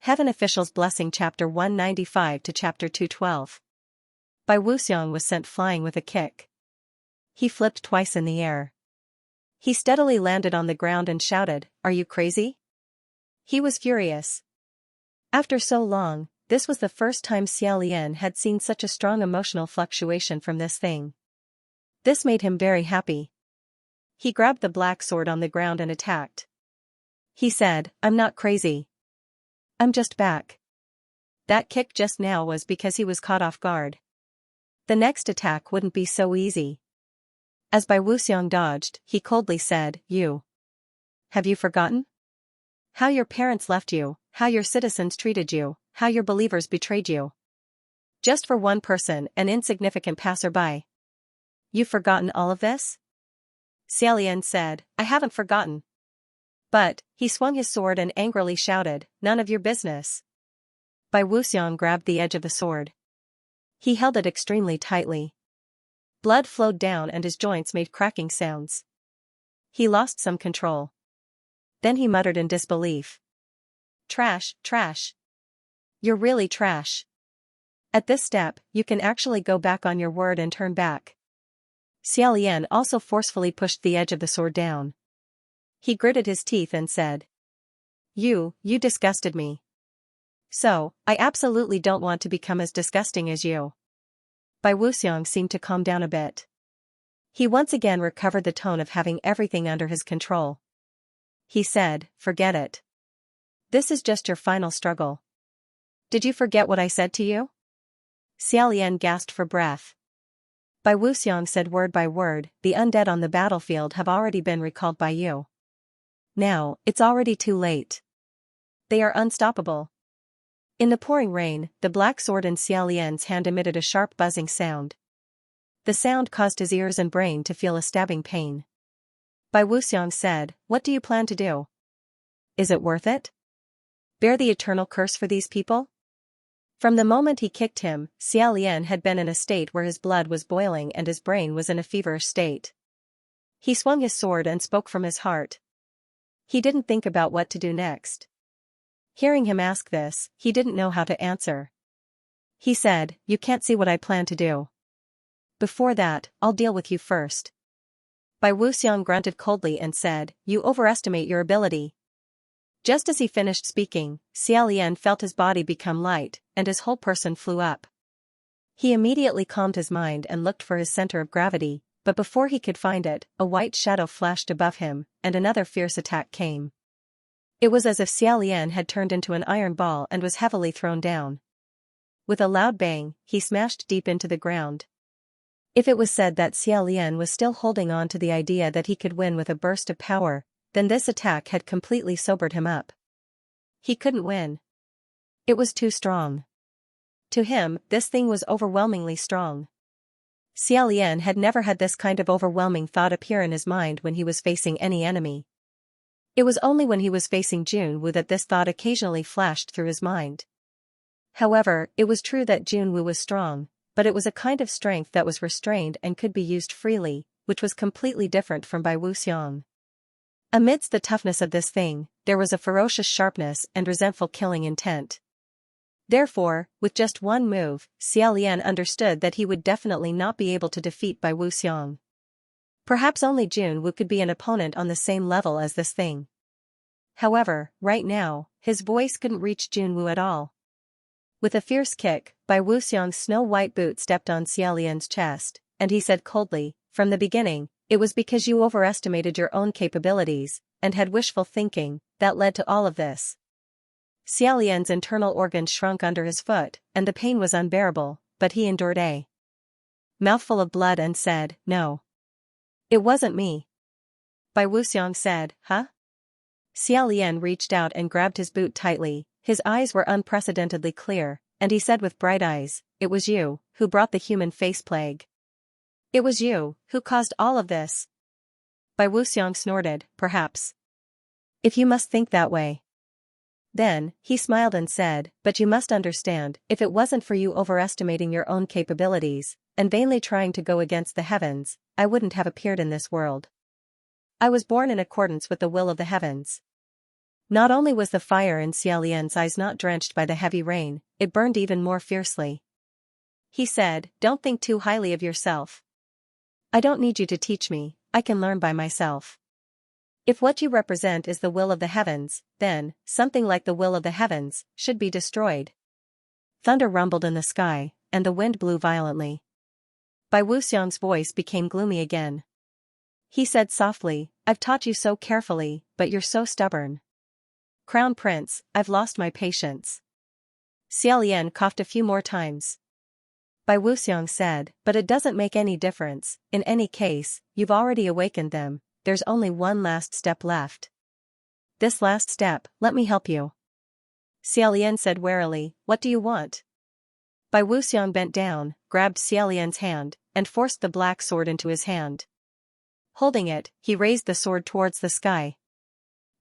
Heaven Officials Blessing Chapter 195 to Chapter 212. Bai Wuxiang was sent flying with a kick. He flipped twice in the air. He steadily landed on the ground and shouted, "Are you crazy?" He was furious. After so long, this was the first time Xia Lian had seen such a strong emotional fluctuation from this thing. This made him very happy. He grabbed the black sword on the ground and attacked. He said, "I'm not crazy. I'm just back." That kick just now was because he was caught off guard. The next attack wouldn't be so easy. As Bai Wuxiang dodged, he coldly said, Have you forgotten? How your parents left you, how your citizens treated you, how your believers betrayed you. Just for one person, an insignificant passerby. You've forgotten all of this?" Xia Lian said, "I haven't forgotten." But, he swung his sword and angrily shouted, "None of your business." Bai Wuxiang grabbed the edge of the sword. He held it extremely tightly. Blood flowed down and his joints made cracking sounds. He lost some control. Then he muttered in disbelief. "Trash, trash. You're really trash. At this step, you can actually go back on your word and turn back." Xia Lian also forcefully pushed the edge of the sword down. He gritted his teeth and said, You disgusted me. So, I absolutely don't want to become as disgusting as you." Bai Wuxiang seemed to calm down a bit. He once again recovered the tone of having everything under his control. He said, "Forget it. This is just your final struggle. Did you forget what I said to you?" Xia Lian gasped for breath. Bai Wuxiang said word by word, "The undead on the battlefield have already been recalled by you. Now, it's already too late. They are unstoppable." In the pouring rain, the black sword in Xia Lian's hand emitted a sharp buzzing sound. The sound caused his ears and brain to feel a stabbing pain. Bai Wuxiang said, "What do you plan to do? Is it worth it? Bear the eternal curse for these people?" From the moment he kicked him, Xia Lian had been in a state where his blood was boiling and his brain was in a feverish state. He swung his sword and spoke from his heart. He didn't think about what to do next. Hearing him ask this, he didn't know how to answer. He said, "You can't see what I plan to do. Before that, I'll deal with you first." Bai Wuxiang grunted coldly and said, "You overestimate your ability." Just as he finished speaking, Xia Lian felt his body become light, and his whole person flew up. He immediately calmed his mind and looked for his center of gravity, but before he could find it, a white shadow flashed above him, and another fierce attack came. It was as if Xia Lian had turned into an iron ball and was heavily thrown down. With a loud bang, he smashed deep into the ground. If it was said that Xia Lian was still holding on to the idea that he could win with a burst of power, then this attack had completely sobered him up. He couldn't win. It was too strong. To him, this thing was overwhelmingly strong. Xia Lian had never had this kind of overwhelming thought appear in his mind when he was facing any enemy. It was only when he was facing Junwu that this thought occasionally flashed through his mind. However, it was true that Junwu was strong, but it was a kind of strength that was restrained and could be used freely, which was completely different from Bai Wuxiang. Amidst the toughness of this thing, there was a ferocious sharpness and resentful killing intent. Therefore, with just one move, Xia Lian understood that he would definitely not be able to defeat Bai Wuxiang. Perhaps only Junwu could be an opponent on the same level as this thing. However, right now, his voice couldn't reach Junwu at all. With a fierce kick, Bai Wuxiang's snow-white boot stepped on Xia Lian's chest, and he said coldly, "From the beginning, it was because you overestimated your own capabilities, and had wishful thinking, that led to all of this." Xia Lian's internal organs shrunk under his foot, and the pain was unbearable, but he endured a mouthful of blood and said, "No. It wasn't me." Bai Wuxiang said, "Huh?" Xia Lian reached out and grabbed his boot tightly, his eyes were unprecedentedly clear, and he said with bright eyes, "It was you, who brought the human face plague. It was you, who caused all of this." Bai Wuxiang snorted, "Perhaps. If you must think that way." Then, he smiled and said, "But you must understand, if it wasn't for you overestimating your own capabilities, and vainly trying to go against the heavens, I wouldn't have appeared in this world. I was born in accordance with the will of the heavens. Not only was the fire in Xiaolian's eyes not drenched by the heavy rain, it burned even more fiercely. He said, "Don't think too highly of yourself. I don't need you to teach me, I can learn by myself. If what you represent is the will of the heavens, then, something like the will of the heavens, should be destroyed." Thunder rumbled in the sky, and the wind blew violently. Bai Wuxiang's voice became gloomy again. He said softly, "I've taught you so carefully, but you're so stubborn. Crown Prince, I've lost my patience." Xiaolian coughed a few more times. Bai Wuxiang said, "But it doesn't make any difference, in any case, you've already awakened them, there's only one last step left. This last step, let me help you." Xiaolian said warily, "What do you want?" Bai Wuxiang bent down, grabbed Xiaolian's hand, and forced the black sword into his hand. Holding it, he raised the sword towards the sky.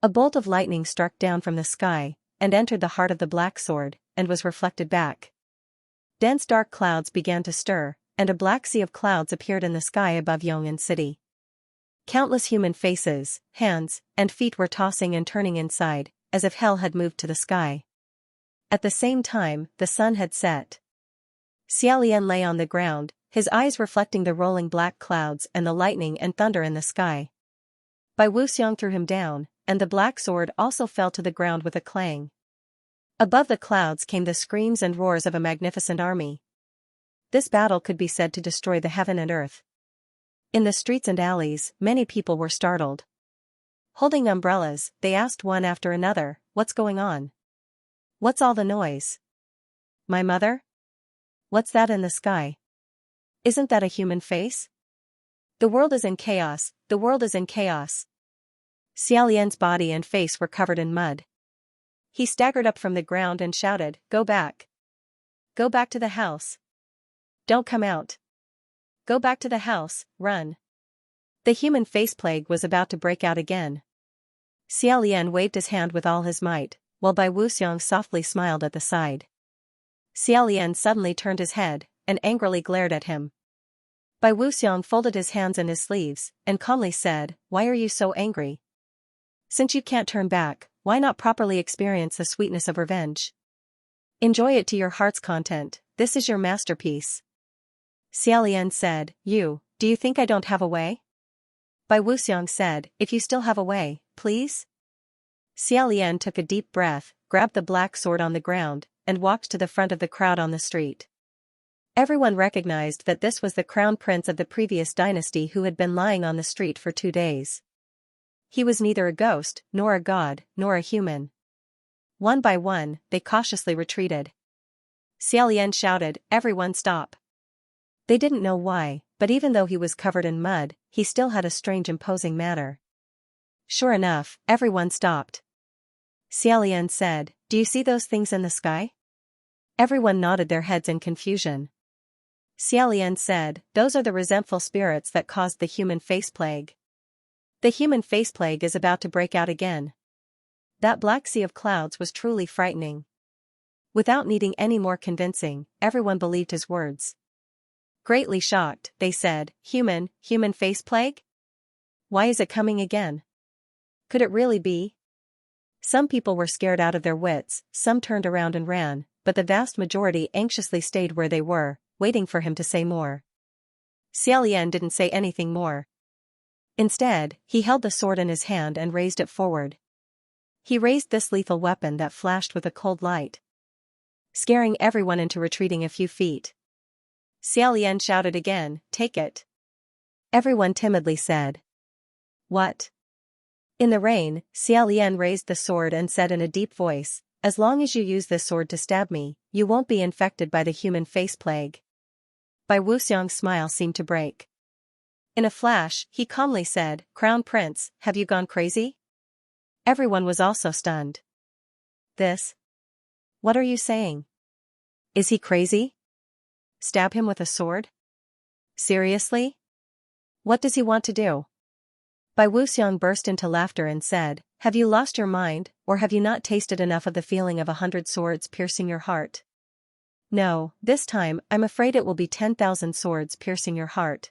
A bolt of lightning struck down from the sky, and entered the heart of the black sword, and was reflected back. Dense dark clouds began to stir, and a black sea of clouds appeared in the sky above Yong'an City. Countless human faces, hands, and feet were tossing and turning inside, as if hell had moved to the sky. At the same time, the sun had set. Xiaolian lay on the ground, his eyes reflecting the rolling black clouds and the lightning and thunder in the sky. Bai Wuxiang threw him down, and the black sword also fell to the ground with a clang. Above the clouds came the screams and roars of a magnificent army. This battle could be said to destroy the heaven and earth. In the streets and alleys, many people were startled. Holding umbrellas, they asked one after another, "What's going on? What's all the noise? My mother? What's that in the sky? Isn't that a human face? The world is in chaos, the world is in chaos." Xiaolian's body and face were covered in mud. He staggered up from the ground and shouted, "Go back! Go back to the house! Don't come out! Go back to the house, run!" The human face plague was about to break out again. Xiaolian waved his hand with all his might, while Bai Wuxiang softly smiled at the side. Xiaolian suddenly turned his head, and angrily glared at him. Bai Wuxiang folded his hands in his sleeves, and calmly said, "Why are you so angry? Since you can't turn back, why not properly experience the sweetness of revenge? Enjoy it to your heart's content, this is your masterpiece." Xiaolian said, Do you think I don't have a way?" Bai Wuxiang said, "If you still have a way, please?" Xiaolian took a deep breath, grabbed the black sword on the ground, and walked to the front of the crowd on the street. Everyone recognized that this was the crown prince of the previous dynasty who had been lying on the street for 2 days. He was neither a ghost, nor a god, nor a human. One by one, they cautiously retreated. Xiaolian shouted, "Everyone stop!" They didn't know why, but even though he was covered in mud, he still had a strange imposing manner. Sure enough, everyone stopped. Xiaolian said, "Do you see those things in the sky?" Everyone nodded their heads in confusion. Xiaolian said, "Those are the resentful spirits that caused the human face plague. The human face plague is about to break out again." That black sea of clouds was truly frightening. Without needing any more convincing, everyone believed his words. Greatly shocked, they said, human face plague? Why is it coming again? Could it really be?" Some people were scared out of their wits, some turned around and ran, but the vast majority anxiously stayed where they were, waiting for him to say more. Xiaolian didn't say anything more. Instead, he held the sword in his hand and raised it forward. He raised this lethal weapon that flashed with a cold light, scaring everyone into retreating a few feet. Xiaolian shouted again, "Take it." Everyone timidly said, "What?" In the rain, Xiaolian raised the sword and said in a deep voice, "As long as you use this sword to stab me, you won't be infected by the human face plague." Bai Wuxiang's smile seemed to break. In a flash, he calmly said, "Crown Prince, have you gone crazy?" Everyone was also stunned. "This? What are you saying? Is he crazy? Stab him with a sword? Seriously? What does he want to do?" Bai Wuxiang burst into laughter and said, "Have you lost your mind, or have you not tasted enough of the feeling of 100 swords piercing your heart? No, this time I'm afraid it will be 10,000 swords piercing your heart.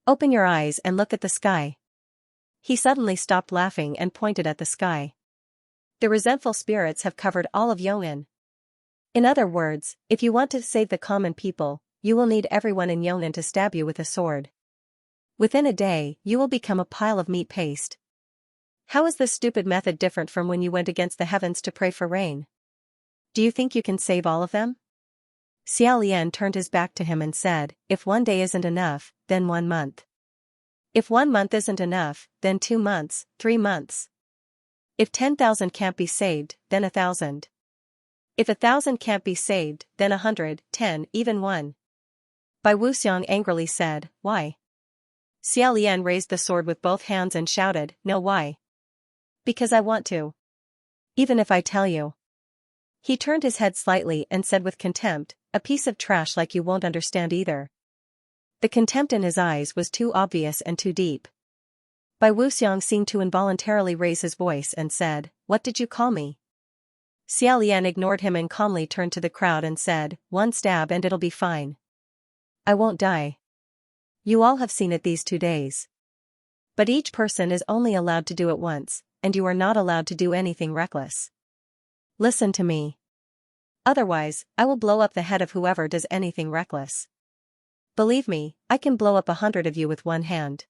Open your eyes and look at the sky." He suddenly stopped laughing and pointed at the sky. The resentful spirits have covered all of Yong'an. In other words, if you want to save the common people, you will need everyone in Yong'an to stab you with a sword. Within a day, you will become a pile of meat paste. How is this stupid method different from when you went against the heavens to pray for rain? Do you think you can save all of them? Xiaolian turned his back to him and said, if 1 day isn't enough, then 1 month. If 1 month isn't enough, then 2 months, 3 months. If 10,000 can't be saved, then 1,000. If 1,000 can't be saved, then 100, 10, even 1. Bai Wuxiang angrily said, why? Xiaolian raised the sword with both hands and shouted, no, why? Because I want to. Even if I tell you. He turned his head slightly and said with contempt, a piece of trash like you won't understand either. The contempt in his eyes was too obvious and too deep. Bai Wuxiang seemed to involuntarily raise his voice and said, what did you call me? Xiaolian ignored him and calmly turned to the crowd and said, 1 stab and it'll be fine. I won't die. You all have seen it these 2 days. But each person is only allowed to do it once, and you are not allowed to do anything reckless. Listen to me. Otherwise, I will blow up the head of whoever does anything reckless. Believe me, I can blow up 100 of you with 1 hand.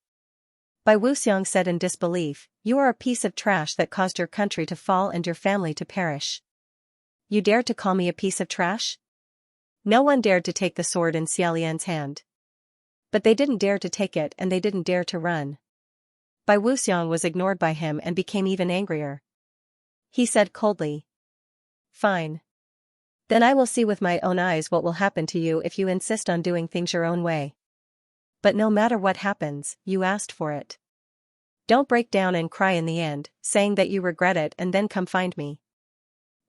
Bai Wuxiang said in disbelief, you are a piece of trash that caused your country to fall and your family to perish. You dare to call me a piece of trash? No one dared to take the sword in Xiaolian's hand. But they didn't dare to take it and they didn't dare to run. Bai Wuxiang was ignored by him and became even angrier. He said coldly, fine. Then I will see with my own eyes what will happen to you if you insist on doing things your own way. But no matter what happens, you asked for it. Don't break down and cry in the end, saying that you regret it and then come find me.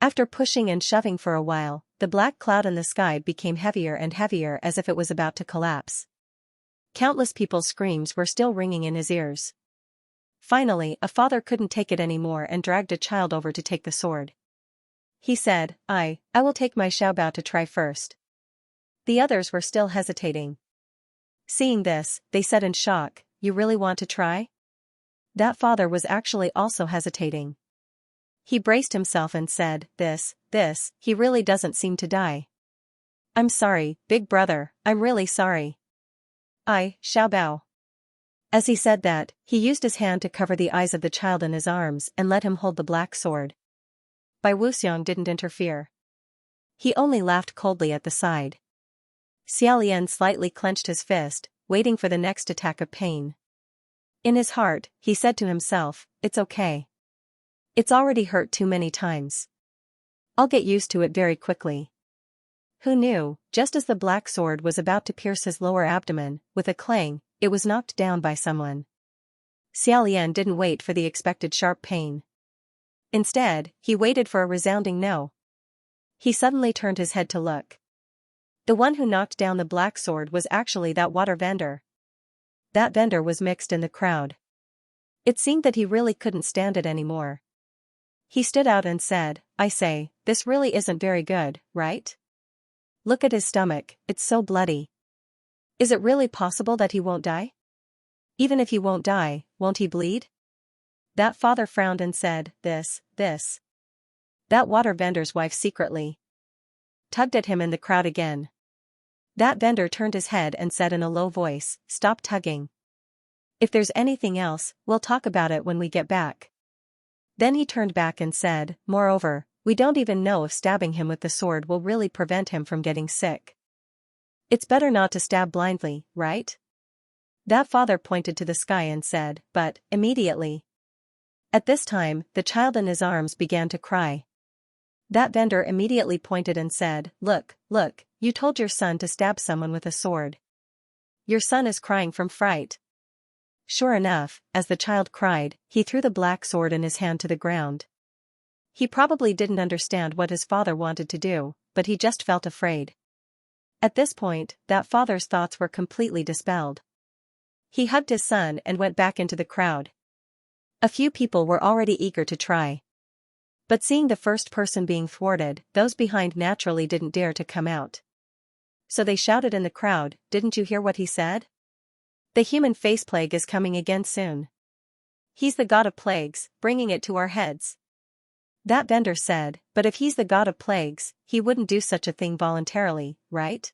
After pushing and shoving for a while, the black cloud in the sky became heavier and heavier as if it was about to collapse. Countless people's screams were still ringing in his ears. Finally, a father couldn't take it anymore and dragged a child over to take the sword. He said, I will take my Xiaobao to try first. The others were still hesitating. Seeing this, they said in shock, you really want to try? That father was actually also hesitating. He braced himself and said, this, he really doesn't seem to die. I'm sorry, big brother, I'm really sorry. Xiaobao. As he said that, he used his hand to cover the eyes of the child in his arms and let him hold the black sword. Bai Wuxiang didn't interfere. He only laughed coldly at the side. Xiaolian slightly clenched his fist, waiting for the next attack of pain. In his heart, he said to himself, it's okay. It's already hurt too many times. I'll get used to it very quickly. Who knew, just as the black sword was about to pierce his lower abdomen, with a clang, it was knocked down by someone. Xiaolian didn't wait for the expected sharp pain. Instead, he waited for a resounding no. He suddenly turned his head to look. The one who knocked down the black sword was actually that water vendor. That vendor was mixed in the crowd. It seemed that he really couldn't stand it anymore. He stood out and said, I say, this really isn't very good, right? Look at his stomach, it's so bloody. Is it really possible that he won't die? Even if he won't die, won't he bleed? That father frowned and said, this. That water vendor's wife secretly tugged at him in the crowd again. That vendor turned his head and said in a low voice, stop tugging. If there's anything else, we'll talk about it when we get back. Then he turned back and said, moreover, we don't even know if stabbing him with the sword will really prevent him from getting sick. It's better not to stab blindly, right? That father pointed to the sky and said, but, immediately. At this time, the child in his arms began to cry. That vendor immediately pointed and said, look, you told your son to stab someone with a sword. Your son is crying from fright. Sure enough, as the child cried, he threw the black sword in his hand to the ground. He probably didn't understand what his father wanted to do, but he just felt afraid. At this point, that father's thoughts were completely dispelled. He hugged his son and went back into the crowd. A few people were already eager to try. But seeing the first person being thwarted, those behind naturally didn't dare to come out. So they shouted in the crowd, didn't you hear what he said? The human face plague is coming again soon. He's the god of plagues, bringing it to our heads. That vendor said, but if he's the god of plagues, he wouldn't do such a thing voluntarily, right?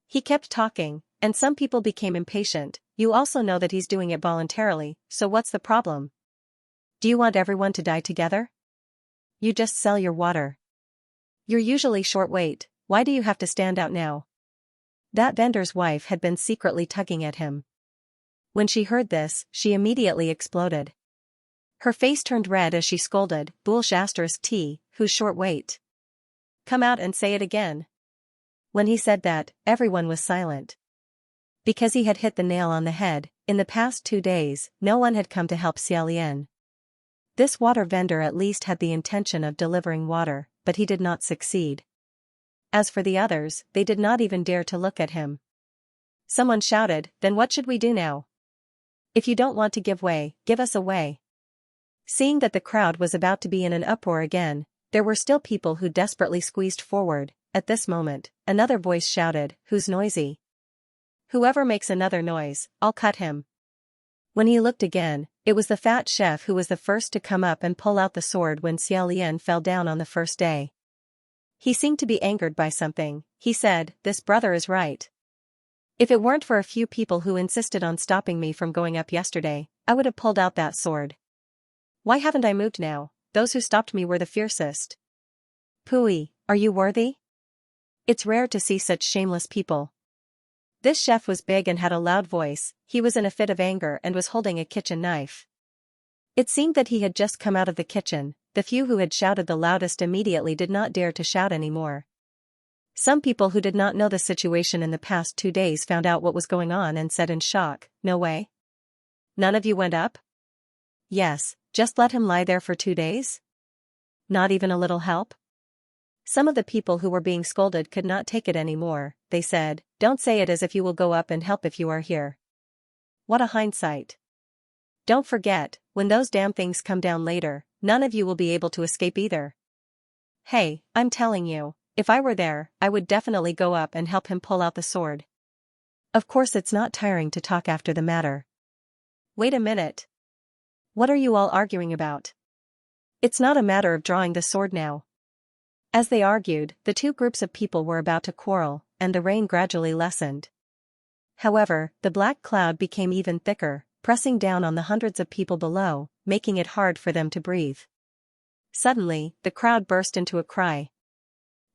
He kept talking, and some people became impatient. You also know that he's doing it voluntarily, so what's the problem? Do you want everyone to die together? You just sell your water. You're usually short weight, why do you have to stand out now? That vendor's wife had been secretly tugging at him. When she heard this, she immediately exploded. Her face turned red as she scolded, Bullsh*T, who's short weight. Come out and say it again. When he said that, everyone was silent. Because he had hit the nail on the head, in the past 2 days, no one had come to help Xiaolian. This water vendor at least had the intention of delivering water, but he did not succeed. As for the others, they did not even dare to look at him. Someone shouted, then what should we do now? If you don't want to give way, give us a way. Seeing that the crowd was about to be in an uproar again, there were still people who desperately squeezed forward. At this moment, another voice shouted, who's noisy? Whoever makes another noise, I'll cut him. When he looked again, it was the fat chef who was the first to come up and pull out the sword when Xiaolian fell down on the first day. He seemed to be angered by something. He said, this brother is right. If it weren't for a few people who insisted on stopping me from going up yesterday, I would have pulled out that sword. Why haven't I moved now? Those who stopped me were the fiercest. Pui, are you worthy? It's rare to see such shameless people. This chef was big and had a loud voice. He was in a fit of anger and was holding a kitchen knife. It seemed that he had just come out of the kitchen. The few who had shouted the loudest immediately did not dare to shout anymore. Some people who did not know the situation in the past 2 days found out what was going on and said in shock, no way. None of you went up? Yes, just let him lie there for 2 days? Not even a little help? Some of the people who were being scolded could not take it anymore. They said, don't say it as if you will go up and help if you are here. What a hindsight. Don't forget, when those damn things come down later, none of you will be able to escape either. Hey, I'm telling you, if I were there, I would definitely go up and help him pull out the sword. Of course it's not tiring to talk after the matter. Wait a minute. What are you all arguing about? It's not a matter of drawing the sword now. As they argued, the 2 groups of people were about to quarrel, and the rain gradually lessened. However, the black cloud became even thicker, pressing down on the hundreds of people below, making it hard for them to breathe. Suddenly, the crowd burst into a cry.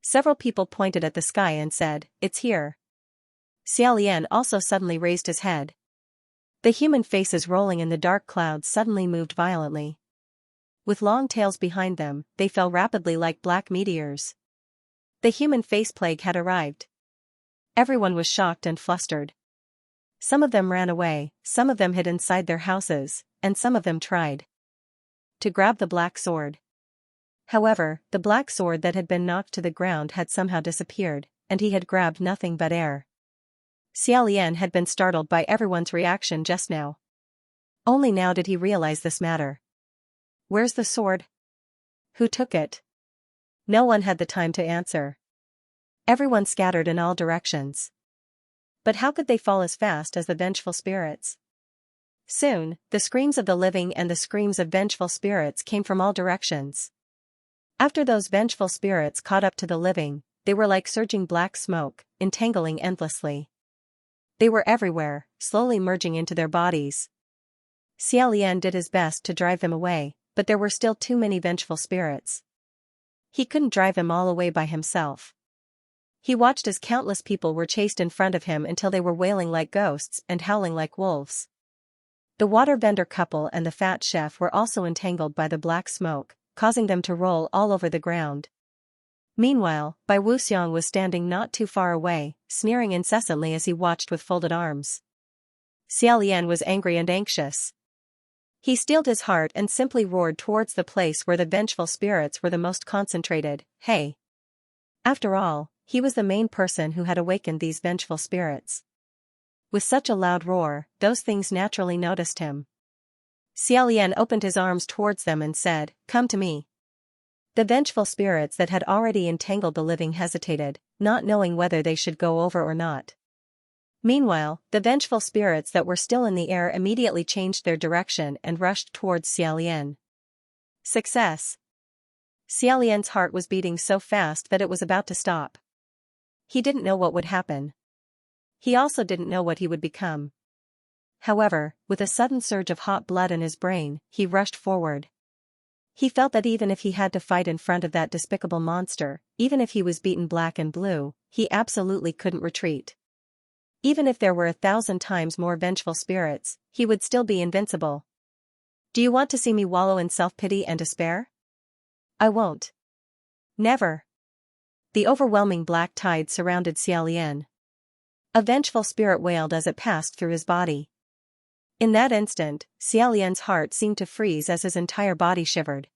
Several people pointed at the sky and said, it's here. Xiaolian also suddenly raised his head. The human faces rolling in the dark clouds suddenly moved violently. With long tails behind them, they fell rapidly like black meteors. The human face plague had arrived. Everyone was shocked and flustered. Some of them ran away, some of them hid inside their houses, and some of them tried to grab the black sword. However, the black sword that had been knocked to the ground had somehow disappeared, and he had grabbed nothing but air. Xiaolian had been startled by everyone's reaction just now. Only now did he realize this matter. Where's the sword? Who took it? No one had the time to answer. Everyone scattered in all directions. But how could they fall as fast as the vengeful spirits? Soon, the screams of the living and the screams of vengeful spirits came from all directions. After those vengeful spirits caught up to the living, they were like surging black smoke, entangling endlessly. They were everywhere, slowly merging into their bodies. Xiaolian did his best to drive them away, but there were still too many vengeful spirits. He couldn't drive them all away by himself. He watched as countless people were chased in front of him until they were wailing like ghosts and howling like wolves. The water vendor couple and the fat chef were also entangled by the black smoke, causing them to roll all over the ground. Meanwhile, Bai Wuxiang was standing not too far away, sneering incessantly as he watched with folded arms. Xiaolian was angry and anxious. He steeled his heart and simply roared towards the place where the vengeful spirits were the most concentrated, hey! After all, he was the main person who had awakened these vengeful spirits. With such a loud roar, those things naturally noticed him. Xiaolian opened his arms towards them and said, come to me. The vengeful spirits that had already entangled the living hesitated, not knowing whether they should go over or not. Meanwhile, the vengeful spirits that were still in the air immediately changed their direction and rushed towards Xiaolian. Success! Xiaolian's heart was beating so fast that it was about to stop. He didn't know what would happen. He also didn't know what he would become. However, with a sudden surge of hot blood in his brain, he rushed forward. He felt that even if he had to fight in front of that despicable monster, even if he was beaten black and blue, he absolutely couldn't retreat. Even if there were 1,000 times more vengeful spirits, he would still be invincible. Do you want to see me wallow in self-pity and despair? I won't. Never. The overwhelming black tide surrounded Xiaolian. A vengeful spirit wailed as it passed through his body. In that instant, Xiaolian's heart seemed to freeze as his entire body shivered.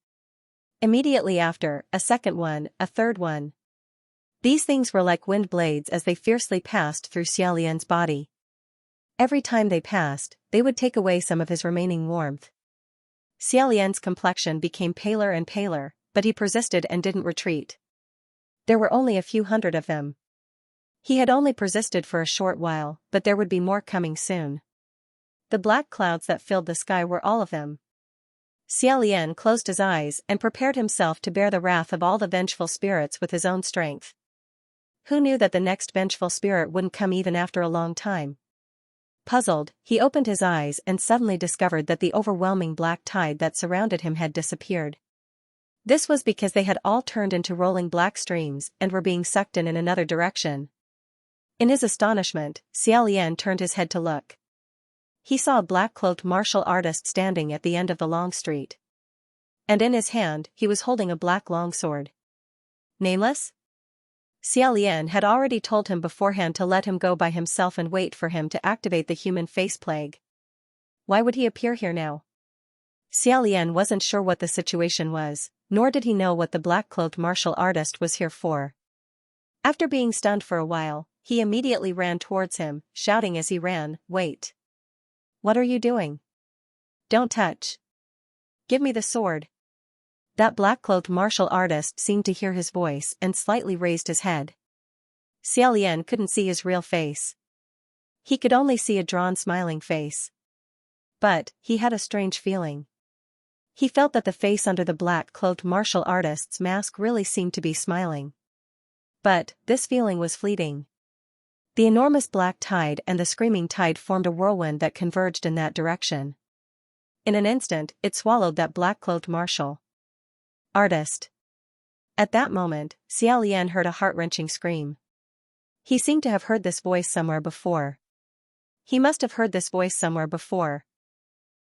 Immediately after, a second one, a third one. These things were like wind blades as they fiercely passed through Xiaolian's body. Every time they passed, they would take away some of his remaining warmth. Xiaolian's complexion became paler and paler, but he persisted and didn't retreat. There were only a few hundred of them. He had only persisted for a short while, but there would be more coming soon. The black clouds that filled the sky were all of them. Xiaolian closed his eyes and prepared himself to bear the wrath of all the vengeful spirits with his own strength. Who knew that the next vengeful spirit wouldn't come even after a long time? Puzzled, he opened his eyes and suddenly discovered that the overwhelming black tide that surrounded him had disappeared. This was because they had all turned into rolling black streams and were being sucked in another direction. In his astonishment, Xiaolian turned his head to look. He saw a black-cloaked martial artist standing at the end of the long street. And in his hand, he was holding a black longsword. Nameless? Xiaolian had already told him beforehand to let him go by himself and wait for him to activate the human face plague. Why would he appear here now? Xiaolian wasn't sure what the situation was, nor did he know what the black-cloaked martial artist was here for. After being stunned for a while, he immediately ran towards him, shouting as he ran, "Wait! What are you doing? Don't touch! Give me the sword!" That black-cloaked martial artist seemed to hear his voice and slightly raised his head. Xiaolian couldn't see his real face. He could only see a drawn smiling face. But, he had a strange feeling. He felt that the face under the black-cloaked martial artist's mask really seemed to be smiling. But, this feeling was fleeting. The enormous black tide and the screaming tide formed a whirlwind that converged in that direction. In an instant, it swallowed that black-cloaked martial artist. At that moment, Xiaolian heard a heart-wrenching scream. He seemed to have heard this voice somewhere before. He must have heard this voice somewhere before.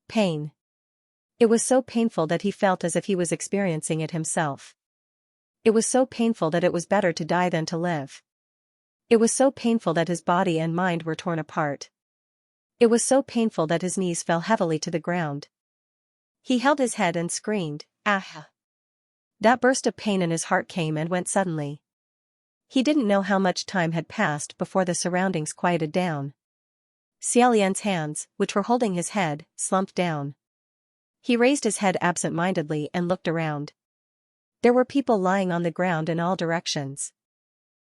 Pain. It was so painful that he felt as if he was experiencing it himself. It was so painful that it was better to die than to live. It was so painful that his body and mind were torn apart. It was so painful that his knees fell heavily to the ground. He held his head and screamed, "Ah!" That burst of pain in his heart came and went suddenly. He didn't know how much time had passed before the surroundings quieted down. Xiaolian's hands, which were holding his head, slumped down. He raised his head absent-mindedly and looked around. There were people lying on the ground in all directions.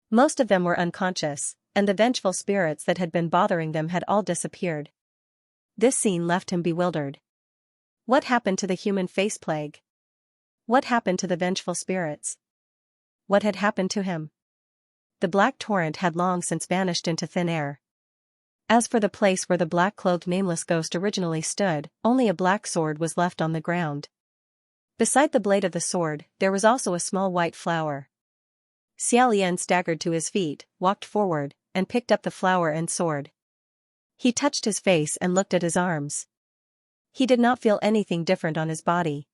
Most of them were unconscious, and the vengeful spirits that had been bothering them had all disappeared. This scene left him bewildered. What happened to the human face plague? What happened to the vengeful spirits? What had happened to him? The black torrent had long since vanished into thin air. As for the place where the black-cloaked nameless ghost originally stood, only a black sword was left on the ground. Beside the blade of the sword, there was also a small white flower. Xiaolian staggered to his feet, walked forward, and picked up the flower and sword. He touched his face and looked at his arms. He did not feel anything different on his body.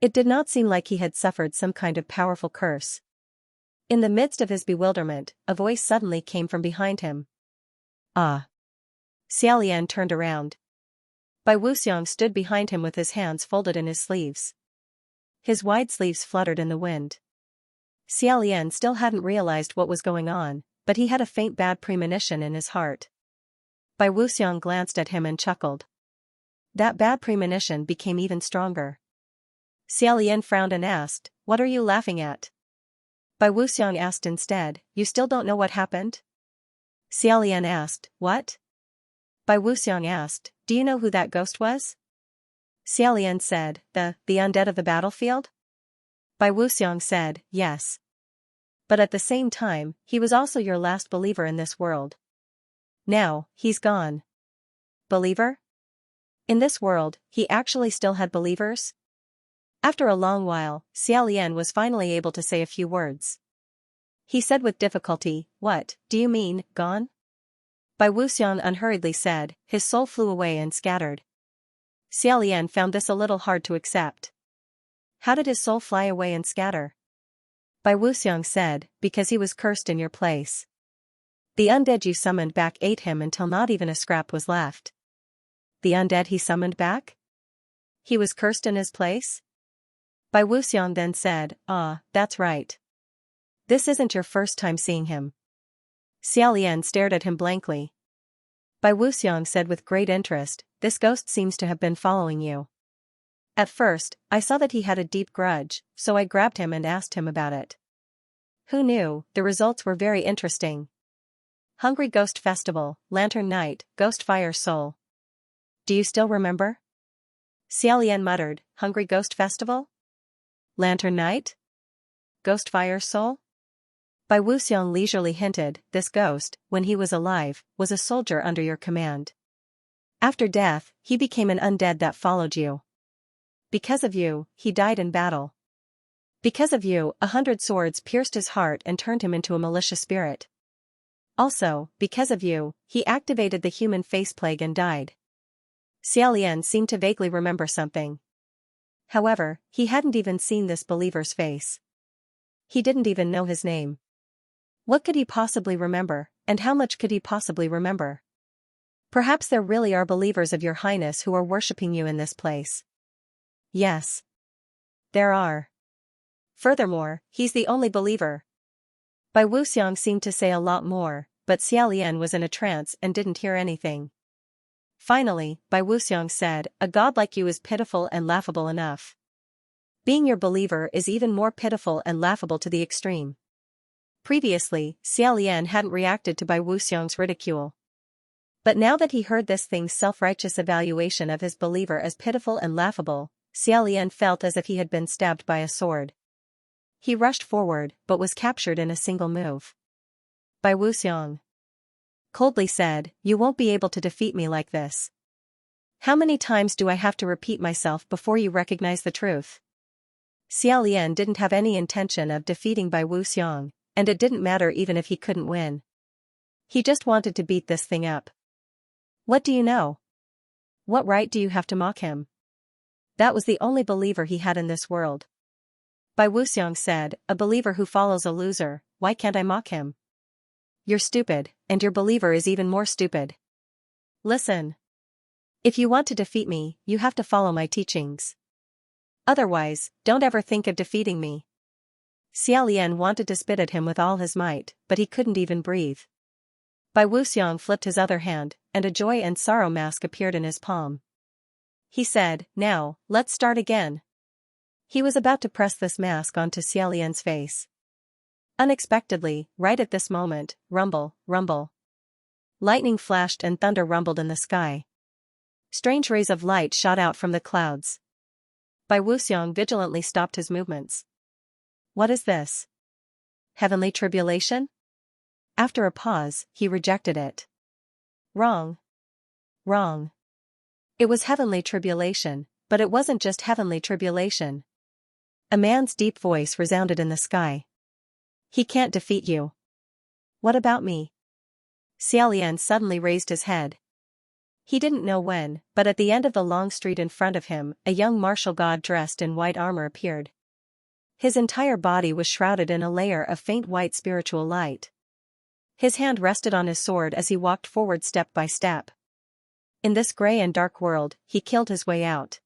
It did not seem like he had suffered some kind of powerful curse. In the midst of his bewilderment, a voice suddenly came from behind him. "Ah!" Xiaolian turned around. Bai Wuxiang stood behind him with his hands folded in his sleeves. His wide sleeves fluttered in the wind. Xiaolian still hadn't realized what was going on, but he had a faint bad premonition in his heart. Bai Wuxiang glanced at him and chuckled. That bad premonition became even stronger. Xiaolian frowned and asked, "What are you laughing at?" Bai Wuxiang asked instead, "You still don't know what happened?" Xiaolian asked, "What?" Bai Wuxiang asked, "Do you know who that ghost was?" Xiaolian said, The undead of the battlefield?" Bai Wuxiang said, yes. But at the same time, he was also your last believer in this world. Now, he's gone. Believer? In this world, he actually still had believers? After a long while, Xiaolian was finally able to say a few words. He said with difficulty, what, do you mean, gone? Bai Wuxiang unhurriedly said, his soul flew away and scattered. Xiaolian found this a little hard to accept. How did his soul fly away and scatter? Bai Wuxiang said, because he was cursed in your place. The undead you summoned back ate him until not even a scrap was left. The undead he summoned back? He was cursed in his place? Bai Wuxiang then said, that's right. This isn't your first time seeing him. Xiaolian stared at him blankly. Bai Wuxiang said with great interest, this ghost seems to have been following you. At first, I saw that he had a deep grudge, so I grabbed him and asked him about it. Who knew, the results were very interesting. Hungry Ghost Festival, Lantern Night, Ghost Fire Soul. Do you still remember? Xiaolian muttered, Hungry Ghost Festival? Lantern Night? Ghost Fire Soul? Bai Wuxiang leisurely hinted, this ghost, when he was alive, was a soldier under your command. After death, he became an undead that followed you. Because of you, he died in battle. Because of you, 100 swords pierced his heart and turned him into a malicious spirit. Also, because of you, he activated the human face plague and died. Xiaolian seemed to vaguely remember something. However, he hadn't even seen this believer's face. He didn't even know his name. What could he possibly remember, and how much could he possibly remember? Perhaps there really are believers of your highness who are worshipping you in this place. Yes. There are. Furthermore, he's the only believer. Bai Wuxiang seemed to say a lot more, but Xiaolian was in a trance and didn't hear anything. Finally, Bai Wuxiang said, a god like you is pitiful and laughable enough. Being your believer is even more pitiful and laughable to the extreme. Previously, Xiaolian hadn't reacted to Bai Wuxiang's ridicule. But now that he heard this thing's self-righteous evaluation of his believer as pitiful and laughable, Xiaolian felt as if he had been stabbed by a sword. He rushed forward, but was captured in a single move. Bai Wuxiang coldly said, you won't be able to defeat me like this. How many times do I have to repeat myself before you recognize the truth? Xiaolian didn't have any intention of defeating Bai Wuxiang, and it didn't matter even if he couldn't win. He just wanted to beat this thing up. What do you know? What right do you have to mock him? That was the only believer he had in this world. Bai Wuxiang said, a believer who follows a loser, why can't I mock him? You're stupid, and your believer is even more stupid. Listen. If you want to defeat me, you have to follow my teachings. Otherwise, don't ever think of defeating me. Xiaolian wanted to spit at him with all his might, but he couldn't even breathe. Bai Wuxiang flipped his other hand, and a joy and sorrow mask appeared in his palm. He said, now, let's start again. He was about to press this mask onto Xiaolian's face. Unexpectedly, right at this moment, rumble, rumble. Lightning flashed and thunder rumbled in the sky. Strange rays of light shot out from the clouds. Bai Wuxiang vigilantly stopped his movements. What is this? Heavenly tribulation? After a pause, he rejected it. Wrong. Wrong. It was heavenly tribulation, but it wasn't just heavenly tribulation. A man's deep voice resounded in the sky. He can't defeat you. What about me? Xiaolian suddenly raised his head. He didn't know when, but at the end of the long street in front of him, a young martial god dressed in white armor appeared. His entire body was shrouded in a layer of faint white spiritual light. His hand rested on his sword as he walked forward step by step. In this gray and dark world, he killed his way out.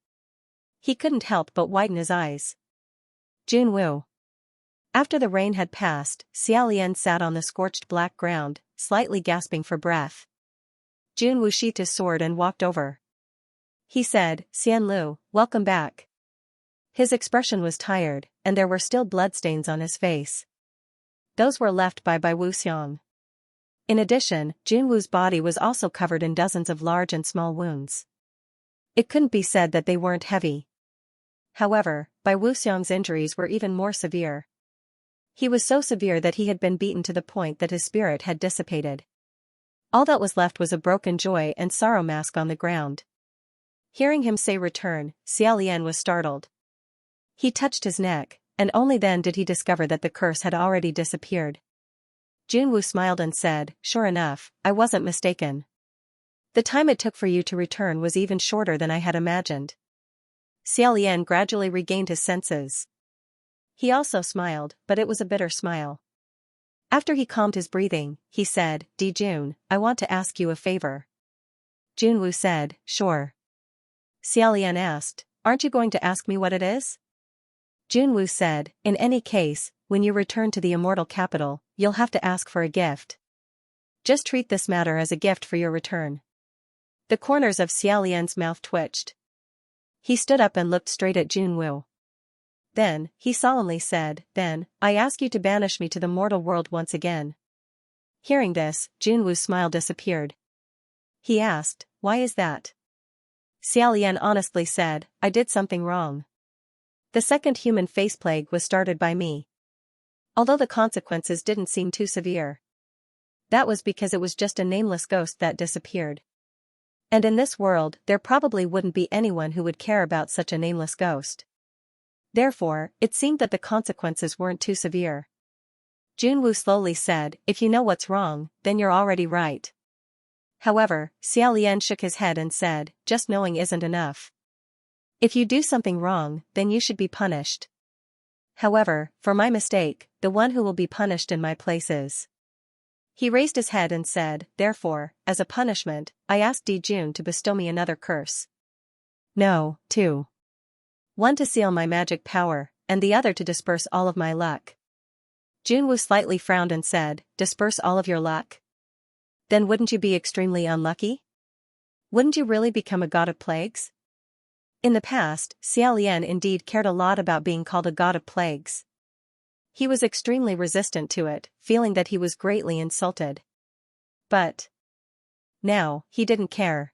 He couldn't help but widen his eyes. Junwu. After the rain had passed, Xiaolian sat on the scorched black ground, slightly gasping for breath. Junwu sheathed his sword and walked over. He said, Xianlu, welcome back. His expression was tired, and there were still bloodstains on his face. Those were left by Bai Wuxiang. In addition, Junwu's body was also covered in dozens of large and small wounds. It couldn't be said that they weren't heavy. However, Bai Wuxiang's injuries were even more severe. He was so severe that he had been beaten to the point that his spirit had dissipated. All that was left was a broken joy and sorrow mask on the ground. Hearing him say return, Xiaolian was startled. He touched his neck, and only then did he discover that the curse had already disappeared. Junwu smiled and said, sure enough, I wasn't mistaken. The time it took for you to return was even shorter than I had imagined. Xiaolian gradually regained his senses. He also smiled, but it was a bitter smile. After he calmed his breathing, he said, Di Jun, I want to ask you a favor. Junwu said, sure. Xiaolian asked, aren't you going to ask me what it is? Junwu said, in any case, when you return to the immortal capital, you'll have to ask for a gift. Just treat this matter as a gift for your return. The corners of Xiaolian's mouth twitched. He stood up and looked straight at Junwu. Then, he solemnly said, then, I ask you to banish me to the mortal world once again. Hearing this, Junwu's smile disappeared. He asked, why is that? Xiaolian honestly said, I did something wrong. The second human face plague was started by me. Although the consequences didn't seem too severe. That was because it was just a nameless ghost that disappeared. And in this world, there probably wouldn't be anyone who would care about such a nameless ghost. Therefore, it seemed that the consequences weren't too severe. Junwu slowly said, if you know what's wrong, then you're already right. However, Xiaolian shook his head and said, just knowing isn't enough. If you do something wrong, then you should be punished. However, for my mistake, the one who will be punished in my place is. He raised his head and said, therefore, as a punishment, I ask Di Jun to bestow me another curse. No, two. One to seal my magic power, and the other to disperse all of my luck. Junwu slightly frowned and said, disperse all of your luck? Then wouldn't you be extremely unlucky? Wouldn't you really become a god of plagues? In the past, Xiaolian indeed cared a lot about being called a god of plagues. He was extremely resistant to it, feeling that he was greatly insulted. But now, he didn't care.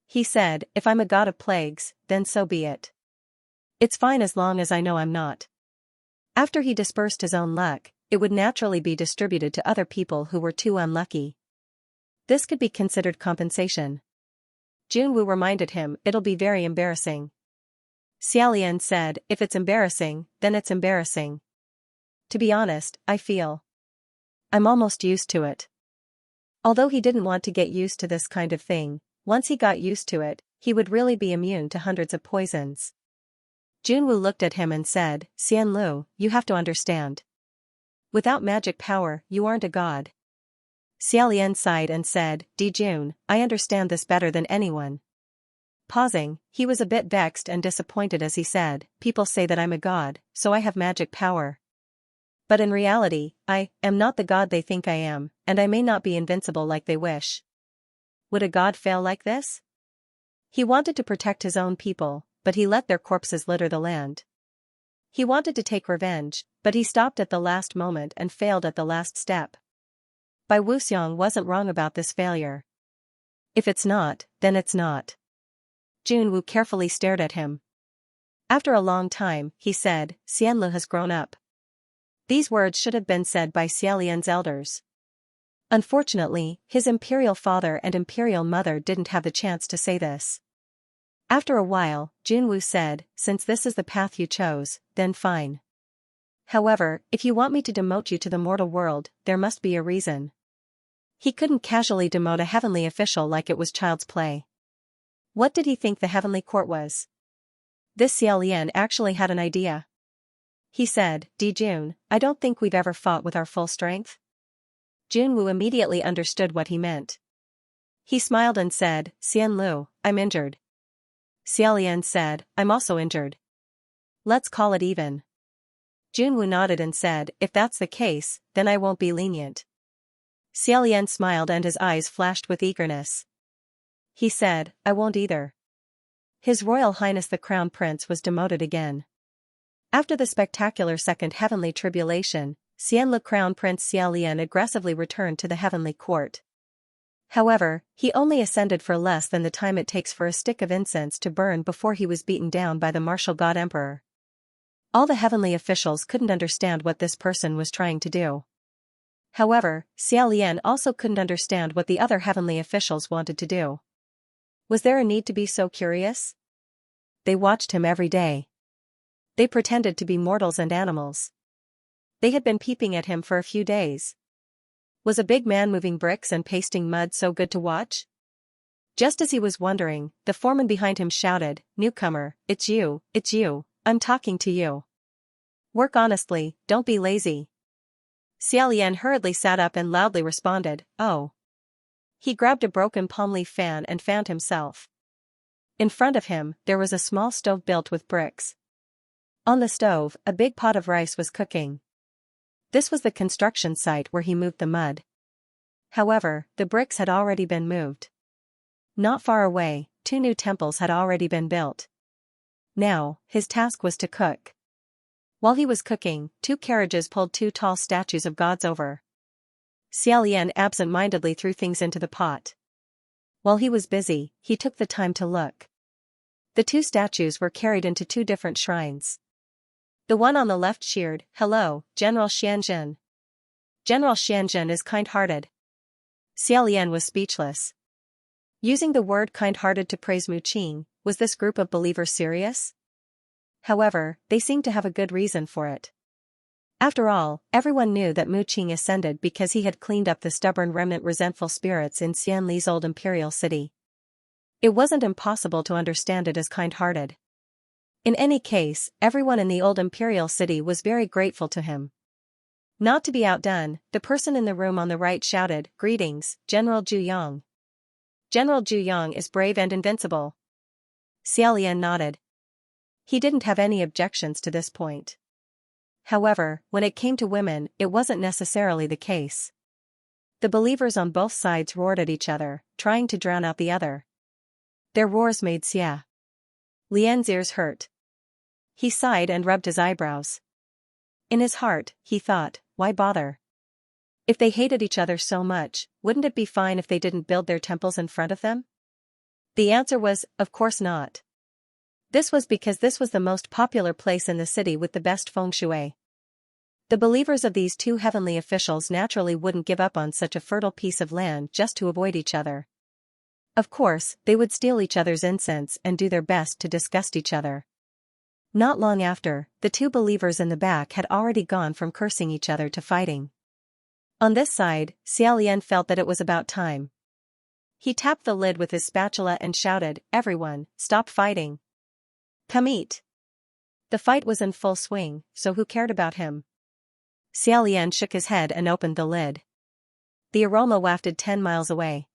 He said, if I'm a god of plagues, then so be it. It's fine as long as I know I'm not. After he dispersed his own luck, it would naturally be distributed to other people who were too unlucky. This could be considered compensation. Junwu reminded him, it'll be very embarrassing. Xiaolian said, if it's embarrassing, then it's embarrassing. To be honest, I feel I'm almost used to it. Although he didn't want to get used to this kind of thing, once he got used to it, he would really be immune to hundreds of poisons. Junwu looked at him and said, Xianlu, you have to understand. Without magic power, you aren't a god. Xiaolian sighed and said, Di Jun, I understand this better than anyone. Pausing, he was a bit vexed and disappointed as he said, people say that I'm a god, so I have magic power. But in reality, I am not the god they think I am, and I may not be invincible like they wish. Would a god fail like this? He wanted to protect his own people, but he let their corpses litter the land. He wanted to take revenge, but he stopped at the last moment and failed at the last step. Bai Wuxiang wasn't wrong about this failure. If it's not, then it's not. Junwu carefully stared at him. After a long time, he said, Xianlu has grown up. These words should have been said by Xiaolian's elders. Unfortunately, his imperial father and imperial mother didn't have the chance to say this. After a while, Junwu said, since this is the path you chose, then fine. However, if you want me to demote you to the mortal world, there must be a reason. He couldn't casually demote a heavenly official like it was child's play. What did he think the heavenly court was? This Xiaolian actually had an idea. He said, Di Jun, I don't think we've ever fought with our full strength. Junwu immediately understood what he meant. He smiled and said, Xianlu, I'm injured. Xiaolian said, I'm also injured. Let's call it even. Junwu nodded and said, if that's the case, then I won't be lenient. Xiaolian smiled and his eyes flashed with eagerness. He said, I won't either. His Royal Highness the Crown Prince was demoted again. After the spectacular second heavenly tribulation, Xianlu Crown Prince Xiaolian aggressively returned to the heavenly court. However, he only ascended for less than the time it takes for a stick of incense to burn before he was beaten down by the martial god emperor. All the heavenly officials couldn't understand what this person was trying to do. However, Xia Lian also couldn't understand what the other heavenly officials wanted to do. Was there a need to be so curious? They watched him every day. They pretended to be mortals and animals. They had been peeping at him for a few days. Was a big man moving bricks and pasting mud so good to watch? Just as he was wondering, the foreman behind him shouted, "Newcomer, it's you, I'm talking to you. Work honestly, don't be lazy." Xia Lian hurriedly sat up and loudly responded, "Oh." He grabbed a broken palm leaf fan and fanned himself. In front of him, there was a small stove built with bricks. On the stove, a big pot of rice was cooking. This was the construction site where he moved the mud. However, the bricks had already been moved. Not far away, 2 new temples had already been built. Now, his task was to cook. While he was cooking, 2 carriages pulled 2 tall statues of gods over. Xia Lian absent-mindedly threw things into the pot. While he was busy, he took the time to look. The 2 statues were carried into 2 different shrines. The one on the left cheered, "Hello, General Xianxia. General Xianxia is kind-hearted." Xia Lian was speechless. Using the word kind-hearted to praise Mu Qing, was this group of believers serious? However, they seemed to have a good reason for it. After all, everyone knew that Mu Qing ascended because he had cleaned up the stubborn remnant resentful spirits in Xian Li's old imperial city. It wasn't impossible to understand it as kind-hearted. In any case, everyone in the old imperial city was very grateful to him. Not to be outdone, the person in the room on the right shouted, "Greetings, General Zhu Yang. General Zhu Yang is brave and invincible." Xia Lian nodded. He didn't have any objections to this point. However, when it came to women, it wasn't necessarily the case. The believers on both sides roared at each other, trying to drown out the other. Their roars made Xia Lian's ears hurt. He sighed and rubbed his eyebrows. In his heart, he thought, why bother? If they hated each other so much, wouldn't it be fine if they didn't build their temples in front of them? The answer was, of course not. This was because this was the most popular place in the city with the best feng shui. The believers of these 2 heavenly officials naturally wouldn't give up on such a fertile piece of land just to avoid each other. Of course, they would steal each other's incense and do their best to disgust each other. Not long after, the 2 believers in the back had already gone from cursing each other to fighting. On this side, Xia Lian felt that it was about time. He tapped the lid with his spatula and shouted, "Everyone, stop fighting. Come eat." The fight was in full swing, so who cared about him? Xia Lian shook his head and opened the lid. The aroma wafted 10 miles away.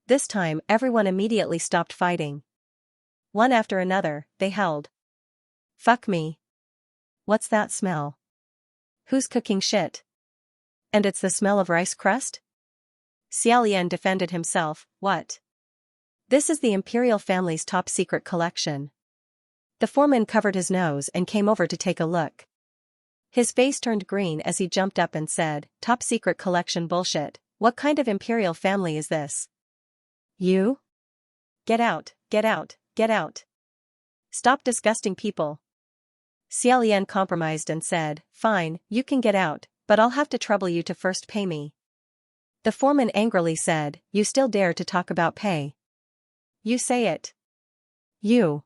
This time everyone immediately stopped fighting. One after another, they howled. "Fuck me. What's that smell? Who's cooking shit? And it's the smell of rice crust?" Xia Lian defended himself, "What? This is the imperial family's top secret collection." The foreman covered his nose and came over to take a look. His face turned green as he jumped up and said, "Top secret collection bullshit, what kind of imperial family is this? You? Get out, get out, get out. Stop disgusting people." Xia Lian compromised and said, "Fine, you can get out, but I'll have to trouble you to first pay me." The foreman angrily said, "You still dare to talk about pay? You say it. You.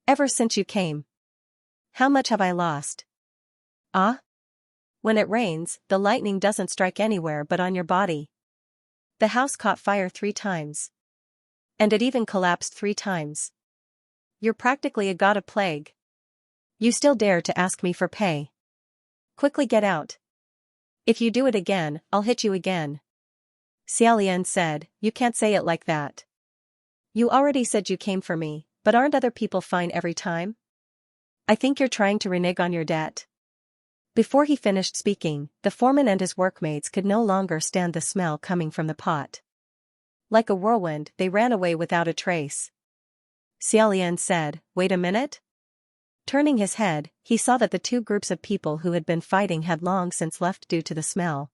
Ever since you came. How much have I lost? Ah? When it rains, the lightning doesn't strike anywhere but on your body. The house caught fire 3 times. And it even collapsed 3 times. You're practically a god of plague. You still dare to ask me for pay? Quickly get out. If you do it again, I'll hit you again." Xia Lian said, "You can't say it like that. You already said you came for me, but aren't other people fine every time? I think you're trying to renege on your debt." Before he finished speaking, the foreman and his workmates could no longer stand the smell coming from the pot. Like a whirlwind, they ran away without a trace. Xia Lian said, "Wait a minute?" Turning his head, he saw that the 2 groups of people who had been fighting had long since left due to the smell.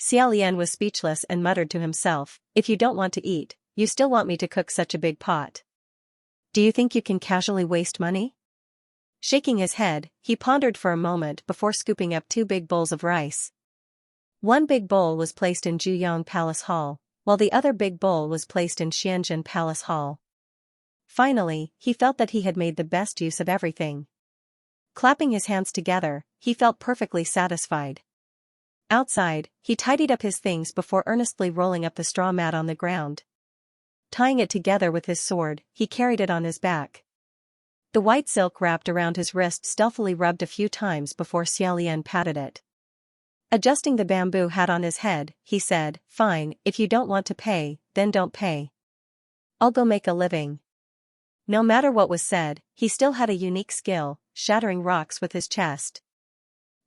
Xiaolian was speechless and muttered to himself, if you don't want to eat, you still want me to cook such a big pot. Do you think you can casually waste money? Shaking his head, he pondered for a moment before scooping up 2 big bowls of rice. One big bowl was placed in Juyong Palace Hall, while the other big bowl was placed in Xianxia Palace Hall. Finally, he felt that he had made the best use of everything. Clapping his hands together, he felt perfectly satisfied. Outside, he tidied up his things before earnestly rolling up the straw mat on the ground. Tying it together with his sword, he carried it on his back. The white silk wrapped around his wrist stealthily rubbed a few times before Xiaolian patted it. Adjusting the bamboo hat on his head, he said, fine, if you don't want to pay, then don't pay. I'll go make a living. No matter what was said, he still had a unique skill, shattering rocks with his chest.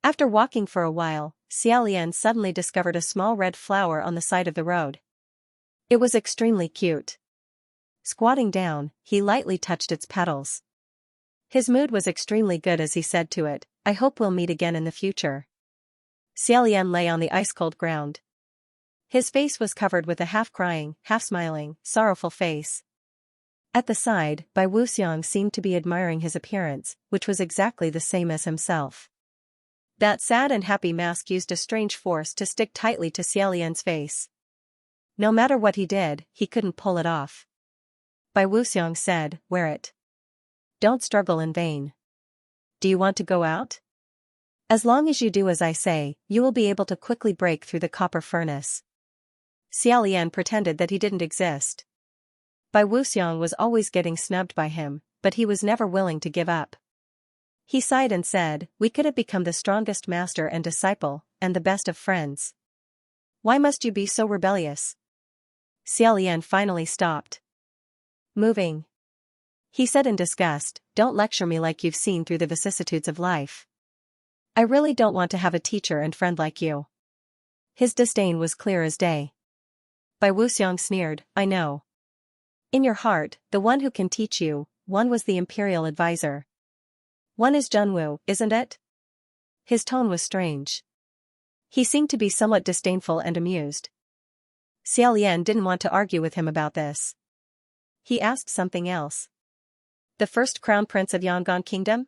After walking for a while, Xiaolian suddenly discovered a small red flower on the side of the road. It was extremely cute. Squatting down, he lightly touched its petals. His mood was extremely good as he said to it, I hope we'll meet again in the future. Xiaolian lay on the ice-cold ground. His face was covered with a half-crying, half-smiling, sorrowful face. At the side, Bai Wuxiang seemed to be admiring his appearance, which was exactly the same as himself. That sad and happy mask used a strange force to stick tightly to Xiaolian's face. No matter what he did, he couldn't pull it off. Bai Wuxiang said, wear it. Don't struggle in vain. Do you want to go out? As long as you do as I say, you will be able to quickly break through the copper furnace. Xiaolian pretended that he didn't exist. Bai Wuxiang was always getting snubbed by him, but he was never willing to give up. He sighed and said, we could have become the strongest master and disciple, and the best of friends. Why must you be so rebellious? Xiaolian finally stopped moving. He said in disgust, don't lecture me like you've seen through the vicissitudes of life. I really don't want to have a teacher and friend like you. His disdain was clear as day. Bai Wuxiang sneered, I know. In your heart, the one who can teach you, one was the imperial advisor. One is Junwu, isn't it? His tone was strange. He seemed to be somewhat disdainful and amused. Xiaolian didn't want to argue with him about this. He asked something else. The first crown prince of Yongan Kingdom?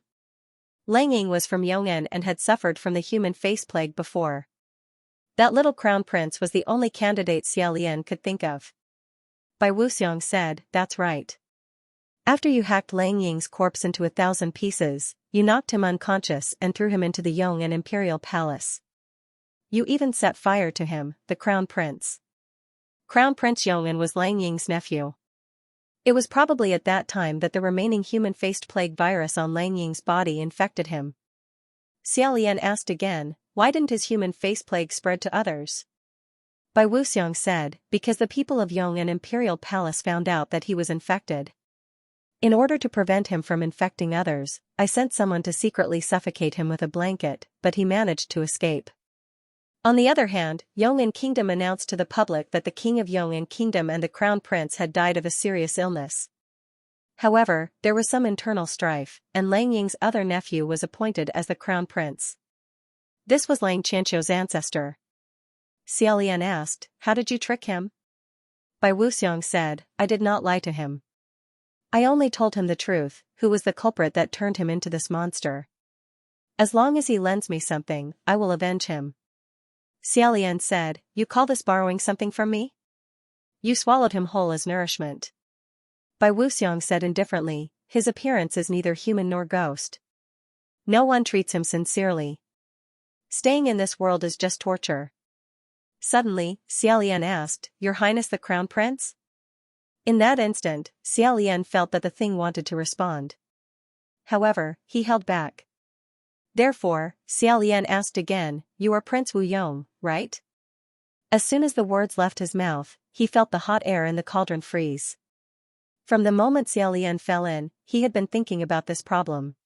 Lang Ying was from Yong'an and had suffered from the human face plague before. That little crown prince was the only candidate Xiaolian could think of. Bai Wuxiang said, that's right. After you hacked Lang Ying's corpse into 1,000 pieces, you knocked him unconscious and threw him into the Yong'an imperial palace. You even set fire to him, the crown prince. Crown Prince Yong'an was Lang Ying's nephew. It was probably at that time that the remaining human-faced plague virus on Lang Ying's body infected him. Xiaolian asked again, why didn't his human face plague spread to others? Bai Wuxiang said, because the people of Yong'an Imperial Palace found out that he was infected. In order to prevent him from infecting others, I sent someone to secretly suffocate him with a blanket, but he managed to escape. On the other hand, Yong'an Kingdom announced to the public that the king of Yong'an Kingdom and the crown prince had died of a serious illness. However, there was some internal strife, and Lang Ying's other nephew was appointed as the crown prince. This was Lang Qianqiu's ancestor. Xiaolian asked, how did you trick him? Bai Wuxiang said, I did not lie to him. I only told him the truth, who was the culprit that turned him into this monster. As long as he lends me something, I will avenge him. Xiaolian said, you call this borrowing something from me? You swallowed him whole as nourishment. Bai Wuxiang said indifferently, his appearance is neither human nor ghost. No one treats him sincerely. Staying in this world is just torture. Suddenly, Xiaolian asked, Your Highness the Crown Prince? In that instant, Xiaolian felt that the thing wanted to respond. However, he held back. Therefore, Xiaolian asked again, You are Prince Wu Yong, right? As soon as the words left his mouth, he felt the hot air in the cauldron freeze. From the moment Xiaolian fell in, he had been thinking about this problem.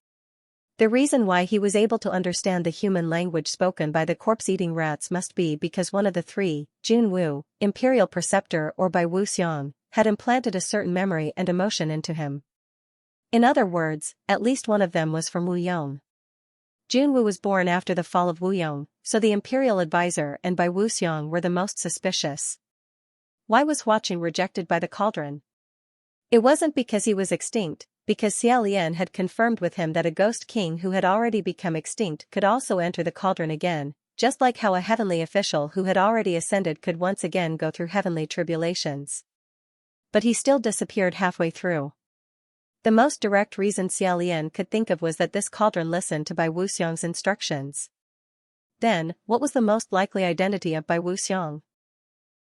The reason why he was able to understand the human language spoken by the corpse-eating rats must be because one of the three, Jun Wu, Imperial Preceptor or Bai Wuxiang, had implanted a certain memory and emotion into him. In other words, at least one of them was from Wu Yong. Jun Wu was born after the fall of Wu Yong, so the imperial advisor and Bai Wuxiang were the most suspicious. Why was Huaqing rejected by the cauldron? It wasn't because he was extinct, because Xia Lian had confirmed with him that a ghost king who had already become extinct could also enter the cauldron again, just like how a heavenly official who had already ascended could once again go through heavenly tribulations. But he still disappeared halfway through. The most direct reason Xia Lian could think of was that this cauldron listened to Bai Wuxiang's instructions. Then, what was the most likely identity of Bai Wuxiang?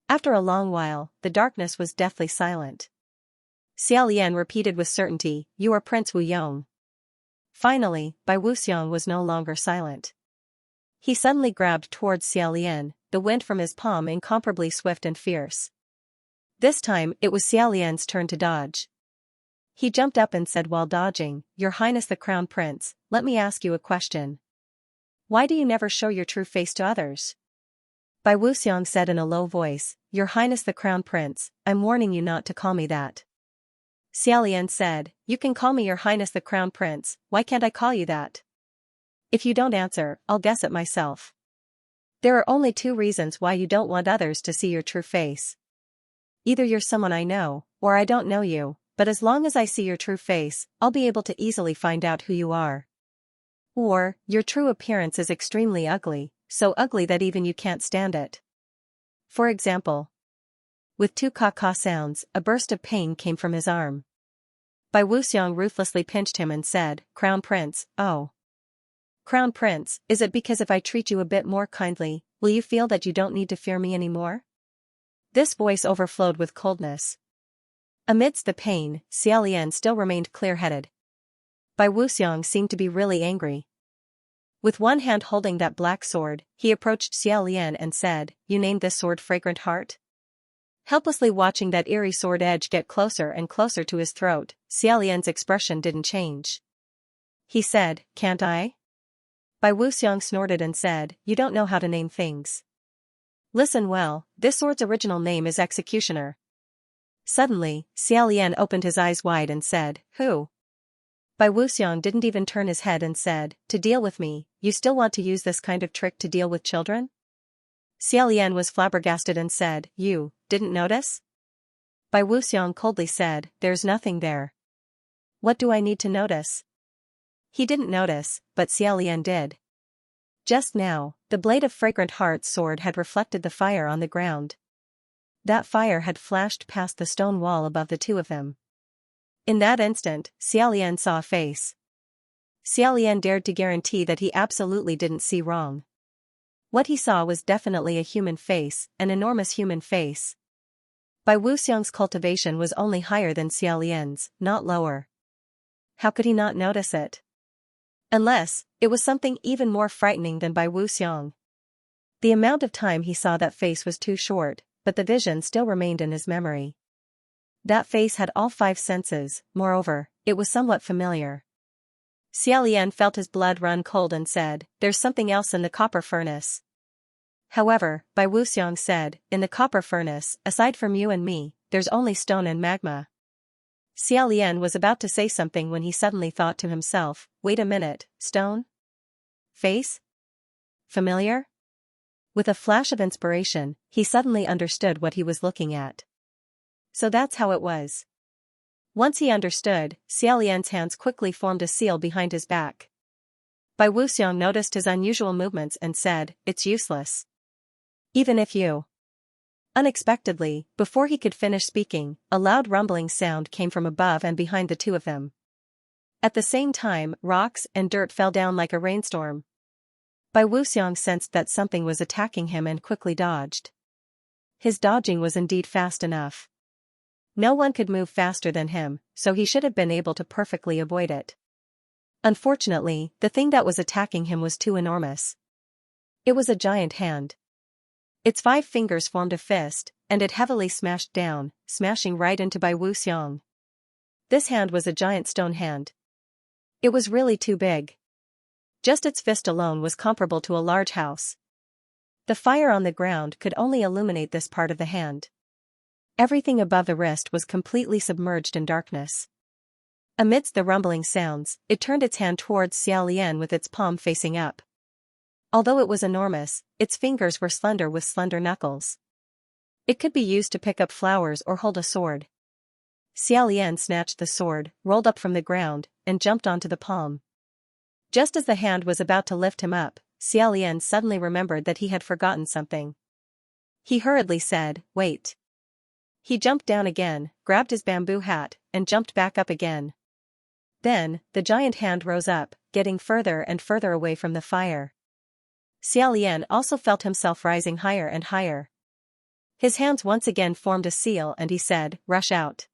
After a long while, the darkness was deathly silent. Xia Lian repeated with certainty, "You are Prince Wu Yong." Finally, Bai Wuxiang was no longer silent. He suddenly grabbed towards Xia Lian, the wind from his palm incomparably swift and fierce. This time, it was Xia Lian's turn to dodge. He jumped up and said while dodging, "Your Highness the Crown Prince, let me ask you a question. Why do you never show your true face to others?" Bai Wuxiang said in a low voice, "Your Highness the Crown Prince, I'm warning you not to call me that." Xia Lian said, "You can call me Your Highness the Crown Prince, why can't I call you that? If you don't answer, I'll guess it myself. There are only two reasons why you don't want others to see your true face. Either you're someone I know, or I don't know you, but as long as I see your true face, I'll be able to easily find out who you are. Or, your true appearance is extremely ugly, so ugly that even you can't stand it. For example." With two caw-caw sounds, a burst of pain came from his arm. Bai Wuxiang ruthlessly pinched him and said, "Crown Prince, oh. Crown Prince, is it because if I treat you a bit more kindly, will you feel that you don't need to fear me anymore?" This voice overflowed with coldness. Amidst the pain, Xia Lian still remained clear-headed. Bai Wuxiang seemed to be really angry. With one hand holding that black sword, he approached Xia Lian and said, "You named this sword Fragrant Heart?" Helplessly watching that eerie sword edge get closer and closer to his throat, Xia Lian's expression didn't change. He said, "Can't I?" Bai Wuxiang snorted and said, "You don't know how to name things. Listen well, this sword's original name is Executioner." Suddenly, Xia Lian opened his eyes wide and said, "Who?" Bai Wuxiang didn't even turn his head and said, "To deal with me, you still want to use this kind of trick to deal with children?" Xia Lian was flabbergasted and said, "You didn't notice?" Bai Wuxiang coldly said, "There's nothing there. What do I need to notice?" He didn't notice, but Xia Lian did. Just now, the blade of Fragrant Heart's sword had reflected the fire on the ground. That fire had flashed past the stone wall above the two of them. In that instant, Xia Lian saw a face. Xia Lian dared to guarantee that he absolutely didn't see wrong. What he saw was definitely a human face, an enormous human face. Bai Wuxiang's cultivation was only higher than Xia Lian's, not lower. How could he not notice it? Unless, it was something even more frightening than Bai Wuxiang. The amount of time he saw that face was too short, but the vision still remained in his memory. That face had all five senses, moreover, it was somewhat familiar. Xia Lian felt his blood run cold and said, "There's something else in the copper furnace." However, Bai Wuxiang said, "In the copper furnace, aside from you and me, there's only stone and magma." Xia Lian was about to say something when he suddenly thought to himself, "Wait a minute, stone? Face? Familiar?" With a flash of inspiration, he suddenly understood what he was looking at. So that's how it was. Once he understood, Xia Lian's hands quickly formed a seal behind his back. Bai Wuxiang noticed his unusual movements and said, "It's useless. Even if you..." Unexpectedly, before he could finish speaking, a loud rumbling sound came from above and behind the two of them. At the same time, rocks and dirt fell down like a rainstorm. Bai Wuxiang sensed that something was attacking him and quickly dodged. His dodging was indeed fast enough. No one could move faster than him, so he should have been able to perfectly avoid it. Unfortunately, the thing that was attacking him was too enormous. It was a giant hand. Its 5 fingers formed a fist, and it heavily smashed down, smashing right into Bai Wuxiang. This hand was a giant stone hand. It was really too big. Just its fist alone was comparable to a large house. The fire on the ground could only illuminate this part of the hand. Everything above the wrist was completely submerged in darkness. Amidst the rumbling sounds, it turned its hand towards Xia Lian with its palm facing up. Although it was enormous, its fingers were slender with slender knuckles. It could be used to pick up flowers or hold a sword. Xiaolian snatched the sword, rolled up from the ground, and jumped onto the palm. Just as the hand was about to lift him up, Xiaolian suddenly remembered that he had forgotten something. He hurriedly said, "Wait." He jumped down again, grabbed his bamboo hat, and jumped back up again. Then, the giant hand rose up, getting further and further away from the fire. Xiaolian also felt himself rising higher and higher. His hands once again formed a seal and he said, "Rush out."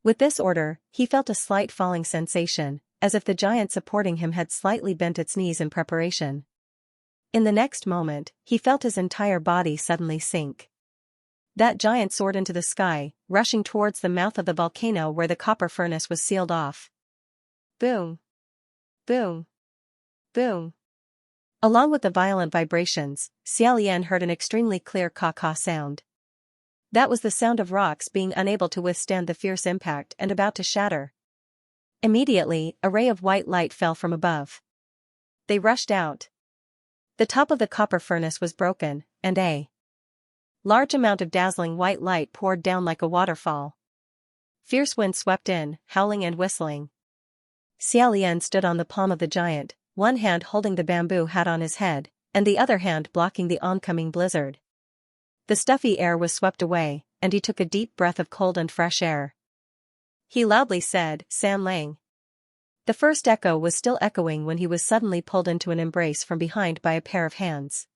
With this order, he felt a slight falling sensation, as if the giant supporting him had slightly bent its knees in preparation. In the next moment, he felt his entire body suddenly sink. That giant soared into the sky, rushing towards the mouth of the volcano where the copper furnace was sealed off. Boom! Boom! Boom! Along with the violent vibrations, Xiaolian heard an extremely clear caw-caw sound. That was the sound of rocks being unable to withstand the fierce impact and about to shatter. Immediately, a ray of white light fell from above. They rushed out. The top of the copper furnace was broken, and a large amount of dazzling white light poured down like a waterfall. Fierce wind swept in, howling and whistling. Xiaolian stood on the palm of the giant, one hand holding the bamboo hat on his head, and the other hand blocking the oncoming blizzard. The stuffy air was swept away, and he took a deep breath of cold and fresh air. He loudly said, "San Lang." The first echo was still echoing when he was suddenly pulled into an embrace from behind by a pair of hands.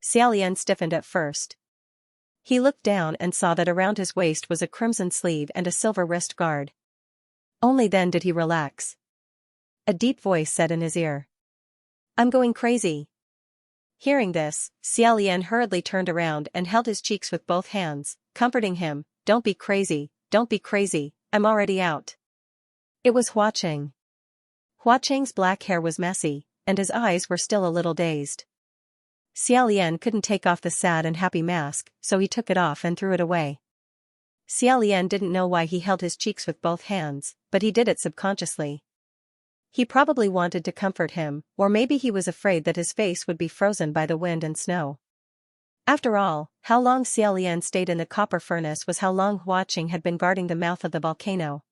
Xiaolian stiffened at first. He looked down and saw that around his waist was a crimson sleeve and a silver wrist guard. Only then did he relax. A deep voice said in his ear, "I'm going crazy." Hearing this, Xiaolian hurriedly turned around and held his cheeks with both hands, comforting him, "Don't be crazy, don't be crazy, I'm already out." It was Hua Cheng. Hua Cheng's black hair was messy, and his eyes were still a little dazed. Xiaolian couldn't take off the sad and happy mask, so he took it off and threw it away. Xiaolian didn't know why he held his cheeks with both hands, but he did it subconsciously. He probably wanted to comfort him, or maybe he was afraid that his face would be frozen by the wind and snow. After all, how long Xiaolian stayed in the copper furnace was how long Hua Cheng had been guarding the mouth of the volcano.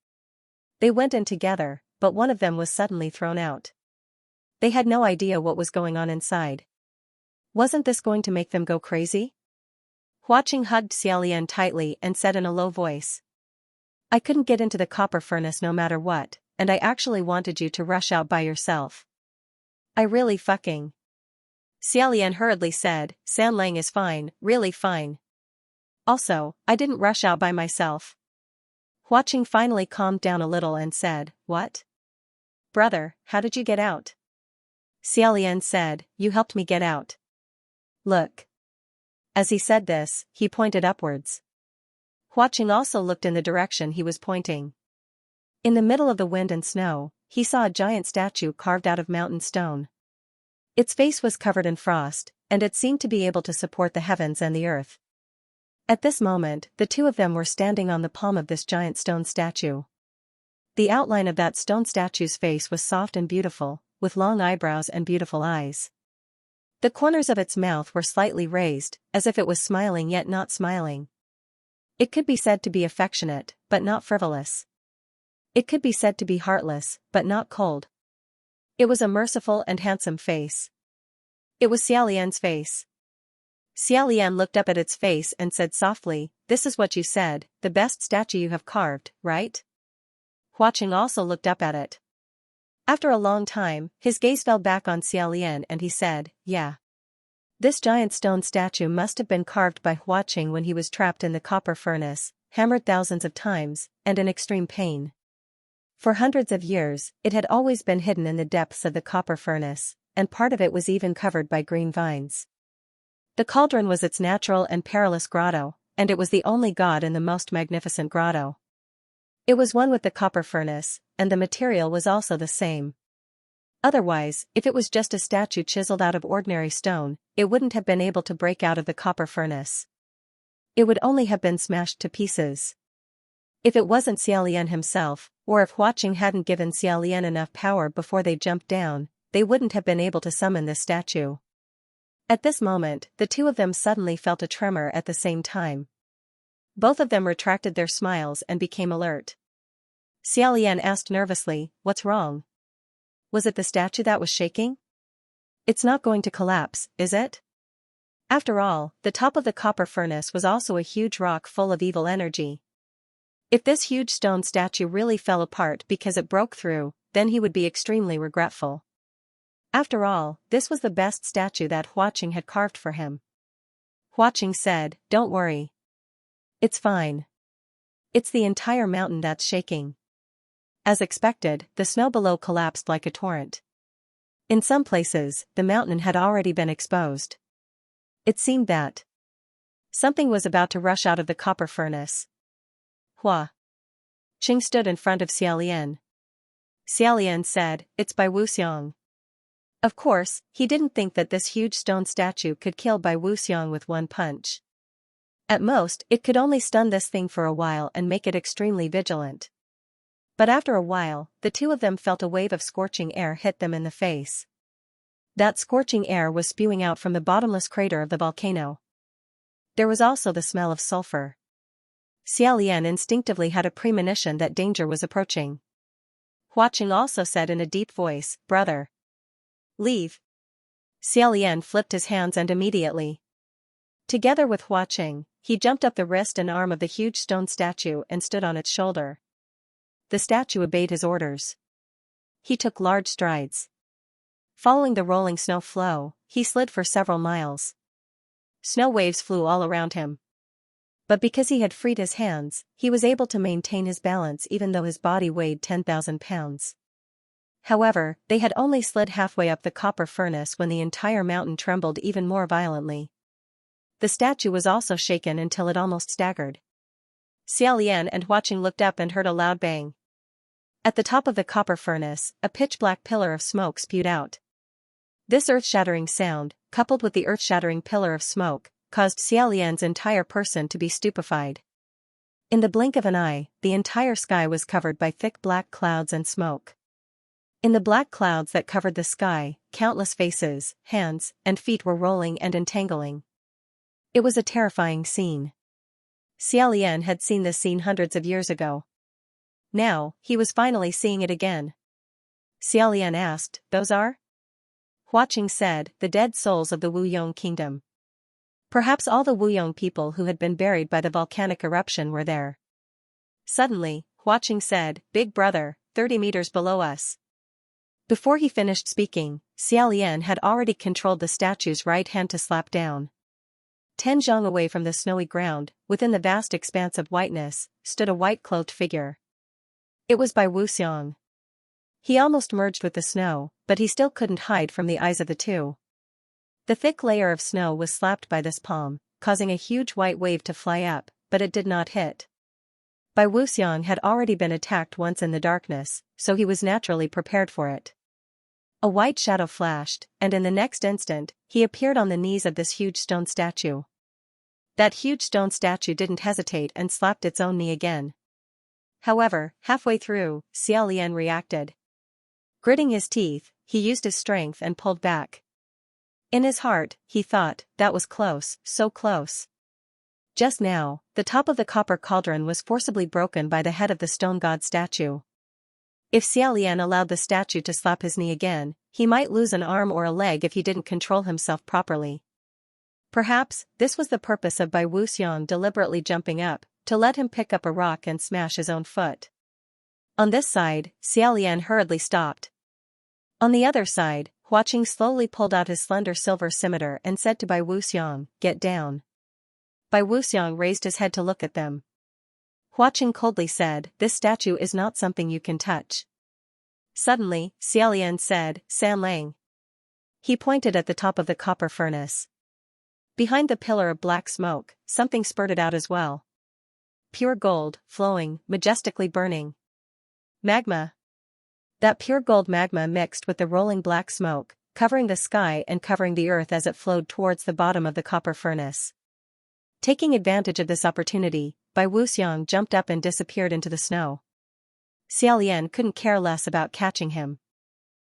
They went in together, but one of them was suddenly thrown out. They had no idea what was going on inside. Wasn't this going to make them go crazy? Hua Cheng hugged Xiaolian tightly and said in a low voice, "I couldn't get into the copper furnace no matter what, and I actually wanted you to rush out by yourself." "I really fucking..." Xiaolian hurriedly said, "San Lang is fine, really fine. Also, I didn't rush out by myself." Hua Cheng finally calmed down a little and said, "What? Brother, how did you get out?" Xiaolian said, "You helped me get out. Look." As he said this, he pointed upwards. Hua Cheng also looked in the direction he was pointing. In the middle of the wind and snow, he saw a giant statue carved out of mountain stone. Its face was covered in frost, and it seemed to be able to support the heavens and the earth. At this moment, the two of them were standing on the palm of this giant stone statue. The outline of that stone statue's face was soft and beautiful, with long eyebrows and beautiful eyes. The corners of its mouth were slightly raised, as if it was smiling yet not smiling. It could be said to be affectionate, but not frivolous. It could be said to be heartless, but not cold. It was a merciful and handsome face. It was Xiaolian's face. Xiaolian looked up at its face and said softly, "This is what you said, the best statue you have carved, right?" Hua Cheng also looked up at it. After a long time, his gaze fell back on Xiaolian and he said, "Yeah. This giant stone statue must have been carved by Hua Cheng when he was trapped in the copper furnace, hammered thousands of times, and in extreme pain. For hundreds of years, it had always been hidden in the depths of the copper furnace, and part of it was even covered by green vines. The cauldron was its natural and perilous grotto, and it was the only god in the most magnificent grotto. It was one with the copper furnace, and the material was also the same. Otherwise, if it was just a statue chiseled out of ordinary stone, it wouldn't have been able to break out of the copper furnace. It would only have been smashed to pieces. If it wasn't Xiaolian himself, or if Hua Cheng hadn't given Xiaolian enough power before they jumped down, they wouldn't have been able to summon this statue. At this moment, the two of them suddenly felt a tremor at the same time. Both of them retracted their smiles and became alert. Xiaolian asked nervously, "What's wrong? Was it the statue that was shaking? It's not going to collapse, is it?" After all, the top of the copper furnace was also a huge rock full of evil energy. If this huge stone statue really fell apart because it broke through, then he would be extremely regretful. After all, this was the best statue that Huaqing had carved for him. Huaqing said, "Don't worry. It's fine. It's the entire mountain that's shaking." As expected, the snow below collapsed like a torrent. In some places, the mountain had already been exposed. It seemed that something was about to rush out of the copper furnace. Hua Qing stood in front of Xiaolian. Xiaolian said, "It's Bai Wuxiang." Of course, he didn't think that this huge stone statue could kill Bai Wuxiang with one punch. At most, it could only stun this thing for a while and make it extremely vigilant. But after a while, the two of them felt a wave of scorching air hit them in the face. That scorching air was spewing out from the bottomless crater of the volcano. There was also the smell of sulfur. Xiaolian instinctively had a premonition that danger was approaching. Huaqing also said in a deep voice, "Brother, leave." Xiaolian flipped his hands and immediately, together with Huaqing, he jumped up the wrist and arm of the huge stone statue and stood on its shoulder. The statue obeyed his orders. He took large strides. Following the rolling snow flow, he slid for several miles. Snow waves flew all around him. But because he had freed his hands, he was able to maintain his balance even though his body weighed 10,000 pounds. However, they had only slid halfway up the copper furnace when the entire mountain trembled even more violently. The statue was also shaken until it almost staggered. Xiaolian and Huaqing looked up and heard a loud bang. At the top of the copper furnace, a pitch-black pillar of smoke spewed out. This earth-shattering sound, coupled with the earth-shattering pillar of smoke, caused Xiaolian's entire person to be stupefied. In the blink of an eye, the entire sky was covered by thick black clouds and smoke. In the black clouds that covered the sky, countless faces, hands, and feet were rolling and entangling. It was a terrifying scene. Xiaolian had seen this scene hundreds of years ago. Now, he was finally seeing it again. Xiaolian asked, "Those are?" Huaqing said, "The dead souls of the Wuyong kingdom. Perhaps all the Wuyong people who had been buried by the volcanic eruption were there." Suddenly, Huaqing said, "Big brother, 30 meters below us." Before he finished speaking, Xiaolian had already controlled the statue's right hand to slap down. 10 zhang away from the snowy ground, within the vast expanse of whiteness, stood a white-clothed figure. It was Bai Wuxiang. He almost merged with the snow, but he still couldn't hide from the eyes of the two. The thick layer of snow was slapped by this palm, causing a huge white wave to fly up, but it did not hit. Bai Wuxiang had already been attacked once in the darkness, so he was naturally prepared for it. A white shadow flashed, and in the next instant, he appeared on the knees of this huge stone statue. That huge stone statue didn't hesitate and slapped its own knee again. However, halfway through, Xiaolian reacted. Gritting his teeth, he used his strength and pulled back. In his heart, he thought, that was close, so close. Just now, the top of the copper cauldron was forcibly broken by the head of the stone god statue. If Xiaolian allowed the statue to slap his knee again, he might lose an arm or a leg if he didn't control himself properly. Perhaps, this was the purpose of Bai Wuxiang deliberately jumping up, to let him pick up a rock and smash his own foot. On this side, Xiaolian hurriedly stopped. On the other side, Huaqing slowly pulled out his slender silver scimitar and said to Bai Wuxiang, "Get down." Bai Wuxiang raised his head to look at them. Huaqing coldly said, "This statue is not something you can touch." Suddenly, Xiaolian said, "San Lang." He pointed at the top of the copper furnace. Behind the pillar of black smoke, something spurted out as well. Pure gold, flowing, majestically burning. Magma. That pure gold magma mixed with the rolling black smoke, covering the sky and covering the earth as it flowed towards the bottom of the copper furnace. Taking advantage of this opportunity, Bai Wuxiang jumped up and disappeared into the snow. Xiaolian couldn't care less about catching him.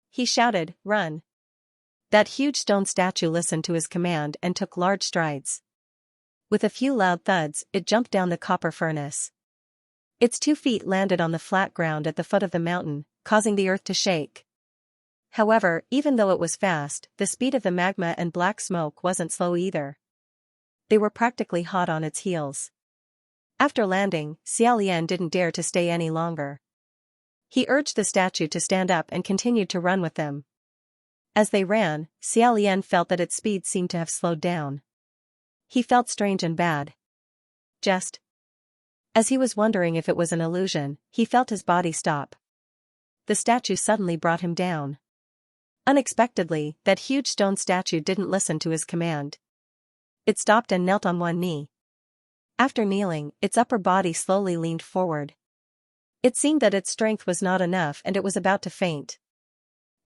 He shouted, "Run!" That huge stone statue listened to his command and took large strides. With a few loud thuds, it jumped down the copper furnace. Its 2 feet landed on the flat ground at the foot of the mountain, causing the earth to shake. However, even though it was fast, the speed of the magma and black smoke wasn't slow either. They were practically hot on its heels. After landing, Xiaolian didn't dare to stay any longer. He urged the statue to stand up and continued to run with them. As they ran, Xiaolian felt that its speed seemed to have slowed down. He felt strange and bad. Just as he was wondering if it was an illusion, he felt his body stop. The statue suddenly brought him down. Unexpectedly, that huge stone statue didn't listen to his command. It stopped and knelt on one knee. After kneeling, its upper body slowly leaned forward. It seemed that its strength was not enough and it was about to faint.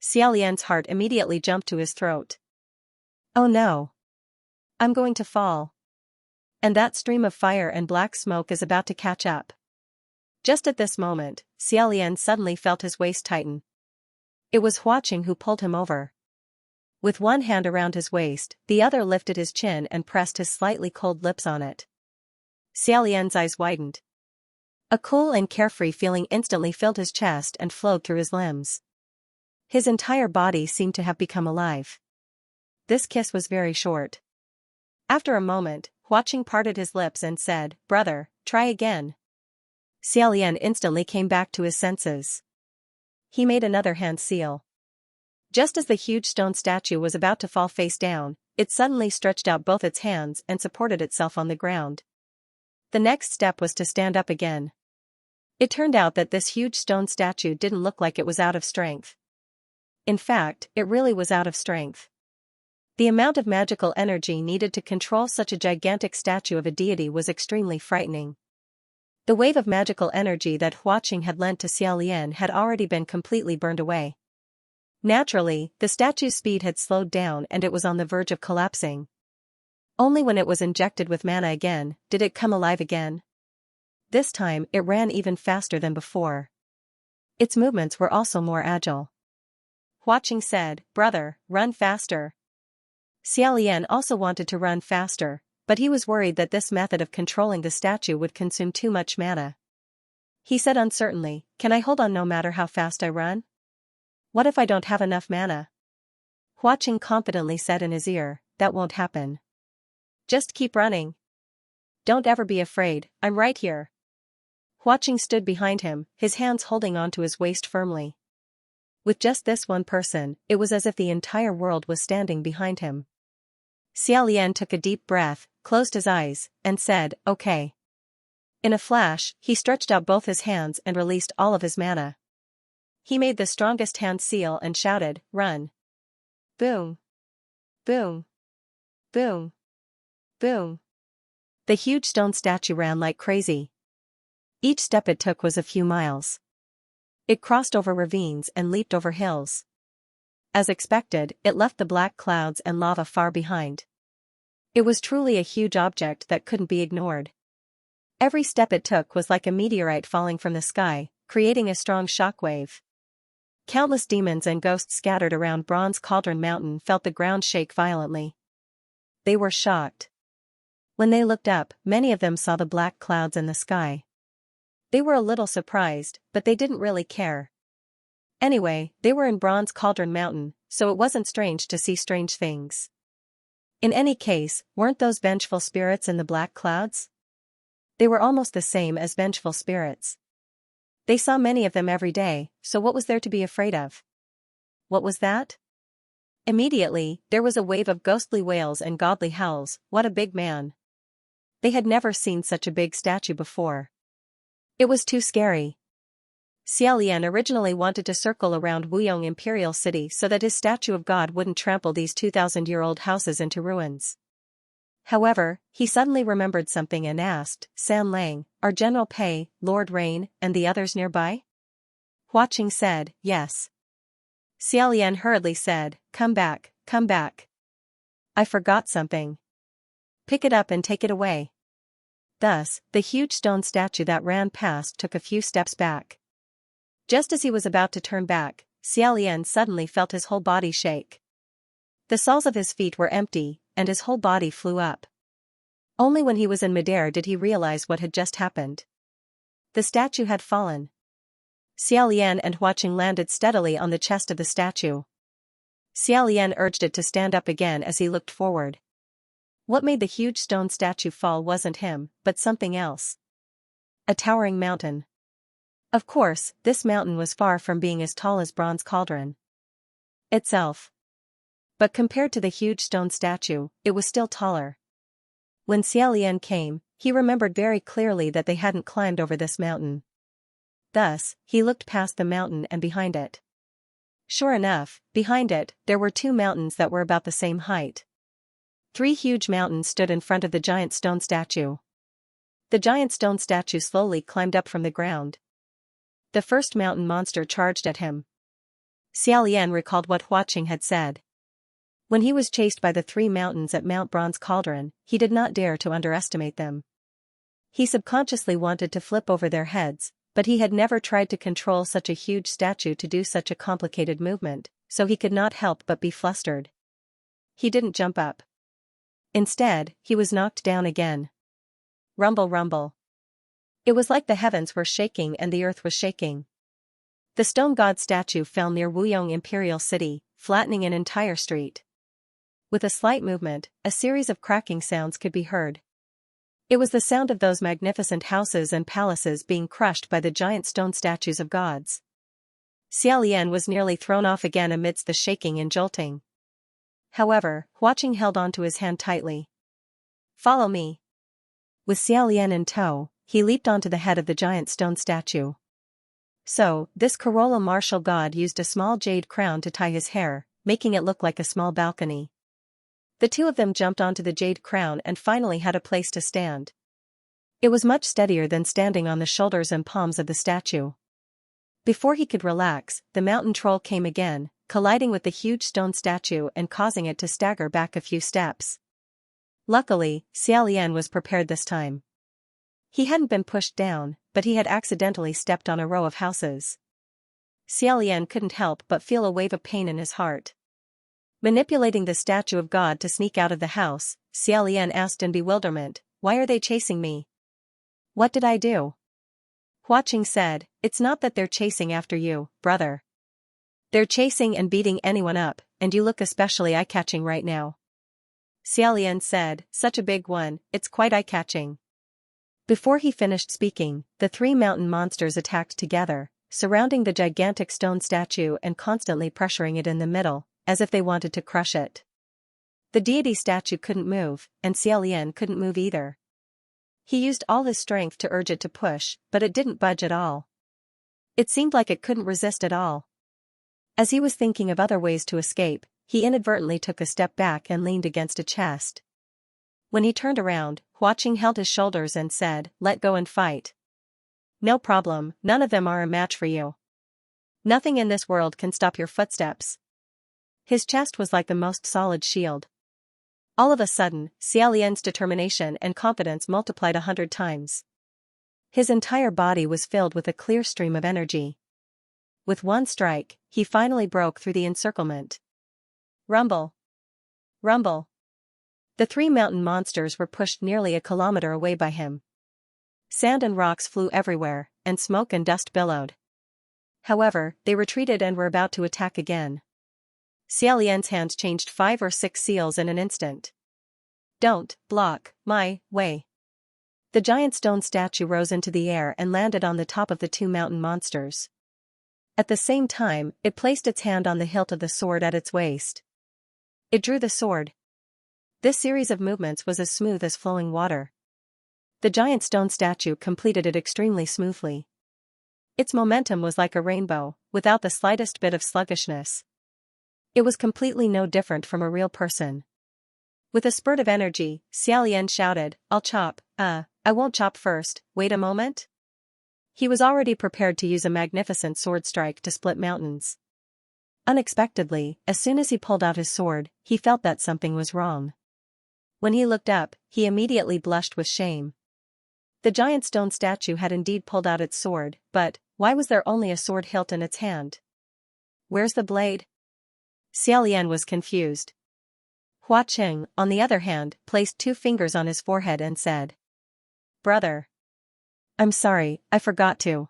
Xiaolian's heart immediately jumped to his throat. Oh no! I'm going to fall. And that stream of fire and black smoke is about to catch up. Just at this moment, Xiaolian suddenly felt his waist tighten. It was Huaqing who pulled him over. With one hand around his waist, the other lifted his chin and pressed his slightly cold lips on it. Xiaolian's eyes widened. A cool and carefree feeling instantly filled his chest and flowed through his limbs. His entire body seemed to have become alive. This kiss was very short. After a moment, Huaqing parted his lips and said, "Brother, try again." Xiaolian instantly came back to his senses. He made another hand seal. Just as the huge stone statue was about to fall face down, it suddenly stretched out both its hands and supported itself on the ground. The next step was to stand up again. It turned out that this huge stone statue didn't look like it was out of strength. In fact, it really was out of strength. The amount of magical energy needed to control such a gigantic statue of a deity was extremely frightening. The wave of magical energy that Huaqing had lent to Xiaolian had already been completely burned away. Naturally, the statue's speed had slowed down and it was on the verge of collapsing. Only when it was injected with mana again, did it come alive again. This time, it ran even faster than before. Its movements were also more agile. Huaqing said, "Brother, run faster." Xiaolian also wanted to run faster, but he was worried that this method of controlling the statue would consume too much mana. He said uncertainly, "Can I hold on no matter how fast I run? What if I don't have enough mana?" Huaqing confidently said in his ear, "That won't happen. Just keep running. Don't ever be afraid, I'm right here." Huaqing stood behind him, his hands holding onto his waist firmly. With just this one person, it was as if the entire world was standing behind him. Xiaolian took a deep breath, closed his eyes, and said, "Okay." In a flash, he stretched out both his hands and released all of his mana. He made the strongest hand seal and shouted, "Run!" Boom! Boom! Boom! Boom! The huge stone statue ran like crazy. Each step it took was a few miles. It crossed over ravines and leaped over hills. As expected, it left the black clouds and lava far behind. It was truly a huge object that couldn't be ignored. Every step it took was like a meteorite falling from the sky, creating a strong shockwave. Countless demons and ghosts scattered around Bronze Cauldron Mountain felt the ground shake violently. They were shocked. When they looked up, many of them saw the black clouds in the sky. They were a little surprised, but they didn't really care. Anyway, they were in Bronze Cauldron Mountain, so it wasn't strange to see strange things. In any case, weren't those vengeful spirits in the black clouds? They were almost the same as vengeful spirits. They saw many of them every day, so what was there to be afraid of? What was that? Immediately, there was a wave of ghostly wails and godly howls. What a big man! They had never seen such a big statue before. It was too scary. Xiaolian originally wanted to circle around Wuyong Imperial City so that his statue of God wouldn't trample these 2,000-year-old houses into ruins. However, he suddenly remembered something and asked, "San Lang, are General Pei, Lord Rain, and the others nearby?" Huaqing said, "Yes." Xiaolian hurriedly said, come back, come back. I forgot something. Pick it up and take it away." Thus, the huge stone statue that ran past took a few steps back. Just as he was about to turn back, Xiaolian suddenly felt his whole body shake. The soles of his feet were empty, and his whole body flew up. Only when he was in midair did he realize what had just happened. The statue had fallen. Xiaolian and Huaqing landed steadily on the chest of the statue. Xiaolian urged it to stand up again as he looked forward. What made the huge stone statue fall wasn't him, but something else. A towering mountain. Of course, this mountain was far from being as tall as Bronze Cauldron itself. But compared to the huge stone statue, it was still taller. When Xiaolian came, he remembered very clearly that they hadn't climbed over this mountain. Thus, he looked past the mountain and behind it. Sure enough, behind it, there were two mountains that were about the same height. 3 huge mountains stood in front of the giant stone statue. The giant stone statue slowly climbed up from the ground. The first mountain monster charged at him. Xiaolian recalled what Huaqing had said. When he was chased by the 3 mountains at Mount Bronze Cauldron, he did not dare to underestimate them. He subconsciously wanted to flip over their heads, but he had never tried to control such a huge statue to do such a complicated movement, so he could not help but be flustered. He didn't jump up. Instead, he was knocked down again. Rumble, rumble. It was like the heavens were shaking and the earth was shaking. The stone god statue fell near Wuyong Imperial City, flattening an entire street. With a slight movement, a series of cracking sounds could be heard. It was the sound of those magnificent houses and palaces being crushed by the giant stone statues of gods. Xiaolian was nearly thrown off again amidst the shaking and jolting. However, Huaqing held onto his hand tightly. Follow me. With Xiaolian in tow, he leaped onto the head of the giant stone statue. So, this Corolla martial god used a small jade crown to tie his hair, making it look like a small balcony. The two of them jumped onto the jade crown and finally had a place to stand. It was much steadier than standing on the shoulders and palms of the statue. Before he could relax, the mountain troll came again, colliding with the huge stone statue and causing it to stagger back a few steps. Luckily, Xiaolian was prepared this time. He hadn't been pushed down, but he had accidentally stepped on a row of houses. Xiaolian couldn't help but feel a wave of pain in his heart. Manipulating the statue of God to sneak out of the house, Xiaolian asked in bewilderment, "Why are they chasing me? What did I do?" Huaqing said, "It's not that they're chasing after you, brother. They're chasing and beating anyone up, and you look especially eye-catching right now." Xiaolian said, "Such a big one, it's quite eye-catching." Before he finished speaking, the 3 mountain monsters attacked together, surrounding the gigantic stone statue and constantly pressuring it in the middle, as if they wanted to crush it. The deity statue couldn't move, and Xiaolian couldn't move either. He used all his strength to urge it to push, but it didn't budge at all. It seemed like it couldn't resist at all. As he was thinking of other ways to escape, he inadvertently took a step back and leaned against a chest. When he turned around, Huaqing held his shoulders and said, "Let go and fight. No problem, none of them are a match for you. Nothing in this world can stop your footsteps." His chest was like the most solid shield. All of a sudden, Xiaolian's determination and confidence multiplied 100 times. His entire body was filled with a clear stream of energy. With one strike, he finally broke through the encirclement. Rumble. Rumble. The 3 mountain monsters were pushed nearly a kilometer away by him. Sand and rocks flew everywhere, and smoke and dust billowed. However, they retreated and were about to attack again. Xiaolian's hand changed 5 or 6 seals in an instant. "Don't block my way." The giant stone statue rose into the air and landed on the top of the 2 mountain monsters. At the same time, it placed its hand on the hilt of the sword at its waist. It drew the sword. This series of movements was as smooth as flowing water. The giant stone statue completed it extremely smoothly. Its momentum was like a rainbow, without the slightest bit of sluggishness. It was completely no different from a real person. With a spurt of energy, Xiaolian shouted, "I'll chop." I won't chop first, wait a moment." He was already prepared to use a magnificent sword strike to split mountains. Unexpectedly, as soon as he pulled out his sword, he felt that something was wrong. When he looked up, he immediately blushed with shame. The giant stone statue had indeed pulled out its sword, but why was there only a sword hilt in its hand? "Where's the blade?" Xiaolian was confused. Hua Qing, on the other hand, placed 2 fingers on his forehead and said, "Brother. I'm sorry, I forgot to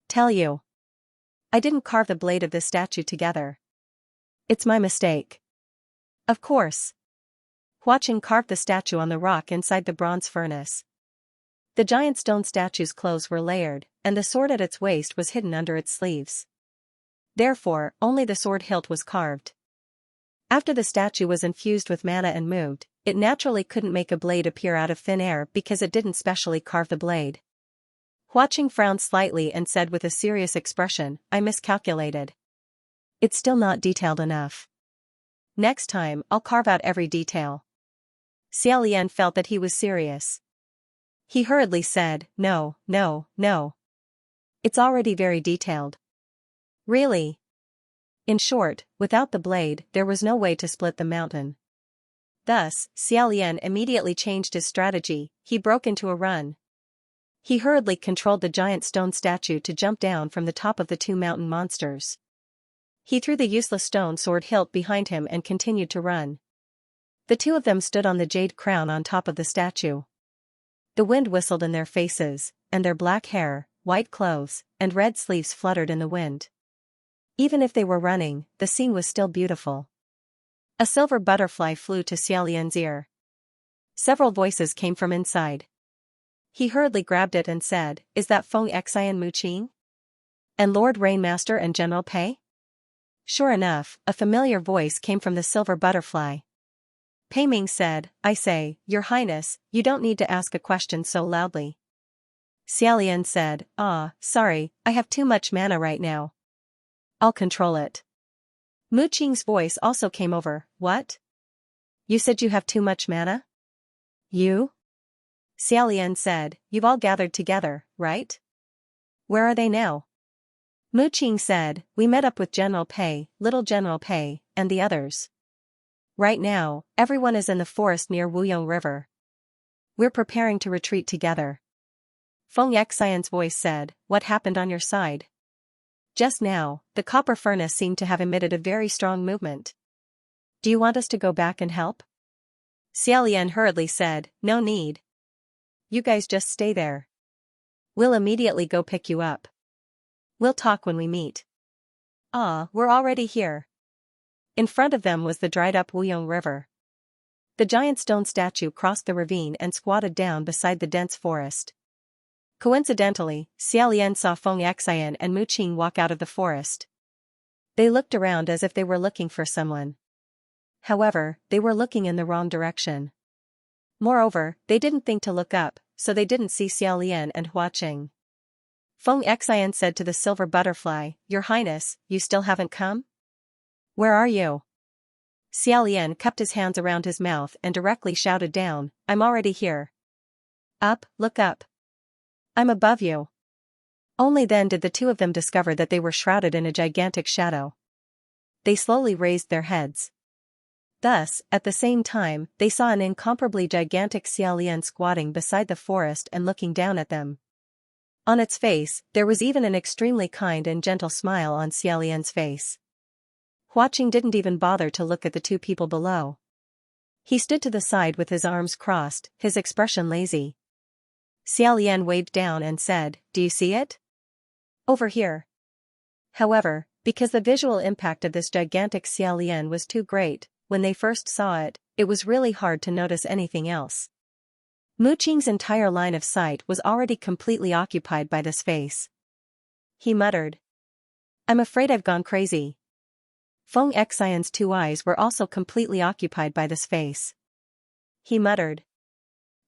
tell you. I didn't carve the blade of this statue together. It's my mistake." Of course. Hua Qing carved the statue on the rock inside the bronze furnace. The giant stone statue's clothes were layered, and the sword at its waist was hidden under its sleeves. Therefore, only the sword hilt was carved. After the statue was infused with mana and moved, it naturally couldn't make a blade appear out of thin air because it didn't specially carve the blade. Hua Qing frowned slightly and said with a serious expression, "I miscalculated. It's still not detailed enough. Next time, I'll carve out every detail." Xia Lian felt that he was serious. He hurriedly said, "No, no, no. It's already very detailed." "Really?" In short, without the blade, there was no way to split the mountain. Thus, Xia Lian immediately changed his strategy. He broke into a run. He hurriedly controlled the giant stone statue to jump down from the top of the 2 mountain monsters. He threw the useless stone sword hilt behind him and continued to run. The 2 of them stood on the jade crown on top of the statue. The wind whistled in their faces, and their black hair, white clothes, and red sleeves fluttered in the wind. Even if they were running, the scene was still beautiful. A silver butterfly flew to Xia Lian's ear. Several voices came from inside. He hurriedly grabbed it and said, "Is that Feng Xian and Mu Qing? And Lord Rainmaster and General Pei?" Sure enough, a familiar voice came from the silver butterfly. Pei Ming said, "I say, Your Highness, you don't need to ask a question so loudly." Xia Lian said, "Sorry, I have too much mana right now. I'll control it." Mu Qing's voice also came over, "What? You said you have too much mana?" "You?" Xia Lian said, "You've all gathered together, right? Where are they now?" Mu Qing said, "We met up with General Pei, Little General Pei, and the others. Right now, everyone is in the forest near Wuyong River. We're preparing to retreat together." Feng Xian's voice said, "What happened on your side?" Just now, the copper furnace seemed to have emitted a very strong movement. "Do you want us to go back and help?" Xia Lian hurriedly said, "No need. You guys just stay there. We'll immediately go pick you up. We'll talk when we meet." We're already here." In front of them was the dried-up Wuyong River. The giant stone statue crossed the ravine and squatted down beside the dense forest. Coincidentally, Xia Lian saw Feng Xian and Mu Qing walk out of the forest. They looked around as if they were looking for someone. However, they were looking in the wrong direction. Moreover, they didn't think to look up, so they didn't see Xia Lian and Hua Qing. Feng Xian said to the silver butterfly, "Your Highness, you still haven't come? Where are you?" Xia Lian cupped his hands around his mouth and directly shouted down, "I'm already here. Up, look up. I'm above you." Only then did the 2 of them discover that they were shrouded in a gigantic shadow. They slowly raised their heads. Thus, at the same time, they saw an incomparably gigantic Xia Lian squatting beside the forest and looking down at them. On its face, there was even an extremely kind and gentle smile on Xia Lian's face. Hua Qing didn't even bother to look at the 2 people below. He stood to the side with his arms crossed, his expression lazy. Xia Lian waved down and said, "Do you see it? Over here." However, because the visual impact of this gigantic Xia Lian was too great, when they first saw it, it was really hard to notice anything else. Mu Qing's entire line of sight was already completely occupied by this face. He muttered, "I'm afraid I've gone crazy." Feng Xian's 2 eyes were also completely occupied by this face. He muttered,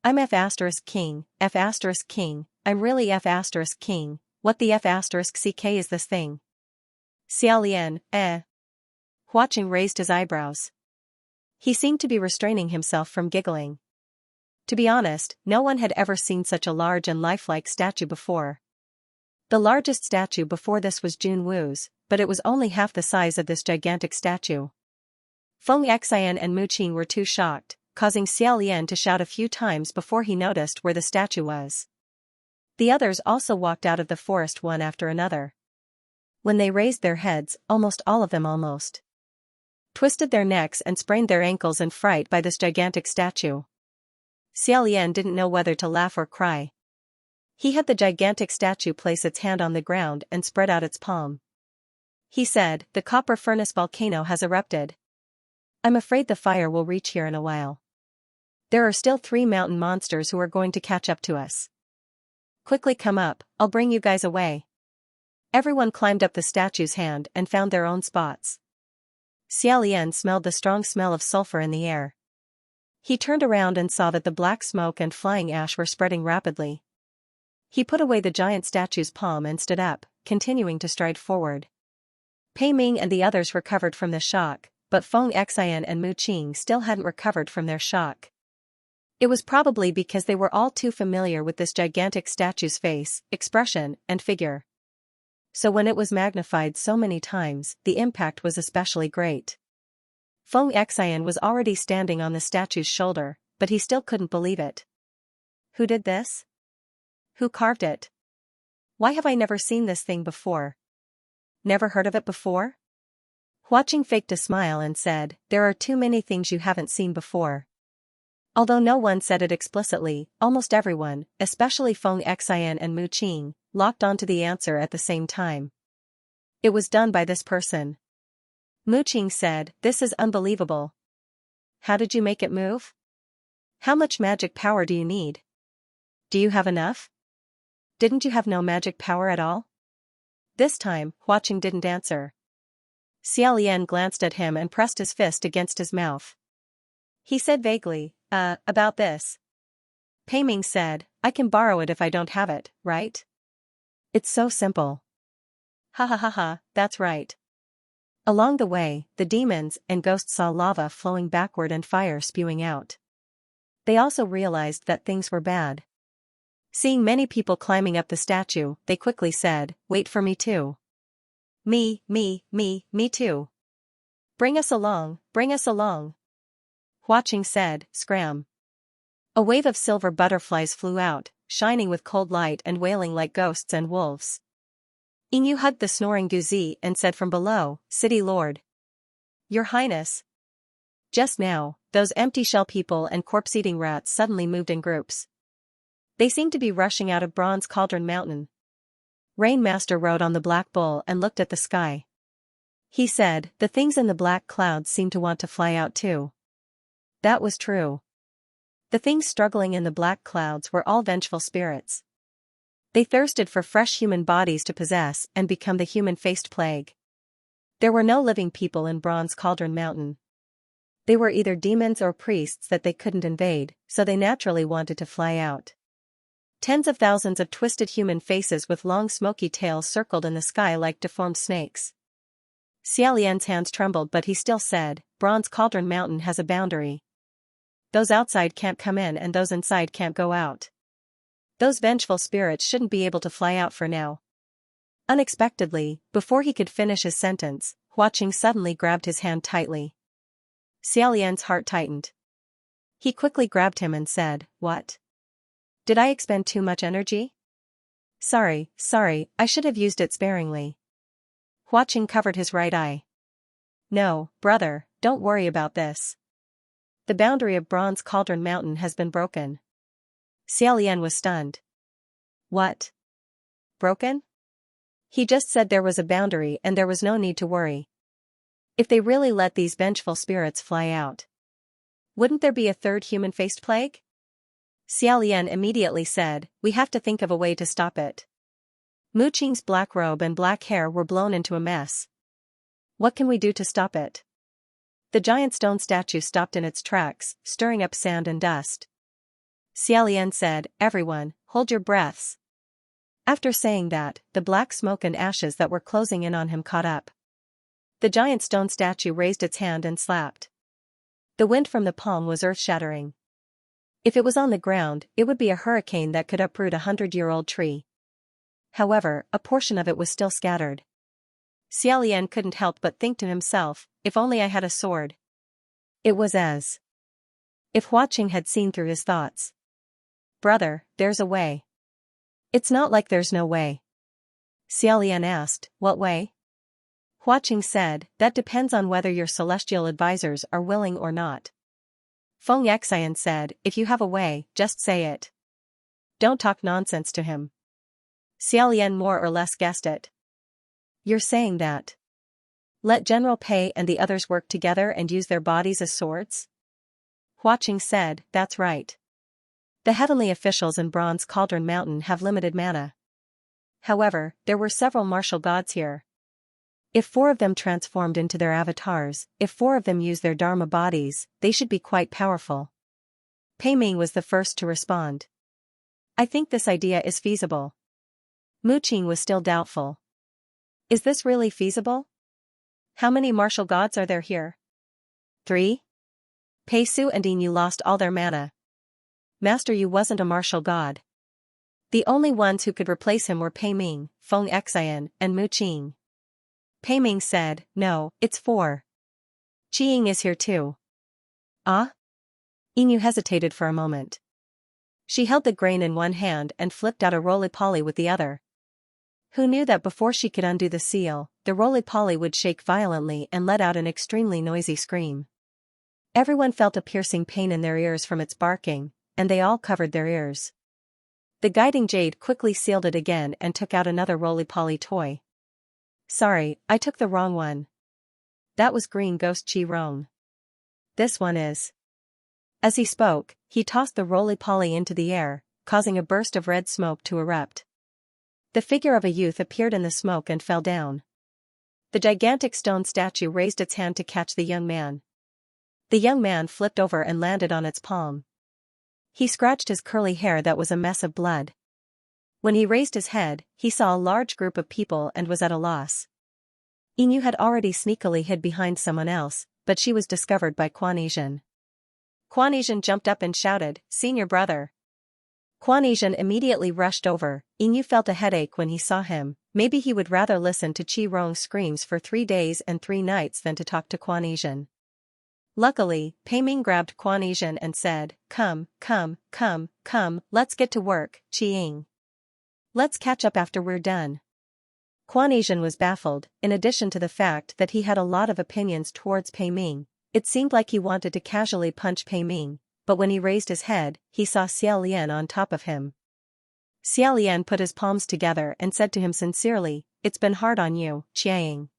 "I'm F**king, F**king, I'm really F**king, what the F**ck is this thing?" Xia Lian, Hua Qing raised his eyebrows. He seemed to be restraining himself from giggling. To be honest, no one had ever seen such a large and lifelike statue before. The largest statue before this was Jun Wu's, but it was only half the size of this gigantic statue. Feng Xian and Mu Qing were too shocked, causing Xia Lian to shout a few times before he noticed where the statue was. The others also walked out of the forest one after another. When they raised their heads, almost all of them twisted their necks and sprained their ankles in fright by this gigantic statue. Xiaolian didn't know whether to laugh or cry. He had the gigantic statue place its hand on the ground and spread out its palm. He said, "The copper furnace volcano has erupted. I'm afraid the fire will reach here in a while. There are still 3 mountain monsters who are going to catch up to us. Quickly come up, I'll bring you guys away." Everyone climbed up the statue's hand and found their own spots. Xiaolian smelled the strong smell of sulfur in the air. He turned around and saw that the black smoke and flying ash were spreading rapidly. He put away the giant statue's palm and stood up, continuing to stride forward. Pei Ming and the others recovered from the shock, but Feng Xian and Mu Qing still hadn't recovered from their shock. It was probably because they were all too familiar with this gigantic statue's face, expression, and figure. So when it was magnified so many times, the impact was especially great. Feng Xian was already standing on the statue's shoulder, but he still couldn't believe it. Who did this? Who carved it? Why have I never seen this thing before? Never heard of it before? Huaqing faked a smile and said, "There are too many things you haven't seen before." Although no one said it explicitly, almost everyone, especially Feng Xian and Mu Qing, locked onto the answer at the same time. It was done by this person. Mu Qing said, "This is unbelievable. How did you make it move? How much magic power do you need? Do you have enough? Didn't you have no magic power at all?" This time, Huaqing didn't answer. Xiaolian glanced at him and pressed his fist against his mouth. He said vaguely, about this. Pei Ming said, "I can borrow it if I don't have it, right? It's so simple." Ha ha ha ha, that's right. Along the way, the demons and ghosts saw lava flowing backward and fire spewing out. They also realized that things were bad. Seeing many people climbing up the statue, they quickly said, "Wait for me too. Me too. Bring us along, bring us along." Huaqing said, "Scram." A wave of silver butterflies flew out, shining with cold light and wailing like ghosts and wolves. Yingyu hugged the snoring Guzi and said from below, "City Lord. Your Highness." Just now, those empty shell people and corpse-eating rats suddenly moved in groups. They seemed to be rushing out of Bronze Cauldron Mountain. Rainmaster rode on the black bull and looked at the sky. He said, "The things in the black clouds seem to want to fly out too." That was true. The things struggling in the black clouds were all vengeful spirits. They thirsted for fresh human bodies to possess and become the human-faced plague. There were no living people in Bronze Cauldron Mountain. They were either demons or priests that they couldn't invade, so they naturally wanted to fly out. Tens of thousands of twisted human faces with long smoky tails circled in the sky like deformed snakes. Xiaolian's hands trembled, but he still said, "Bronze Cauldron Mountain has a boundary. Those outside can't come in and those inside can't go out. Those vengeful spirits shouldn't be able to fly out for now." Unexpectedly, before he could finish his sentence, Huaqing suddenly grabbed his hand tightly. Xiaolian's heart tightened. He quickly grabbed him and said, "What? Did I expend too much energy? Sorry, I should have used it sparingly." Huaqing covered his right eye. "No, brother, don't worry about this. The boundary of Bronze Cauldron Mountain has been broken." Xiaolian was stunned. "What? Broken?" He just said there was a boundary and there was no need to worry. If they really let these vengeful spirits fly out, wouldn't there be a third human-faced plague? Xiaolian immediately said, "We have to think of a way to stop it." Mu Qing's black robe and black hair were blown into a mess. "What can we do to stop it?" The giant stone statue stopped in its tracks, stirring up sand and dust. Xiaolian said, "Everyone, hold your breaths." After saying that, the black smoke and ashes that were closing in on him caught up. The giant stone statue raised its hand and slapped. The wind from the palm was earth-shattering. If it was on the ground, it would be a hurricane that could uproot a 100-year-old tree. However, a portion of it was still scattered. Xiaolian couldn't help but think to himself, "If only I had a sword." It was as if Huaqing had seen through his thoughts. "Brother, there's a way." "It's not like there's no way." Xiaolian asked, "What way?" Huaqing said, that depends on whether your celestial advisors are willing or not. Feng Xian said, if you have a way, just say it. Don't talk nonsense to him. Xiaolian more or less guessed it. You're saying that. Let General Pei and the others work together and use their bodies as swords? Huaqing said, that's right. The heavenly officials in Bronze Cauldron Mountain have limited mana. However, there were several martial gods here. If 4 of them transformed into their avatars, if 4 of them used their Dharma bodies, they should be quite powerful. Pei Ming was the first to respond. I think this idea is feasible. Mu Qing was still doubtful. Is this really feasible? How many martial gods are there here? 3? Pei Su and Yin Yu lost all their mana. Master Yu wasn't a martial god. The only ones who could replace him were Pei Ming, Feng Xian, and Mu Qing. Pei Ming said, no, it's 4. Qiying is here too. Ah? Yin Yu hesitated for a moment. She held the grain in one hand and flipped out a roly-poly with the other. Who knew that before she could undo the seal, the roly-poly would shake violently and let out an extremely noisy scream. Everyone felt a piercing pain in their ears from its barking, and they all covered their ears. The guiding jade quickly sealed it again and took out another roly-poly toy. Sorry, I took the wrong one. That was Green Ghost Chi Rong. This one is. As he spoke, he tossed the roly-poly into the air, causing a burst of red smoke to erupt. The figure of a youth appeared in the smoke and fell down. The gigantic stone statue raised its hand to catch the young man. The young man flipped over and landed on its palm. He scratched his curly hair that was a mess of blood. When he raised his head, he saw a large group of people and was at a loss. Yin Yu had already sneakily hid behind someone else, but she was discovered by Quan Yizhen. Quan Yizhen jumped up and shouted, "Senior brother!" Quan Yizhen immediately rushed over. Yin Yu felt a headache when he saw him. Maybe he would rather listen to Qi Rong's screams for 3 days and 3 nights than to talk to Quan Yizhen. Luckily, Pei Ming grabbed Quan Yizhen and said, come, let's get to work, Qiying. Let's catch up after we're done. Quan Yizhen was baffled. In addition to the fact that he had a lot of opinions towards Pei Ming, it seemed like he wanted to casually punch Pei Ming, but when he raised his head, he saw Xiao Lian on top of him. Xiao Lian put his palms together and said to him sincerely, "It's been hard on you, Qiang."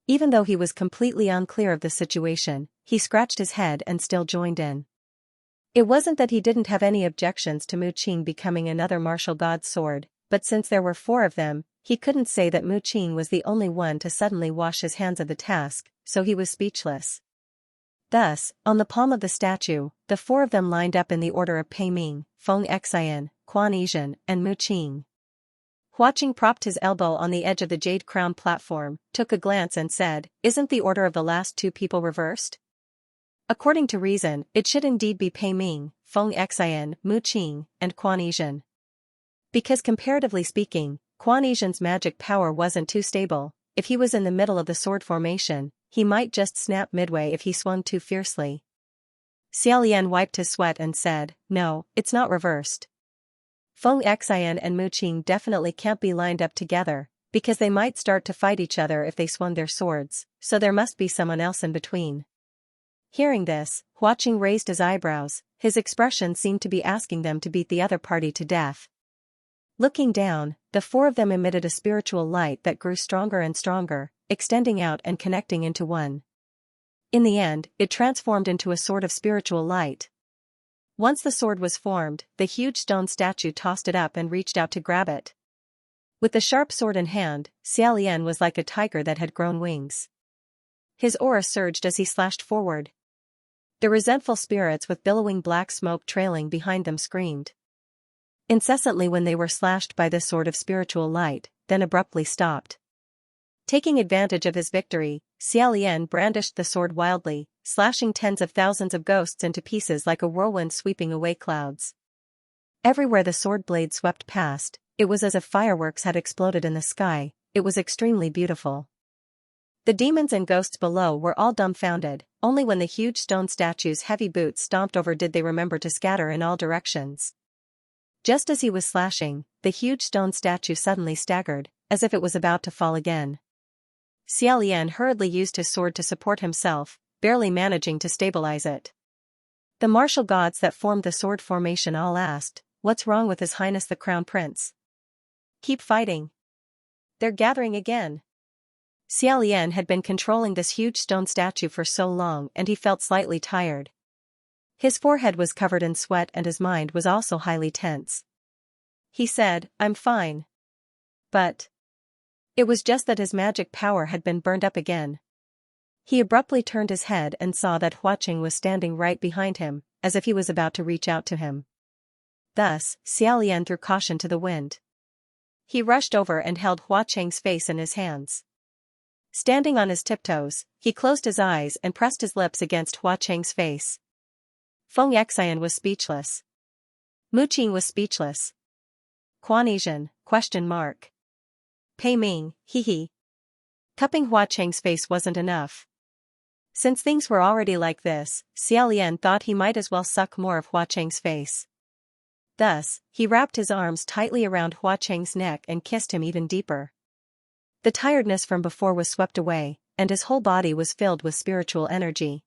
Even though he was completely unclear of the situation, he scratched his head and still joined in. It wasn't that he didn't have any objections to Mu Qing becoming another martial god's sword, but since there were 4 of them, he couldn't say that Mu Qing was the only one to suddenly wash his hands of the task, so he was speechless. Thus, on the palm of the statue, the 4 of them lined up in the order of Pei Ming, Feng Xian, Quan Yizhen, and Mu Qing. Huaqing propped his elbow on the edge of the jade crown platform, took a glance and said, "Isn't the order of the last 2 people reversed? According to reason, it should indeed be Pei Ming, Feng Xian, Mu Qing, and Quan Yizhen. Because comparatively speaking, Quan Yizhen's magic power wasn't too stable. If he was in the middle of the sword formation, he might just snap midway if he swung too fiercely." Xiao Lian wiped his sweat and said, "No, it's not reversed. Feng Xian and Mu Qing definitely can't be lined up together, because they might start to fight each other if they swung their swords, so there must be someone else in between." Hearing this, Huaqing raised his eyebrows. His expression seemed to be asking them to beat the other party to death. Looking down, the 4 of them emitted a spiritual light that grew stronger and stronger, extending out and connecting into one. In the end, it transformed into a sword of spiritual light. Once the sword was formed, the huge stone statue tossed it up and reached out to grab it. With the sharp sword in hand, Xiao Lian was like a tiger that had grown wings. His aura surged as he slashed forward. The resentful spirits with billowing black smoke trailing behind them screamed incessantly when they were slashed by this sword of spiritual light, then abruptly stopped. Taking advantage of his victory, Xiao Lian brandished the sword wildly, slashing tens of thousands of ghosts into pieces like a whirlwind sweeping away clouds. Everywhere the sword blade swept past, it was as if fireworks had exploded in the sky. It was extremely beautiful. The demons and ghosts below were all dumbfounded. Only when the huge stone statue's heavy boots stomped over did they remember to scatter in all directions. Just as he was slashing, the huge stone statue suddenly staggered, as if it was about to fall again. Xiaolian hurriedly used his sword to support himself, barely managing to stabilize it. The martial gods that formed the sword formation all asked, "What's wrong with His Highness the Crown Prince? Keep fighting. They're gathering again." Xiaolian had been controlling this huge stone statue for so long and he felt slightly tired. His forehead was covered in sweat and his mind was also highly tense. He said, "I'm fine." But it was just that his magic power had been burned up again. He abruptly turned his head and saw that Huaqing was standing right behind him, as if he was about to reach out to him. Thus, Xiaolian threw caution to the wind. He rushed over and held Huaqing's face in his hands. Standing on his tiptoes, he closed his eyes and pressed his lips against Huaqing's face. Xianxia was speechless. Muqing was speechless. Quanesian, ? Pei Ming, hee. Cupping Huaqing's face wasn't enough. Since things were already like this, Xiaolian thought he might as well suck more of Huaqing's face. Thus, he wrapped his arms tightly around Huaqing's neck and kissed him even deeper. The tiredness from before was swept away, and his whole body was filled with spiritual energy.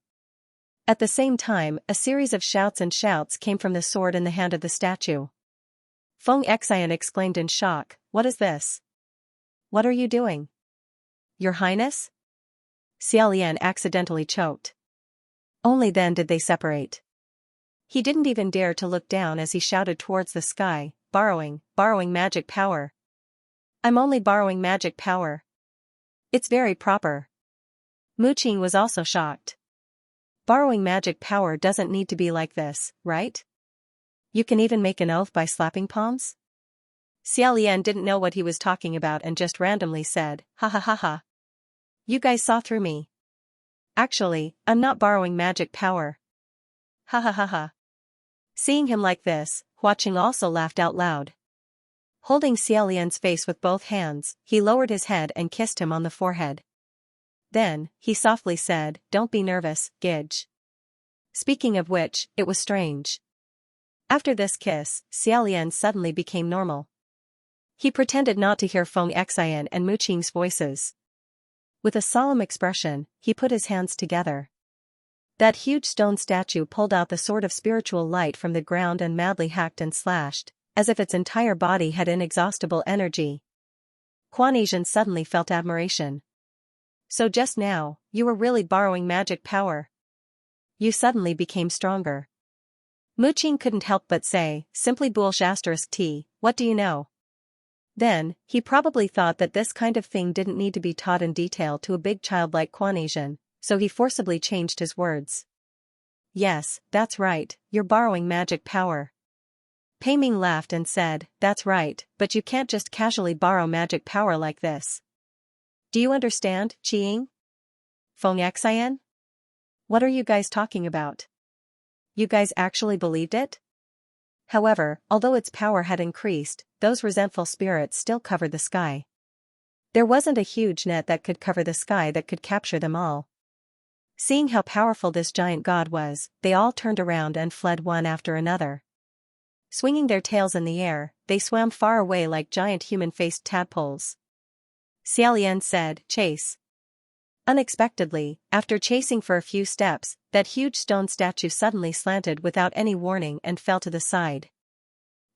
At the same time, a series of shouts came from the sword in the hand of the statue. Xianxia exclaimed in shock, "What is this? What are you doing? Your Highness?" Xiaolian accidentally choked. Only then did they separate. He didn't even dare to look down as he shouted towards the sky, borrowing magic power. "I'm only borrowing magic power. It's very proper." Muqing was also shocked. Borrowing magic power doesn't need to be like this, right? You can even make an oath by slapping palms? Xiaolian didn't know what he was talking about and just randomly said, "Ha ha ha ha. You guys saw through me. Actually, I'm not borrowing magic power. Ha ha ha ha." Seeing him like this, Huaqing also laughed out loud. Holding Xiaolian's face with both hands, he lowered his head and kissed him on the forehead. Then, he softly said, "Don't be nervous, Gidge." Speaking of which, it was strange. After this kiss, Xiaolian suddenly became normal. He pretended not to hear Xianxia and Muqing's voices. With a solemn expression, he put his hands together. That huge stone statue pulled out the sword of spiritual light from the ground and madly hacked and slashed, as if its entire body had inexhaustible energy. Quanesian suddenly felt admiration. "So just now, you were really borrowing magic power. You suddenly became stronger." Muqing couldn't help but say, "Simply **T, what do you know?" Then, he probably thought that this kind of thing didn't need to be taught in detail to a big child like Quanesian, so he forcibly changed his words. "Yes, that's right, you're borrowing magic power." Pei Ming laughed and said, "That's right, but you can't just casually borrow magic power like this. Do you understand, Qing? Xianxia? What are you guys talking about? You guys actually believed it?" However, although its power had increased, those resentful spirits still covered the sky. There wasn't a huge net that could cover the sky that could capture them all. Seeing how powerful this giant god was, they all turned around and fled one after another. Swinging their tails in the air, they swam far away like giant human-faced tadpoles. Xiaolian said, "Chase." Unexpectedly, after chasing for a few steps, that huge stone statue suddenly slanted without any warning and fell to the side.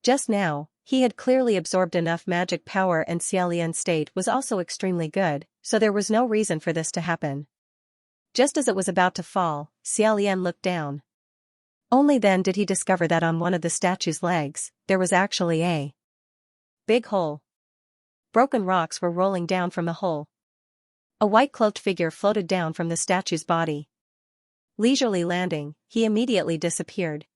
Just now, he had clearly absorbed enough magic power and Xiaolian's state was also extremely good, so there was no reason for this to happen. Just as it was about to fall, Xiaolian looked down. Only then did he discover that on one of the statue's legs, there was actually a big hole. Broken rocks were rolling down from the hole. A white-cloaked figure floated down from the statue's body. Leisurely landing, he immediately disappeared.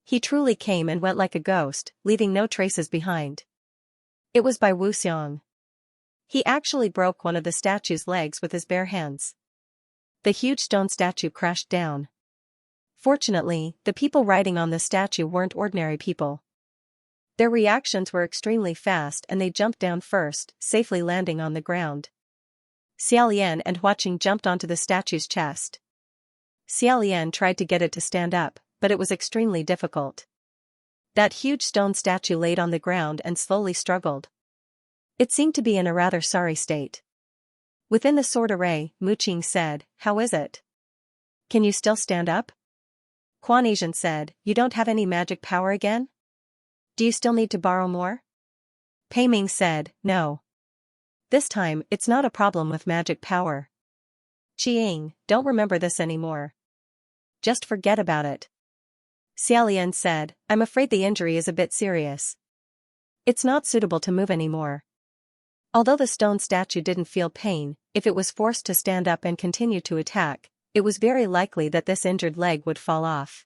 He truly came and went like a ghost, leaving no traces behind. It was by Wuxiang. He actually broke one of the statue's legs with his bare hands. The huge stone statue crashed down. Fortunately, the people riding on the statue weren't ordinary people. Their reactions were extremely fast and they jumped down first, safely landing on the ground. Xiaolian and Huaqing jumped onto the statue's chest. Xiaolian tried to get it to stand up, but it was extremely difficult. That huge stone statue laid on the ground and slowly struggled. It seemed to be in a rather sorry state. Within the sword array, Mu Qing said, "How is it? Can you still stand up?" Quan Asian said, "You don't have any magic power again? Do you still need to borrow more?" Pei Ming said, "No. This time, it's not a problem with magic power. Qing, don't remember this anymore. Just forget about it." Xiaolian said, "I'm afraid the injury is a bit serious. It's not suitable to move anymore." Although the stone statue didn't feel pain, if it was forced to stand up and continue to attack, it was very likely that this injured leg would fall off.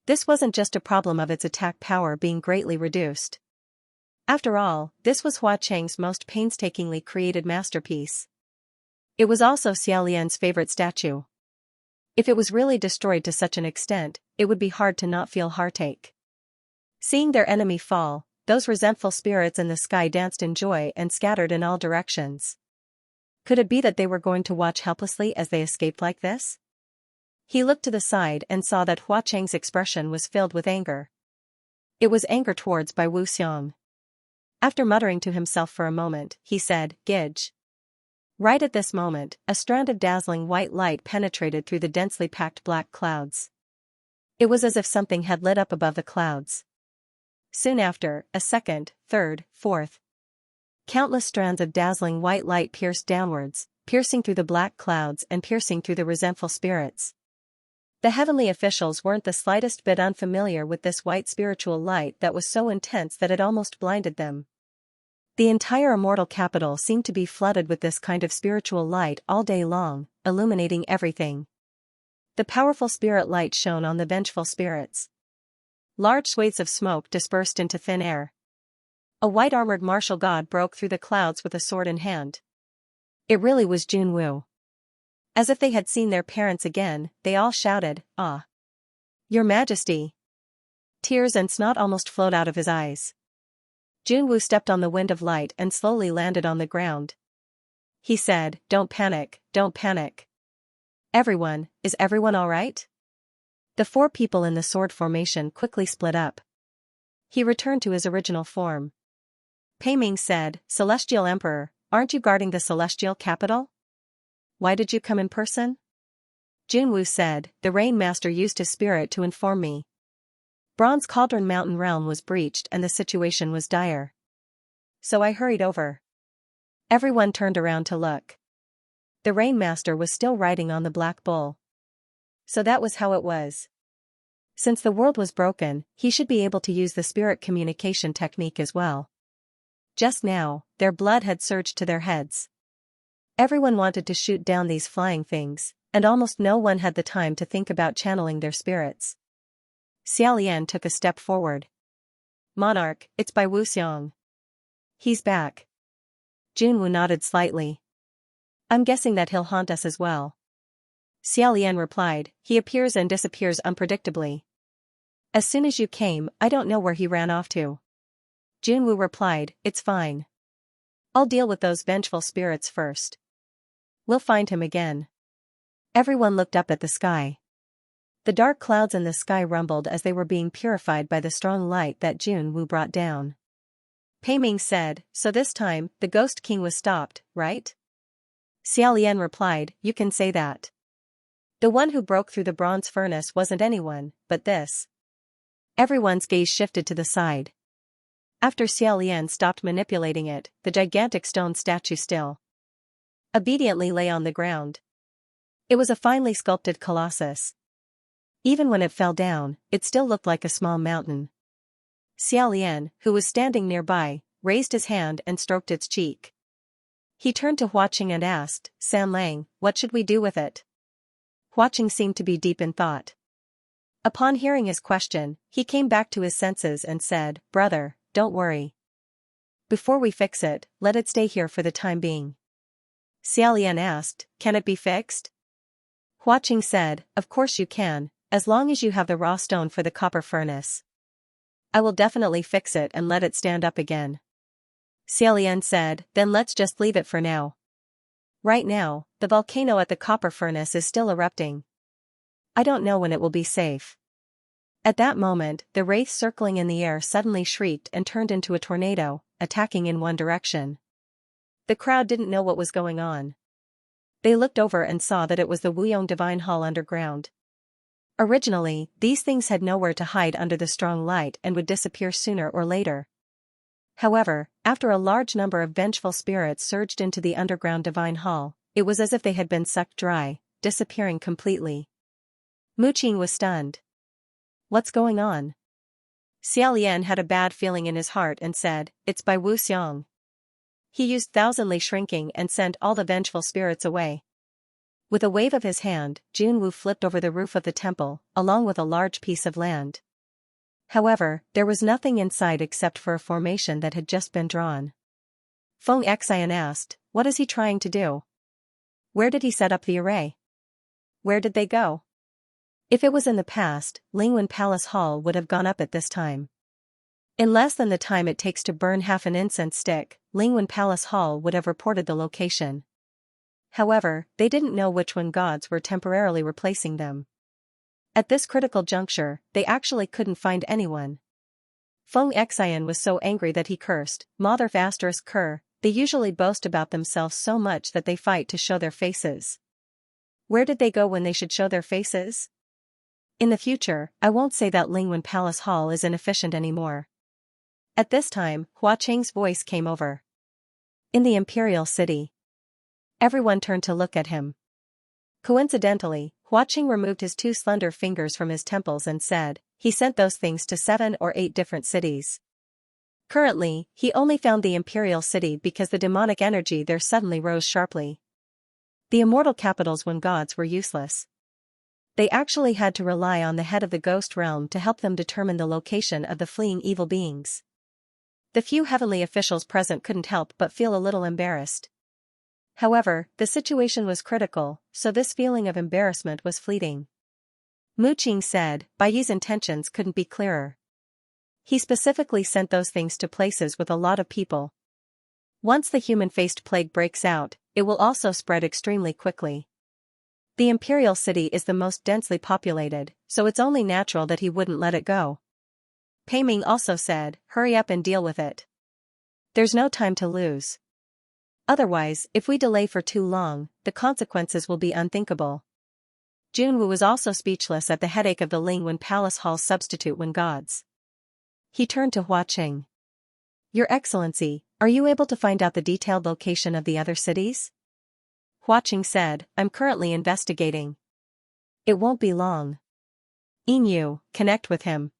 This wasn't just a problem of its attack power being greatly reduced. After all, this was Hua Cheng's most painstakingly created masterpiece. It was also Xiaolian's favorite statue. If it was really destroyed to such an extent, it would be hard to not feel heartache. Seeing their enemy fall, those resentful spirits in the sky danced in joy and scattered in all directions. Could it be that they were going to watch helplessly as they escaped like this? He looked to the side and saw that Hua Cheng's expression was filled with anger. It was anger towards Bai Wuxiang. After muttering to himself for a moment, he said, "Gidge." Right at this moment, a strand of dazzling white light penetrated through the densely packed black clouds. It was as if something had lit up above the clouds. Soon after, a second, third, fourth. Countless strands of dazzling white light pierced downwards, piercing through the black clouds and piercing through the resentful spirits. The heavenly officials weren't the slightest bit unfamiliar with this white spiritual light that was so intense that it almost blinded them. The entire immortal capital seemed to be flooded with this kind of spiritual light all day long, illuminating everything. The powerful spirit light shone on the vengeful spirits. Large swathes of smoke dispersed into thin air. A white-armored martial god broke through the clouds with a sword in hand. It really was Junwu. As if they had seen their parents again, they all shouted, "Ah! Your Majesty!" Tears and snot almost flowed out of his eyes. Junwu stepped on the wind of light and slowly landed on the ground. He said, "Don't panic, don't panic. Is everyone all right?" The four people in the sword formation quickly split up. He returned to his original form. Pei Ming said, "Celestial Emperor, aren't you guarding the celestial capital? Why did you come in person?" Junwu said, "The Rain Master used his spirit to inform me. Bronze Cauldron Mountain realm was breached and the situation was dire. So I hurried over." Everyone turned around to look. The Rain Master was still riding on the black bull. So that was how it was. Since the world was broken, he should be able to use the spirit communication technique as well. Just now, their blood had surged to their heads. Everyone wanted to shoot down these flying things, and almost no one had the time to think about channeling their spirits. Xiaolian took a step forward. "Monarch, it's Bai Wuxiang. He's back." Junwu nodded slightly. "I'm guessing that he'll haunt us as well." Xiaolian replied, "He appears and disappears unpredictably. As soon as you came, I don't know where he ran off to." Junwu replied, "It's fine. I'll deal with those vengeful spirits first. We'll find him again." Everyone looked up at the sky. The dark clouds in the sky rumbled as they were being purified by the strong light that Junwu brought down. Pei Ming said, "So this time, the Ghost King was stopped, right?" Xiaolian replied, "You can say that. The one who broke through the bronze furnace wasn't anyone, but this." Everyone's gaze shifted to the side. After Xiaolian stopped manipulating it, the gigantic stone statue still obediently lay on the ground. It was a finely sculpted colossus. Even when it fell down, it still looked like a small mountain. Xiaolian, who was standing nearby, raised his hand and stroked its cheek. He turned to Hua Qing and asked, "San Lang, what should we do with it?" Hua Qing seemed to be deep in thought. Upon hearing his question, he came back to his senses and said, "Brother, don't worry. Before we fix it, let it stay here for the time being." Xiaolian asked, "Can it be fixed?" Hua Qing said, "Of course you can, as long as you have the raw stone for the copper furnace. I will definitely fix it and let it stand up again." Xiaolian said, "Then let's just leave it for now. Right now, the volcano at the copper furnace is still erupting. I don't know when it will be safe." At that moment, the wraith circling in the air suddenly shrieked and turned into a tornado, attacking in one direction. The crowd didn't know what was going on. They looked over and saw that it was the Wuyong Divine Hall underground. Originally, these things had nowhere to hide under the strong light and would disappear sooner or later. However, after a large number of vengeful spirits surged into the underground Divine Hall, it was as if they had been sucked dry, disappearing completely. Mu Qing was stunned. What's going on? Xiao Lian had a bad feeling in his heart and said, it's by Wu Xiong. He used thousandly shrinking and sent all the vengeful spirits away. With a wave of his hand, Junwu flipped over the roof of the temple, along with a large piece of land. However, there was nothing inside except for a formation that had just been drawn. Feng Xian asked, what is he trying to do? Where did he set up the array? Where did they go? If it was in the past, Lingwen Palace Hall would have gone up at this time. In less than the time it takes to burn half an incense stick, Lingwen Palace Hall would have reported the location. However, they didn't know which one gods were temporarily replacing them. At this critical juncture, they actually couldn't find anyone. Feng Xian was so angry that he cursed, Mother **Cur, they usually boast about themselves so much that they fight to show their faces. Where did they go when they should show their faces? In the future, I won't say that Lingwen Palace Hall is inefficient anymore. At this time, Hua Cheng's voice came over. In the Imperial City. Everyone turned to look at him. Coincidentally, Hua Cheng removed his 2 slender fingers from his temples and said, he sent those things to 7 or 8 different cities. Currently, he only found the Imperial City because the demonic energy there suddenly rose sharply. The immortal capitals when gods were useless. They actually had to rely on the head of the ghost realm to help them determine the location of the fleeing evil beings. The few heavenly officials present couldn't help but feel a little embarrassed. However, the situation was critical, so this feeling of embarrassment was fleeting. Mu Qing said, Bai Yi's intentions couldn't be clearer. He specifically sent those things to places with a lot of people. Once the human-faced plague breaks out, it will also spread extremely quickly. The Imperial City is the most densely populated, so it's only natural that he wouldn't let it go. Pei Ming also said, hurry up and deal with it. There's no time to lose. Otherwise, if we delay for too long, the consequences will be unthinkable. Junwu was also speechless at the headache of the Lingwen Palace Hall substitute when gods. He turned to Hua Cheng. Your Excellency, are you able to find out the detailed location of the other cities? Hua Cheng said, I'm currently investigating. It won't be long. Yin, connect with him.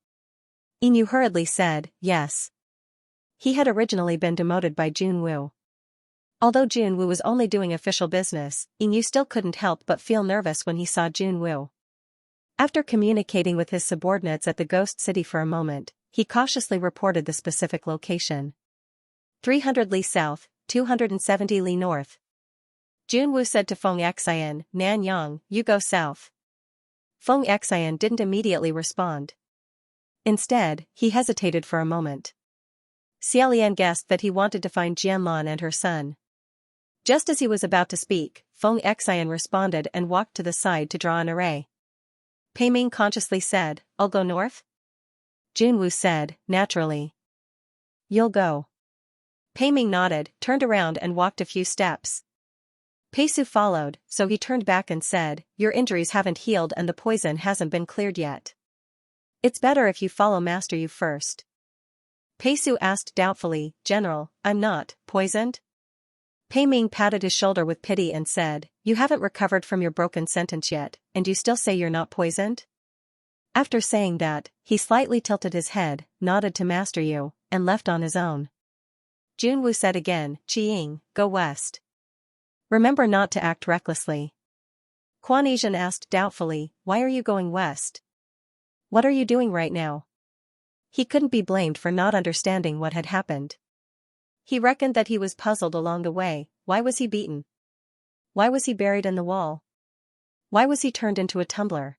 Yin hurriedly said, yes. He had originally been demoted by Junwu. Although Junwu was only doing official business, Yin still couldn't help but feel nervous when he saw Junwu. After communicating with his subordinates at the Ghost City for a moment, he cautiously reported the specific location. 300 li south, 270 li north. Junwu said to Feng Xian, Nanyang, you go south. Feng Xian didn't immediately respond. Instead, he hesitated for a moment. Xiao Lian guessed that he wanted to find Jianlan and her son. Just as he was about to speak, Feng Xian responded and walked to the side to draw an array. Pei Ming consciously said, I'll go north? Junwu said, naturally. You'll go. Pei Ming nodded, turned around and walked a few steps. Pei Su followed, so he turned back and said, your injuries haven't healed and the poison hasn't been cleared yet. It's better if you follow Master Yu first. Pei Su asked doubtfully, General, I'm not poisoned? Pei Ming patted his shoulder with pity and said, you haven't recovered from your broken sentence yet, and you still say you're not poisoned? After saying that, he slightly tilted his head, nodded to Master Yu, and left on his own. Junwu said again, Qiying, go west. Remember not to act recklessly. Quan Yizhen asked doubtfully, why are you going west? What are you doing right now? He couldn't be blamed for not understanding what had happened. He reckoned that he was puzzled along the way. Why was he beaten? Why was he buried in the wall? Why was he turned into a tumbler?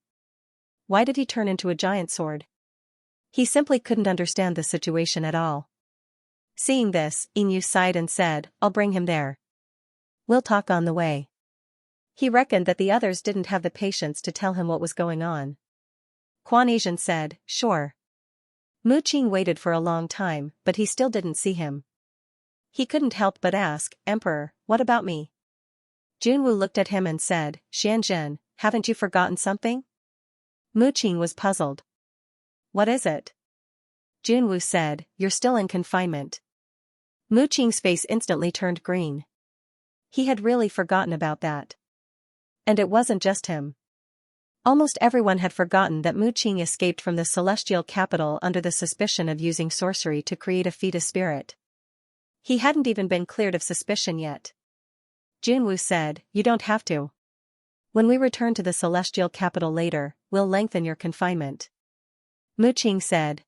Why did he turn into a giant sword? He simply couldn't understand the situation at all. Seeing this, Yin sighed and said, I'll bring him there. We'll talk on the way. He reckoned that the others didn't have the patience to tell him what was going on. Quan Yizhen said, sure. Mu Qing waited for a long time, but he still didn't see him. He couldn't help but ask, Emperor, what about me? Junwu looked at him and said, Xianxia, haven't you forgotten something? Mu Qing was puzzled. What is it? Junwu said, you're still in confinement. Mu Qing's face instantly turned green. He had really forgotten about that. And it wasn't just him. Almost everyone had forgotten that Mu Qing escaped from the celestial capital under the suspicion of using sorcery to create a fetus spirit. He hadn't even been cleared of suspicion yet. Junwu said, you don't have to. When we return to the celestial capital later, we'll lengthen your confinement. Mu Qing said.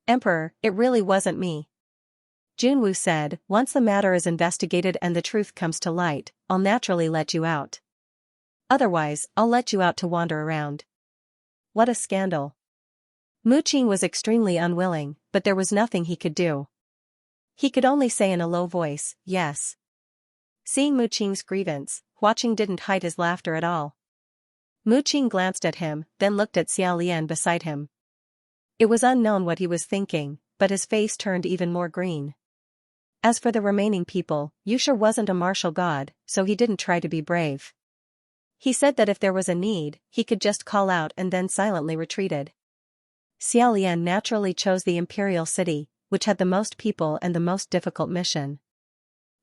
Emperor, it really wasn't me. Junwu said, once the matter is investigated and the truth comes to light, I'll naturally let you out. Otherwise, I'll let you out to wander around. What a scandal. Mu Qing was extremely unwilling, but there was nothing he could do. He could only say in a low voice, yes. Seeing Mu Qing's grievance, Hua Qing didn't hide his laughter at all. Mu Qing glanced at him, then looked at Xiao Lian beside him. It was unknown what he was thinking, but his face turned even more green. As for the remaining people, Yusha wasn't a martial god, so he didn't try to be brave. He said that if there was a need, he could just call out and then silently retreated. Xiao Lian naturally chose the imperial city, which had the most people and the most difficult mission.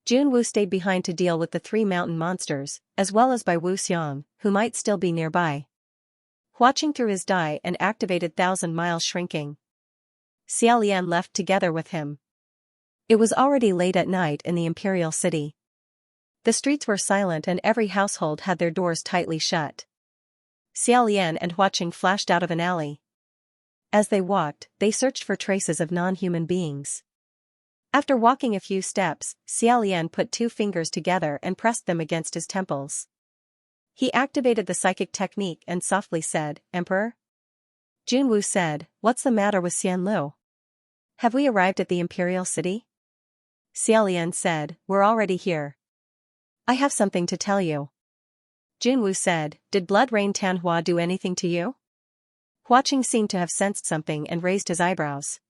Junwu stayed behind to deal with the 3 mountain monsters, as well as by Wu Xiang, who might still be nearby. Hua Qing threw his die and activated 1,000-mile shrinking. Xiao Lian left together with him. It was already late at night in the imperial city. The streets were silent and every household had their doors tightly shut. Xiao Lian and Hua Qing flashed out of an alley. As they walked, they searched for traces of non-human beings. After walking a few steps, Xiao Lian put 2 fingers together and pressed them against his temples. He activated the psychic technique and softly said, Emperor? Junwu said, what's the matter with Xian Lu? Have we arrived at the imperial city? Xiao Lian said, we're already here. I have something to tell you. Junwu said, did Blood Rain Tanhua do anything to you? Hua Qing seemed to have sensed something and raised his eyebrows.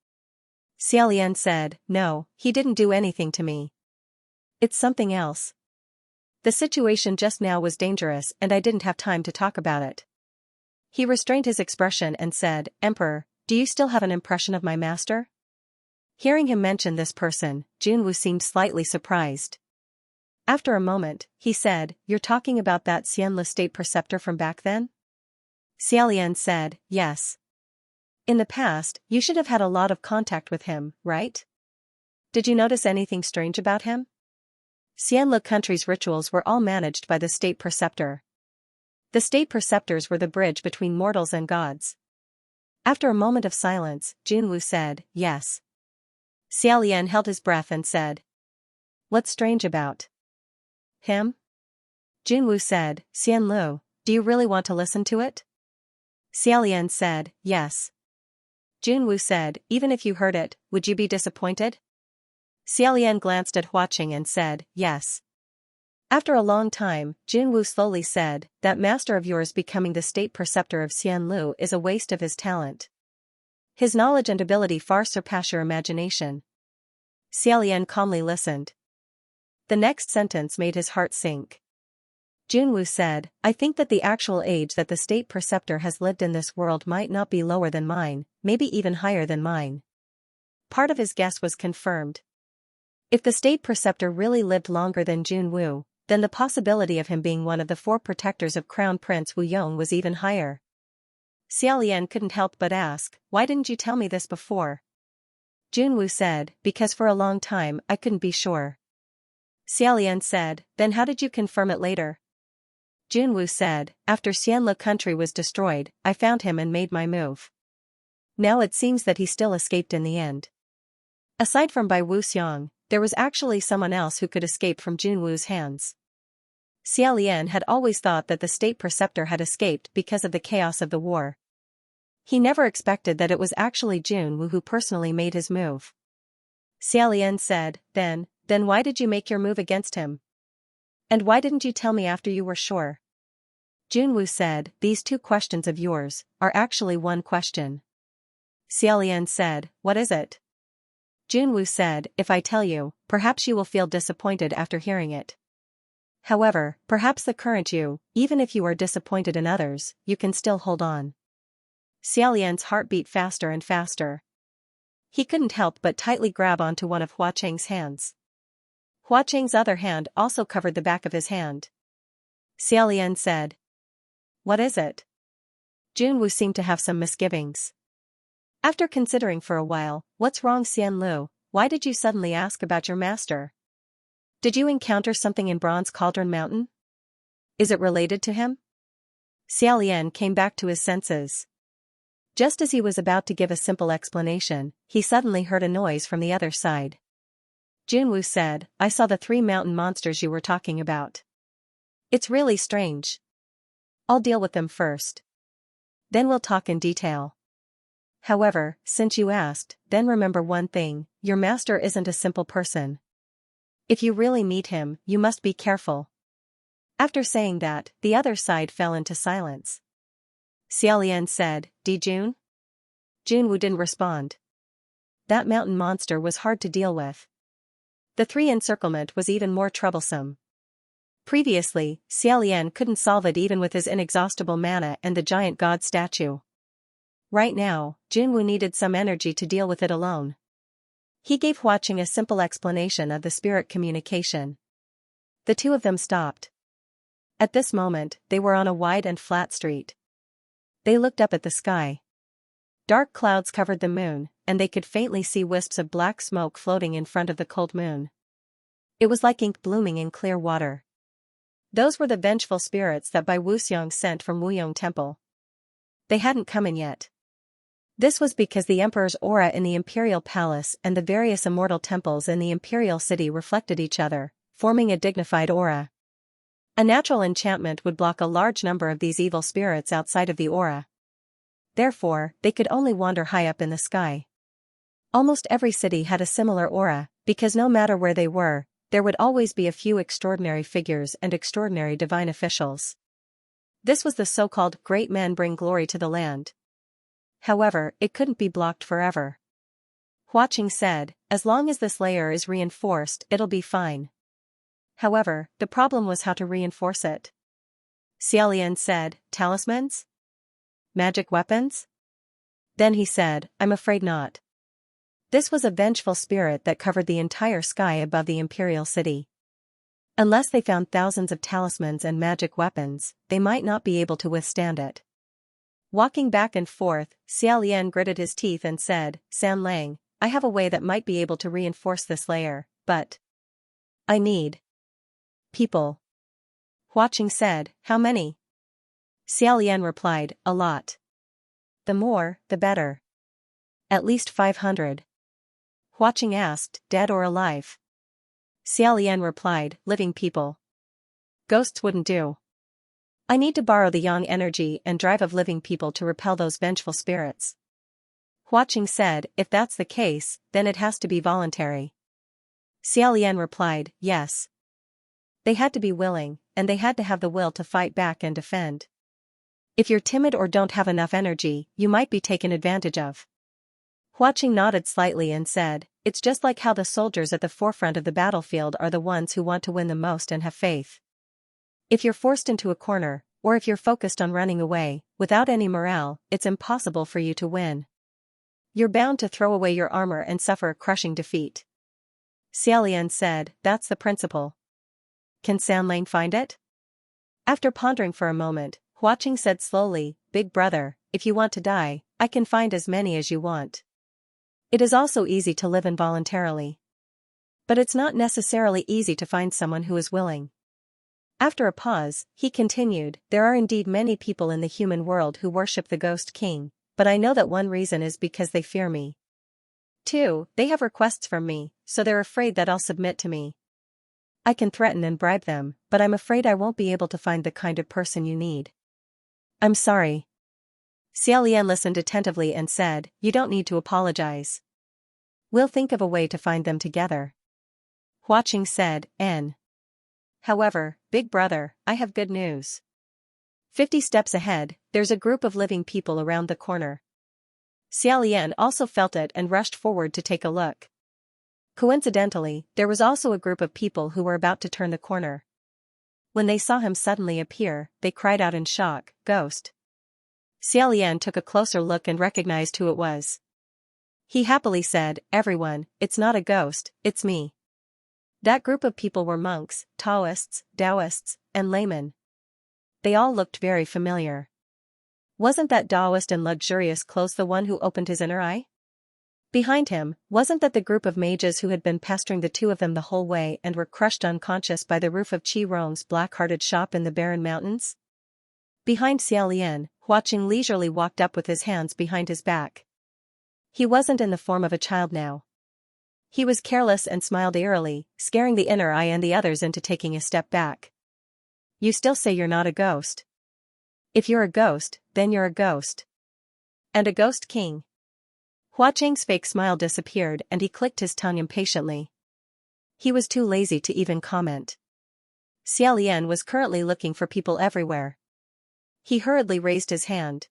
Xiao Lian said, no, he didn't do anything to me. It's something else. The situation just now was dangerous and I didn't have time to talk about it. He restrained his expression and said, Emperor, do you still have an impression of my master? Hearing him mention this person, Junwu seemed slightly surprised. After a moment, he said, you're talking about that Xianlu state preceptor from back then? Xiao Lian said, yes. In the past, you should have had a lot of contact with him, right? Did you notice anything strange about him? Xianlu country's rituals were all managed by the state preceptor. The state preceptors were the bridge between mortals and gods. After a moment of silence, Junwu said, yes. Xiao Lian held his breath and said, what's strange about him? Junwu said, Xian Lu, do you really want to listen to it? Xiao Lian said, yes. Junwu said, even if you heard it, would you be disappointed? Xiao Lian glanced at Hua Qing and said, yes. After a long time, Junwu slowly said, that master of yours becoming the state preceptor of Xian Lu is a waste of his talent. His knowledge and ability far surpass your imagination. Xiao Lian calmly listened. The next sentence made his heart sink. Junwu said, I think that the actual age that the state preceptor has lived in this world might not be lower than mine, maybe even higher than mine. Part of his guess was confirmed. If the state preceptor really lived longer than Junwu, then the possibility of him being one of the 4 protectors of Crown Prince Wu Yong was even higher. Xiao Lian couldn't help but ask, why didn't you tell me this before? Junwu said, because for a long time I couldn't be sure. Xiao Lian said, then how did you confirm it later? Junwu said, after Xianlu country was destroyed, I found him and made my move. Now it seems that he still escaped in the end. Aside from Bai Wu Xiang, there was actually someone else who could escape from Junwu's hands. Xiao Lian had always thought that the state preceptor had escaped because of the chaos of the war. He never expected that it was actually Junwu who personally made his move. Xiao Lian said, then why did you make your move against him? And why didn't you tell me after you were sure? Junwu said, these 2 questions of yours are actually one question. Xiao Lian said, what is it? Junwu said, if I tell you, perhaps you will feel disappointed after hearing it. However, perhaps the current you, even if you are disappointed in others, you can still hold on. Xiaolian's heart beat faster and faster. He couldn't help but tightly grab onto one of Hua Cheng's hands. Hua Cheng's other hand also covered the back of his hand. Xiaolian said. What is it? Junwu seemed to have some misgivings. After considering for a while, what's wrong, Xianlu? Why did you suddenly ask about your master? Did you encounter something in Bronze Cauldron Mountain? Is it related to him? Xiaolian came back to his senses. Just as he was about to give a simple explanation, he suddenly heard a noise from the other side. Junwu said, I saw the 3 mountain monsters you were talking about. It's really strange. I'll deal with them first. Then we'll talk in detail. However, since you asked, then remember one thing, your master isn't a simple person. If you really meet him, you must be careful. After saying that, the other side fell into silence. Xiaolian said, Jun? Junwu didn't respond. That mountain monster was hard to deal with. The 3 encirclement was even more troublesome. Previously, Xiaolian couldn't solve it even with his inexhaustible mana and the giant god statue. Right now, Junwu needed some energy to deal with it alone. He gave Hua Cheng a simple explanation of the spirit communication. The 2 of them stopped. At this moment, they were on a wide and flat street. They looked up at the sky. Dark clouds covered the moon, and they could faintly see wisps of black smoke floating in front of the cold moon. It was like ink blooming in clear water. Those were the vengeful spirits that Bai Wuxiang sent from Wuyong Temple. They hadn't come in yet. This was because the emperor's aura in the imperial palace and the various immortal temples in the imperial city reflected each other, forming a dignified aura. A natural enchantment would block a large number of these evil spirits outside of the aura. Therefore, they could only wander high up in the sky. Almost every city had a similar aura, because no matter where they were, there would always be a few extraordinary figures and extraordinary divine officials. This was the so-called great men bring glory to the land. However, it couldn't be blocked forever. Hua Cheng said, as long as this layer is reinforced, it'll be fine. However, the problem was how to reinforce it. Xiaolian said, talismans? Magic weapons? Then he said, I'm afraid not. This was a vengeful spirit that covered the entire sky above the imperial city. Unless they found thousands of talismans and magic weapons, they might not be able to withstand it. Walking back and forth, Xiaolian gritted his teeth and said, San Lang, I have a way that might be able to reinforce this layer, but I need people. Hua Cheng said, how many? Xiaolian replied, a lot. The more, the better. At least 500. Hua Cheng asked, dead or alive? Xiaolian replied, living people. Ghosts wouldn't do. I need to borrow the yang energy and drive of living people to repel those vengeful spirits. Hua Cheng said, if that's the case, then it has to be voluntary. Xiaolian replied, yes. They had to be willing, and they had to have the will to fight back and defend. If you're timid or don't have enough energy, you might be taken advantage of. Hua Cheng nodded slightly and said, it's just like how the soldiers at the forefront of the battlefield are the ones who want to win the most and have faith. If you're forced into a corner, or if you're focused on running away, without any morale, it's impossible for you to win. You're bound to throw away your armor and suffer a crushing defeat. Xiaolian said, that's the principle. Can San Lang find it? After pondering for a moment, Hua Cheng said slowly, Big brother, if you want to die, I can find as many as you want. It is also easy to live involuntarily. But it's not necessarily easy to find someone who is willing. After a pause, he continued, there are indeed many people in the human world who worship the Ghost King, but I know that one reason is because they fear me. 2. They have requests from me, so they're afraid that I'll submit to me. I can threaten and bribe them, but I'm afraid I won't be able to find the kind of person you need. I'm sorry. Xiaolian listened attentively and said, you don't need to apologize. We'll think of a way to find them together. Hua Cheng said, N. However, big brother, I have good news. 50 steps ahead, there's a group of living people around the corner. Xiaolian also felt it and rushed forward to take a look. Coincidentally, there was also a group of people who were about to turn the corner. When they saw him suddenly appear, they cried out in shock, "Ghost!" Xiaolian took a closer look and recognized who it was. He happily said, "Everyone, it's not a ghost, it's me." That group of people were monks, Taoists, and laymen. They all looked very familiar. Wasn't that Taoist in luxurious clothes the one who opened his inner eye? Behind him, wasn't that the group of mages who had been pestering the two of them the whole way and were crushed unconscious by the roof of Qi Rong's black-hearted shop in the barren mountains? Behind Xiaolian, watching leisurely walked up with his hands behind his back. He wasn't in the form of a child now. He was careless and smiled eerily, scaring the inner eye and the others into taking a step back. "You still say you're not a ghost? If you're a ghost, then you're a ghost. And a ghost king." Hua Cheng's fake smile disappeared and he clicked his tongue impatiently. He was too lazy to even comment. Xiaolian was currently looking for people everywhere. He hurriedly raised his hand.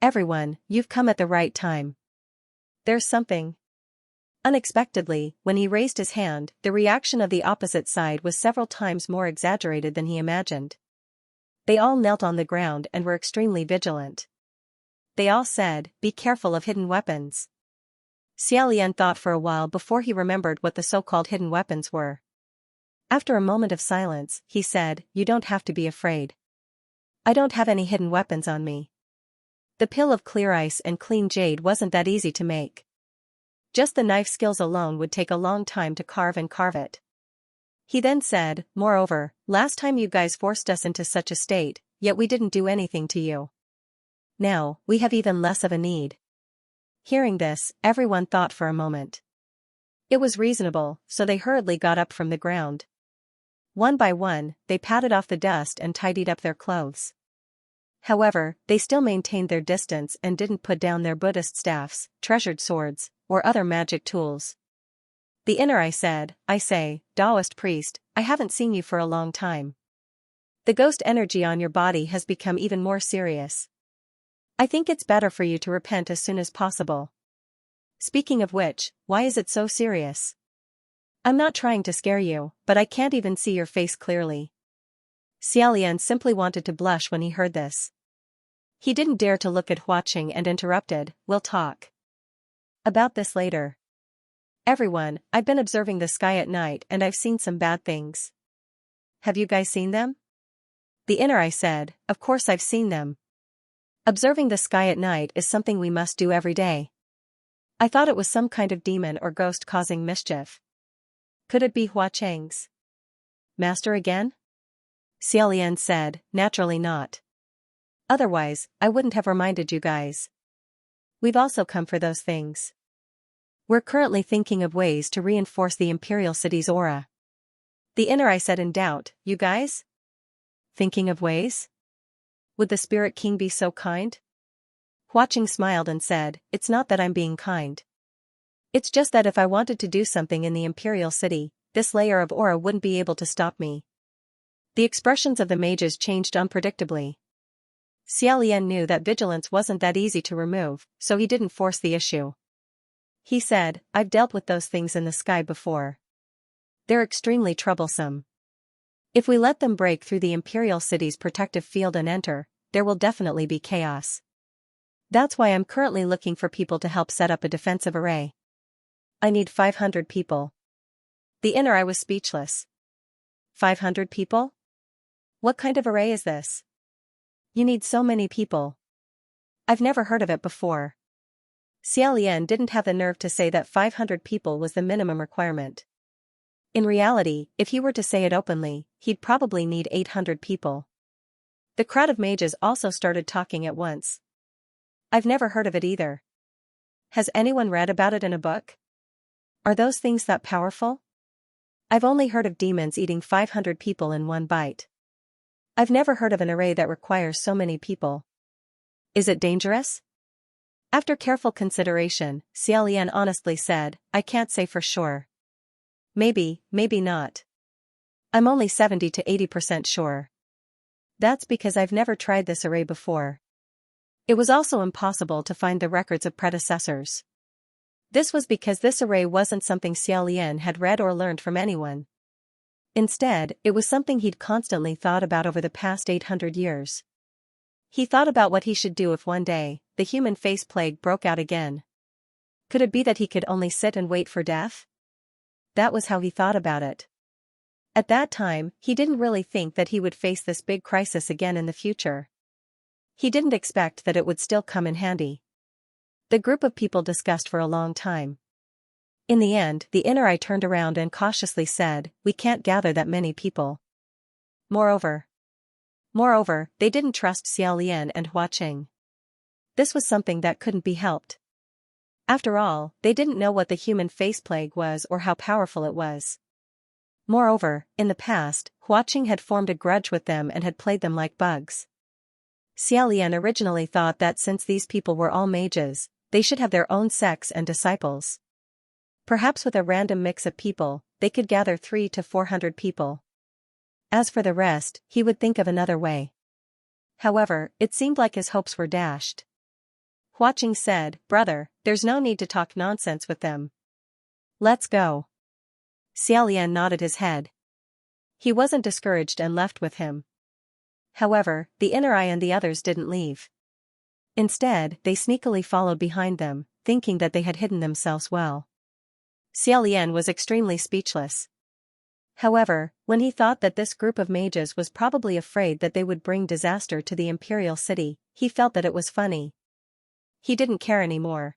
"Everyone, you've come at the right time. There's something." Unexpectedly, when he raised his hand, the reaction of the opposite side was several times more exaggerated than he imagined. They all knelt on the ground and were extremely vigilant. They all said, "Be careful of hidden weapons." Xiaolian thought for a while before he remembered what the so-called hidden weapons were. After a moment of silence, he said, "You don't have to be afraid. I don't have any hidden weapons on me. The pill of clear ice and clean jade wasn't that easy to make. Just the knife skills alone would take a long time to carve it." He then said, "Moreover, last time you guys forced us into such a state, yet we didn't do anything to you. Now, we have even less of a need." Hearing this, everyone thought for a moment. It was reasonable, so they hurriedly got up from the ground. One by one, they patted off the dust and tidied up their clothes. However, they still maintained their distance and didn't put down their Buddhist staffs, treasured swords, or other magic tools. The inner eye said, "I say, Taoist priest, I haven't seen you for a long time. The ghost energy on your body has become even more serious. I think it's better for you to repent as soon as possible. Speaking of which, why is it so serious? I'm not trying to scare you, but I can't even see your face clearly." Xiaolian simply wanted to blush when he heard this. He didn't dare to look at Hua Cheng and interrupted, "We'll talk about this later. Everyone, I've been observing the sky at night and I've seen some bad things. Have you guys seen them?" The inner eye said, "Of course I've seen them. Observing the sky at night is something we must do every day. I thought it was some kind of demon or ghost causing mischief. Could it be Hua Cheng's master again?" Xiaolian said, "Naturally not. Otherwise, I wouldn't have reminded you guys. We've also come for those things. We're currently thinking of ways to reinforce the Imperial City's aura." The inner eye said in doubt, "You guys? Thinking of ways? Would the Spirit King be so kind?" Hua Cheng smiled and said, "It's not that I'm being kind. It's just that if I wanted to do something in the Imperial City, this layer of aura wouldn't be able to stop me." The expressions of the mages changed unpredictably. Xiaolian knew that vigilance wasn't that easy to remove, so he didn't force the issue. He said, "I've dealt with those things in the sky before. They're extremely troublesome. If we let them break through the Imperial City's protective field and enter, there will definitely be chaos. That's why I'm currently looking for people to help set up a defensive array. I need 500 people." The inner eye was speechless. 500 people? What kind of array is this? You need so many people. I've never heard of it before. Xiaolian didn't have the nerve to say that 500 people was the minimum requirement. In reality, if he were to say it openly, he'd probably need 800 people. The crowd of mages also started talking at once. "I've never heard of it either. Has anyone read about it in a book? Are those things that powerful? I've only heard of demons eating 500 people in one bite. I've never heard of an array that requires so many people. Is it dangerous?" After careful consideration, Xiaolian honestly said, "I can't say for sure. Maybe not. I'm only 70 to 80% sure. That's because I've never tried this array before. It was also impossible to find the records of predecessors. This was because this array wasn't something Xiaolian had read or learned from anyone. Instead, it was something he'd constantly thought about over the past 800 years. He thought about what he should do if one day, the human face plague broke out again. Could it be that he could only sit and wait for death? That was how he thought about it. At that time, he didn't really think that he would face this big crisis again in the future. He didn't expect that it would still come in handy. The group of people discussed for a long time. In the end, the inner eye turned around and cautiously said, "We can't gather that many people." Moreover, they didn't trust Xiaolian and Huaqing. This was something that couldn't be helped. After all, they didn't know what the human face plague was or how powerful it was. Moreover, in the past, Huaqing had formed a grudge with them and had played them like bugs. Xiaolian originally thought that since these people were all mages, they should have their own sects and disciples. Perhaps with a random mix of people, they could gather 300 to 400 people. As for the rest, he would think of another way. However, it seemed like his hopes were dashed. Huaqing said, "Brother, there's no need to talk nonsense with them. Let's go." Xiaolian nodded his head. He wasn't discouraged and left with him. However, the inner eye and the others didn't leave. Instead, they sneakily followed behind them, thinking that they had hidden themselves well. Xiaolian was extremely speechless. However, when he thought that this group of mages was probably afraid that they would bring disaster to the imperial city, he felt that it was funny. He didn't care anymore.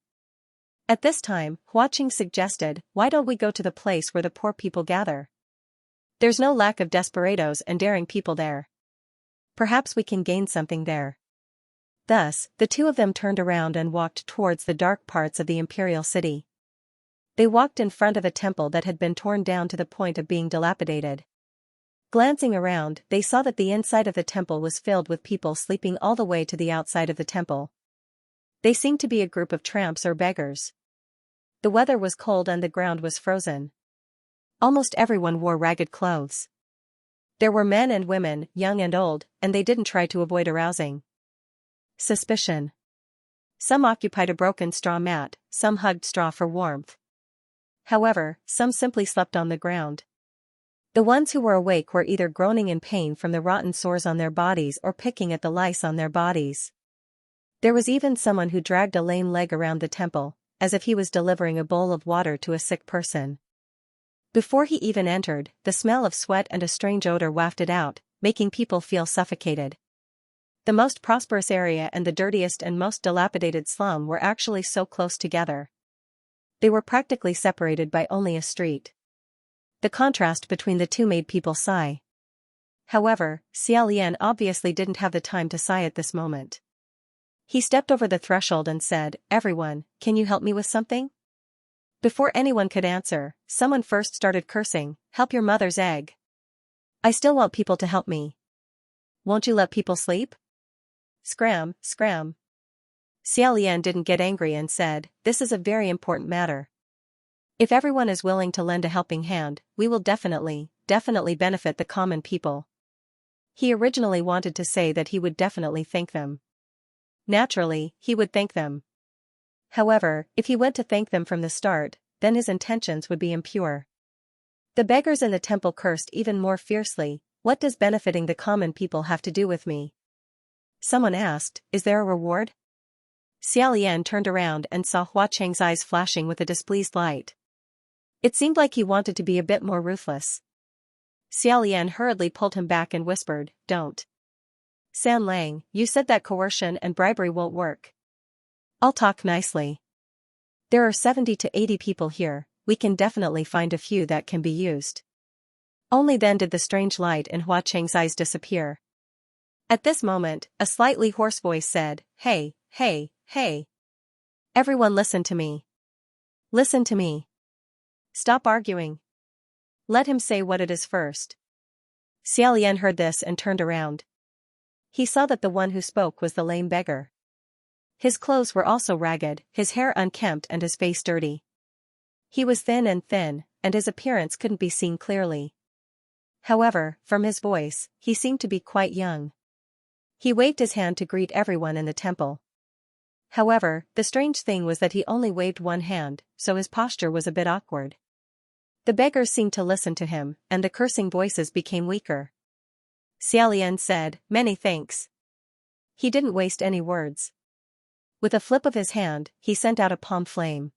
At this time, Huaqing suggested, "Why don't we go to the place where the poor people gather? There's no lack of desperados and daring people there. Perhaps we can gain something there." Thus, the two of them turned around and walked towards the dark parts of the imperial city. They walked in front of a temple that had been torn down to the point of being dilapidated. Glancing around, they saw that the inside of the temple was filled with people sleeping all the way to the outside of the temple. They seemed to be a group of tramps or beggars. The weather was cold and the ground was frozen. Almost everyone wore ragged clothes. There were men and women, young and old, and they didn't try to avoid arousing suspicion. Some occupied a broken straw mat, some hugged straw for warmth. However, some simply slept on the ground. The ones who were awake were either groaning in pain from the rotten sores on their bodies or picking at the lice on their bodies. There was even someone who dragged a lame leg around the temple, as if he was delivering a bowl of water to a sick person. Before he even entered, the smell of sweat and a strange odor wafted out, making people feel suffocated. The most prosperous area and the dirtiest and most dilapidated slum were actually so close together. They were practically separated by only a street. The contrast between the two made people sigh. However, Xiaolian obviously didn't have the time to sigh at this moment. He stepped over the threshold and said, "Everyone, can you help me with something?" Before anyone could answer, someone first started cursing, "Help your mother's egg. I still want people to help me. Won't you let people sleep?" Scram, scram. Xiaolian didn't get angry and said, "This is a very important matter. If everyone is willing to lend a helping hand, we will definitely benefit the common people." He originally wanted to say that he would definitely thank them. Naturally, he would thank them. However, if he went to thank them from the start, then his intentions would be impure. The beggars in the temple cursed even more fiercely, "What does benefiting the common people have to do with me?" Someone asked, "Is there a reward?" Xiaolian turned around and saw Huaqing's eyes flashing with a displeased light. It seemed like he wanted to be a bit more ruthless. Xiaolian hurriedly pulled him back and whispered, "Don't. San Lang, you said that coercion and bribery won't work. I'll talk nicely. There are 70 to 80 people here, we can definitely find a few that can be used." Only then did the strange light in Huaqing's eyes disappear. At this moment, a slightly hoarse voice said, "Hey, hey, hey. Everyone listen to me. Listen to me. Stop arguing. Let him say what it is first." Xiaolian heard this and turned around. He saw that the one who spoke was the lame beggar. His clothes were also ragged, his hair unkempt and his face dirty. He was thin, and his appearance couldn't be seen clearly. However, from his voice, he seemed to be quite young. He waved his hand to greet everyone in the temple. However, the strange thing was that he only waved one hand, so his posture was a bit awkward. The beggars seemed to listen to him, and the cursing voices became weaker. Xiaolian said, "Many thanks." He didn't waste any words. With a flip of his hand, he sent out a palm flame.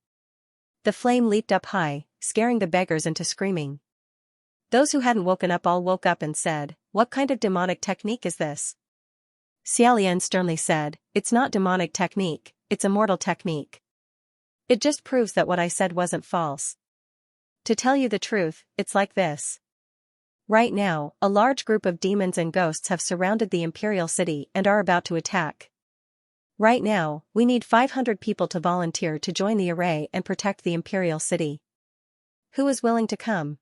The flame leaped up high, scaring the beggars into screaming. Those who hadn't woken up all woke up and said, "What kind of demonic technique is this?" Xiaolian sternly said, "It's not demonic technique, it's immortal technique. It just proves that what I said wasn't false. To tell you the truth, it's like this. Right now, a large group of demons and ghosts have surrounded the Imperial City and are about to attack. Right now, we need 500 people to volunteer to join the array and protect the Imperial City. Who is willing to come?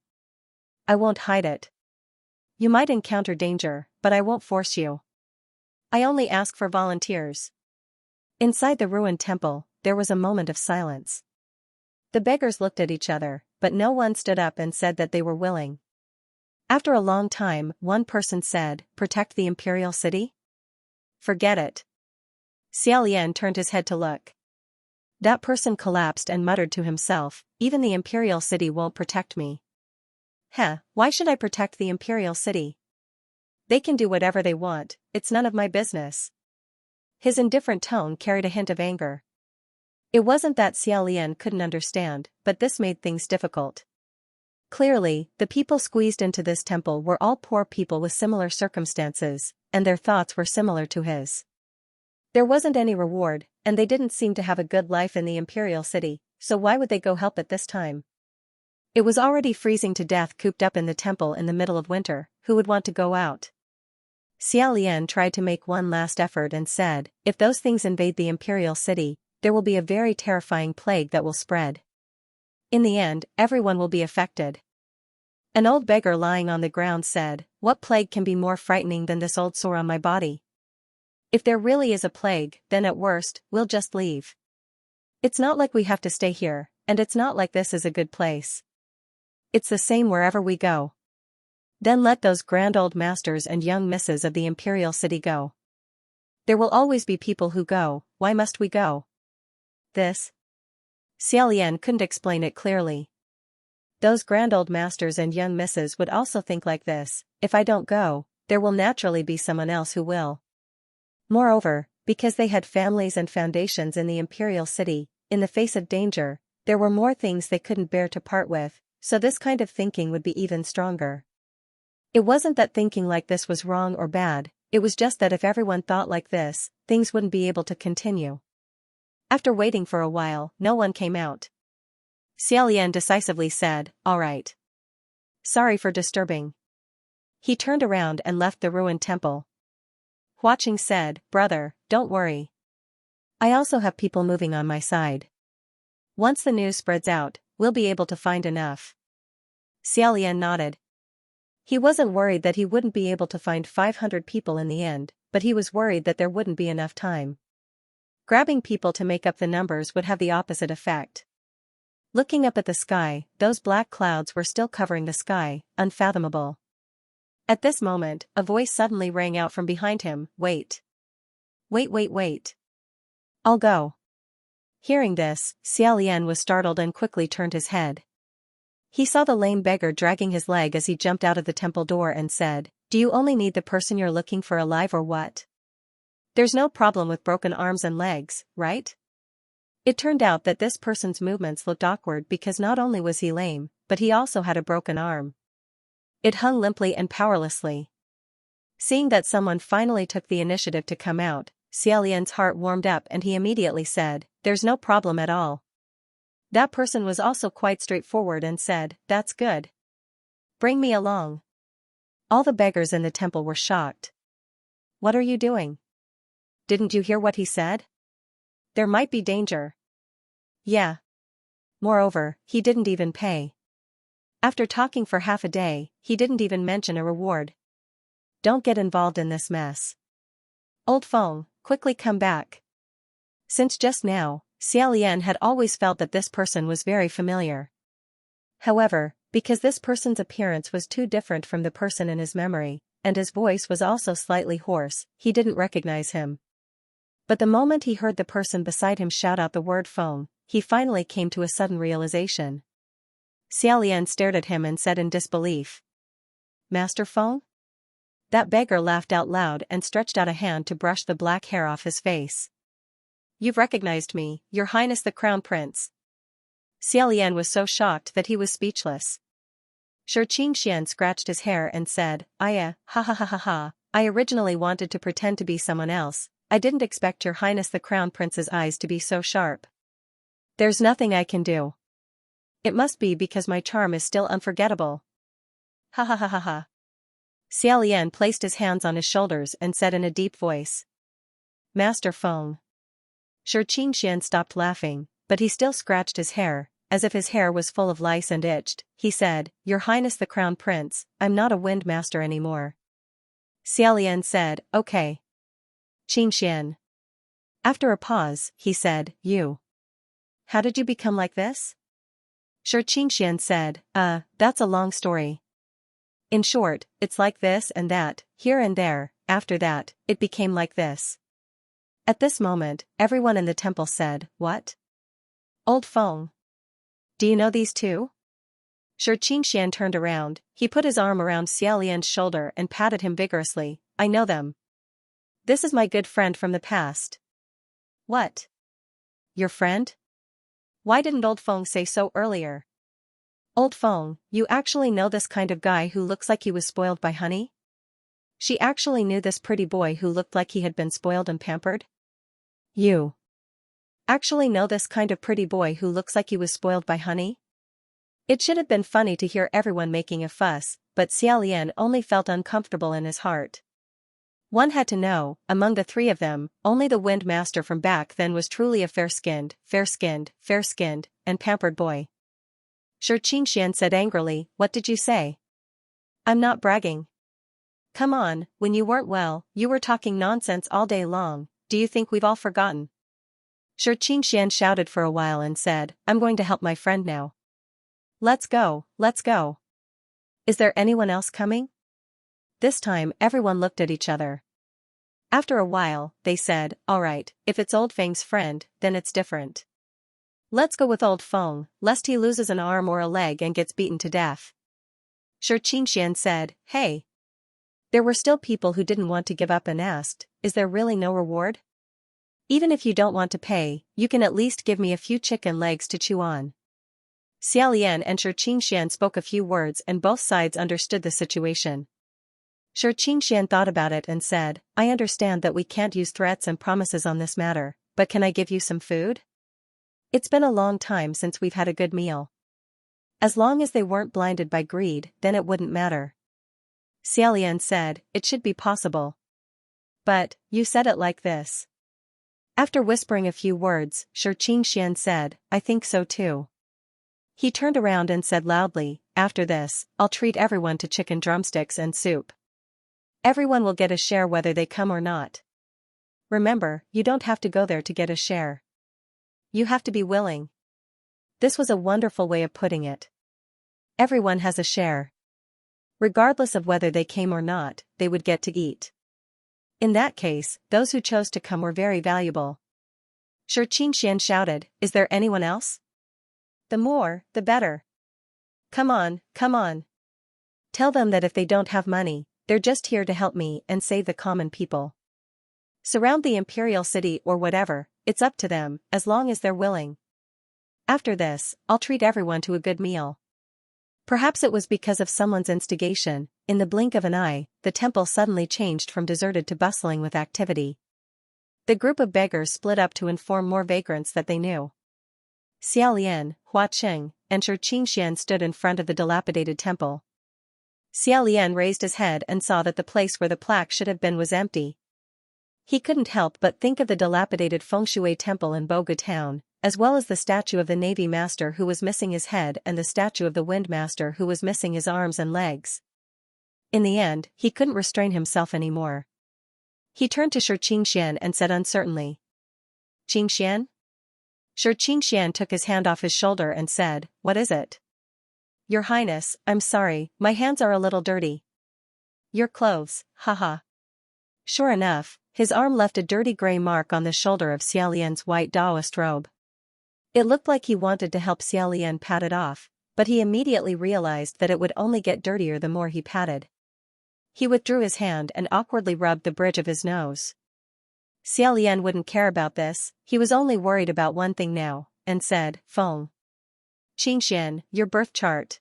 I won't hide it. You might encounter danger, but I won't force you. I only ask for volunteers." Inside the ruined temple, there was a moment of silence. The beggars looked at each other, but no one stood up and said that they were willing. After a long time, one person said, "Protect the Imperial City? Forget it." Xiaolian turned his head to look. That person collapsed and muttered to himself, "Even the Imperial City won't protect me. Why should I protect the Imperial City? They can do whatever they want, it's none of my business." His indifferent tone carried a hint of anger. It wasn't that Xiaolian couldn't understand, but this made things difficult. Clearly, the people squeezed into this temple were all poor people with similar circumstances, and their thoughts were similar to his. There wasn't any reward, and they didn't seem to have a good life in the Imperial City, so why would they go help at this time? It was already freezing to death cooped up in the temple in the middle of winter, who would want to go out? Xiaolian tried to make one last effort and said, "If those things invade the Imperial City, there will be a very terrifying plague that will spread. In the end, everyone will be affected." An old beggar lying on the ground said, "What plague can be more frightening than this old sore on my body? If there really is a plague, then at worst, we'll just leave. It's not like we have to stay here, and it's not like this is a good place. It's the same wherever we go. Then let those grand old masters and young misses of the Imperial City go. There will always be people who go, why must we go?" This? Xiaolian couldn't explain it clearly. Those grand old masters and young misses would also think like this, "If I don't go, there will naturally be someone else who will." Moreover, because they had families and foundations in the Imperial City, in the face of danger, there were more things they couldn't bear to part with, so this kind of thinking would be even stronger. It wasn't that thinking like this was wrong or bad, it was just that if everyone thought like this, things wouldn't be able to continue. After waiting for a while, no one came out. Xiaolian decisively said, "All right. Sorry for disturbing." He turned around and left the ruined temple. Huaqing said, "Brother, don't worry. I also have people moving on my side. Once the news spreads out, we'll be able to find enough." Xiaolian nodded. He wasn't worried that he wouldn't be able to find 500 people in the end, but he was worried that there wouldn't be enough time. Grabbing people to make up the numbers would have the opposite effect. Looking up at the sky, those black clouds were still covering the sky, unfathomable. At this moment, a voice suddenly rang out from behind him, "Wait. Wait. I'll go." Hearing this, Xiaolian was startled and quickly turned his head. He saw the lame beggar dragging his leg as he jumped out of the temple door and said, "Do you only need the person you're looking for alive or what? There's no problem with broken arms and legs, right?" It turned out that this person's movements looked awkward because not only was he lame, but he also had a broken arm. It hung limply and powerlessly. Seeing that someone finally took the initiative to come out, Xiaolian's heart warmed up and he immediately said, "There's no problem at all." That person was also quite straightforward and said, "That's good. Bring me along." All the beggars in the temple were shocked. "What are you doing? Didn't you hear what he said? There might be danger." "Yeah. Moreover, he didn't even pay. After talking for half a day, he didn't even mention a reward. Don't get involved in this mess. Old Feng, quickly come back." Since just now, Xiaolian had always felt that this person was very familiar. However, because this person's appearance was too different from the person in his memory, and his voice was also slightly hoarse, he didn't recognize him. But the moment he heard the person beside him shout out the word "Feng," he finally came to a sudden realization. Xiaolian stared at him and said in disbelief. Master Feng? That beggar laughed out loud and stretched out a hand to brush the black hair off his face. You've recognized me, Your Highness the Crown Prince. Xiaolian was so shocked that he was speechless. Xianxia scratched his hair and said, ha ha ha ha ha, I originally wanted to pretend to be someone else, I didn't expect Your Highness the Crown Prince's eyes to be so sharp. There's nothing I can do. It must be because my charm is still unforgettable. Ha ha ha ha ha. Xiaolian placed his hands on his shoulders and said in a deep voice. Master Feng. Xianxia stopped laughing, but he still scratched his hair, as if his hair was full of lice and itched. He said, Your Highness the Crown Prince, I'm not a wind master anymore. Xiaolian said, okay. Xianxia. After a pause, he said, You. How did you become like this? Xianxia said, that's a long story. In short, it's like this and that, here and there, after that, it became like this. At this moment, everyone in the temple said, What? Old Feng. Do you know these two? Xianxia turned around, he put his arm around Xiaolian's shoulder and patted him vigorously. I know them. This is my good friend from the past. What? Your friend? Why didn't Old Feng say so earlier? Old Feng, you actually know this kind of guy who looks like he was spoiled by honey? She actually knew this pretty boy who looked like he had been spoiled and pampered? You actually know this kind of pretty boy who looks like he was spoiled by honey? It should have been funny to hear everyone making a fuss, but Xiaolian only felt uncomfortable in his heart. One had to know, among the three of them, only the Wind Master from back then was truly a fair-skinned, and pampered boy. Xianxia said angrily, What did you say? I'm not bragging. Come on, when you weren't well, you were talking nonsense all day long, do you think we've all forgotten? Xianxia shouted for a while and said, I'm going to help my friend now. Let's go, let's go. Is there anyone else coming? This time everyone looked at each other. After a while, they said, All right, if it's Old Feng's friend, then it's different. Let's go with Old Feng, lest he loses an arm or a leg and gets beaten to death. Xianxia said, Hey. There were still people who didn't want to give up and asked, Is there really no reward? Even if you don't want to pay, you can at least give me a few chicken legs to chew on. Xiaolian and Xianxia spoke a few words and both sides understood the situation. Xianxia thought about it and said, I understand that we can't use threats and promises on this matter, but can I give you some food? It's been a long time since we've had a good meal. As long as they weren't blinded by greed, then it wouldn't matter. Xiaolian said, It should be possible. But, you said it like this. After whispering a few words, Xianxia said, I think so too. He turned around and said loudly, After this, I'll treat everyone to chicken drumsticks and soup. Everyone will get a share whether they come or not. Remember, you don't have to go there to get a share. You have to be willing. This was a wonderful way of putting it. Everyone has a share. Regardless of whether they came or not, they would get to eat. In that case, those who chose to come were very valuable. Xianxia shouted, Is there anyone else? The more, the better. Come on, come on. Tell them that if they don't have money, they're just here to help me and save the common people. Surround the imperial city or whatever, it's up to them, as long as they're willing. After this, I'll treat everyone to a good meal. Perhaps it was because of someone's instigation, in the blink of an eye, the temple suddenly changed from deserted to bustling with activity. The group of beggars split up to inform more vagrants that they knew. Xiaolian, Hua Qing, and Xianxia stood in front of the dilapidated temple. Xiaolian raised his head and saw that the place where the plaque should have been was empty. He couldn't help but think of the dilapidated Fengshui temple in Boga town, as well as the statue of the Navy Master who was missing his head and the statue of the Wind Master who was missing his arms and legs. In the end, he couldn't restrain himself anymore. He turned to Xianxia and said uncertainly, Qingxian? Xianxia took his hand off his shoulder and said, What is it? Your Highness, I'm sorry, my hands are a little dirty. Your clothes, haha. Sure enough, his arm left a dirty gray mark on the shoulder of Xiaolian's white Daoist robe. It looked like he wanted to help Xiaolian pat it off, but he immediately realized that it would only get dirtier the more he patted. He withdrew his hand and awkwardly rubbed the bridge of his nose. Xiaolian wouldn't care about this, he was only worried about one thing now, and said, "Feng. Xianxia, your birth chart."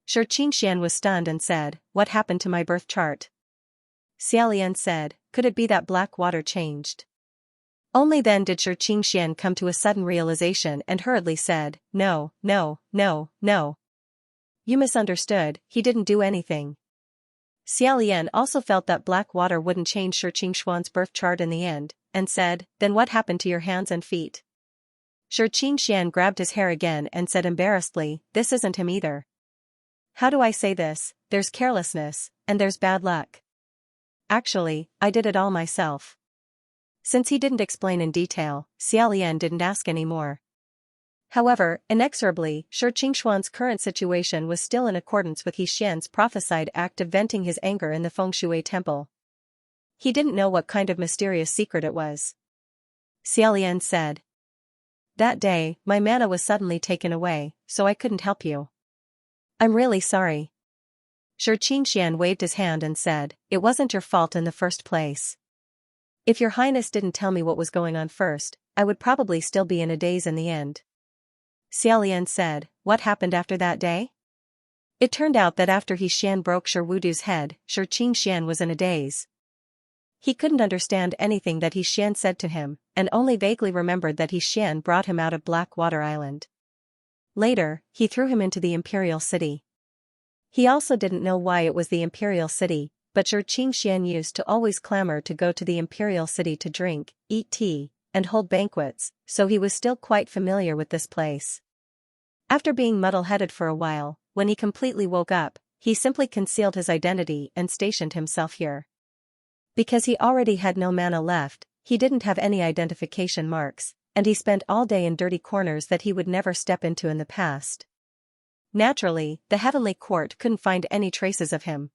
Xianxia was stunned and said, "What happened to my birth chart?" Xiaolian said, "Could it be that black water changed?" Only then did Xianxia come to a sudden realization and hurriedly said, "No, no, no, no. You misunderstood, he didn't do anything." Xiaolian also felt that black water wouldn't change Xianxia's birth chart in the end, and said, "Then what happened to your hands and feet?" Xianxian grabbed his hair again and said embarrassedly, "This isn't him either. How do I say this? There's carelessness, and there's bad luck. Actually, I did it all myself." Since he didn't explain in detail, Xiaolian didn't ask any more. However, inexorably, Xianxia's current situation was still in accordance with Xian's prophesied act of venting his anger in the Fengshui temple. He didn't know what kind of mysterious secret it was. Xiaolian said, "That day, my mana was suddenly taken away, so I couldn't help you. I'm really sorry." Xianxian waved his hand and said, "It wasn't your fault in the first place. If your highness didn't tell me what was going on first, I would probably still be in a daze in the end." Xiaolian said, "What happened after that day?" It turned out that after Xian broke Wudu's head, Xianxian was in a daze. He couldn't understand anything that Xian said to him, and only vaguely remembered that Xian brought him out of Blackwater Island. Later, he threw him into the Imperial City. He also didn't know why it was the Imperial City, but Xian used to always clamor to go to the Imperial City to drink, eat tea, and hold banquets, so he was still quite familiar with this place. After being muddle-headed for a while, when he completely woke up, he simply concealed his identity and stationed himself here. Because he already had no mana left, he didn't have any identification marks, and he spent all day in dirty corners that he would never step into in the past. Naturally, the Heavenly Court couldn't find any traces of him.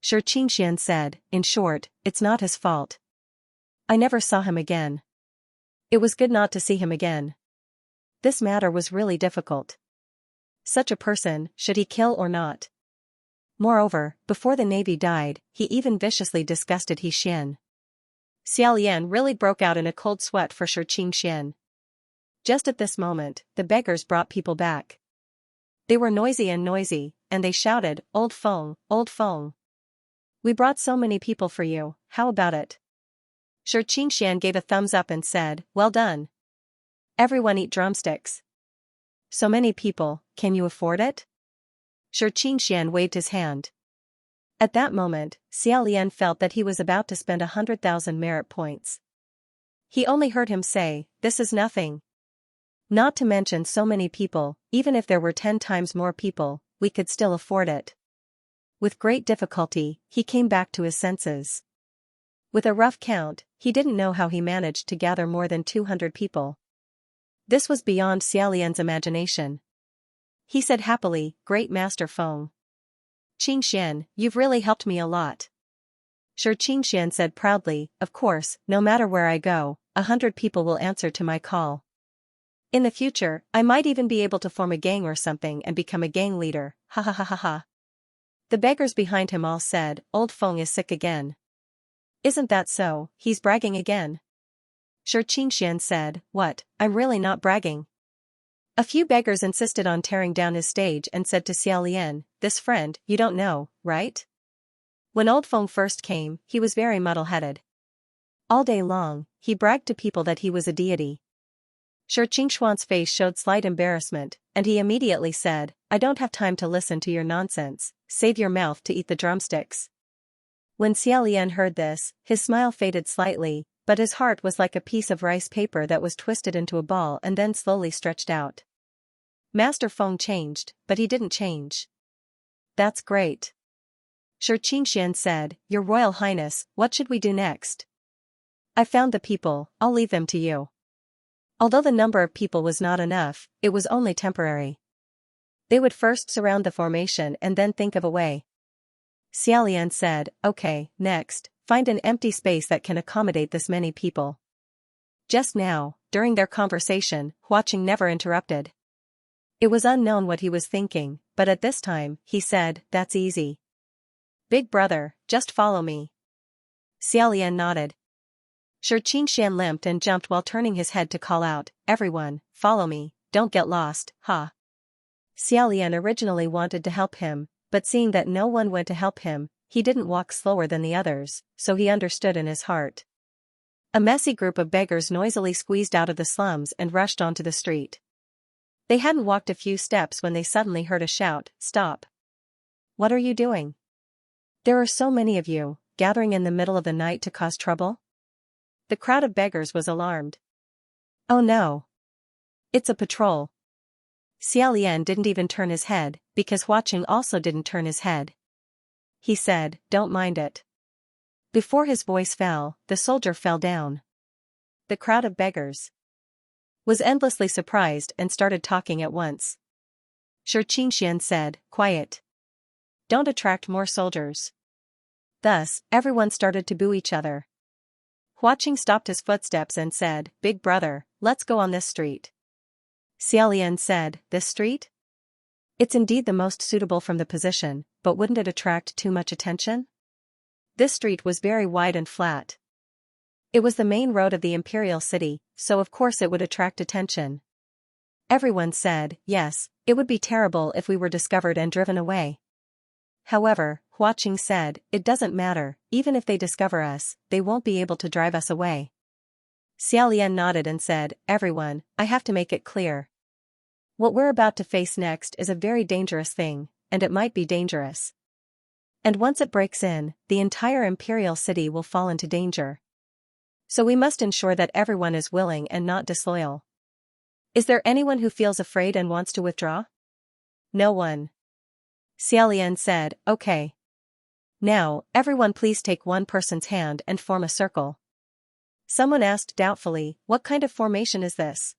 Xianxian said, "In short, it's not his fault. I never saw him again. It was good not to see him again. This matter was really difficult. Such a person, should he kill or not? Moreover, before the Navy died, he even viciously disgusted Xian." Xiaolian really broke out in a cold sweat for Xianxian. Just at this moment, the beggars brought people back. They were noisy, and they shouted, "Old Feng, old Feng. We brought so many people for you, how about it?" Xianxian gave a thumbs up and said, "Well done. Everyone eat drumsticks." "So many people, can you afford it?" Xianxian waved his hand. At that moment, Xiaolian felt that he was about to spend 100,000 merit points. He only heard him say, "This is nothing. Not to mention so many people, even if there were 10 times more people, we could still afford it." With great difficulty, he came back to his senses. With a rough count, he didn't know how he managed to gather more than 200 people. This was beyond Xiaolian's imagination. He said happily, "Great Master Feng. Xianxian, you've really helped me a lot." Xianxian said proudly, "Of course, no matter where I go, 100 people will answer to my call. In the future, I might even be able to form a gang or something and become a gang leader, ha ha ha ha ha." The beggars behind him all said, "Old Feng is sick again. Isn't that so, he's bragging again?" Xianxian said, "What, I'm really not bragging." A few beggars insisted on tearing down his stage and said to Xiaolian, "This friend, you don't know, right? When Old Feng first came, he was very muddle-headed. All day long, he bragged to people that he was a deity." Xianxian's face showed slight embarrassment, and he immediately said, "I don't have time to listen to your nonsense, save your mouth to eat the drumsticks." When Xiaolian heard this, his smile faded slightly, but his heart was like a piece of rice paper that was twisted into a ball and then slowly stretched out. Master Feng changed, but he didn't change. "That's great." Xianxian said, "Your Royal Highness, what should we do next?" "I found the people, I'll leave them to you." Although the number of people was not enough, it was only temporary. They would first surround the formation and then think of a way. Xiaolian said, "Okay, next, find an empty space that can accommodate this many people." Just now, during their conversation, Huaqing never interrupted. It was unknown what he was thinking, but at this time, he said, "That's easy. Big brother, just follow me." Xiaolian nodded. Xianxia limped and jumped while turning his head to call out, "Everyone, follow me, don't get lost, ha." Xiaolian originally wanted to help him, but seeing that no one went to help him, he didn't walk slower than the others, so he understood in his heart. A messy group of beggars noisily squeezed out of the slums and rushed onto the street. They hadn't walked a few steps when they suddenly heard a shout, "Stop! What are you doing? There are so many of you, gathering in the middle of the night to cause trouble?" The crowd of beggars was alarmed. "Oh no! It's a patrol." Xiaolian didn't even turn his head, because Huaqing also didn't turn his head. He said, "Don't mind it." Before his voice fell, the soldier fell down. The crowd of beggars was endlessly surprised and started talking at once. Xianxian said, "Quiet. Don't attract more soldiers." Thus, everyone started to boo each other. Huaqing stopped his footsteps and said, "Big brother, let's go on this street." Xiaolian said, "This street? It's indeed the most suitable from the position, but wouldn't it attract too much attention?" This street was very wide and flat. It was the main road of the imperial city, so of course it would attract attention. Everyone said, "Yes, it would be terrible if we were discovered and driven away." However, Huaqing said, "It doesn't matter, even if they discover us, they won't be able to drive us away." Xiaolian nodded and said, "Everyone, I have to make it clear. What we're about to face next is a very dangerous thing, and it might be dangerous. And once it breaks in, the entire imperial city will fall into danger. So we must ensure that everyone is willing and not disloyal. Is there anyone who feels afraid and wants to withdraw?" No one. Xiaolian said, "Okay. Now, everyone please take one person's hand and form a circle." Someone asked doubtfully, "What kind of formation is this?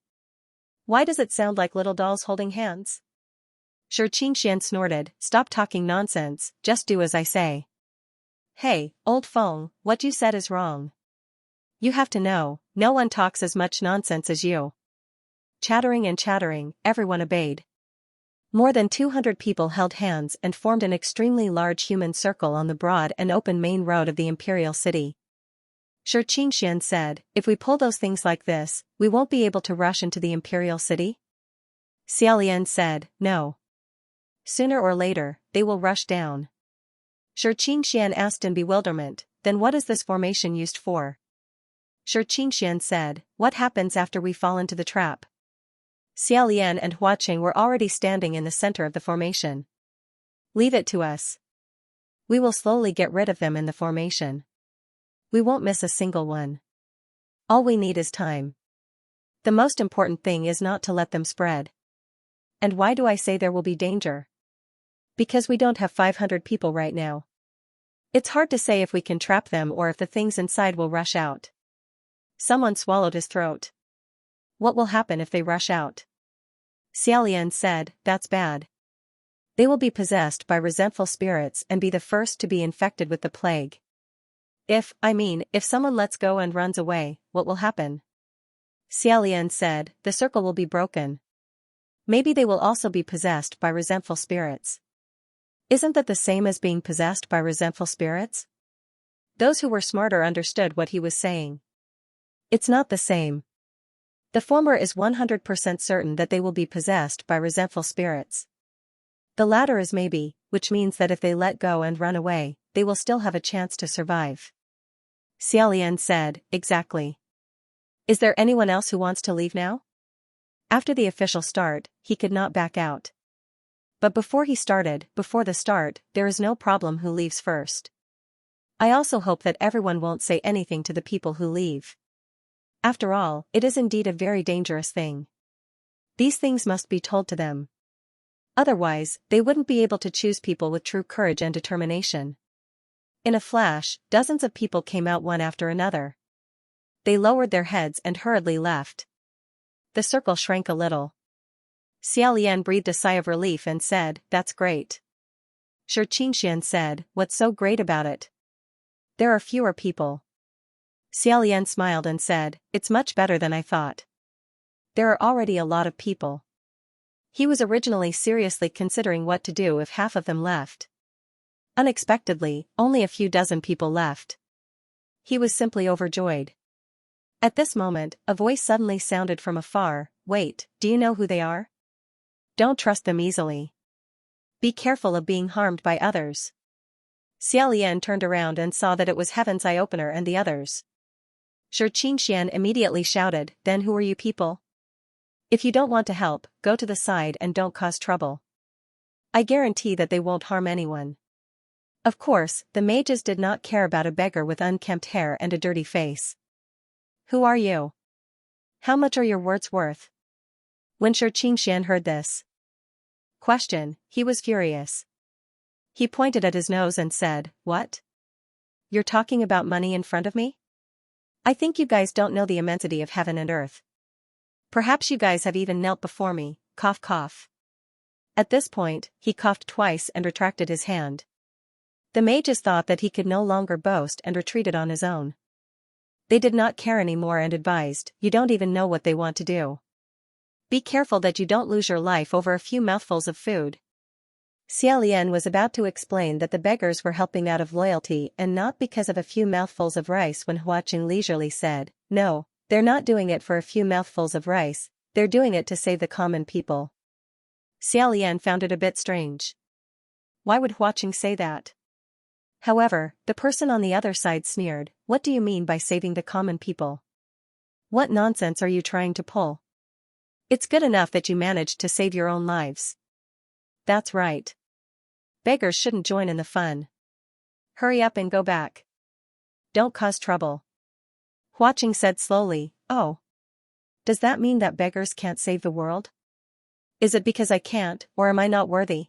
Why does it sound like little dolls holding hands?" Xianxian snorted, "Stop talking nonsense, just do as I say." "Hey, old Feng, what you said is wrong. You have to know, no one talks as much nonsense as you." Chattering and chattering, everyone obeyed. More than 200 people held hands and formed an extremely large human circle on the broad and open main road of the imperial city. Xianxian said, "If we pull those things like this, we won't be able to rush into the imperial city?" Xiaolian said, "No. Sooner or later, they will rush down." Xianxian asked in bewilderment, "Then what is this formation used for?" Xianxian said, "What happens after we fall into the trap?" Xiaolian and Huaqing were already standing in the center of the formation. "Leave it to us. We will slowly get rid of them in the formation. We won't miss a single one. All we need is time. The most important thing is not to let them spread." "And why do I say there will be danger?" "Because we don't have 500 people right now. It's hard to say if we can trap them or if the things inside will rush out." Someone swallowed his throat. "What will happen if they rush out?" Xiaolian said, "That's bad. They will be possessed by resentful spirits and be the first to be infected with the plague. If someone lets go and runs away, what will happen?" Xiaolian said, "The circle will be broken. Maybe they will also be possessed by resentful spirits." "Isn't that the same as being possessed by resentful spirits?" Those who were smarter understood what he was saying. "It's not the same. The former is 100% certain that they will be possessed by resentful spirits. The latter is maybe, which means that if they let go and run away, they will still have a chance to survive." Xiaolian said, "Exactly. Is there anyone else who wants to leave now?" After the official start, he could not back out. But before the start, there is no problem who leaves first. I also hope that everyone won't say anything to the people who leave. After all, it is indeed a very dangerous thing. These things must be told to them. Otherwise, they wouldn't be able to choose people with true courage and determination. In a flash, dozens of people came out one after another. They lowered their heads and hurriedly left. The circle shrank a little. Xiaolian breathed a sigh of relief and said, "That's great." Xianxian said, "What's so great about it?" "There are fewer people." Xiaolian smiled and said, "It's much better than I thought. There are already a lot of people. He was originally seriously considering what to do if half of them left. Unexpectedly, only a few dozen people left. He was simply overjoyed. At this moment, a voice suddenly sounded from afar. Wait, do you know who they are? Don't trust them easily. Be careful of being harmed by others. Xiaolian turned around and saw that it was Heaven's Eye-Opener and the others. Xianxia immediately shouted, then who are you people? If you don't want to help, go to the side and don't cause trouble. I guarantee that they won't harm anyone. Of course, the mages did not care about a beggar with unkempt hair and a dirty face. Who are you? How much are your words worth? When Xianxia heard this question, he was furious. He pointed at his nose and said, what? You're talking about money in front of me? I think you guys don't know the immensity of heaven and earth. Perhaps you guys have even knelt before me, cough cough. At this point, he coughed twice and retracted his hand. The mages thought that he could no longer boast and retreated on his own. They did not care anymore and advised, you don't even know what they want to do. Be careful that you don't lose your life over a few mouthfuls of food. Xiaolian was about to explain that the beggars were helping out of loyalty and not because of a few mouthfuls of rice when Huaqing leisurely said, no, they're not doing it for a few mouthfuls of rice, they're doing it to save the common people. Xiaolian found it a bit strange. Why would Huaqing say that? However, the person on the other side sneered, what do you mean by saving the common people? What nonsense are you trying to pull? It's good enough that you managed to save your own lives. That's right. Beggars shouldn't join in the fun. Hurry up and go back. Don't cause trouble. Huaqing said slowly, oh. Does that mean that beggars can't save the world? Is it because I can't, or am I not worthy?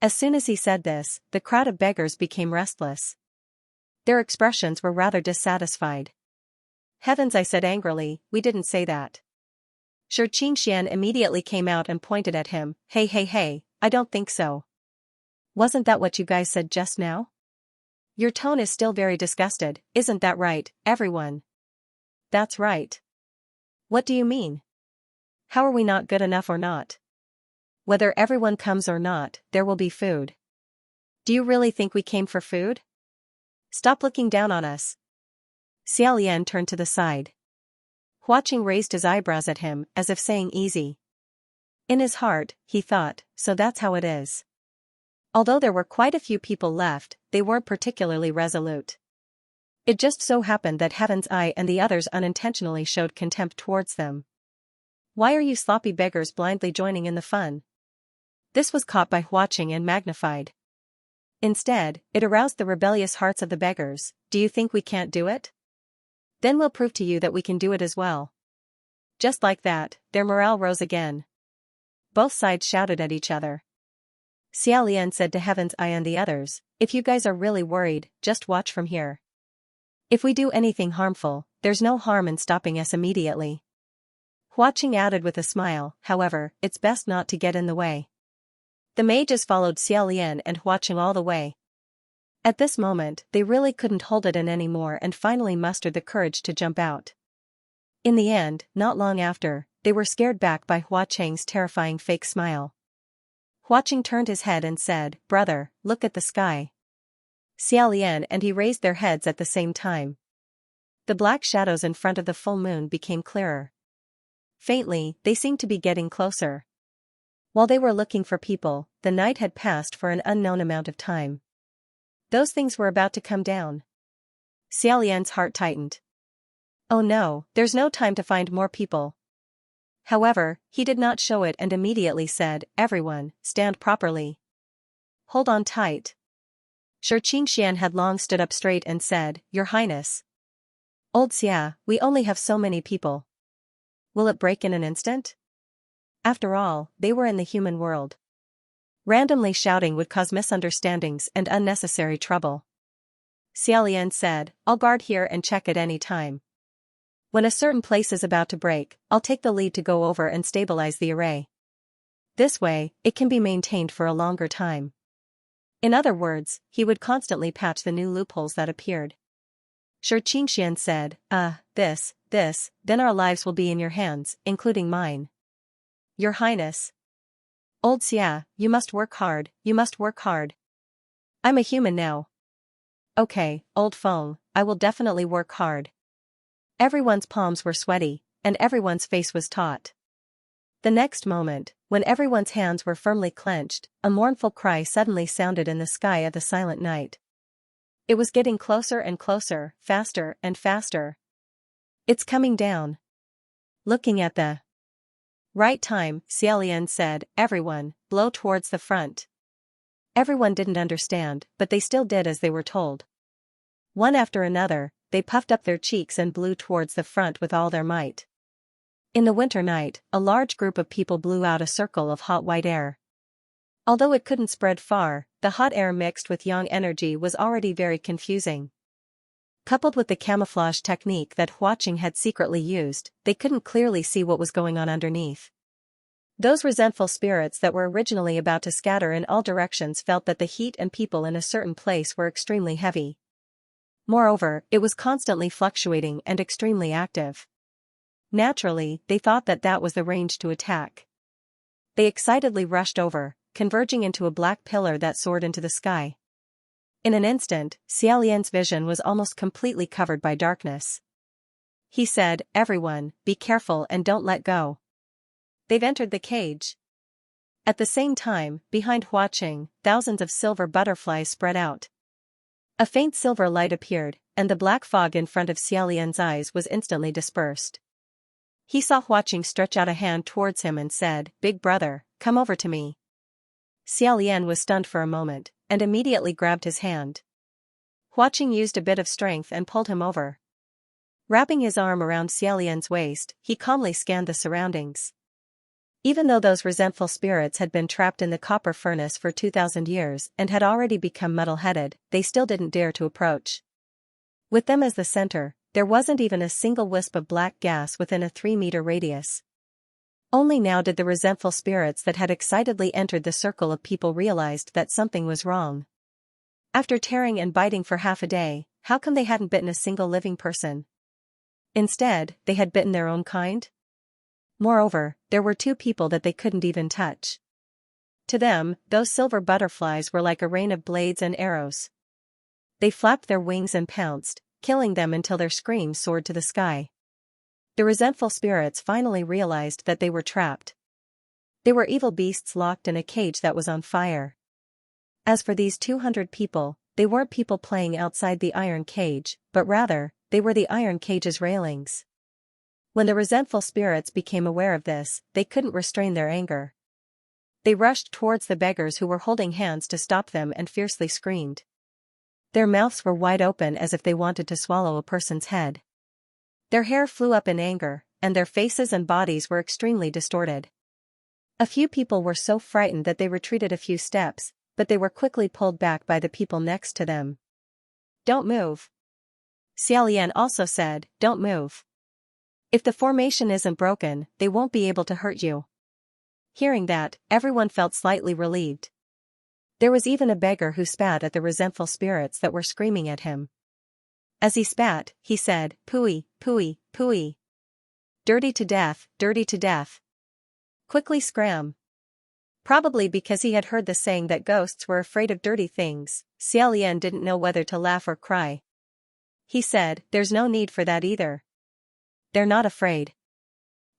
As soon as he said this, the crowd of beggars became restless. Their expressions were rather dissatisfied. Heavens, I said angrily, we didn't say that. Xianxia immediately came out and pointed at him, hey, I don't think so. Wasn't that what you guys said just now? Your tone is still very disgusted, isn't that right, everyone? That's right. What do you mean? How are we not good enough or not? Whether everyone comes or not, there will be food. Do you really think we came for food? Stop looking down on us. Xiaolian turned to the side. Huaqing raised his eyebrows at him, as if saying easy. In his heart, he thought, so that's how it is. Although there were quite a few people left, they weren't particularly resolute. It just so happened that Heaven's Eye and the others unintentionally showed contempt towards them. Why are you sloppy beggars blindly joining in the fun? This was caught by Huaqing and magnified. Instead, it aroused the rebellious hearts of the beggars. Do you think we can't do it? Then we'll prove to you that we can do it as well. Just like that, their morale rose again. Both sides shouted at each other. Xiaolian said to Heaven's Eye and the others, if you guys are really worried, just watch from here. If we do anything harmful, there's no harm in stopping us immediately. Huaqing added with a smile, however, it's best not to get in the way. The mages followed Xiaolian and Huaqing all the way. At this moment, they really couldn't hold it in anymore and finally mustered the courage to jump out. In the end, not long after, they were scared back by Huaqing's terrifying fake smile. Huaqing turned his head and said, brother, look at the sky. Xiaolian and he raised their heads at the same time. The black shadows in front of the full moon became clearer. Faintly, they seemed to be getting closer. While they were looking for people, the night had passed for an unknown amount of time. Those things were about to come down. Xiaolian's heart tightened. Oh no, there's no time to find more people. However, he did not show it and immediately said, everyone, stand properly. Hold on tight. Xianxia had long stood up straight and said, Your Highness. Old Xia, we only have so many people. Will it break in an instant? After all, they were in the human world. Randomly shouting would cause misunderstandings and unnecessary trouble. Xiaolian said, I'll guard here and check at any time. When a certain place is about to break, I'll take the lead to go over and stabilize the array. This way, it can be maintained for a longer time. In other words, he would constantly patch the new loopholes that appeared. Xianxia said, then our lives will be in your hands, including mine. Your Highness. Old Xia, you must work hard, you must work hard. I'm a human now. Okay, old Feng, I will definitely work hard. Everyone's palms were sweaty, and everyone's face was taut. The next moment, when everyone's hands were firmly clenched, a mournful cry suddenly sounded in the sky of the silent night. It was getting closer and closer, faster and faster. It's coming down. Looking at the right time, Xiaolian said, everyone, blow towards the front. Everyone didn't understand, but they still did as they were told. One after another, they puffed up their cheeks and blew towards the front with all their might. In the winter night, a large group of people blew out a circle of hot white air. Although it couldn't spread far, the hot air mixed with yang energy was already very confusing. Coupled with the camouflage technique that Huaqing had secretly used, they couldn't clearly see what was going on underneath. Those resentful spirits that were originally about to scatter in all directions felt that the heat and people in a certain place were extremely heavy. Moreover, it was constantly fluctuating and extremely active. Naturally, they thought that that was the range to attack. They excitedly rushed over, converging into a black pillar that soared into the sky. In an instant, Xiaolian's vision was almost completely covered by darkness. He said, everyone, be careful and don't let go. They've entered the cage. At the same time, behind Huaqing, thousands of silver butterflies spread out. A faint silver light appeared, and the black fog in front of Xiaolian's eyes was instantly dispersed. He saw Huaqing stretch out a hand towards him and said, Big brother, come over to me. Xiaolian was stunned for a moment, and immediately grabbed his hand. Huaqing used a bit of strength and pulled him over. Wrapping his arm around Xiaolian's waist, he calmly scanned the surroundings. Even though those resentful spirits had been trapped in the copper furnace for 2,000 years and had already become muddle-headed, they still didn't dare to approach. With them as the center, there wasn't even a single wisp of black gas within a 3-meter radius. Only now did the resentful spirits that had excitedly entered the circle of people realized that something was wrong. After tearing and biting for half a day, how come they hadn't bitten a single living person? Instead, they had bitten their own kind? Moreover, there were 2 people that they couldn't even touch. To them, those silver butterflies were like a rain of blades and arrows. They flapped their wings and pounced, killing them until their screams soared to the sky. The resentful spirits finally realized that they were trapped. They were evil beasts locked in a cage that was on fire. As for these 200 people, they weren't people playing outside the iron cage, but rather, they were the iron cage's railings. When the resentful spirits became aware of this, they couldn't restrain their anger. They rushed towards the beggars who were holding hands to stop them and fiercely screamed. Their mouths were wide open as if they wanted to swallow a person's head. Their hair flew up in anger, and their faces and bodies were extremely distorted. A few people were so frightened that they retreated a few steps, but they were quickly pulled back by the people next to them. Don't move. Xiaolian also said, don't move. If the formation isn't broken, they won't be able to hurt you. Hearing that, everyone felt slightly relieved. There was even a beggar who spat at the resentful spirits that were screaming at him. As he spat, he said, Pooey, pooey, pooey. Dirty to death, dirty to death. Quickly scram. Probably because he had heard the saying that ghosts were afraid of dirty things, Xiaolian didn't know whether to laugh or cry. He said, there's no need for that either. They're not afraid.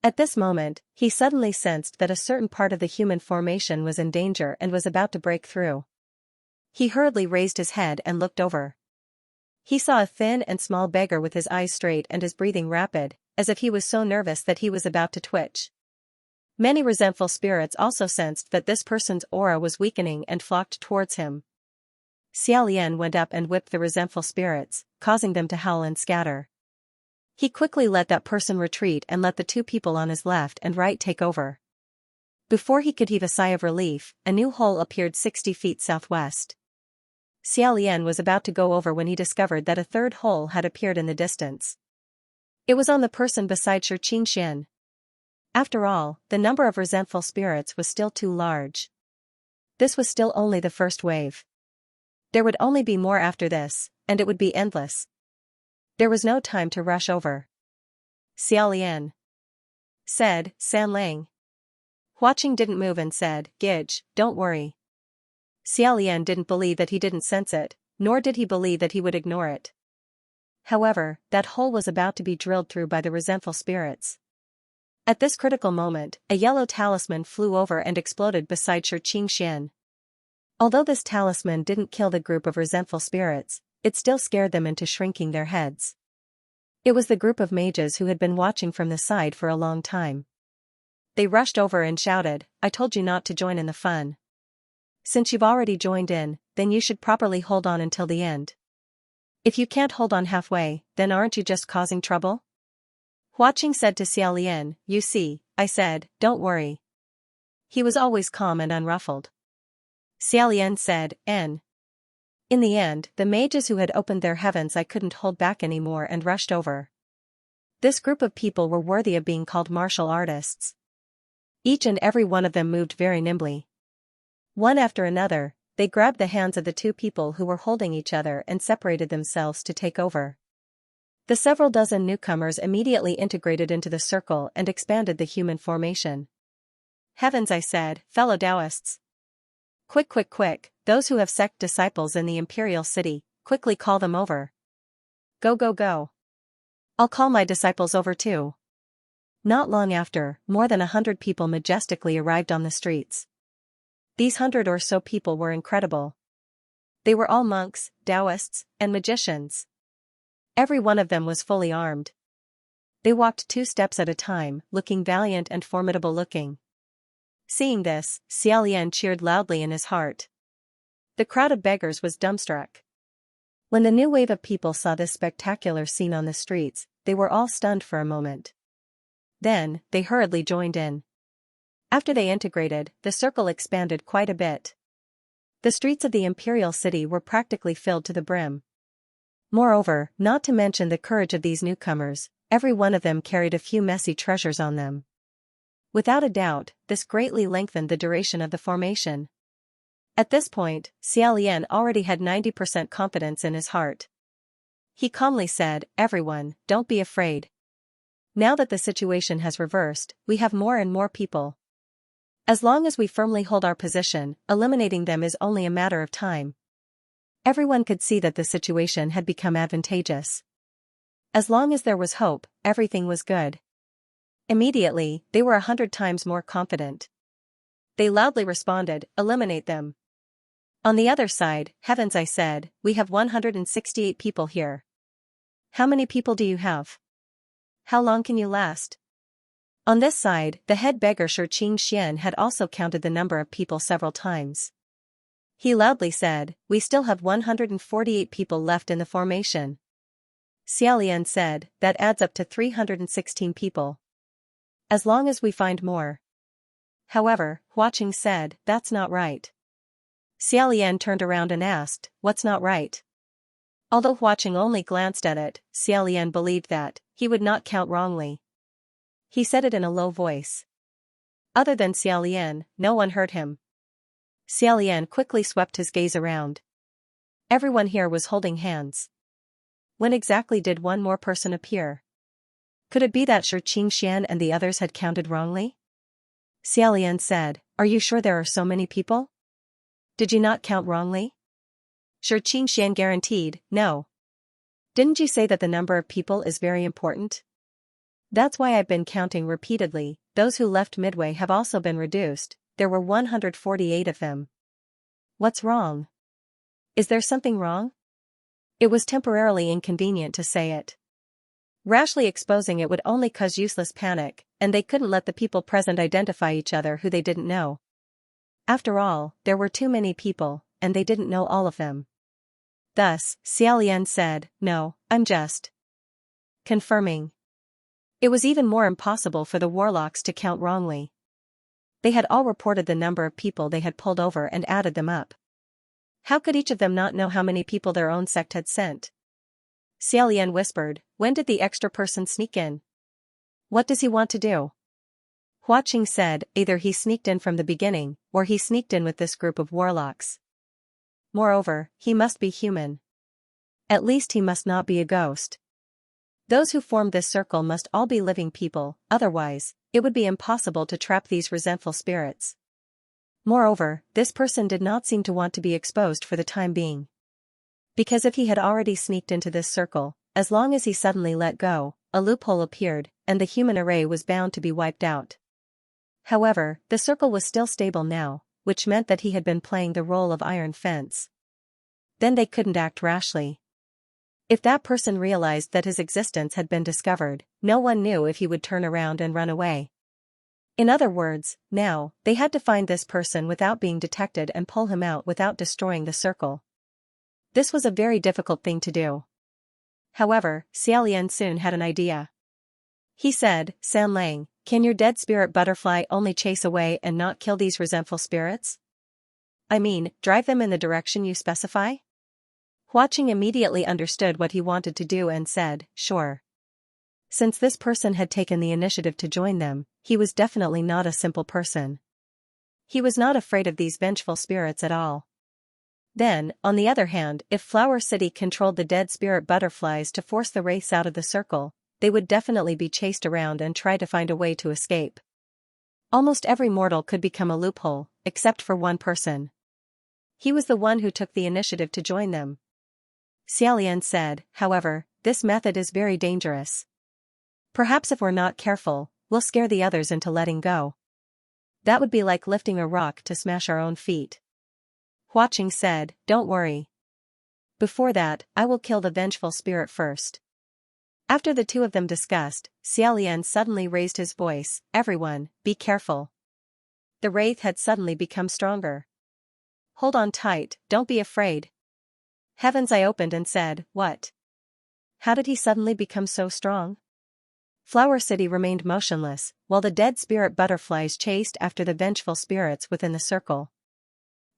At this moment, he suddenly sensed that a certain part of the human formation was in danger and was about to break through. He hurriedly raised his head and looked over. He saw a thin and small beggar with his eyes straight and his breathing rapid, as if he was so nervous that he was about to twitch. Many resentful spirits also sensed that this person's aura was weakening and flocked towards him. Xiaolian went up and whipped the resentful spirits, causing them to howl and scatter. He quickly let that person retreat and let the 2 people on his left and right take over. Before he could heave a sigh of relief, a new hole appeared 60 feet southwest. Xiaolian was about to go over when he discovered that a 3rd hole had appeared in the distance. It was on the person beside Xianxia. After all, the number of resentful spirits was still too large. This was still only the first wave. There would only be more after this, and it would be endless. There was no time to rush over. Xiaolian said, San Lang. Huaqing didn't move and said, "Gidge, don't worry." Xiaolian didn't believe that he didn't sense it, nor did he believe that he would ignore it. However, that hole was about to be drilled through by the resentful spirits. At this critical moment, a yellow talisman flew over and exploded beside Xianxia. Although this talisman didn't kill the group of resentful spirits, it still scared them into shrinking their heads. It was the group of mages who had been watching from the side for a long time. They rushed over and shouted, "I told you not to join in the fun. Since you've already joined in, then you should properly hold on until the end. If you can't hold on halfway, then aren't you just causing trouble?" Huaqing said to Xiaolian, "You see, I said, don't worry." He was always calm and unruffled. Xiaolian said, "N." In the end, the mages who had opened their heavens I couldn't hold back anymore and rushed over. This group of people were worthy of being called martial artists. Each and every one of them moved very nimbly. One after another, they grabbed the hands of the two people who were holding each other and separated themselves to take over. The several dozen newcomers immediately integrated into the circle and expanded the human formation. "Heavens," I said, "fellow Taoists. Quick, quick, quick, those who have sect disciples in the imperial city, quickly call them over. Go, go, go. I'll call my disciples over too." Not long after, more than 100 people majestically arrived on the streets. These 100 or so people were incredible. They were all monks, Taoists, and magicians. Every one of them was fully armed. They walked 2 steps at a time, looking valiant and formidable looking. Seeing this, Xiaolian cheered loudly in his heart. The crowd of beggars was dumbstruck. When the new wave of people saw this spectacular scene on the streets, they were all stunned for a moment. Then, they hurriedly joined in. After they integrated, the circle expanded quite a bit. The streets of the imperial city were practically filled to the brim. Moreover, not to mention the courage of these newcomers, every one of them carried a few messy treasures on them. Without a doubt, this greatly lengthened the duration of the formation. At this point, Xiaolian already had 90% confidence in his heart. He calmly said, "Everyone, don't be afraid. Now that the situation has reversed, we have more and more people. As long as we firmly hold our position, eliminating them is only a matter of time." Everyone could see that the situation had become advantageous. As long as there was hope, everything was good. Immediately, they were 100 times more confident. They loudly responded, "Eliminate them." On the other side, "Heavens," I said, "we have 168 people here. How many people do you have? How long can you last?" On this side, the head beggar Xianxia had also counted the number of people several times. He loudly said, "We still have 148 people left in the formation." Xiaolian said, "That adds up to 316 people. As long as we find more." However, Huaqing said, "That's not right." Xiaolian turned around and asked, "What's not right?" Although Huaqing only glanced at it, Xiaolian believed that he would not count wrongly. He said it in a low voice. Other than Xiaolian, no one heard him. Xiaolian quickly swept his gaze around. Everyone here was holding hands. When exactly did one more person appear? Could it be that Xianxia and the others had counted wrongly? Xiaolian said, "Are you sure there are so many people? Did you not count wrongly?" Xianxia guaranteed, "No. Didn't you say that the number of people is very important? That's why I've been counting repeatedly. Those who left midway have also been reduced. There were 148 of them. What's wrong? Is there something wrong?" It was temporarily inconvenient to say it. Rashly exposing it would only cause useless panic, and they couldn't let the people present identify each other who they didn't know. After all, there were too many people, and they didn't know all of them. Thus, Xiaolian said, "No, I'm just confirming." It was even more impossible for the warlocks to count wrongly. They had all reported the number of people they had pulled over and added them up. How could each of them not know how many people their own sect had sent? Xiaolian whispered, "When did the extra person sneak in? What does he want to do?" Huaqing said, "Either he sneaked in from the beginning, or he sneaked in with this group of warlocks. Moreover, he must be human. At least he must not be a ghost." Those who formed this circle must all be living people, otherwise, it would be impossible to trap these resentful spirits. Moreover, this person did not seem to want to be exposed for the time being. Because if he had already sneaked into this circle, as long as he suddenly let go, a loophole appeared, and the human array was bound to be wiped out. However, the circle was still stable now, which meant that he had been playing the role of iron fence. Then they couldn't act rashly. If that person realized that his existence had been discovered, no one knew if he would turn around and run away. In other words, now, they had to find this person without being detected and pull him out without destroying the circle. This was a very difficult thing to do. However, Xiaolian soon had an idea. He said, "San Lang, can your dead spirit butterfly only chase away and not kill these resentful spirits? I mean, drive them in the direction you specify?" Huaqing immediately understood what he wanted to do and said, "Sure." Since this person had taken the initiative to join them, he was definitely not a simple person. He was not afraid of these vengeful spirits at all. Then, on the other hand, if Flower City controlled the dead spirit butterflies to force the wraiths out of the circle, they would definitely be chased around and try to find a way to escape. Almost every mortal could become a loophole, except for one person. He was the one who took the initiative to join them. Xiaolian said, "However, this method is very dangerous. Perhaps if we're not careful, we'll scare the others into letting go. That would be like lifting a rock to smash our own feet." Huaqing said, "Don't worry. Before that, I will kill the vengeful spirit first." After the two of them discussed, Xiaolian suddenly raised his voice, "Everyone, be careful." The wraith had suddenly become stronger. "Hold on tight, don't be afraid." Heaven's eye opened and said, "What? How did he suddenly become so strong?" Flower City remained motionless, while the dead spirit butterflies chased after the vengeful spirits within the circle.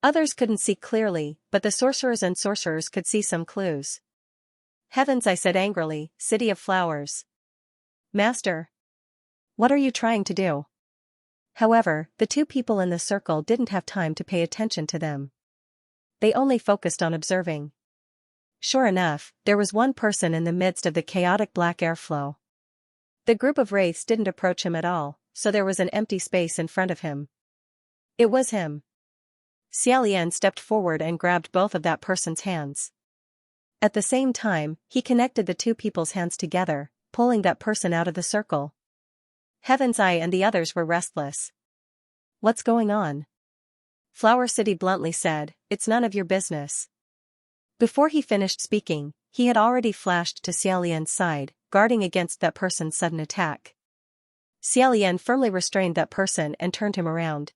Others couldn't see clearly, but the sorcerers and sorcerers could see some clues. Heaven's eye said angrily, "City of Flowers. Master. What are you trying to do?" However, the two people in the circle didn't have time to pay attention to them. They only focused on observing. Sure enough, there was one person in the midst of the chaotic black airflow. The group of wraiths didn't approach him at all, so there was an empty space in front of him. It was him. Xiaolian stepped forward and grabbed both of that person's hands. At the same time, he connected the two people's hands together, pulling that person out of the circle. Heaven's Eye and the others were restless. "What's going on?" Flower City bluntly said, "It's none of your business." Before he finished speaking, he had already flashed to Xiaolian's side, guarding against that person's sudden attack. Xiaolian firmly restrained that person and turned him around.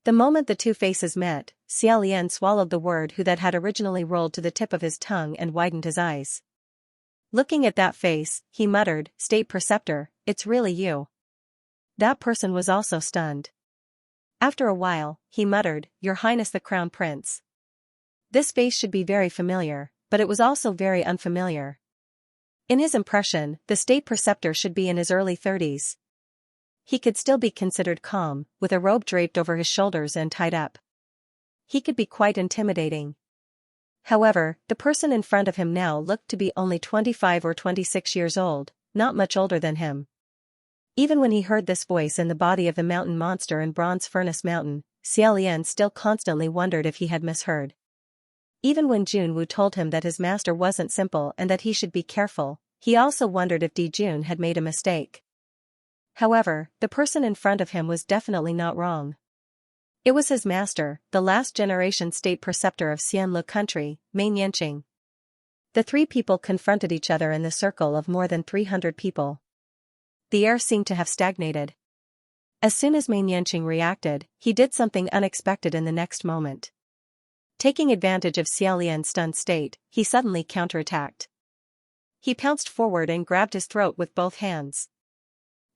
The moment the two faces met, Xiaolian swallowed the word who that had originally rolled to the tip of his tongue and widened his eyes. Looking at that face, he muttered, "State Preceptor, it's really you." That person was also stunned. After a while, he muttered, "Your Highness the Crown Prince." This face should be very familiar, but it was also very unfamiliar. In his impression, the State Preceptor should be in his early 30s. He could still be considered calm, with a robe draped over his shoulders and tied up. He could be quite intimidating. However, the person in front of him now looked to be only 25 or 26 years old, not much older than him. Even when he heard this voice in the body of the mountain monster in Bronze Furnace Mountain, Xiaolian still constantly wondered if he had misheard. Even when Junwu told him that his master wasn't simple and that he should be careful, he also wondered if Dijun had made a mistake. However, the person in front of him was definitely not wrong. It was his master, the last generation state preceptor of Xianlu country, Mei Yanqing. The three people confronted each other in the circle of more than 300 people. The air seemed to have stagnated. As soon as Mei Yanqing reacted, he did something unexpected in the next moment. Taking advantage of Xiaolian's stunned state, he suddenly counterattacked. He pounced forward and grabbed his throat with both hands.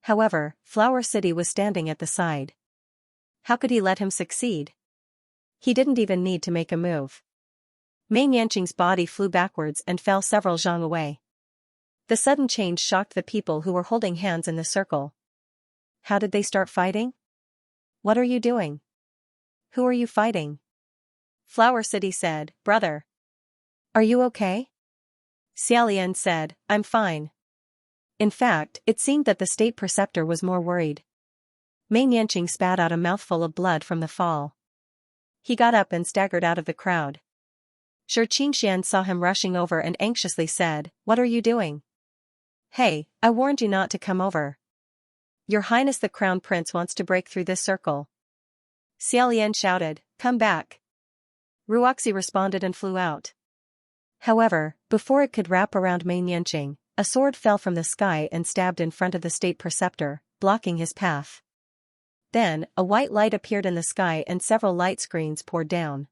However, Flower City was standing at the side. How could he let him succeed? He didn't even need to make a move. Mei Yanqing's body flew backwards and fell several zhang away. The sudden change shocked the people who were holding hands in the circle. How did they start fighting? What are you doing? Who are you fighting? Flower City said, "Brother. Are you okay?" Xiaolian said, "I'm fine. In fact, it seemed that the state preceptor was more worried. Mei Nianqing spat out a mouthful of blood from the fall. He got up and staggered out of the crowd. Xianxia saw him rushing over and anxiously said, "What are you doing? Hey, I warned you not to come over. Your Highness the Crown Prince wants to break through this circle." Xiaolian shouted, "Come back." Ruoxi responded and flew out. However, before it could wrap around Mei Nianqing, a sword fell from the sky and stabbed in front of the state preceptor, blocking his path. Then, a white light appeared in the sky and several light screens poured down.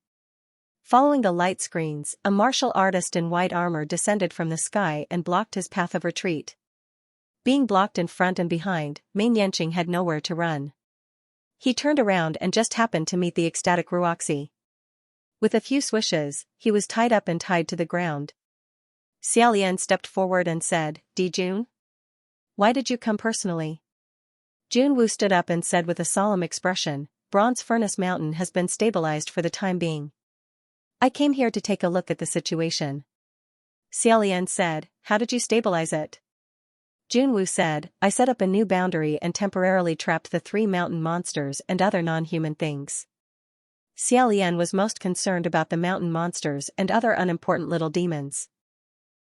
Following the light screens, a martial artist in white armor descended from the sky and blocked his path of retreat. Being blocked in front and behind, Mei Nianqing had nowhere to run. He turned around and just happened to meet the ecstatic Ruoxi. With a few swishes, he was tied up and tied to the ground. Xiaolian stepped forward and said, "Dijun? Why did you come personally?" Junwu stood up and said with a solemn expression, "Bronze Furnace Mountain has been stabilized for the time being. I came here to take a look at the situation." Xiaolian said, "How did you stabilize it?" Junwu said, "I set up a new boundary and temporarily trapped the 3 mountain monsters and other non-human things." Xiaolian was most concerned about the mountain monsters and other unimportant little demons.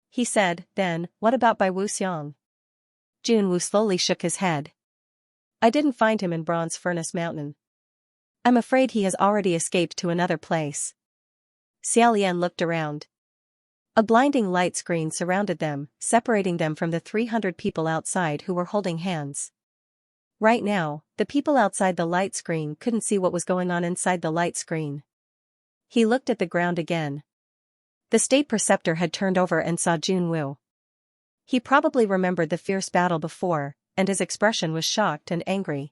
He said, "Then, what about Bai Wuxiang?" Junwu slowly shook his head. "I didn't find him in Bronze Furnace Mountain. I'm afraid he has already escaped to another place." Xiaolian looked around. A blinding light screen surrounded them, separating them from the 300 people outside who were holding hands. Right now, the people outside the light screen couldn't see what was going on inside the light screen. He looked at the ground again. The state preceptor had turned over and saw Junwu. He probably remembered the fierce battle before, and his expression was shocked and angry.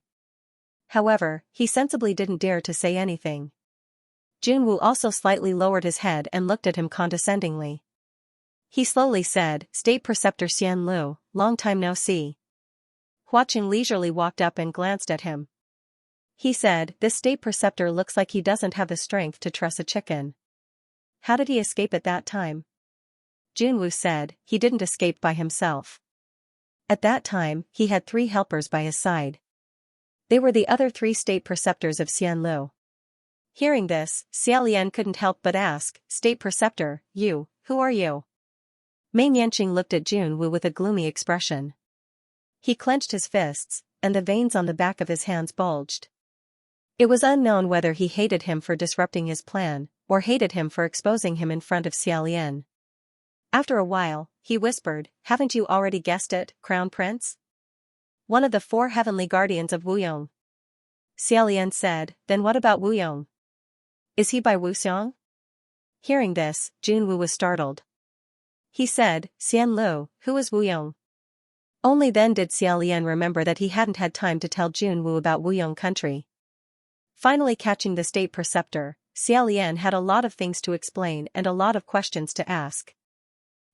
However, he sensibly didn't dare to say anything. Junwu also slightly lowered his head and looked at him condescendingly. He slowly said, "State Preceptor Xian Lu, long time no see." Huaqing leisurely walked up and glanced at him. He said, "This state preceptor looks like he doesn't have the strength to truss a chicken. How did he escape at that time?" Junwu said, "He didn't escape by himself. At that time, he had 3 helpers by his side. They were the other 3 state preceptors of Xian Lu." Hearing this, Xiaolian couldn't help but ask, "State preceptor, who are you?" Mei Nianqing looked at Junwu with a gloomy expression. He clenched his fists, and the veins on the back of his hands bulged. It was unknown whether he hated him for disrupting his plan, or hated him for exposing him in front of Xiaolian. After a while, he whispered, "Haven't you already guessed it, Crown Prince? One of the 4 heavenly guardians of Wuyong." Xiaolian said, "Then what about Wuyong? Is he by Wuxiang?" Hearing this, Junwu was startled. He said, "Xian Lu, who is Wuyong?" Only then did Xiaolian remember that he hadn't had time to tell Junwu about Wuyong country. Finally catching the state preceptor, Xiaolian had a lot of things to explain and a lot of questions to ask.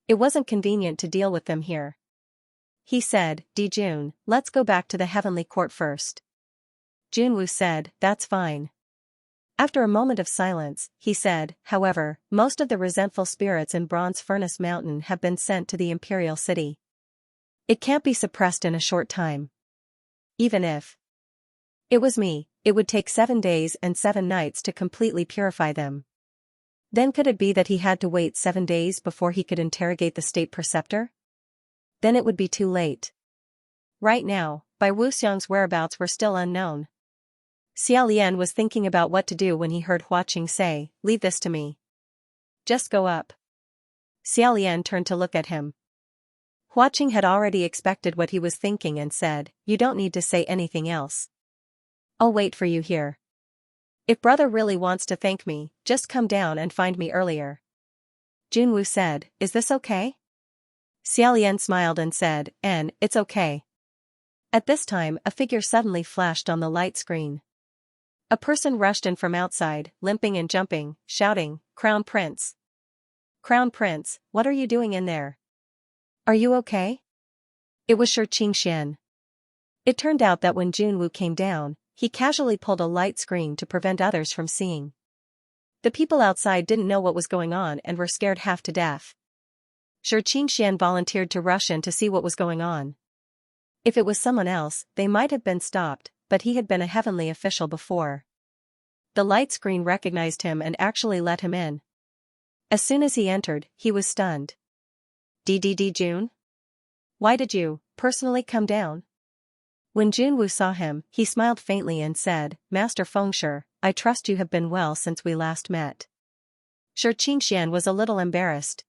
It wasn't convenient to deal with them here. He said, "Dijun, let's go back to the heavenly court first." Junwu said, "That's fine." After a moment of silence, he said, "However, most of the resentful spirits in Bronze Furnace Mountain have been sent to the Imperial City. It can't be suppressed in a short time. Even if it was me, it would take 7 days and 7 nights to completely purify them. Then could it be that he had to wait 7 days before he could interrogate the state preceptor? Then it would be too late. Right now, Bai Wuxiang's whereabouts were still unknown." Xiaolian was thinking about what to do when he heard Huaqing say, "Leave this to me. Just go up." Xiaolian turned to look at him. Huaqing had already expected what he was thinking and said, "You don't need to say anything else. I'll wait for you here. If brother really wants to thank me, just come down and find me earlier." Junwu said, "Is this okay?" Xiaolian smiled and said, It's okay." At this time, a figure suddenly flashed on the light screen. A person rushed in from outside, limping and jumping, shouting, "Crown Prince! Crown Prince, what are you doing in there? Are you okay?" It was Xianxia. It turned out that when Junwu came down, he casually pulled a light screen to prevent others from seeing. The people outside didn't know what was going on and were scared half to death. Xianxia volunteered to rush in to see what was going on. If it was someone else, they might have been stopped, but he had been a heavenly official before. The light screen recognized him and actually let him in. As soon as he entered, he was stunned. "DDD Jun? Why did you, personally come down?" When Junwoo saw him, he smiled faintly and said, "Master Fengshe, I trust you have been well since we last met." Xianxia was a little embarrassed.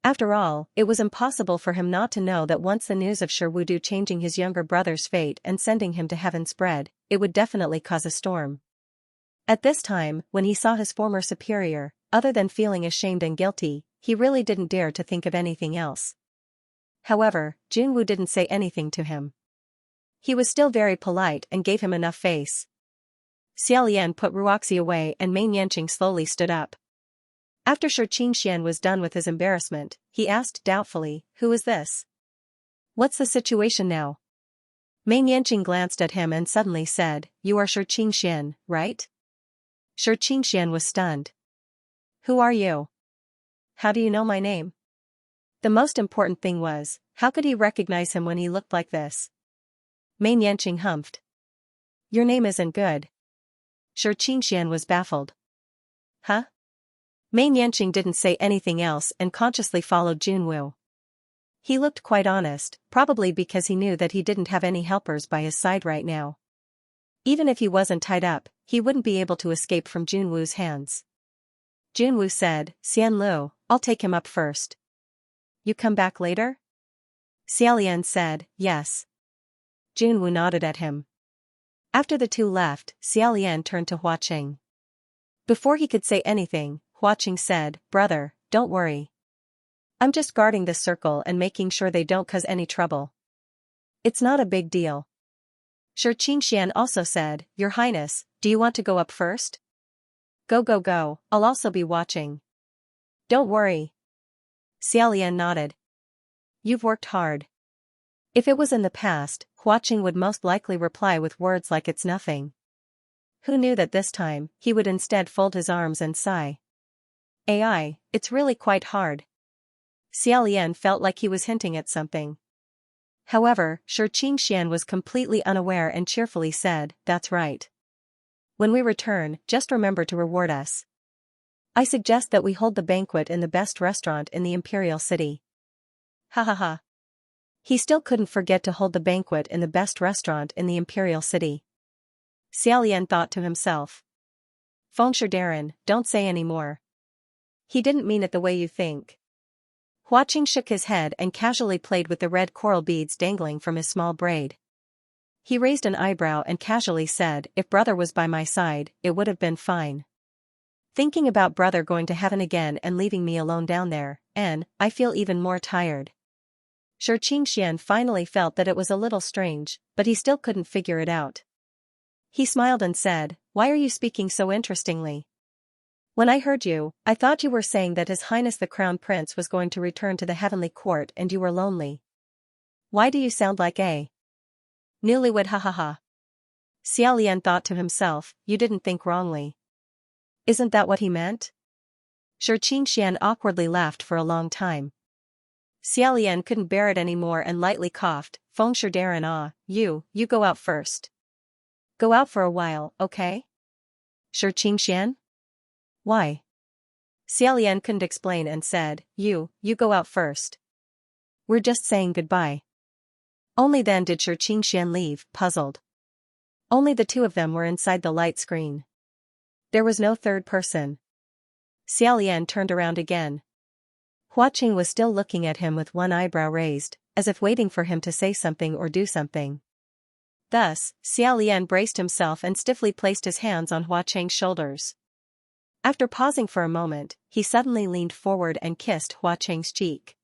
After all, it was impossible for him not to know that once the news of Wudu changing his younger brother's fate and sending him to heaven spread, it would definitely cause a storm. At this time, when he saw his former superior, other than feeling ashamed and guilty, he really didn't dare to think of anything else. However, Junwoo didn't say anything to him. He was still very polite and gave him enough face. Xiaolian put Ruoxi away and Mei Yanqing slowly stood up. After Xianxia was done with his embarrassment, he asked doubtfully, "Who is this? What's the situation now?" Mei Yanqing glanced at him and suddenly said, "You are Xianxia, right?" Xianxia was stunned. "Who are you? How do you know my name?" The most important thing was, how could he recognize him when he looked like this? Mei Yanqing humphed. "Your name isn't good." Xianxia was baffled. "Huh?" Mei Yanqing didn't say anything else and consciously followed Junwoo. He looked quite honest, probably because he knew that he didn't have any helpers by his side right now. Even if he wasn't tied up, he wouldn't be able to escape from Junwoo's hands. Junwoo said, "Xian Lu, I'll take him up first. You come back later?" Xiaolian said, "Yes." Junwoo nodded at him. After the two left, Xiaolian turned to Huaqing. Before he could say anything, Huaqing said, "Brother, don't worry. I'm just guarding this circle and making sure they don't cause any trouble. It's not a big deal." Xianxia also said, "Your Highness, do you want to go up first?" Go, I'll also be watching." "Don't worry." Xiaolian nodded. "You've worked hard." If it was in the past, Huaqing would most likely reply with words like "it's nothing." Who knew that this time, he would instead fold his arms and sigh. "AI, it's really quite hard." Xiaolian felt like he was hinting at something. However, Xianxia was completely unaware and cheerfully said, "That's right. When we return, just remember to reward us. I suggest that we hold the banquet in the best restaurant in the Imperial City." Ha ha ha. He still couldn't forget to hold the banquet in the best restaurant in the Imperial City. Xiaolian thought to himself. "Fengshe Darren, don't say any more. He didn't mean it the way you think." Huaqing shook his head and casually played with the red coral beads dangling from his small braid. He raised an eyebrow and casually said, "If brother was by my side, it would have been fine. Thinking about brother going to heaven again and leaving me alone down there, and I feel even more tired." Xianxia finally felt that it was a little strange, but he still couldn't figure it out. He smiled and said, "Why are you speaking so interestingly? When I heard you, I thought you were saying that His Highness the Crown Prince was going to return to the heavenly court and you were lonely. Why do you sound like a newlywed? Ha ha ha." Xiaolian thought to himself, "You didn't think wrongly. Isn't that what he meant?" Xianxia awkwardly laughed for a long time. Xiaolian couldn't bear it anymore and lightly coughed, "Fengshe Darren, you go out first. Go out for a while, okay?" Xianxia? "Why?" Xiaolian couldn't explain and said, You go out first. We're just saying goodbye." Only then did Xianxia leave, puzzled. Only the two of them were inside the light screen. There was no third person. Xiaolian turned around again. Huaqing was still looking at him with one eyebrow raised, as if waiting for him to say something or do something. Thus, Xiaolian braced himself and stiffly placed his hands on Huaqing's shoulders. After pausing for a moment, he suddenly leaned forward and kissed Huaqing's cheek.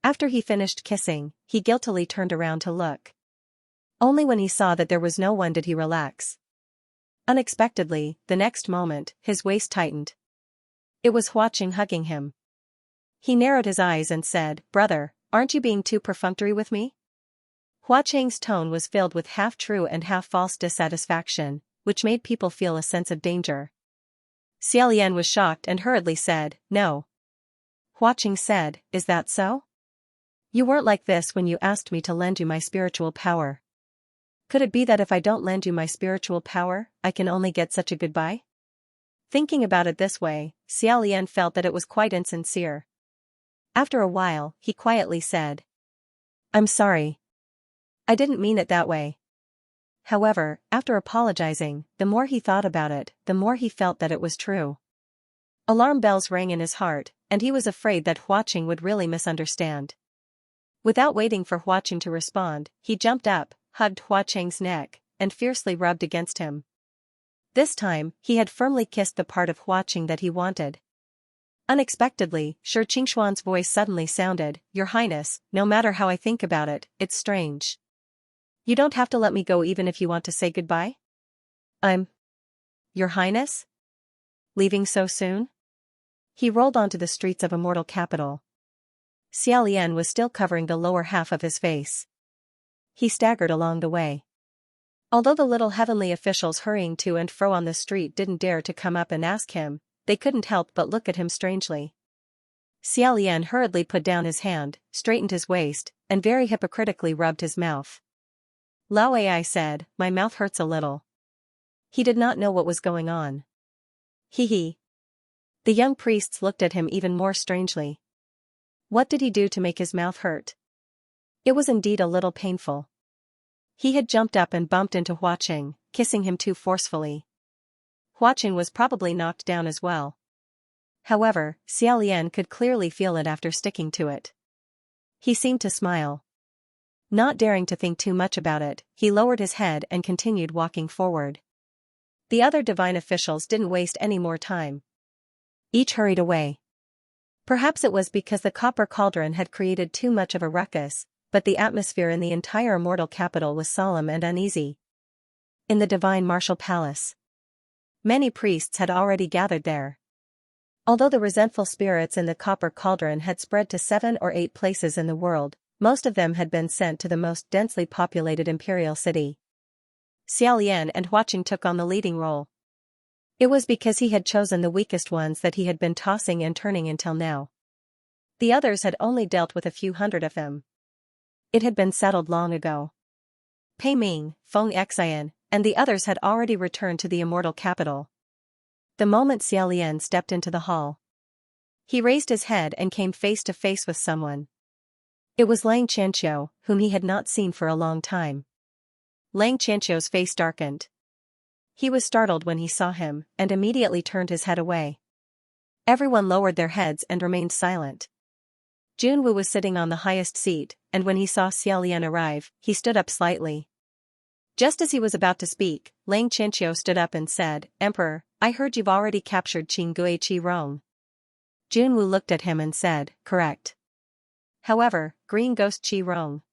After he finished kissing, he guiltily turned around to look. Only when he saw that there was no one did he relax. Unexpectedly, the next moment, his waist tightened. It was Huaqing hugging him. He narrowed his eyes and said, "Brother, aren't you being too perfunctory with me?" Huaqing's tone was filled with half-true and half-false dissatisfaction, which made people feel a sense of danger. Xiaolian was shocked and hurriedly said, "No." Huaqing said, "Is that so?" You weren't like this when you asked me to lend you my spiritual power. Could it be that if I don't lend you my spiritual power, I can only get such a goodbye? Thinking about it this way, Xiaolian felt that it was quite insincere. After a while, he quietly said, I'm sorry. I didn't mean it that way. However, after apologizing, the more he thought about it, the more he felt that it was true. Alarm bells rang in his heart, and he was afraid that Huaqing would really misunderstand. Without waiting for Huaqing to respond, he jumped up, hugged Huaqing's neck, and fiercely rubbed against him. This time, he had firmly kissed the part of Huaqing that he wanted. Unexpectedly, Shi Qingshuan's voice suddenly sounded, Your Highness, no matter how I think about it, it's strange. You don't have to let me go even if you want to say goodbye? Your Highness? Leaving so soon? He rolled onto the streets of Immortal Capital. Xiaolian was still covering the lower half of his face. He staggered along the way. Although the little heavenly officials hurrying to and fro on the street didn't dare to come up and ask him, they couldn't help but look at him strangely. Xiaolian hurriedly put down his hand, straightened his waist, and very hypocritically rubbed his mouth. Lao Ai said, My mouth hurts a little. He did not know what was going on. Hee. The young priests looked at him even more strangely. What did he do to make his mouth hurt? It was indeed a little painful. He had jumped up and bumped into Huaqing, kissing him too forcefully. Huaqing was probably knocked down as well. However, Xiaolian could clearly feel it after sticking to it. He seemed to smile. Not daring to think too much about it, he lowered his head and continued walking forward. The other divine officials didn't waste any more time. Each hurried away. Perhaps it was because the copper cauldron had created too much of a ruckus, but the atmosphere in the entire immortal capital was solemn and uneasy. In the divine martial palace, many priests had already gathered there. Although the resentful spirits in the copper cauldron had spread to 7 or 8 places in the world, most of them had been sent to the most densely populated imperial city. Xiaolian and Huaqing took on the leading role. It was because he had chosen the weakest ones that he had been tossing and turning until now. The others had only dealt with a few hundred of them. It had been settled long ago. Pei Ming, Feng Xian, and the others had already returned to the immortal capital. The moment Xiaolian stepped into the hall, he raised his head and came face to face with someone. It was Lang Qianqiu, whom he had not seen for a long time. Lang Qianqiu's face darkened. He was startled when he saw him, and immediately turned his head away. Everyone lowered their heads and remained silent. Junwu was sitting on the highest seat, and when he saw Xiaolian arrive, he stood up slightly. Just as he was about to speak, Lang Qianqiu stood up and said, Emperor, I heard you've already captured Qinggui Qi Rong. Junwu looked at him and said, Correct. However, Green Ghost Qi Rong,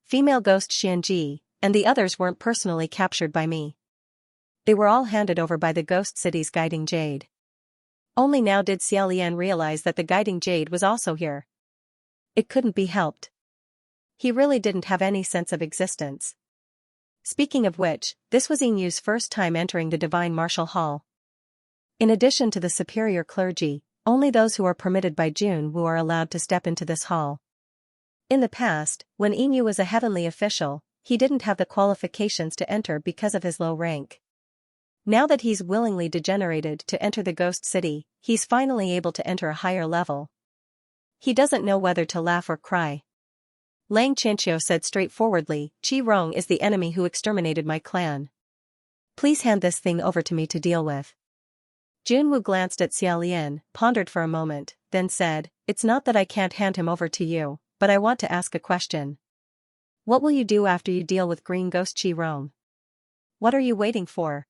Female Ghost Xianji, and the others weren't personally captured by me. They were all handed over by the Ghost City's Guiding Jade. Only now did Xiaolian realize that the Guiding Jade was also here. It couldn't be helped. He really didn't have any sense of existence. Speaking of which, this was Yinyu's first time entering the Divine Martial Hall. In addition to the superior clergy, only those who are permitted by Junwu are allowed to step into this hall. In the past, when Yinyu was a heavenly official, he didn't have the qualifications to enter because of his low rank. Now that he's willingly degenerated to enter the Ghost City, he's finally able to enter a higher level. He doesn't know whether to laugh or cry. Lang Qianqiu said straightforwardly, Qi Rong is the enemy who exterminated my clan. Please hand this thing over to me to deal with. Junwu glanced at Xiaolian, pondered for a moment, then said, It's not that I can't hand him over to you, but I want to ask a question. What will you do after you deal with Green Ghost Qi Rong? What are you waiting for?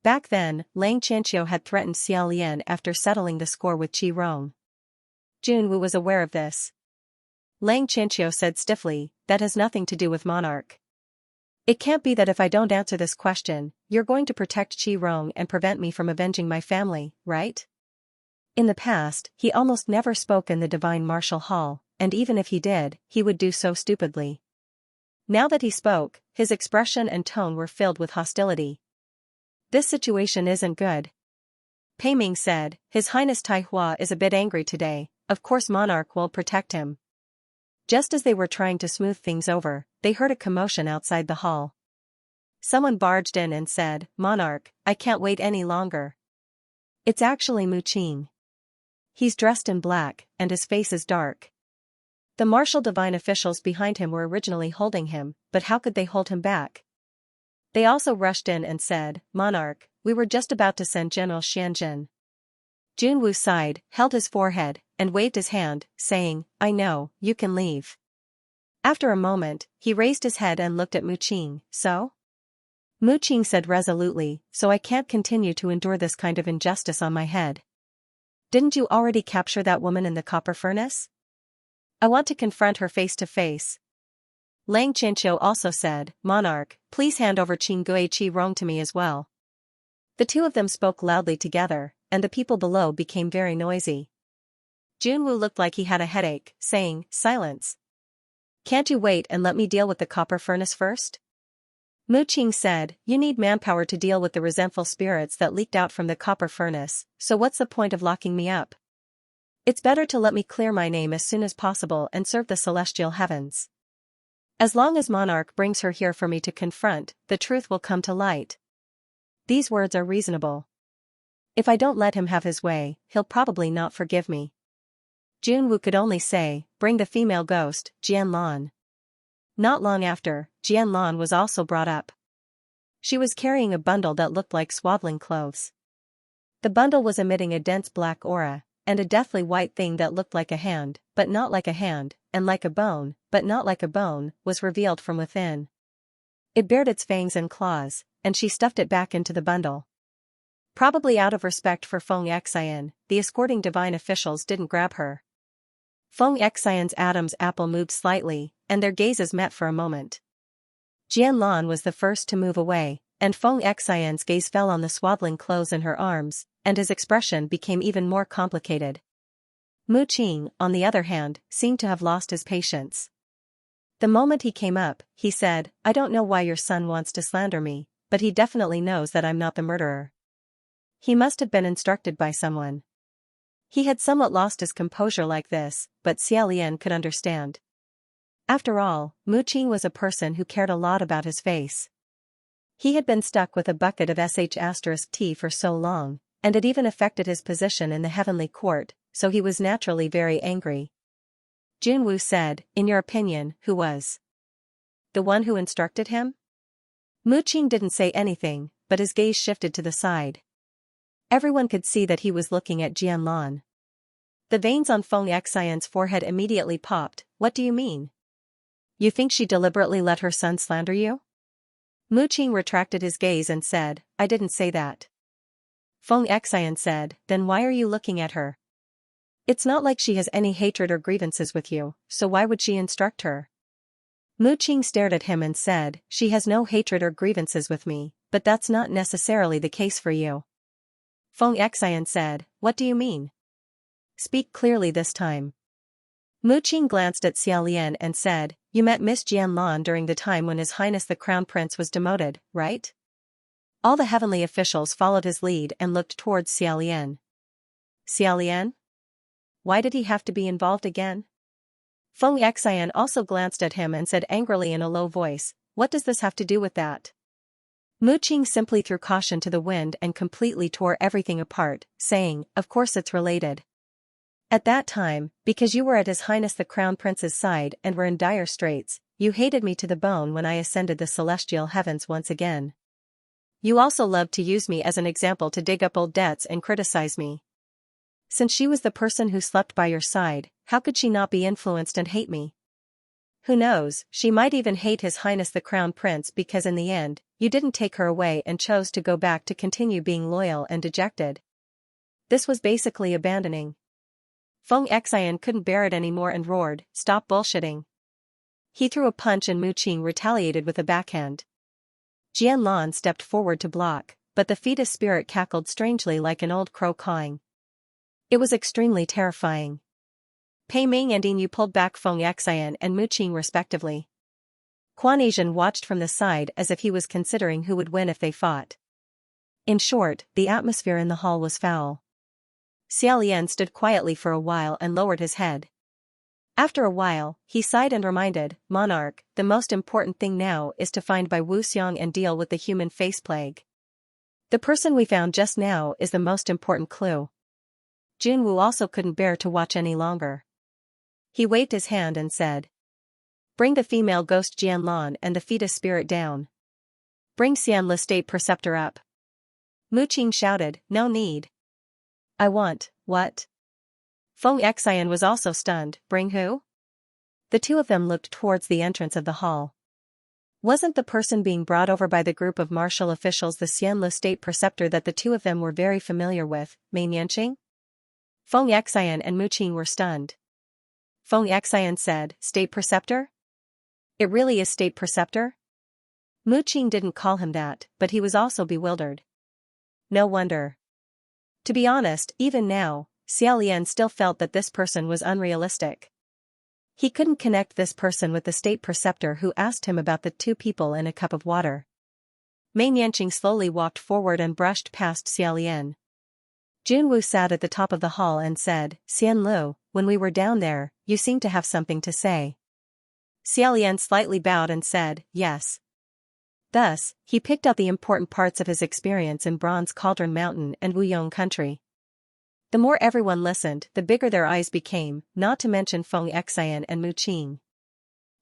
Back then, Lang Qianqiu had threatened Xiaolian after settling the score with Qi Rong. Junwu was aware of this. Lang Qianqiu said stiffly, That has nothing to do with Monarch. It can't be that if I don't answer this question, you're going to protect Qi Rong and prevent me from avenging my family, right? In the past, he almost never spoke in the Divine Martial Hall, and even if he did, he would do so stupidly. Now that he spoke, his expression and tone were filled with hostility. This situation isn't good. Pei Ming said, His Highness Tai Hua is a bit angry today, of course Monarch will protect him. Just as they were trying to smooth things over, they heard a commotion outside the hall. Someone barged in and said, "Monarch, I can't wait any longer." It's actually Mu Qing. He's dressed in black, and his face is dark. The martial divine officials behind him were originally holding him, but how could they hold him back? They also rushed in and said, "Monarch, we were just about to send General Xianxia." Junwu sighed, held his forehead, and waved his hand, saying, "I know, you can leave." After a moment, he raised his head and looked at Mu Qing. "So?" Mu Qing said resolutely, "So I can't continue to endure this kind of injustice on my head." "Didn't you already capture that woman in the copper furnace? I want to confront her face to face." Lang Qianqiu also said, "Monarch, please hand over Qing Gui Qi Rong to me as well." The two of them spoke loudly together, and the people below became very noisy. Junwu looked like he had a headache, saying, "Silence. Can't you wait and let me deal with the copper furnace first?" Mu Qing said, "You need manpower to deal with the resentful spirits that leaked out from the copper furnace, so what's the point of locking me up? It's better to let me clear my name as soon as possible and serve the celestial heavens. As long as Monarch brings her here for me to confront, the truth will come to light. These words are reasonable. If I don't let him have his way, he'll probably not forgive me." Junwu could only say, "Bring the female ghost, Jianlan." Not long after, Jianlan was also brought up. She was carrying a bundle that looked like swaddling clothes. The bundle was emitting a dense black aura, and a deathly white thing that looked like a hand, but not like a hand, and like a bone, but not like a bone, was revealed from within. It bared its fangs and claws, and she stuffed it back into the bundle. Probably out of respect for Feng Xian, the escorting divine officials didn't grab her. Feng Xian's Adam's apple moved slightly, and their gazes met for a moment. Jianlan was the first to move away, and Feng Xian's gaze fell on the swaddling clothes in her arms, and his expression became even more complicated. Mu Qing, on the other hand, seemed to have lost his patience. The moment he came up, he said, "I don't know why your son wants to slander me, but he definitely knows that I'm not the murderer. He must have been instructed by someone." He had somewhat lost his composure like this, but Xiaolian could understand. After all, Mu Qing was a person who cared a lot about his face. He had been stuck with a bucket of sh*t for so long, and it even affected his position in the heavenly court, so he was naturally very angry. Junwu said, "In your opinion, who was the one who instructed him?" Mu Qing didn't say anything, but his gaze shifted to the side. Everyone could see that he was looking at Jianlan. The veins on Feng Xian's forehead immediately popped. "What do you mean? You think she deliberately let her son slander you?" Mu Qing retracted his gaze and said, "I didn't say that." Feng Xian said, "Then why are you looking at her? It's not like she has any hatred or grievances with you, so why would she instruct her?" Mu Qing stared at him and said, "She has no hatred or grievances with me, but that's not necessarily the case for you." Feng Xian said, "What do you mean? Speak clearly this time." Mu Qing glanced at Xiaolian and said, "You met Miss Jianlan during the time when His Highness the Crown Prince was demoted, right?" All the heavenly officials followed his lead and looked towards Xiaolian. "Xiaolian? Why did he have to be involved again?" Feng Xian also glanced at him and said angrily in a low voice, "What does this have to do with that?" Mu Qing simply threw caution to the wind and completely tore everything apart, saying, "Of course it's related. At that time, because you were at His Highness the Crown Prince's side and were in dire straits, you hated me to the bone when I ascended the celestial heavens once again. You also loved to use me as an example to dig up old debts and criticize me. Since she was the person who slept by your side, how could she not be influenced and hate me? Who knows, she might even hate His Highness the Crown Prince because in the end, you didn't take her away and chose to go back to continue being loyal and dejected. This was basically abandoning." Feng Xian couldn't bear it anymore and roared, "Stop bullshitting." He threw a punch and Mu Qing retaliated with a backhand. Jianlan stepped forward to block, but the fetus spirit cackled strangely like an old crow cawing. It was extremely terrifying. Pei Ming and Yin Yu pulled back Feng Xian and Mu Qing respectively. Quan Yizhen watched from the side as if he was considering who would win if they fought. In short, the atmosphere in the hall was foul. Xiaolian stood quietly for a while and lowered his head. After a while, he sighed and reminded, Monarch, the most important thing now is to find Bai Wuxiang and deal with the human face plague. The person we found just now is the most important clue. Junwu also couldn't bear to watch any longer. He waved his hand and said, Bring the female ghost Jianlan and the fetus spirit down. Bring Xian Le State Preceptor up. Mu Qing shouted, No need. I want, what? Feng Xian was also stunned, Bring who? The two of them looked towards the entrance of the hall. Wasn't the person being brought over by the group of martial officials the Xian Le State Preceptor that the two of them were very familiar with, Mei Nianqing? Feng Xian and Mu Qing were stunned. Feng Xian said, State Preceptor? It really is State Preceptor? Mu Qing didn't call him that, but he was also bewildered. No wonder. To be honest, even now, Xiaolian still felt that this person was unrealistic. He couldn't connect this person with the State Preceptor who asked him about the two people in a cup of water. Mei Nianqing slowly walked forward and brushed past Xiaolian. Junwu sat at the top of the hall and said, Xian Lu, when we were down there, you seemed to have something to say. Xiaolian slightly bowed and said, Yes. Thus, he picked out the important parts of his experience in Bronze Cauldron Mountain and Wuyong country. The more everyone listened, the bigger their eyes became, not to mention Feng Xian and Mu Qing.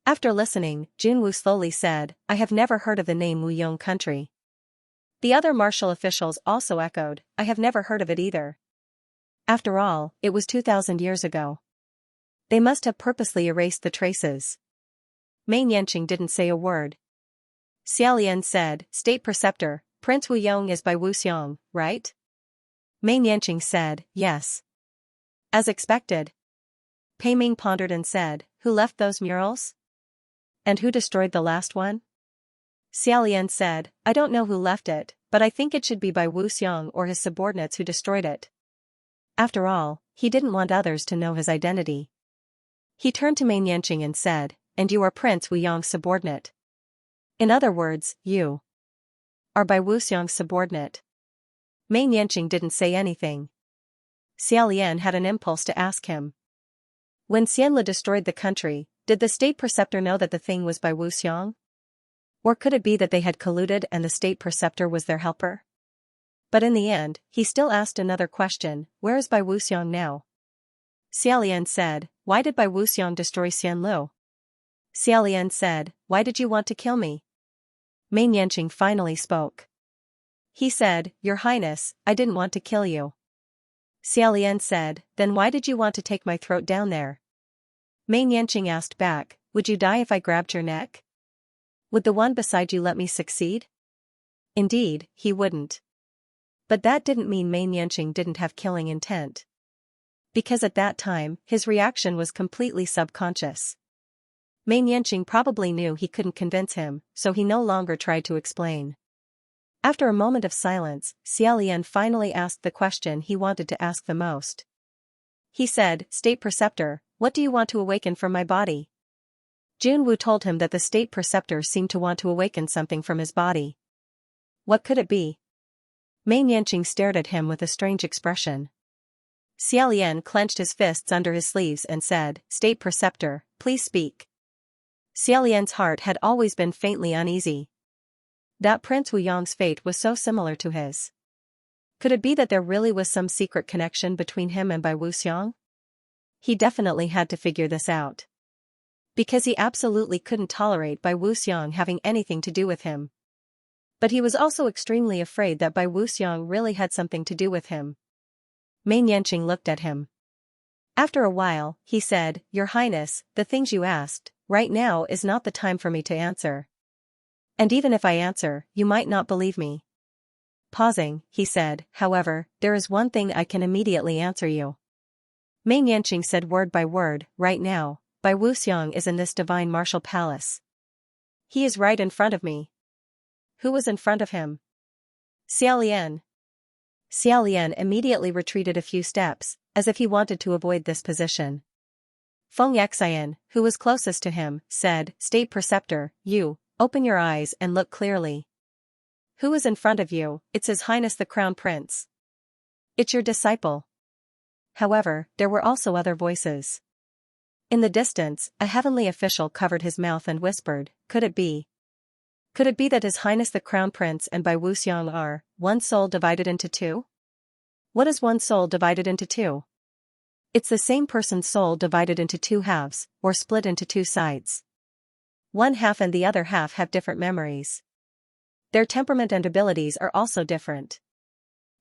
After listening, Junwu slowly said, I have never heard of the name Wuyong country. The other martial officials also echoed, I have never heard of it either. After all, it was 2,000 years ago. They must have purposely erased the traces. Mei Nianqing didn't say a word. Xiaolian said, State Preceptor, Prince Wuyong is by Wuxiang, right? Mei Nianqing said, Yes. As expected. Pei Ming pondered and said, Who left those murals? And who destroyed the last one? Xiaolian said, I don't know who left it, but I think it should be by Wuxiang or his subordinates who destroyed it. After all, he didn't want others to know his identity. He turned to Mei Nianqing and said, And you are Prince Wuyong's subordinate. In other words, you are by Wuxiang's subordinate. Mei Nianqing didn't say anything. Xiaolian had an impulse to ask him. When Xianle destroyed the country, did the State Preceptor know that the thing was by Wuxiang? Or could it be that they had colluded and the State Preceptor was their helper? But in the end, he still asked another question, where is Bai Wuxiang now? Xiaolian said, Why did Bai Wuxiang destroy Xianlu? Xiaolian said, Why did you want to kill me? Mei Nianqing finally spoke. He said, Your Highness, I didn't want to kill you. Xiaolian said, Then why did you want to take my throat down there? Mei Nianqing asked back, Would you die if I grabbed your neck? Would the one beside you let me succeed? Indeed, he wouldn't. But that didn't mean Mei Nianqing didn't have killing intent. Because at that time, his reaction was completely subconscious. Mei Nianqing probably knew he couldn't convince him, so he no longer tried to explain. After a moment of silence, Xiaolian finally asked the question he wanted to ask the most. He said, State Preceptor, what do you want to awaken from my body? Junwu told him that the State Preceptor seemed to want to awaken something from his body. What could it be? Mei Nianqing stared at him with a strange expression. Xiaolian clenched his fists under his sleeves and said, State Preceptor, please speak. Xiaolian's heart had always been faintly uneasy. That Prince Wuyong's fate was so similar to his. Could it be that there really was some secret connection between him and Bai Wuxiang? He definitely had to figure this out. Because he absolutely couldn't tolerate Bai Wuxiang having anything to do with him. But he was also extremely afraid that Bai Wuxiang really had something to do with him. Mei Nianqing looked at him. After a while, he said, Your Highness, the things you asked, right now is not the time for me to answer. And even if I answer, you might not believe me. Pausing, he said, However, there is one thing I can immediately answer you. Mei Nianqing said word by word, Right now, Bai Wuxiang is in this divine martial palace. He is right in front of me. Who was in front of him? Xiaolian. Xiaolian immediately retreated a few steps, as if he wanted to avoid this position. Feng Xian, who was closest to him, said, State Preceptor, you, open your eyes and look clearly. Who is in front of you? It's His Highness the Crown Prince. It's your disciple. However, there were also other voices. In the distance, a heavenly official covered his mouth and whispered, "Could it be? Could it be that His Highness the Crown Prince and Bai Wuxiang are one soul divided into two? What is one soul divided into two? It's the same person's soul divided into two halves, or split into two sides. One half and the other half have different memories. Their temperament and abilities are also different.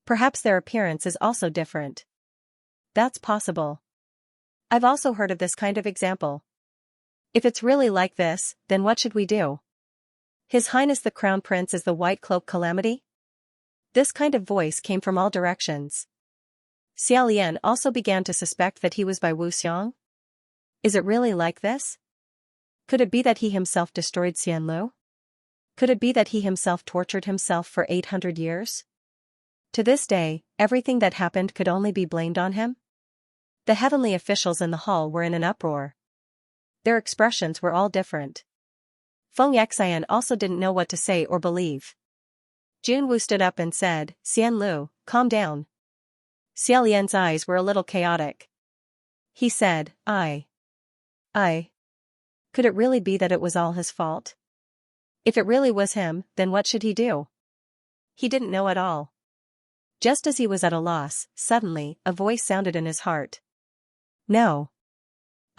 Perhaps their appearance is also different. That's possible. I've also heard of this kind of example. If it's really like this, then what should we do? His Highness the Crown Prince is the White Cloak Calamity?" This kind of voice came from all directions. Xia Lian also began to suspect that he was Bai Wuxiang. Is it really like this? Could it be that he himself destroyed Xianlu? Could it be that he himself tortured himself for 800 years? To this day, everything that happened could only be blamed on him? The heavenly officials in the hall were in an uproar. Their expressions were all different. Feng Xian also didn't know what to say or believe. Junwu stood up and said, "Xianlu, calm down." Xia Lian's eyes were a little chaotic. He said, I. Could it really be that it was all his fault? If it really was him, then what should he do? He didn't know at all. Just as he was at a loss, suddenly, a voice sounded in his heart. "No.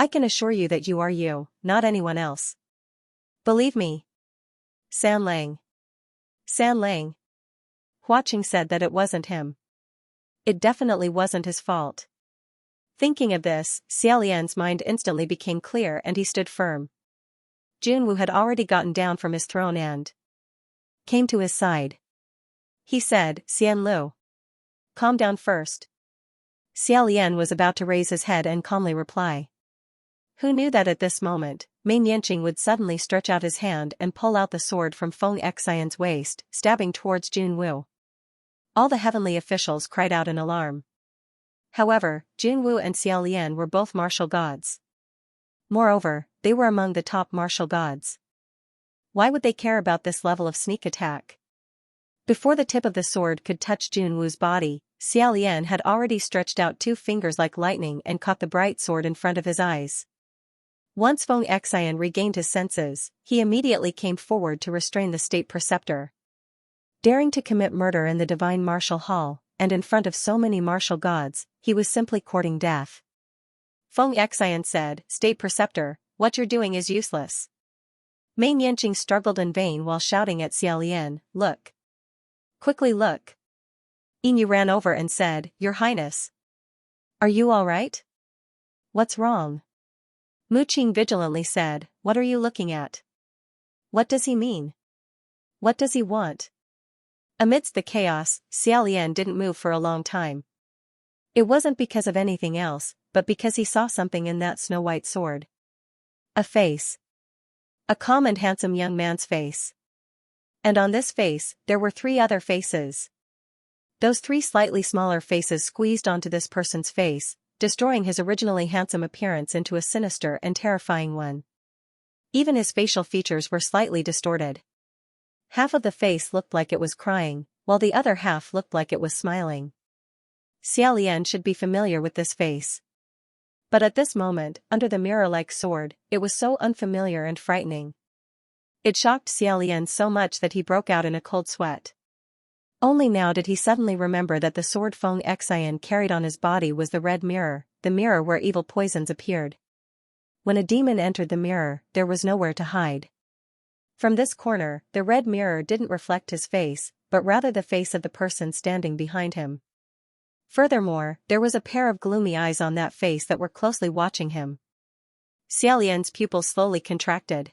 I can assure you that you are you, not anyone else. Believe me." San Lang. Huaqing said that it wasn't him. It definitely wasn't his fault. Thinking of this, Xia Lian's mind instantly became clear and he stood firm. Junwu had already gotten down from his throne and came to his side. He said, "Xianlu, calm down first." Xia Lian was about to raise his head and calmly reply. Who knew that at this moment, Mei Nianqing would suddenly stretch out his hand and pull out the sword from Feng Xian's waist, stabbing towards Junwu. All the heavenly officials cried out in alarm. However, Junwu and Xia Lian were both martial gods. Moreover, they were among the top martial gods. Why would they care about this level of sneak attack? Before the tip of the sword could touch Junwu's body, Xia Lian had already stretched out two fingers like lightning and caught the bright sword in front of his eyes. Once Feng Xian regained his senses, he immediately came forward to restrain the state preceptor. Daring to commit murder in the divine martial hall, and in front of so many martial gods, he was simply courting death. Feng Xian said, "State preceptor, what you're doing is useless." Mei Nianqing struggled in vain while shouting at Xia Lian, "Look. Quickly look." Yinyu ran over and said, "Your Highness. Are you all right? What's wrong?" Mu Qing vigilantly said, "What are you looking at? What does he mean? What does he want?" Amidst the chaos, Xia Lian didn't move for a long time. It wasn't because of anything else, but because he saw something in that snow-white sword. A face. A calm and handsome young man's face. And on this face, there were three other faces. Those three slightly smaller faces squeezed onto this person's face, destroying his originally handsome appearance into a sinister and terrifying one. Even his facial features were slightly distorted. Half of the face looked like it was crying, while the other half looked like it was smiling. Xia Lian should be familiar with this face. But at this moment, under the mirror-like sword, it was so unfamiliar and frightening. It shocked Xia Lian so much that he broke out in a cold sweat. Only now did he suddenly remember that the sword Feng Xian carried on his body was the red mirror, the mirror where evil poisons appeared. When a demon entered the mirror, there was nowhere to hide. From this corner, the red mirror didn't reflect his face, but rather the face of the person standing behind him. Furthermore, there was a pair of gloomy eyes on that face that were closely watching him. Xia Lian's pupils slowly contracted.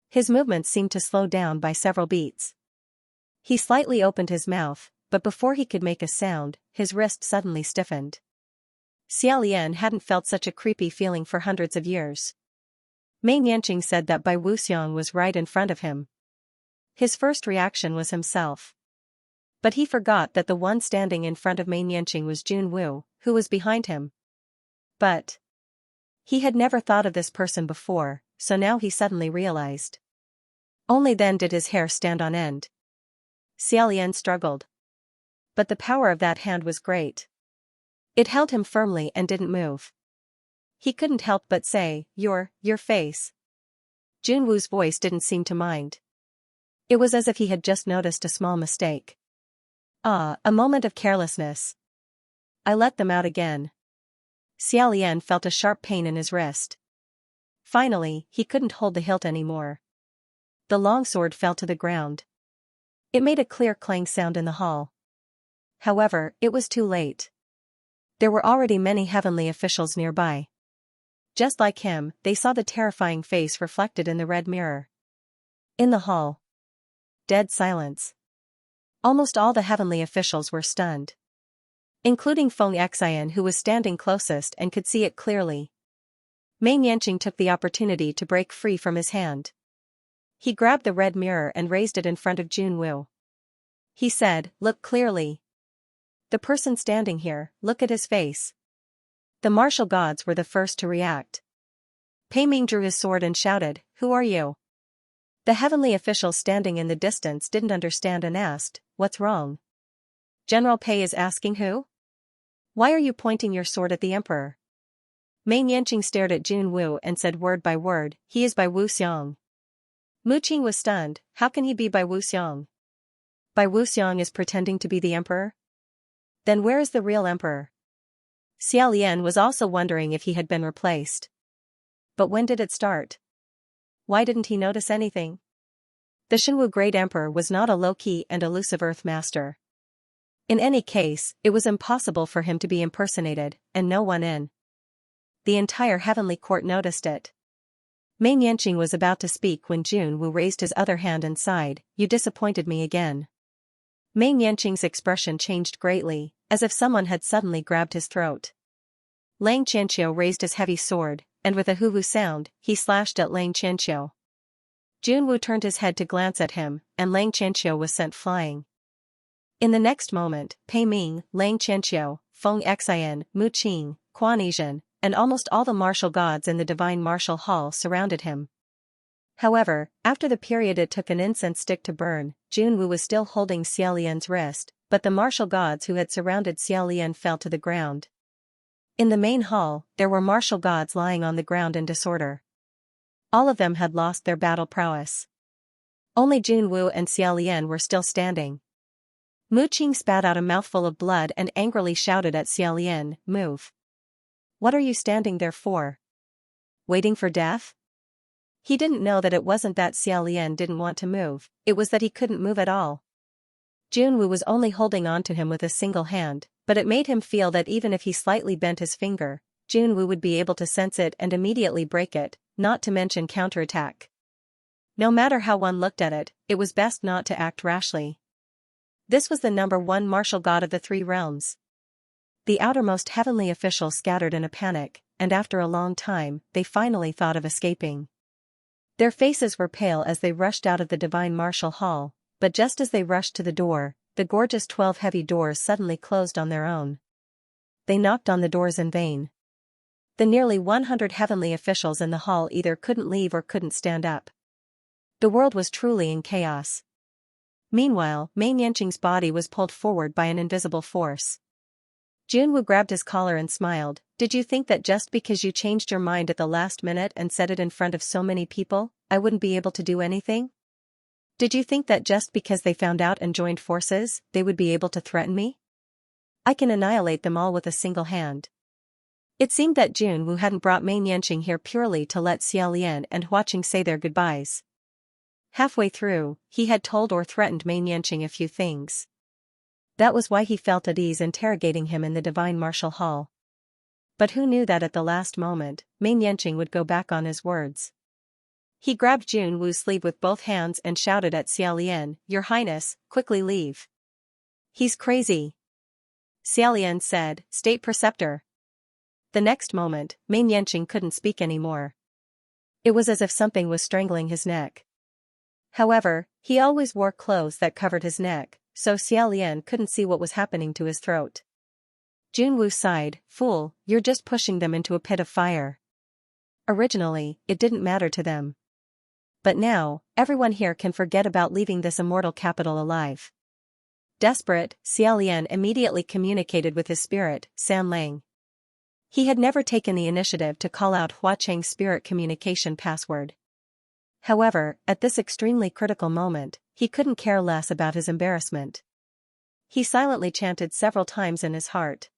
His movements seemed to slow down by several beats. He slightly opened his mouth, but before he could make a sound, his wrist suddenly stiffened. Xia Lian hadn't felt such a creepy feeling for hundreds of years. Mei Nianqing said that Bai Wuxiang was right in front of him. His first reaction was himself. But he forgot that the one standing in front of Mei Nianqing was Junwu, who was behind him. But he had never thought of this person before, so now he suddenly realized. Only then did his hair stand on end. Xia Lian struggled. But the power of that hand was great. It held him firmly and didn't move. He couldn't help but say, your face. Junwoo's voice didn't seem to mind. It was as if he had just noticed a small mistake. Ah, a moment of carelessness. I let them out again. Xiaolian felt a sharp pain in his wrist. Finally, he couldn't hold the hilt anymore. The longsword fell to the ground. It made a clear clang sound in the hall. However, it was too late. There were already many heavenly officials nearby. Just like him, they saw the terrifying face reflected in the red mirror. In the hall. Dead silence. Almost all the heavenly officials were stunned. Including Xianxia, who was standing closest and could see it clearly. Mei Yanqing took the opportunity to break free from his hand. He grabbed the red mirror and raised it in front of Junwoo. He said, "Look clearly. The person standing here, look at his face." The martial gods were the first to react. Pei Ming drew his sword and shouted, "Who are you?" The heavenly officials standing in the distance didn't understand and asked, "What's wrong?" "General Pei is asking who? Why are you pointing your sword at the emperor?" Mei Yanqing stared at Junwoo and said word by word, "He is by Wu Xiang." Mu Qing was stunned. How can he be by Wu Xiang? Bai Wuxiang is pretending to be the emperor? Then where is the real emperor? Xiaolian was also wondering if he had been replaced. But when did it start? Why didn't he notice anything? The Shenwu Great Emperor was not a low-key and elusive Earth Master. In any case, it was impossible for him to be impersonated, and no one in the entire heavenly court noticed it. Mei Yanqing was about to speak when Junwoo raised his other hand and sighed, "You disappointed me again." Mei Yanqing's expression changed greatly, as if someone had suddenly grabbed his throat. Lang Qianqiu raised his heavy sword, and with a hoo-hoo sound, he slashed at Lang Qianqiu. Junwoo turned his head to glance at him, and Lang Qianqiu was sent flying. In the next moment, Pei Ming, Lang Qianqiu, Xianxia, Mu Qing, Quan Yizhen, and almost all the martial gods in the divine martial hall surrounded him. However, after the period it took an incense stick to burn, Junwoo was still holding Xiaolian's wrist, but the martial gods who had surrounded Xiaolian fell to the ground. In the main hall, there were martial gods lying on the ground in disorder. All of them had lost their battle prowess. Only Junwoo and Xiaolian were still standing. Mu Qing spat out a mouthful of blood and angrily shouted at Xiaolian, "Move. What are you standing there for? Waiting for death?" He didn't know that it wasn't that Xiaolian didn't want to move, it was that he couldn't move at all. Junwoo was only holding on to him with a single hand, but it made him feel that even if he slightly bent his finger, Junwoo would be able to sense it and immediately break it, not to mention counterattack. No matter how one looked at it, it was best not to act rashly. This was the #1 martial god of the three realms. The outermost heavenly officials scattered in a panic, and after a long time, they finally thought of escaping. Their faces were pale as they rushed out of the divine martial hall, but just as they rushed to the door, the gorgeous 12 heavy doors suddenly closed on their own. They knocked on the doors in vain. The nearly 100 heavenly officials in the hall either couldn't leave or couldn't stand up. The world was truly in chaos. Meanwhile, Mei Yanqing's body was pulled forward by an invisible force. Junwoo grabbed his collar and smiled. "Did you think that just because you changed your mind at the last minute and said it in front of so many people, I wouldn't be able to do anything? Did you think that just because they found out and joined forces, they would be able to threaten me? I can annihilate them all with a single hand." It seemed that Junwoo hadn't brought Mei Yanqing here purely to let Xiaolian and Huaqing say their goodbyes. Halfway through, he had told or threatened Mei Yanqing a few things. That was why he felt at ease interrogating him in the divine martial hall. But who knew that at the last moment, Mei Yanqing would go back on his words. He grabbed Junwoo's sleeve with both hands and shouted at Xiaolian, "Your Highness, quickly leave. He's crazy." Xiaolian said, "State Preceptor." The next moment, Mei Yanqing couldn't speak anymore. It was as if something was strangling his neck. However, he always wore clothes that covered his neck, so Xiaolian couldn't see what was happening to his throat. Junwoo sighed, "Fool, you're just pushing them into a pit of fire." Originally, it didn't matter to them. But now, everyone here can forget about leaving this immortal capital alive. Desperate, Xiaolian immediately communicated with his spirit, San Lang. He had never taken the initiative to call out Hua Cheng's spirit communication password. However, at this extremely critical moment, he couldn't care less about his embarrassment. He silently chanted several times in his heart.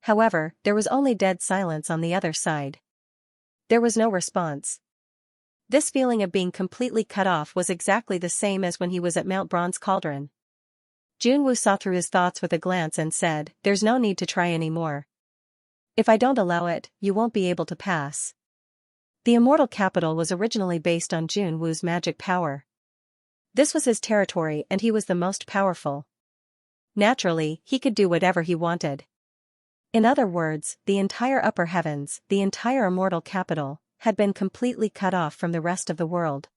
However, there was only dead silence on the other side. There was no response. This feeling of being completely cut off was exactly the same as when he was at Mount Bronze Cauldron. Junwoo saw through his thoughts with a glance and said, "There's no need to try anymore. If I don't allow it, you won't be able to pass." The Immortal Capital was originally based on Junwoo's magic power. This was his territory and he was the most powerful. Naturally, he could do whatever he wanted. In other words, the entire upper heavens, the entire Immortal Capital, had been completely cut off from the rest of the world.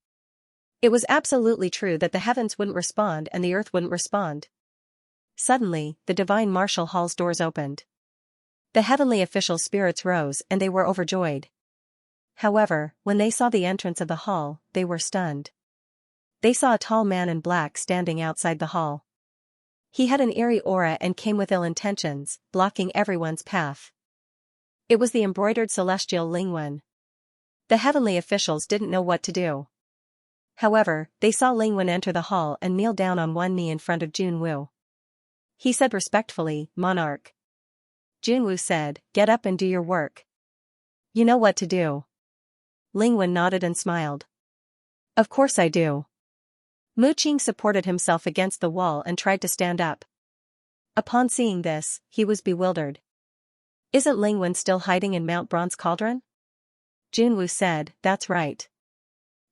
It was absolutely true that the heavens wouldn't respond and the earth wouldn't respond. Suddenly, the Divine Martial Hall's doors opened. The heavenly official spirits rose and they were overjoyed. However, when they saw the entrance of the hall, they were stunned. They saw a tall man in black standing outside the hall. He had an eerie aura and came with ill intentions, blocking everyone's path. It was the embroidered celestial Lingwen. The heavenly officials didn't know what to do. However, they saw Lingwen enter the hall and kneel down on one knee in front of Junwoo. He said respectfully, "Monarch." Junwoo said, "Get up and do your work. You know what to do." Lingwen nodded and smiled. "Of course I do." Mu Qing supported himself against the wall and tried to stand up. Upon seeing this, he was bewildered. "Isn't Lingwen still hiding in Mount Bronze Cauldron?" Junwoo said, "That's right.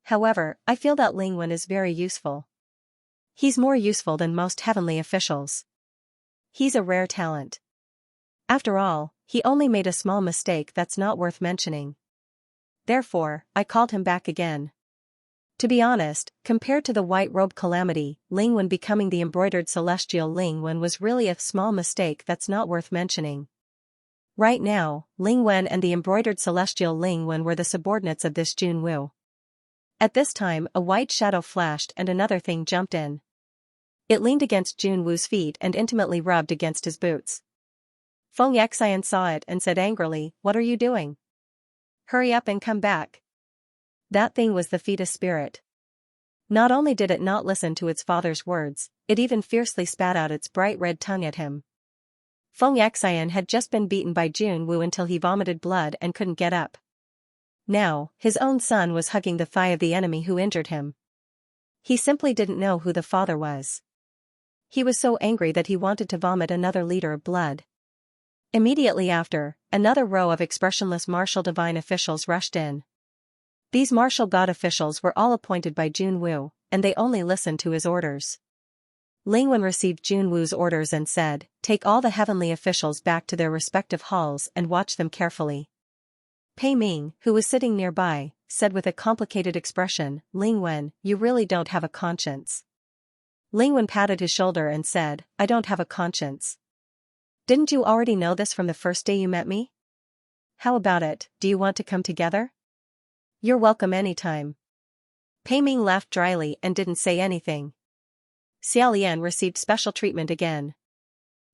However, I feel that Lingwen is very useful. He's more useful than most heavenly officials. He's a rare talent. After all, he only made a small mistake that's not worth mentioning. Therefore, I called him back again." To be honest, compared to the white-robed calamity, Lingwen becoming the embroidered celestial Lingwen was really a small mistake that's not worth mentioning. Right now, Lingwen and the embroidered celestial Lingwen were the subordinates of this Junwoo. At this time a white shadow flashed and another thing jumped in. It leaned against Junwoo's feet and intimately rubbed against his boots. Xianxia saw it and said angrily, "What are you doing? Hurry up and come back." That thing was the fetus spirit. Not only did it not listen to its father's words, it even fiercely spat out its bright red tongue at him. Xianxia had just been beaten by Junwoo until he vomited blood and couldn't get up. Now, his own son was hugging the thigh of the enemy who injured him. He simply didn't know who the father was. He was so angry that he wanted to vomit another liter of blood. Immediately after, another row of expressionless martial divine officials rushed in. These martial god officials were all appointed by Junwoo, and they only listened to his orders. Lingwen received Junwoo's orders and said, "Take all the heavenly officials back to their respective halls and watch them carefully." Pei Ming, who was sitting nearby, said with a complicated expression, "Lingwen, you really don't have a conscience." Lingwen patted his shoulder and said, "I don't have a conscience. Didn't you already know this from the first day you met me? How about it, do you want to come together? You're welcome anytime." Pei Ming laughed dryly and didn't say anything. Xiaolian received special treatment again.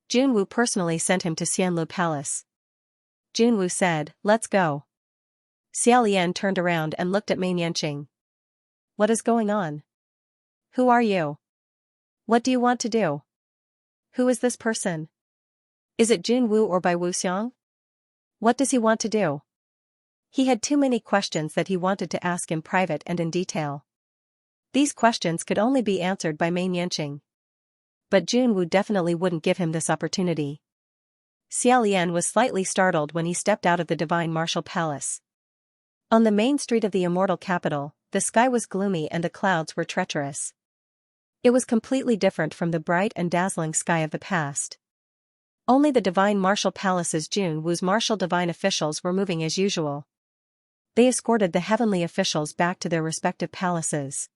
Junwoo personally sent him to Xianlu Palace. Junwoo said, "Let's go." Xiaolian turned around and looked at Mei Yanqing. "What is going on? Who are you? What do you want to do? Who is this person? Is it Junwoo or Bai Wuxiang? What does he want to do?" He had too many questions that he wanted to ask in private and in detail. These questions could only be answered by Mei Yanqing. But Junwoo definitely wouldn't give him this opportunity. Xiaolian was slightly startled when he stepped out of the Divine Martial Palace. On the main street of the Immortal Capital, the sky was gloomy and the clouds were treacherous. It was completely different from the bright and dazzling sky of the past. Only the Divine Martial Palace's Junwoo's martial divine officials were moving as usual. They escorted the heavenly officials back to their respective palaces.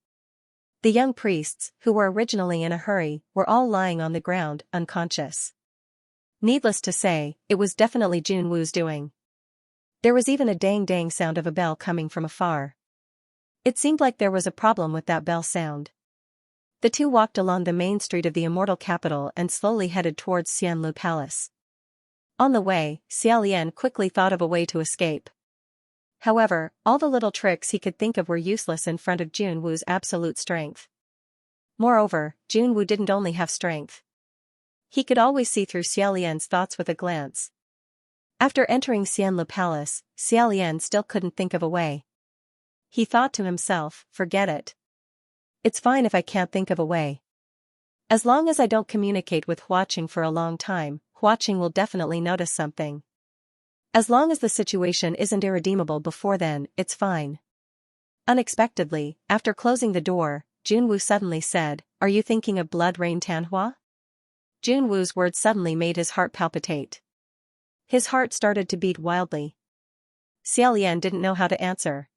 The young priests, who were originally in a hurry, were all lying on the ground, unconscious. Needless to say, it was definitely Junwoo's doing. There was even a dang-dang sound of a bell coming from afar. It seemed like there was a problem with that bell sound. The two walked along the main street of the Immortal Capital and slowly headed towards Xianlu Palace. On the way, Xiaolian quickly thought of a way to escape. However, all the little tricks he could think of were useless in front of Junwu's absolute strength. Moreover, Junwu didn't only have strength. He could always see through Xiaolian's thoughts with a glance. After entering Xianlu Palace, Xiaolian still couldn't think of a way. He thought to himself, forget it. It's fine if I can't think of a way. As long as I don't communicate with Huaqing for a long time, Huaqing will definitely notice something. As long as the situation isn't irredeemable before then, it's fine. Unexpectedly, after closing the door, Junwu suddenly said, "Are you thinking of blood rain Tanhua?" Junwu's words suddenly made his heart palpitate. His heart started to beat wildly. Xiaolian didn't know how to answer.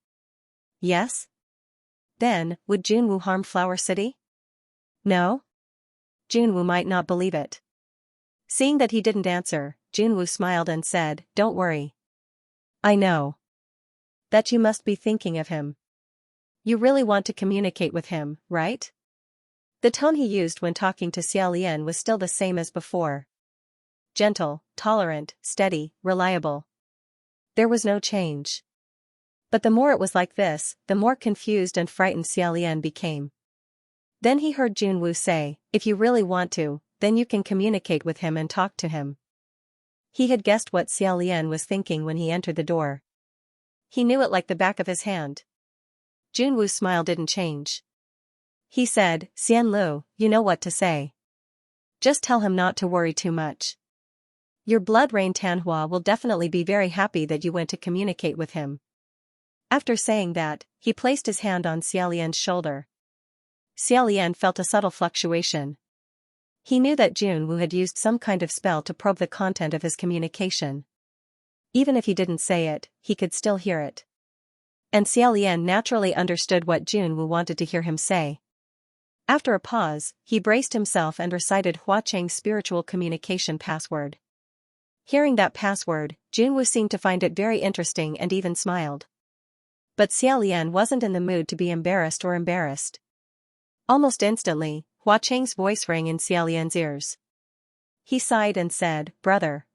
Yes? Then, would Junwu harm Flower City? No? Junwu might not believe it. Seeing that he didn't answer, Junwu smiled and said, "Don't worry. I know that you must be thinking of him. You really want to communicate with him, right?" The tone he used when talking to Xiaolian was still the same as before. Gentle, tolerant, steady, reliable. There was no change. But the more it was like this, the more confused and frightened Xiaolian became. Then he heard Junwu say, "If you really want to, then you can communicate with him and talk to him." He had guessed what Xiaolian was thinking when he entered the door. He knew it like the back of his hand. Junwu's smile didn't change. He said, "Xianlu, you know what to say. Just tell him not to worry too much. Your blood rain Tanhua will definitely be very happy that you went to communicate with him." After saying that, he placed his hand on Xiaolian's shoulder. Xiaolian felt a subtle fluctuation. He knew that Junwu had used some kind of spell to probe the content of his communication. Even if he didn't say it, he could still hear it. And Xiaolian naturally understood what Junwu wanted to hear him say. After a pause, he braced himself and recited Huaqing's spiritual communication password. Hearing that password, Junwu seemed to find it very interesting and even smiled. But Xiaolian wasn't in the mood to be embarrassed. Almost instantly, Huaqing's voice rang in Xiaolian's ears. He sighed and said, brother,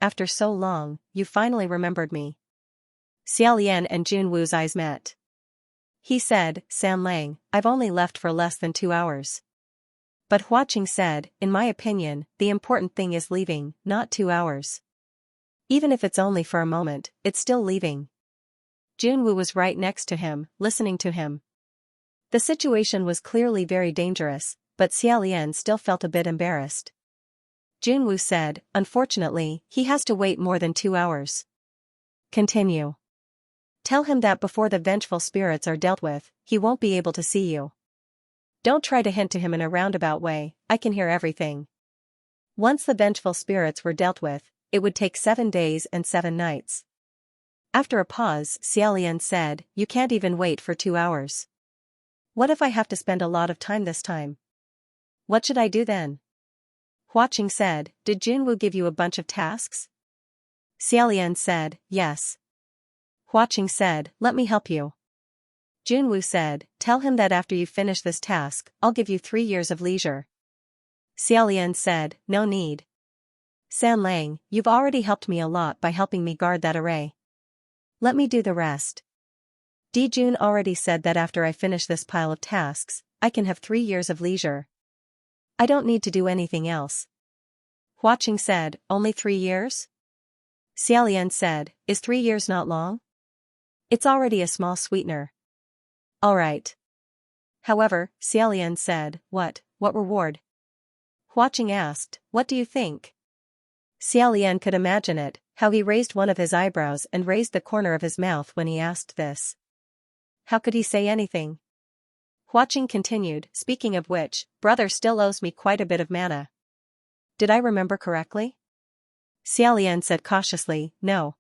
after so long, you finally remembered me." Xiaolian and Junwu's eyes met. He said, "San Lang, I've only left for less than 2 hours. But Huaqing said, in my opinion, the important thing is leaving, not 2 hours. Even if it's only for a moment, it's still leaving." Junwu was right next to him, listening to him. The situation was clearly very dangerous, but Xiaolian still felt a bit embarrassed. Junwu said, "Unfortunately, he has to wait more than 2 hours. Continue. Tell him that before the vengeful spirits are dealt with, he won't be able to see you. Don't try to hint to him in a roundabout way, I can hear everything. Once the vengeful spirits were dealt with, it would take 7 days and 7 nights." After a pause, Xiaolian said, "You can't even wait for 2 hours. What if I have to spend a lot of time this time? What should I do then?" Huaqing said, "Did Junwu give you a bunch of tasks?" Xiaolian said, "Yes." Huaqing said, "Let me help you." Junwu said, "Tell him that after you finish this task, I'll give you 3 years of leisure." Xiaolian said, "No need. San Lang, you've already helped me a lot by helping me guard that array. Let me do the rest. Dijun already said that after I finish this pile of tasks, I can have 3 years of leisure. I don't need to do anything else." Huaqing said, "Only 3 years?" Xiaolian said, "Is 3 years not long? It's already a small sweetener." "All right." However, Xiaolian said, What reward?" Huaqing asked, "What do you think?" Xiaolian could imagine it, how he raised one of his eyebrows and raised the corner of his mouth when he asked this. How could he say anything? Huaqing continued, "Speaking of which, brother still owes me quite a bit of mana. Did I remember correctly?" Xiaolian said cautiously, "No."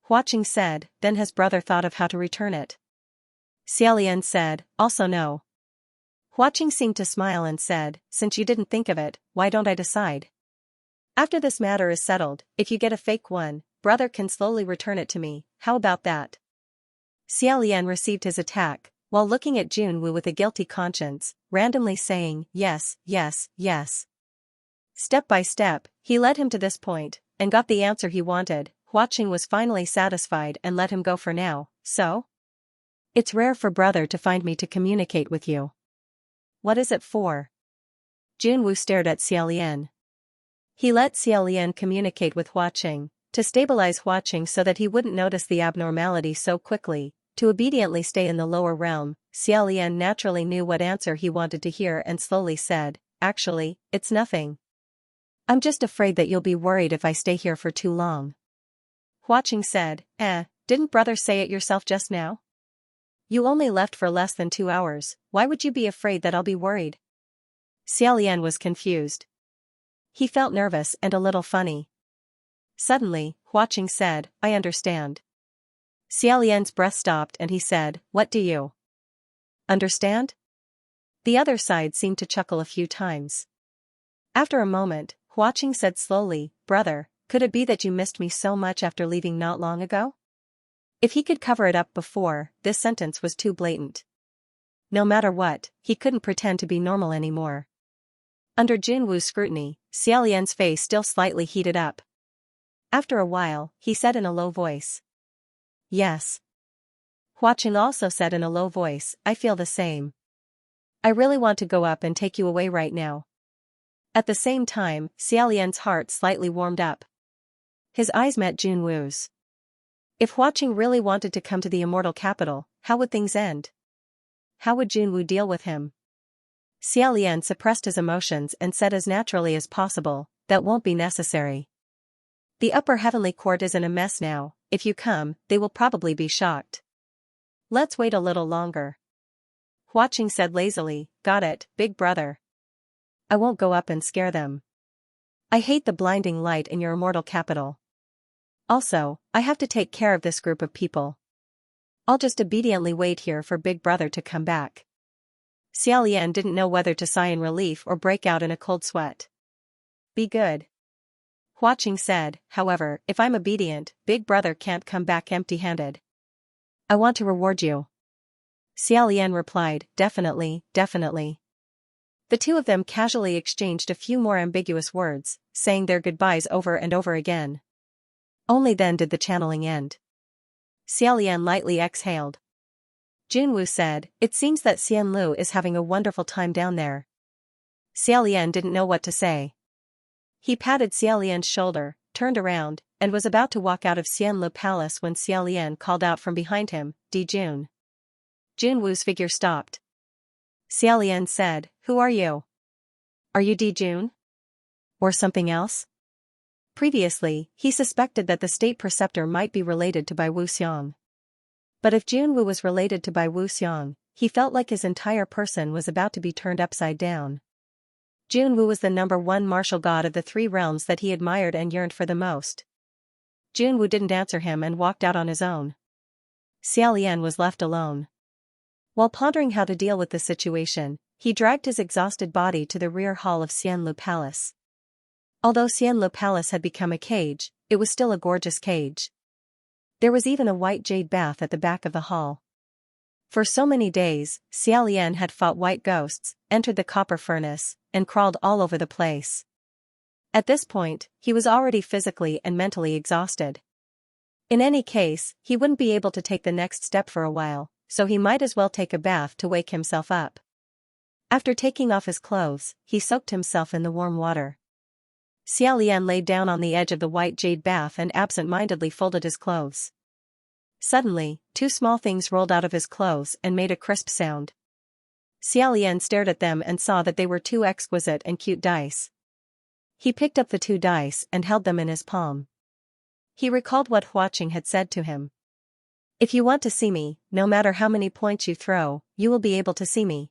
Huaqing said, "Then has brother thought of how to return it?" Xiaolian said, "Also no." Huaqing seemed to smile and said, "Since you didn't think of it, why don't I decide? After this matter is settled, if you get a fake one, brother can slowly return it to me, how about that?" Xiaolian received his attack, while looking at Junwu with a guilty conscience, randomly saying, yes. Step by step, he led him to this point, and got the answer he wanted. Huaqing was finally satisfied and let him go for now. So? It's rare for brother to find me to communicate with you. What is it for? Junwu stared at Xiaolian. He let Xiaolian communicate with Huaqing, to stabilize Huaqing so that he wouldn't notice the abnormality so quickly, to obediently stay in the lower realm. Xiaolian naturally knew what answer he wanted to hear and slowly said, "Actually, it's nothing. I'm just afraid that you'll be worried if I stay here for too long." Huaqing said, didn't brother say it yourself just now? You only left for less than 2 hours, why would you be afraid that I'll be worried? Xiaolian was confused. He felt nervous and a little funny. Suddenly, Huaqing said, "I understand." Xiaolian's breath stopped and he said, "What do you understand?" The other side seemed to chuckle a few times. After a moment, Huaqing said slowly, "Brother, could it be that you missed me so much after leaving not long ago?" If he could cover it up before, this sentence was too blatant. No matter what, he couldn't pretend to be normal anymore. Under Junwu's scrutiny, Xiaolian's face still slightly heated up. After a while, he said in a low voice, "Yes." Huaqing also said in a low voice, "I feel the same. I really want to go up and take you away right now." At the same time, Xiaolian's heart slightly warmed up. His eyes met Junwu's. If Huaqing really wanted to come to the immortal capital, how would things end? How would Junwu deal with him? Xiaolian suppressed his emotions and said as naturally as possible, "That won't be necessary. The upper heavenly court is in a mess now, if you come, they will probably be shocked. Let's wait a little longer." Huaqing said lazily, "Got it, big brother. I won't go up and scare them. I hate the blinding light in your immortal capital. Also, I have to take care of this group of people. I'll just obediently wait here for big brother to come back." Xiaolian didn't know whether to sigh in relief or break out in a cold sweat. "Be good." Huaqing said, "However, if I'm obedient, big brother can't come back empty-handed. I want to reward you." Xiaolian replied, "Definitely, definitely." The two of them casually exchanged a few more ambiguous words, saying their goodbyes over and over again. Only then did the channeling end. Xiaolian lightly exhaled. Junwu said, "It seems that Xianlu is having a wonderful time down there." Xiaolian didn't know what to say. He patted Xiaolian's shoulder, turned around, and was about to walk out of Xianlu Palace when Xiaolian called out from behind him, "Dijun." Junwu's figure stopped. Xiaolian said, "Who are you? Are you Dijun? Or something else?" Previously, he suspected that the state preceptor might be related to Bai Wuxiang. But if Junwu was related to Bai Wuxiang, he felt like his entire person was about to be turned upside down. Junwu was the #1 martial god of the 3 realms that he admired and yearned for the most. Junwu didn't answer him and walked out on his own. Xiaolian was left alone. While pondering how to deal with the situation, he dragged his exhausted body to the rear hall of Xianlu Palace. Although Xianlu Palace had become a cage, it was still a gorgeous cage. There was even a white jade bath at the back of the hall. For so many days, Xiaolian had fought white ghosts, entered the copper furnace, and crawled all over the place. At this point, he was already physically and mentally exhausted. In any case, he wouldn't be able to take the next step for a while, so he might as well take a bath to wake himself up. After taking off his clothes, he soaked himself in the warm water. Xiaolian lay down on the edge of the white jade bath and absent-mindedly folded his clothes. Suddenly, 2 small things rolled out of his clothes and made a crisp sound. Xiaolian stared at them and saw that they were 2 exquisite and cute dice. He picked up the 2 dice and held them in his palm. He recalled what Huaqing had said to him. "If you want to see me, no matter how many points you throw, you will be able to see me."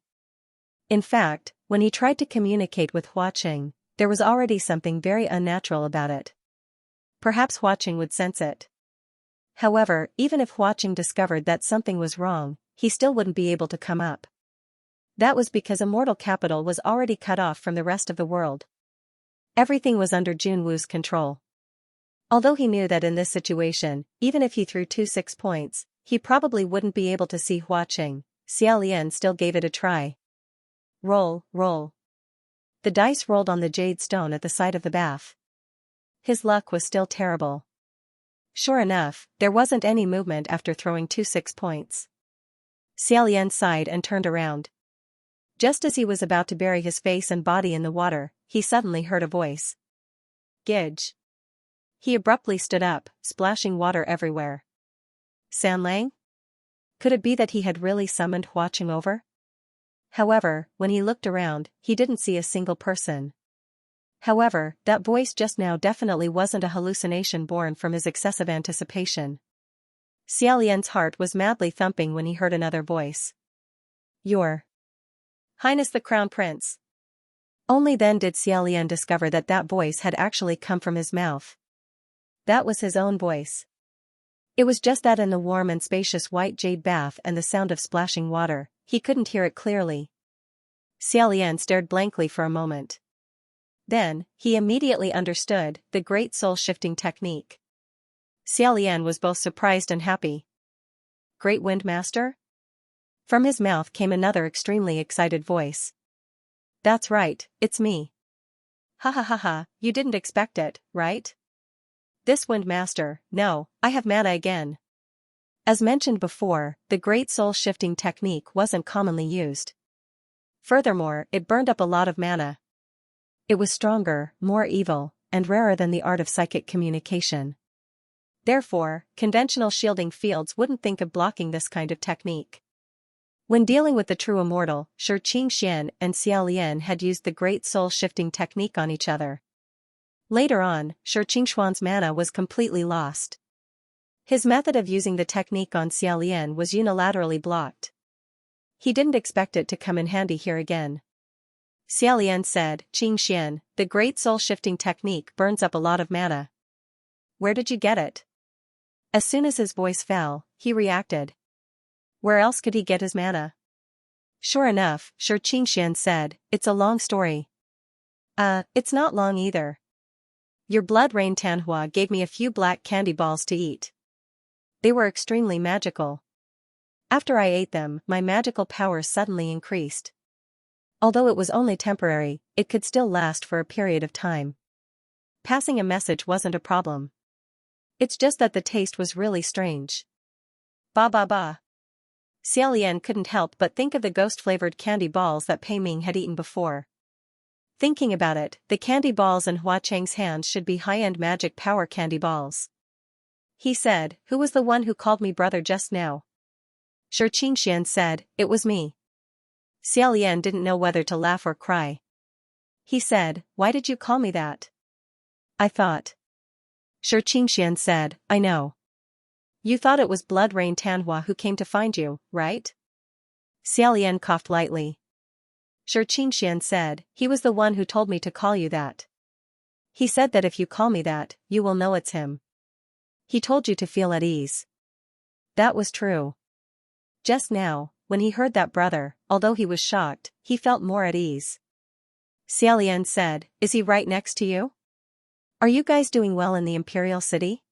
In fact, when he tried to communicate with Huaqing, there was already something very unnatural about it. Perhaps Huaqing would sense it. However, even if Huaqing discovered that something was wrong, he still wouldn't be able to come up. That was because Immortal Capital was already cut off from the rest of the world. Everything was under Junwu's control. Although he knew that in this situation, even if he threw 2 6 points, he probably wouldn't be able to see Huaqing, Xiaolian still gave it a try. Roll, roll. The dice rolled on the jade stone at the side of the bath. His luck was still terrible. Sure enough, there wasn't any movement after throwing 2 6 points. Xiaolian sighed and turned around. Just as he was about to bury his face and body in the water, he suddenly heard a voice. Gidge. He abruptly stood up, splashing water everywhere. Sanlang? Could it be that he had really summoned watching over? However, when he looked around, he didn't see a single person. However, that voice just now definitely wasn't a hallucination born from his excessive anticipation. Xiaolian's heart was madly thumping when he heard another voice. Your Highness the Crown Prince. Only then did Xiaolian discover that that voice had actually come from his mouth. That was his own voice. It was just that in the warm and spacious white jade bath and the sound of splashing water, he couldn't hear it clearly. Xiaolian stared blankly for a moment. Then, he immediately understood the great soul-shifting technique. Xiaolian was both surprised and happy. Great Wind Master? From his mouth came another extremely excited voice. That's right, it's me. Ha ha ha ha, you didn't expect it, right? This Wind Master, no, I have mana again. As mentioned before, the great soul-shifting technique wasn't commonly used. Furthermore, it burned up a lot of mana. It was stronger, more evil, and rarer than the art of psychic communication. Therefore, conventional shielding fields wouldn't think of blocking this kind of technique. When dealing with the true immortal, Xianxia and Xiaolian had used the great soul-shifting technique on each other. Later on, Xianxia's mana was completely lost. His method of using the technique on Xiaolian was unilaterally blocked. He didn't expect it to come in handy here again. Xiaolian said, Xianxia, the great soul-shifting technique burns up a lot of mana. Where did you get it? As soon as his voice fell, he reacted. Where else could he get his mana? Sure enough, Xianxia said, it's a long story. It's not long either. Your blood rain Tanhua gave me a few black candy balls to eat. They were extremely magical. After I ate them, my magical powers suddenly increased. Although it was only temporary, it could still last for a period of time. Passing a message wasn't a problem. It's just that the taste was really strange. Ba ba ba. Xiaolian couldn't help but think of the ghost-flavored candy balls that Pei Ming had eaten before. Thinking about it, the candy balls in Hua Cheng's hands should be high-end magic power candy balls. He said, who was the one who called me brother just now? Xianxia said, it was me. Xiaolian didn't know whether to laugh or cry. He said, why did you call me that? I thought. Xianxia said, I know. You thought it was Blood Rain Tanhua who came to find you, right? Xiaolian coughed lightly. Xianxia said, he was the one who told me to call you that. He said that if you call me that, you will know it's him. He told you to feel at ease. That was true. Just now, when he heard that brother, although he was shocked, he felt more at ease. Xiaolian said, is he right next to you? Are you guys doing well in the Imperial City?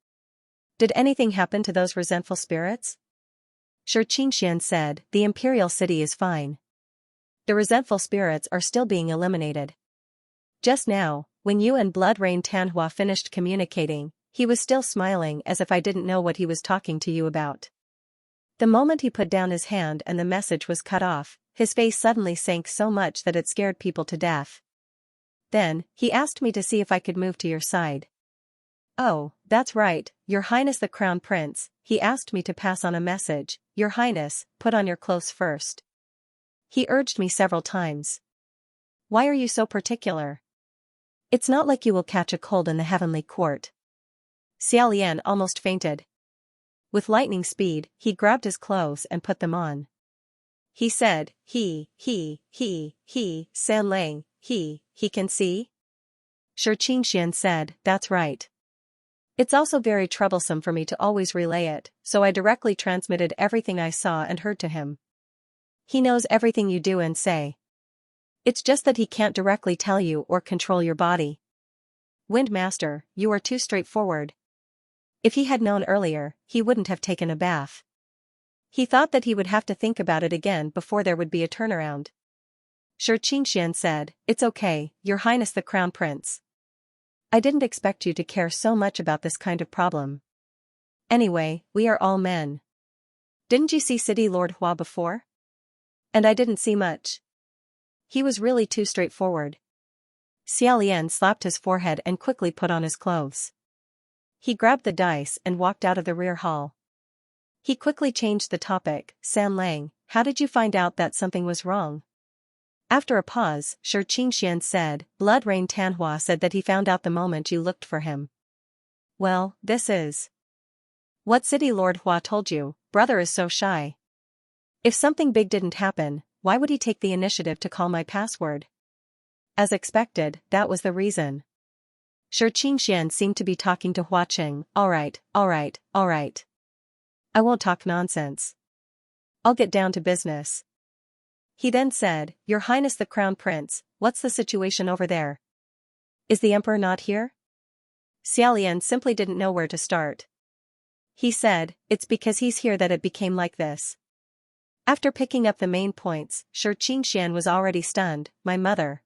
Did anything happen to those resentful spirits? Xianxia said, the Imperial City is fine. The resentful spirits are still being eliminated. Just now, when you and Blood Rain Tanhua finished communicating, he was still smiling as if I didn't know what he was talking to you about. The moment he put down his hand and the message was cut off, his face suddenly sank so much that it scared people to death. Then, he asked me to see if I could move to your side. Oh, that's right, Your Highness the Crown Prince, he asked me to pass on a message, Your Highness, put on your clothes first. He urged me several times. Why are you so particular? It's not like you will catch a cold in the heavenly court. Xiaolian almost fainted. With lightning speed, he grabbed his clothes and put them on. He said, Sanlang, he can see? Xianxia said, that's right. It's also very troublesome for me to always relay it, so I directly transmitted everything I saw and heard to him. He knows everything you do and say. It's just that he can't directly tell you or control your body. Wind Master, you are too straightforward. If he had known earlier, he wouldn't have taken a bath. He thought that he would have to think about it again before there would be a turnaround. Xianxia said, it's okay, Your Highness the Crown Prince. I didn't expect you to care so much about this kind of problem. Anyway, we are all men. Didn't you see City Lord Hua before? And I didn't see much. He was really too straightforward. Xiaolian slapped his forehead and quickly put on his clothes. He grabbed the dice and walked out of the rear hall. He quickly changed the topic. San Lang, how did you find out that something was wrong? After a pause, Xianxia said, Blood Rain Tanhua said that he found out the moment you looked for him. Well, this is what City Lord Hua told you. Brother is so shy. If something big didn't happen, why would he take the initiative to call my password? As expected, that was the reason. Xianxia seemed to be talking to Hua Qing. Alright. I won't talk nonsense. I'll get down to business. He then said, Your Highness the Crown Prince, what's the situation over there? Is the Emperor not here? Xiaolian simply didn't know where to start. He said, It's because he's here that it became like this. After picking up the main points, Xianxia was already stunned. My mother.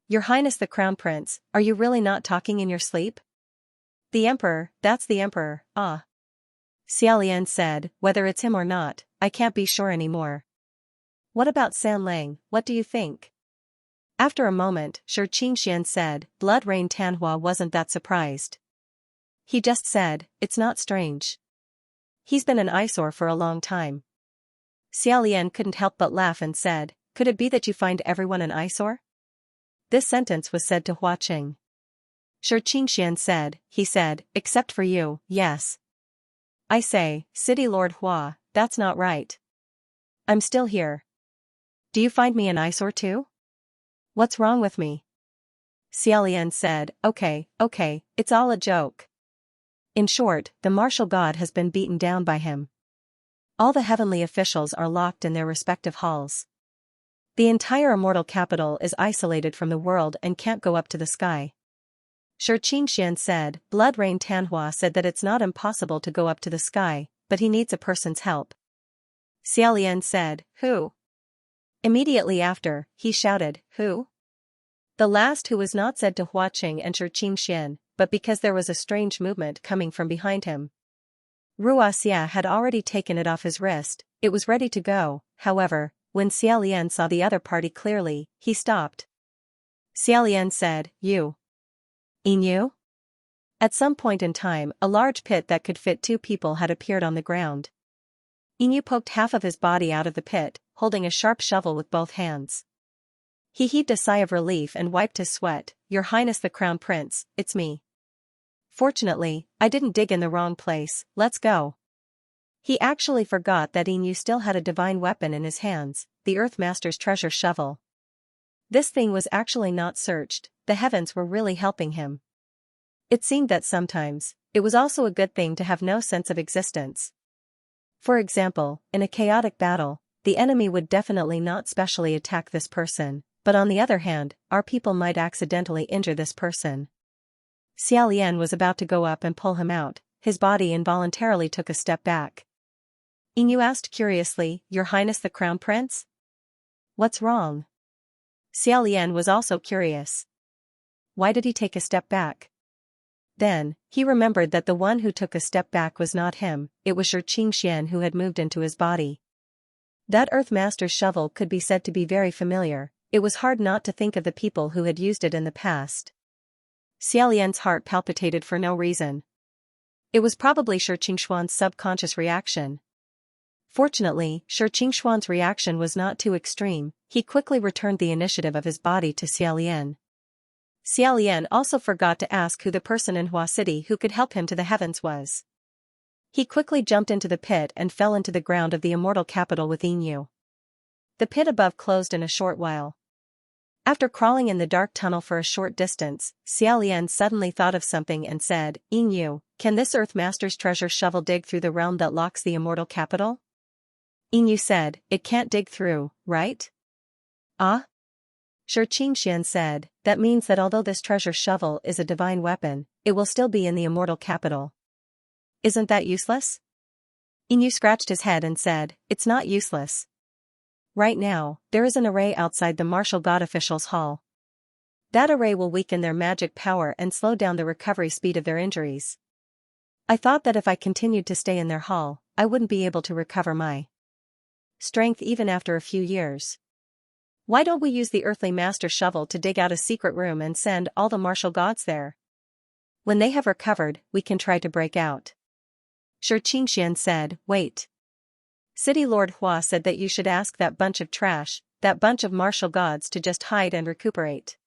Your Highness the Crown Prince, are you really not talking in your sleep? The Emperor, that's the Emperor, ah. Xiaolian said, Whether it's him or not, I can't be sure anymore. What about San Lang, what do you think? After a moment, Xianxia said, Blood Rain Tanhua wasn't that surprised. He just said, It's not strange. He's been an eyesore for a long time. Xiaolian couldn't help but laugh and said, Could it be that you find everyone an eyesore? This sentence was said to Hua Qing. Xianxia said, He said, except for you, yes. I say, City Lord Hua, that's not right. I'm still here. Do you find me an eyesore too? What's wrong with me? Xiaolian said, Okay, it's all a joke. In short, the martial god has been beaten down by him. All the heavenly officials are locked in their respective halls. The entire immortal capital is isolated from the world and can't go up to the sky. Xianxia said, Blood Rain Tanhua said that it's not impossible to go up to the sky, but he needs a person's help. Xiaolian said, Who? Immediately after, he shouted, Who? The last who was not said to Hua Qing and Xianxia, but because there was a strange movement coming from behind him. Ruaxia had already taken it off his wrist, it was ready to go, however, when Xiaolian saw the other party clearly, he stopped. Xiaolian said, You? Inu? At some point in time, a large pit that could fit 2 people had appeared on the ground. Inu poked half of his body out of the pit, holding a sharp shovel with both hands. He heaved a sigh of relief and wiped his sweat. Your Highness the Crown Prince, it's me. Fortunately, I didn't dig in the wrong place, let's go. He actually forgot that Inu still had a divine weapon in his hands, the Earthmaster's treasure shovel. This thing was actually not searched, the heavens were really helping him. It seemed that sometimes, it was also a good thing to have no sense of existence. For example, in a chaotic battle, the enemy would definitely not specially attack this person, but on the other hand, our people might accidentally injure this person. Xiaolian was about to go up and pull him out, his body involuntarily took a step back. Inu asked curiously, Your Highness the Crown Prince? What's wrong? Xiaolian was also curious. Why did he take a step back? Then, he remembered that the one who took a step back was not him, it was Xianxia who had moved into his body. That Earthmaster's shovel could be said to be very familiar, it was hard not to think of the people who had used it in the past. Xiaolian's heart palpitated for no reason. It was probably Xianxia's subconscious reaction. Fortunately, Xianxia's reaction was not too extreme, he quickly returned the initiative of his body to Xiaolian. Xiaolian also forgot to ask who the person in Hua City who could help him to the heavens was. He quickly jumped into the pit and fell into the ground of the immortal capital with Inu. The pit above closed in a short while. After crawling in the dark tunnel for a short distance, Xiaolian suddenly thought of something and said, Inu, can this Earthmaster's treasure shovel dig through the realm that locks the immortal capital? Inu said, It can't dig through, right? Ah? Xianxia said, That means that although this treasure shovel is a divine weapon, it will still be in the immortal capital. Isn't that useless? Inu scratched his head and said, It's not useless. Right now, there is an array outside the martial god officials' hall. That array will weaken their magic power and slow down the recovery speed of their injuries. I thought that if I continued to stay in their hall, I wouldn't be able to recover my strength even after a few years. Why don't we use the earthly master shovel to dig out a secret room and send all the martial gods there? When they have recovered, we can try to break out. Xianxia said, wait. City Lord Hua said that you should ask that bunch of trash, that bunch of martial gods to just hide and recuperate.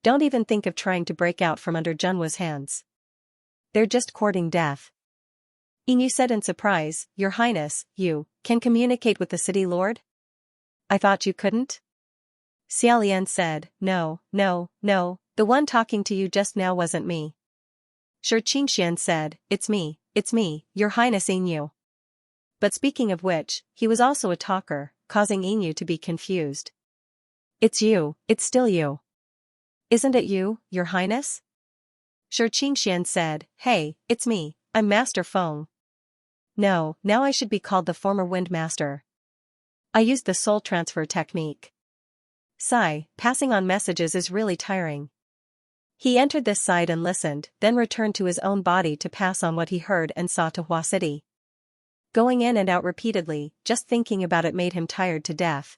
Don't even think of trying to break out from under Junhua's hands. They're just courting death. Yinyu said in surprise, Your Highness, you can communicate with the city lord? I thought you couldn't? Xiaolian said, No, the one talking to you just now wasn't me. Xianxia said, It's me, Your Highness Yinyu. But speaking of which, he was also a talker, causing Yinyu to be confused. It's you, it's still you. Isn't it you, Your Highness? Xianxia said, Hey, it's me, I'm Master Feng. No, now I should be called the former Wind Master. I used the soul transfer technique. Sigh, passing on messages is really tiring. He entered this side and listened, then returned to his own body to pass on what he heard and saw to Hua City. Going in and out repeatedly, just thinking about it made him tired to death.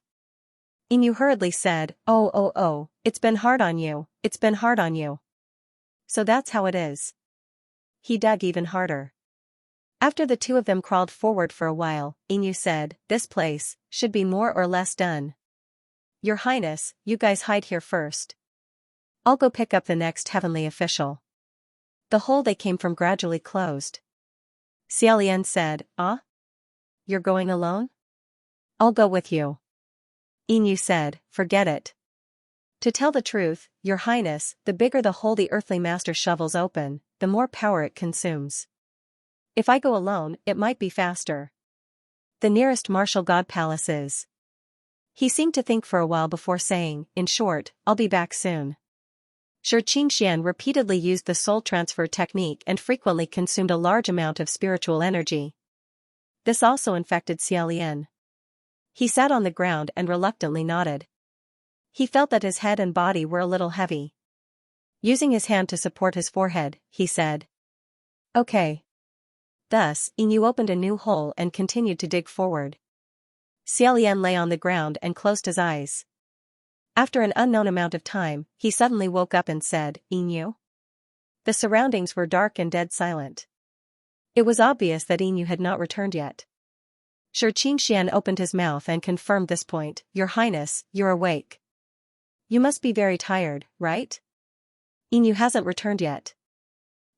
Yinyu hurriedly said, Oh, it's been hard on you, So that's how it is. He dug even harder. After the two of them crawled forward for a while, Yinyu said, This place should be more or less done. Your Highness, you guys hide here first. I'll go pick up the next heavenly official. The hole they came from gradually closed. Xiaolian said, You're going alone? I'll go with you. Yinyu said, Forget it. To tell the truth, Your Highness, the bigger the hole the earthly master shovels open, the more power it consumes. If I go alone, it might be faster. The nearest martial god palace is. He seemed to think for a while before saying, In short, I'll be back soon. Xianxia repeatedly used the soul transfer technique and frequently consumed a large amount of spiritual energy. This also infected Xiaolian. He sat on the ground and reluctantly nodded. He felt that his head and body were a little heavy. Using his hand to support his forehead, he said, Okay. Thus, Yinyu opened a new hole and continued to dig forward. Xiaolian lay on the ground and closed his eyes. After an unknown amount of time, he suddenly woke up and said, Yinyu? The surroundings were dark and dead silent. It was obvious that Yinyu had not returned yet. Xianxia opened his mouth and confirmed this point, Your Highness, you're awake. You must be very tired, right? Yinyu hasn't returned yet.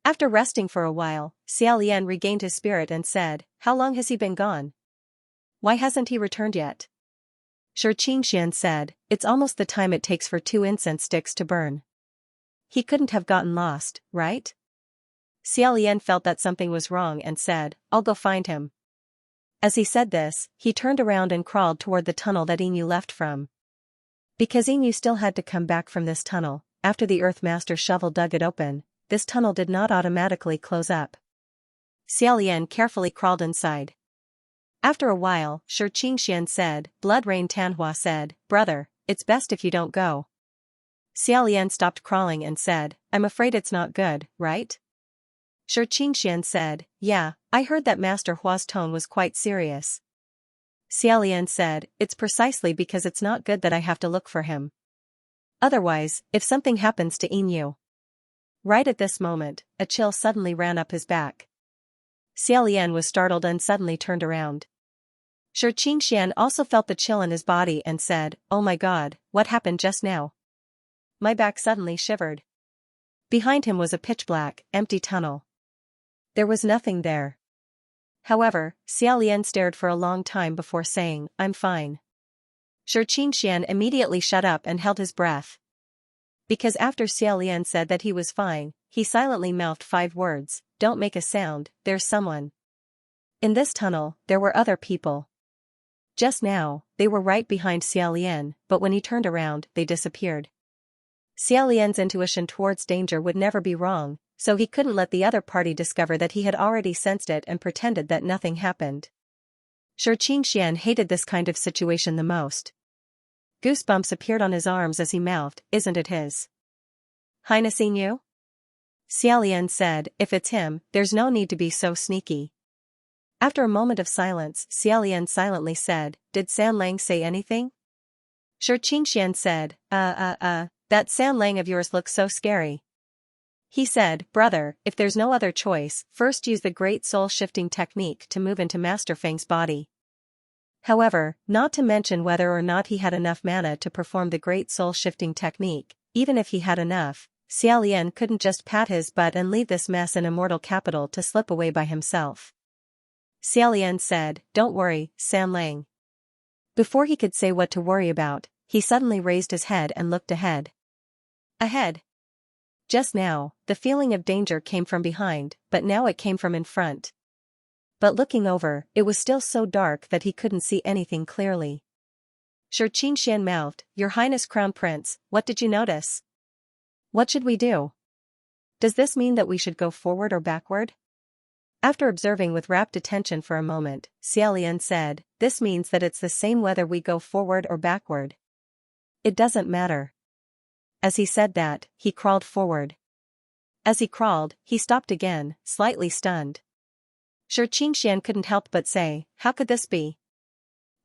After resting for a while, Xiaolian regained his spirit and said, How long has he been gone? Why hasn't he returned yet? Xianxia said, It's almost the time it takes for 2 incense sticks to burn. He couldn't have gotten lost, right? Xiaolian felt that something was wrong and said, I'll go find him. As he said this, he turned around and crawled toward the tunnel that Yinyu left from. Because Yinyu still had to come back from this tunnel, after the Earth Master shovel dug it open, this tunnel did not automatically close up. Xiaolian carefully crawled inside. After a while, Xianxia said, Blood Rain Tanhua said, Brother, it's best if you don't go. Xiaolian stopped crawling and said, I'm afraid it's not good, right? Xianxia said, Yeah, I heard that Master Hua's tone was quite serious. Xiaolian said, It's precisely because it's not good that I have to look for him. Otherwise, if something happens to Yinyu. Right at this moment, a chill suddenly ran up his back. Xiaolian was startled and suddenly turned around. Xianxia also felt the chill in his body and said, Oh my god, what happened just now? My back suddenly shivered. Behind him was a pitch-black, empty tunnel. There was nothing there. However, Xiaolian stared for a long time before saying, I'm fine. Xianxia immediately shut up and held his breath. Because after Xiaolian said that he was fine, he silently mouthed 5 words, Don't make a sound, there's someone. In this tunnel, there were other people. Just now, they were right behind Xiaolian, but when he turned around, they disappeared. Xiaolian's intuition towards danger would never be wrong, so he couldn't let the other party discover that he had already sensed it and pretended that nothing happened. Xianxia hated this kind of situation the most. Goosebumps appeared on his arms as he mouthed, Isn't it his Highness Inu? Xiaolian said, if it's him, there's no need to be so sneaky. After a moment of silence, Xiaolian silently said, did San Lang say anything? Xianxia said, that San Lang of yours looks so scary. He said, brother, if there's no other choice, first use the great soul-shifting technique to move into Master Feng's body. However, not to mention whether or not he had enough mana to perform the great soul-shifting technique, even if he had enough, Xiaolian couldn't just pat his butt and leave this mess in Immortal Capital to slip away by himself. Xiaolian said, don't worry, San Lang. Before he could say what to worry about, he suddenly raised his head and looked ahead. Ahead. Just now, the feeling of danger came from behind, but now it came from in front. But looking over, it was still so dark that he couldn't see anything clearly. Xianxia mouthed, Your Highness Crown Prince, what did you notice? What should we do? Does this mean that we should go forward or backward? After observing with rapt attention for a moment, Xiaolian said, this means that it's the same whether we go forward or backward. It doesn't matter. As he said that, he crawled forward. As he crawled, he stopped again, slightly stunned. Xianxia couldn't help but say, how could this be?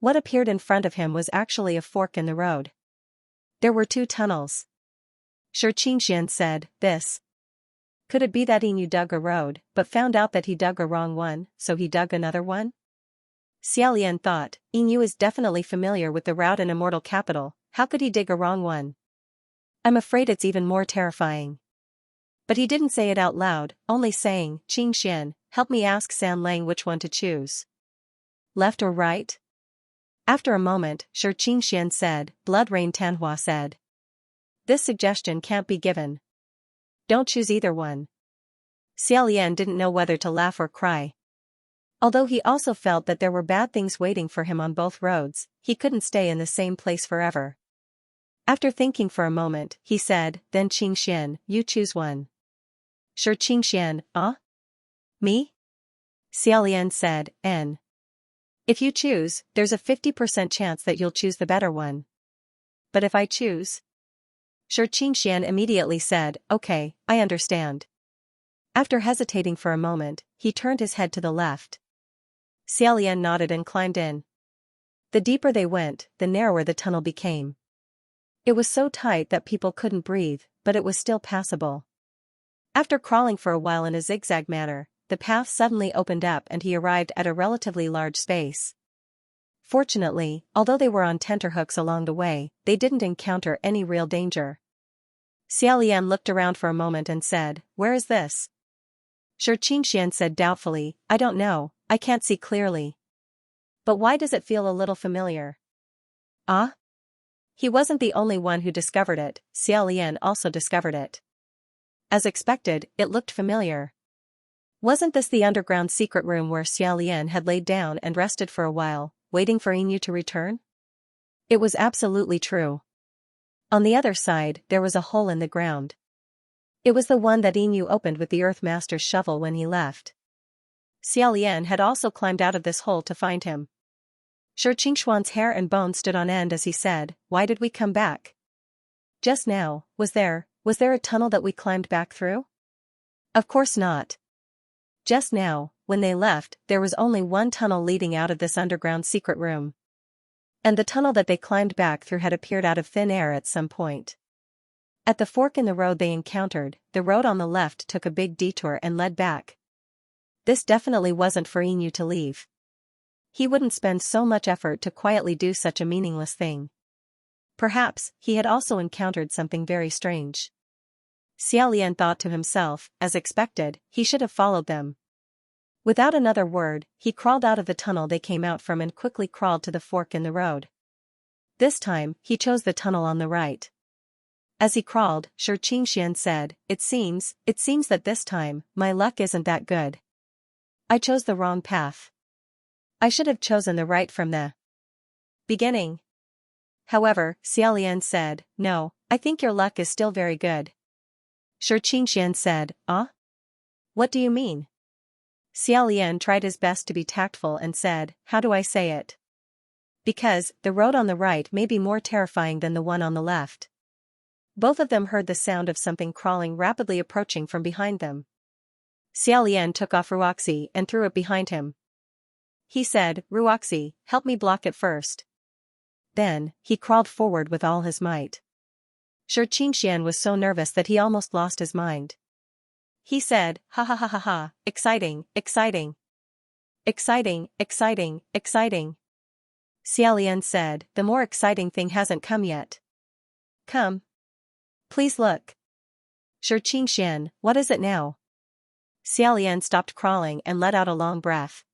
What appeared in front of him was actually a fork in the road. There were 2 tunnels. Xianxia said, this. Could it be that Inu dug a road, but found out that he dug a wrong one, so he dug another one? Xiaolian thought, Inu is definitely familiar with the route in Immortal Capital, how could he dig a wrong one? I'm afraid it's even more terrifying. But he didn't say it out loud, only saying, Qingxian, help me ask San Lang which one to choose. Left or right? After a moment, Qingxian said, Blood Rain Tanhua said. This suggestion can't be given. Don't choose either one. Xiaolian didn't know whether to laugh or cry. Although he also felt that there were bad things waiting for him on both roads, he couldn't stay in the same place forever. After thinking for a moment, he said, then Qingxian, you choose one. Qingxian, Me? Xiaolian said, N. If you choose, there's a 50% chance that you'll choose the better one. But if I choose? Qingxian immediately said, okay, I understand. After hesitating for a moment, he turned his head to the left. Xiaolian nodded and climbed in. The deeper they went, the narrower the tunnel became. It was so tight that people couldn't breathe, but it was still passable. After crawling for a while in a zigzag manner, the path suddenly opened up and he arrived at a relatively large space. Fortunately, although they were on tenterhooks along the way, they didn't encounter any real danger. Xiaolian looked around for a moment and said, where is this? Qingxian said doubtfully, I don't know, I can't see clearly. But why does it feel a little familiar? Ah? He wasn't the only one who discovered it, Xiaolian also discovered it. As expected, it looked familiar. Wasn't this the underground secret room where Xiaolian had laid down and rested for a while, waiting for Inu to return? It was absolutely true. On the other side, there was a hole in the ground. It was the one that Inu opened with the Earthmaster's shovel when he left. Xiaolian had also climbed out of this hole to find him. Qingxuan's hair and bones stood on end as he said, why did we come back? Just now, was there a tunnel that we climbed back through? Of course not. Just now, when they left, there was only one tunnel leading out of this underground secret room. And the tunnel that they climbed back through had appeared out of thin air at some point. At the fork in the road they encountered, the road on the left took a big detour and led back. This definitely wasn't for Inu to leave. He wouldn't spend so much effort to quietly do such a meaningless thing. Perhaps, he had also encountered something very strange. Xiaolian thought to himself, as expected, he should have followed them. Without another word, he crawled out of the tunnel they came out from and quickly crawled to the fork in the road. This time, he chose the tunnel on the right. As he crawled, Qingxian said, It seems that this time, my luck isn't that good. I chose the wrong path. I should have chosen the right from the beginning. However, Xiaolian said, no, I think your luck is still very good. Qingxian said, What do you mean? Xiaolian tried his best to be tactful and said, how do I say it? Because, the road on the right may be more terrifying than the one on the left. Both of them heard the sound of something crawling rapidly approaching from behind them. Xiaolian took off Ruoxi and threw it behind him. He said, "Ruoxi, help me block it first." Then, he crawled forward with all his might. Xianxia was so nervous that he almost lost his mind. He said, "Ha ha ha ha ha, exciting, exciting. Exciting, exciting, exciting." Xiaolian said, "The more exciting thing hasn't come yet. Come. Please look." Xianxia, "What is it now?" Xiaolian stopped crawling and let out a long breath.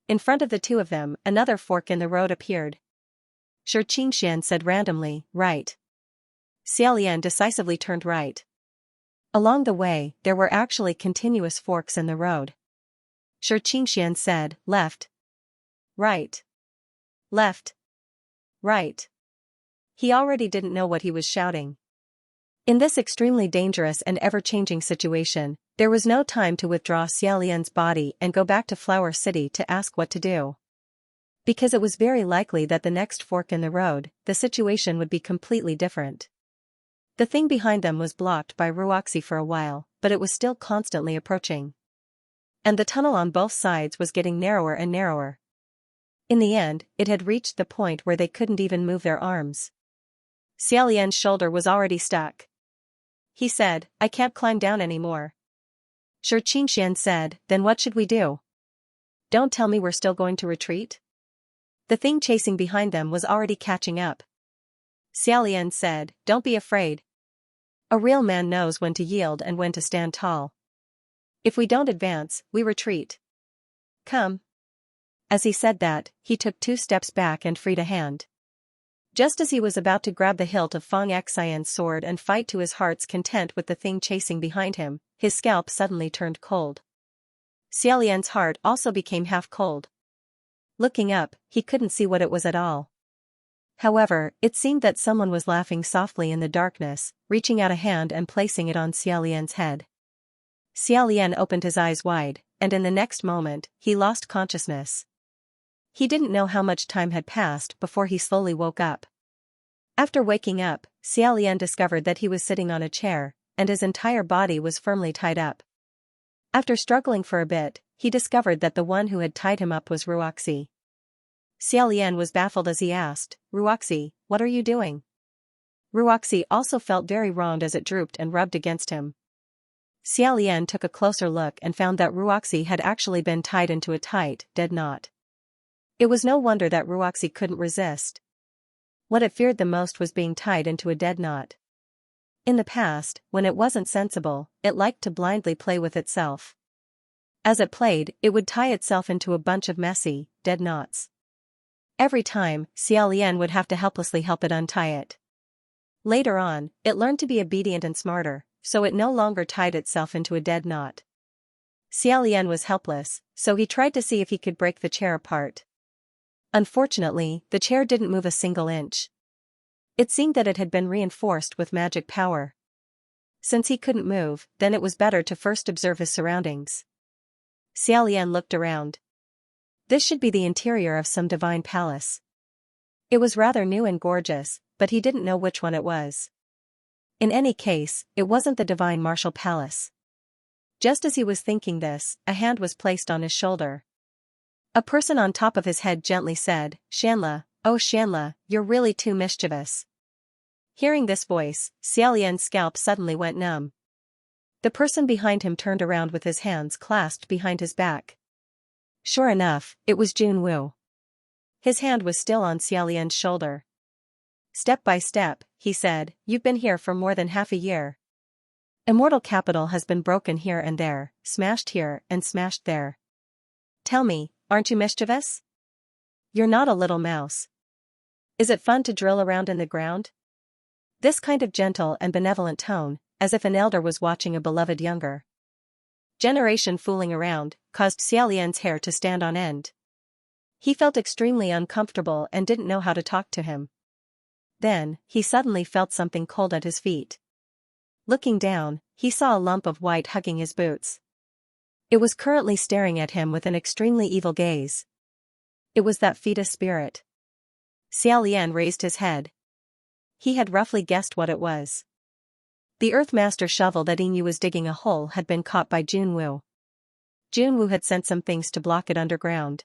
In front of the two of them, another fork in the road appeared. Xianxia said randomly, "Right." Xiaolian decisively turned right. Along the way, there were actually continuous forks in the road. Xianxia said, "Left. Right. Left. Right." He already didn't know what he was shouting. In this extremely dangerous and ever-changing situation, there was no time to withdraw Xiaolian's body and go back to Flower City to ask what to do. Because it was very likely that the next fork in the road, the situation would be completely different. The thing behind them was blocked by Ruoxi for a while, but it was still constantly approaching. And the tunnel on both sides was getting narrower and narrower. In the end, it had reached the point where they couldn't even move their arms. Xiaolian's shoulder was already stuck. He said, "I can't climb down anymore." Xianxia said, "Then what should we do? Don't tell me we're still going to retreat?" The thing chasing behind them was already catching up. Xiaolian said, "Don't be afraid. A real man knows when to yield and when to stand tall. If we don't advance, we retreat. Come." As he said that, he took 2 steps back and freed a hand. Just as he was about to grab the hilt of Feng Xian's sword and fight to his heart's content with the thing chasing behind him, his scalp suddenly turned cold. Xiaolian's heart also became half cold. Looking up, he couldn't see what it was at all. However, it seemed that someone was laughing softly in the darkness, reaching out a hand and placing it on Xiaolian's head. Xiaolian opened his eyes wide, and in the next moment, he lost consciousness. He didn't know how much time had passed before he slowly woke up. After waking up, Xiaolian discovered that he was sitting on a chair, and his entire body was firmly tied up. After struggling for a bit, he discovered that the one who had tied him up was Ruoxi. Xiaolian was baffled as he asked, "Ruoxi, what are you doing?" Ruoxi also felt very wronged as it drooped and rubbed against him. Xiaolian took a closer look and found that Ruoxi had actually been tied into a tight, dead knot. It was no wonder that Ruoxi couldn't resist. What it feared the most was being tied into a dead knot. In the past, when it wasn't sensible, it liked to blindly play with itself. As it played, it would tie itself into a bunch of messy, dead knots. Every time, Xiaolian would have to helplessly help it untie it. Later on, it learned to be obedient and smarter, so it no longer tied itself into a dead knot. Xiaolian was helpless, so he tried to see if he could break the chair apart. Unfortunately, the chair didn't move a single inch. It seemed that it had been reinforced with magic power. Since he couldn't move, then it was better to first observe his surroundings. Xiaolian looked around. This should be the interior of some divine palace. It was rather new and gorgeous, but he didn't know which one it was. In any case, it wasn't the divine martial palace. Just as he was thinking this, a hand was placed on his shoulder. A person on top of his head gently said, "Xianla, oh Xianla, you're really too mischievous." Hearing this voice, Xiaolian's scalp suddenly went numb. The person behind him turned around with his hands clasped behind his back. Sure enough, it was Jun Wu. His hand was still on Xiaolian's shoulder. "Step by step," he said, "you've been here for more than half a year. Immortal capital has been broken here and there, smashed here and smashed there. Tell me, aren't you mischievous? You're not a little mouse. Is it fun to drill around in the ground?" This kind of gentle and benevolent tone, as if an elder was watching a beloved younger generation fooling around, caused Xiaolian's hair to stand on end. He felt extremely uncomfortable and didn't know how to talk to him. Then, he suddenly felt something cold at his feet. Looking down, he saw a lump of white hugging his boots. It was currently staring at him with an extremely evil gaze. It was that fetus spirit. Xiaolian raised his head. He had roughly guessed what it was. The Earthmaster shovel that Inu was digging a hole had been caught by Junwoo. Junwoo had sent some things to block it underground.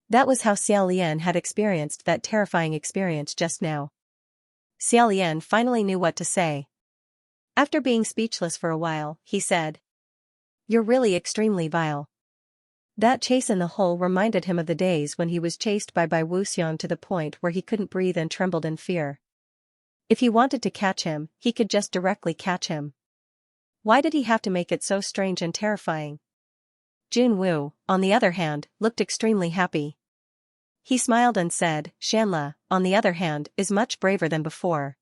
That was how Xiaolian had experienced that terrifying experience just now. Xiaolian finally knew what to say. After being speechless for a while, he said, "You're really extremely vile." That chase in the hole reminded him of the days when he was chased by Wuxian to the point where he couldn't breathe and trembled in fear. If he wanted to catch him, he could just directly catch him. Why did he have to make it so strange and terrifying? Junwoo, on the other hand, looked extremely happy. He smiled and said, "Shanla, on the other hand, is much braver than before."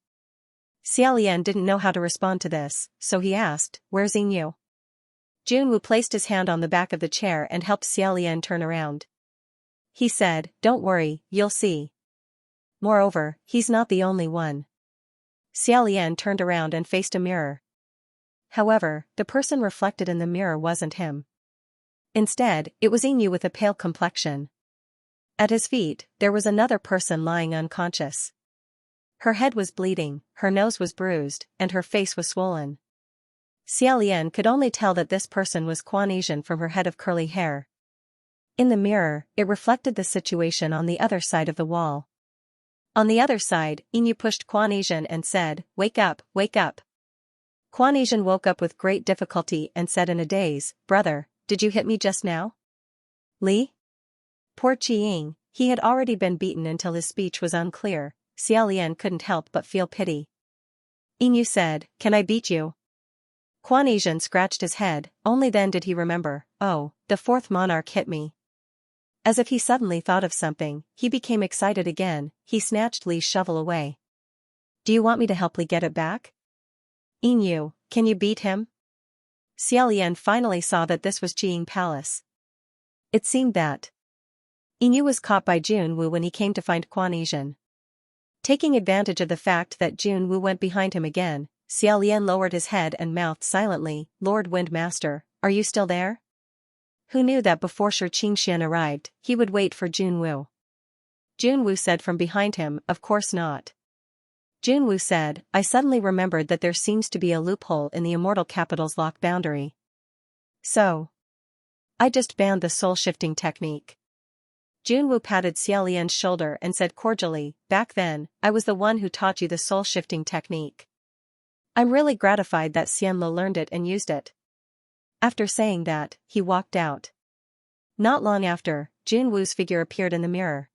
Xiaolian didn't know how to respond to this, so he asked, "Where's Inu?" Junwoo placed his hand on the back of the chair and helped Xiaolian turn around. He said, "Don't worry, you'll see. Moreover, he's not the only one." Xiaolian turned around and faced a mirror. However, the person reflected in the mirror wasn't him. Instead, it was Inu with a pale complexion. At his feet, there was another person lying unconscious. Her head was bleeding, her nose was bruised, and her face was swollen. Xiaolian could only tell that this person was Quan from her head of curly hair. In the mirror, it reflected the situation on the other side of the wall. On the other side, Inu pushed Quan and said, "Wake up, wake up." Quan woke up with great difficulty and said in a daze, "Brother, did you hit me just now?" Li? Poor Qiying, he had already been beaten until his speech was unclear. Xiaolian couldn't help but feel pity. Inu said, "Can I beat you?" Quan scratched his head, only then did he remember, "Oh, the fourth monarch hit me." As if he suddenly thought of something, he became excited again. He snatched Li's shovel away. "Do you want me to help Li get it back?" "Inu, can you beat him?" Xiaolian finally saw that this was Qiying Palace. It seemed that Inu was caught by Junwoo when he came to find Quan. Taking advantage of the fact that Junwoo went behind him again, Xiaolian lowered his head and mouthed silently, "Lord Windmaster, are you still there?" Who knew that before Xianxia arrived, he would wait for Junwoo? Junwoo said from behind him, "Of course not." Junwoo said, "I suddenly remembered that there seems to be a loophole in the Immortal Capital's lock boundary. So I just banned the soul-shifting technique." Junwoo patted Xiaolian's shoulder and said cordially, "Back then, I was the one who taught you the soul-shifting technique. I'm really gratified that Xianla learned it and used it." After saying that, he walked out. Not long after, Junwoo's figure appeared in the mirror.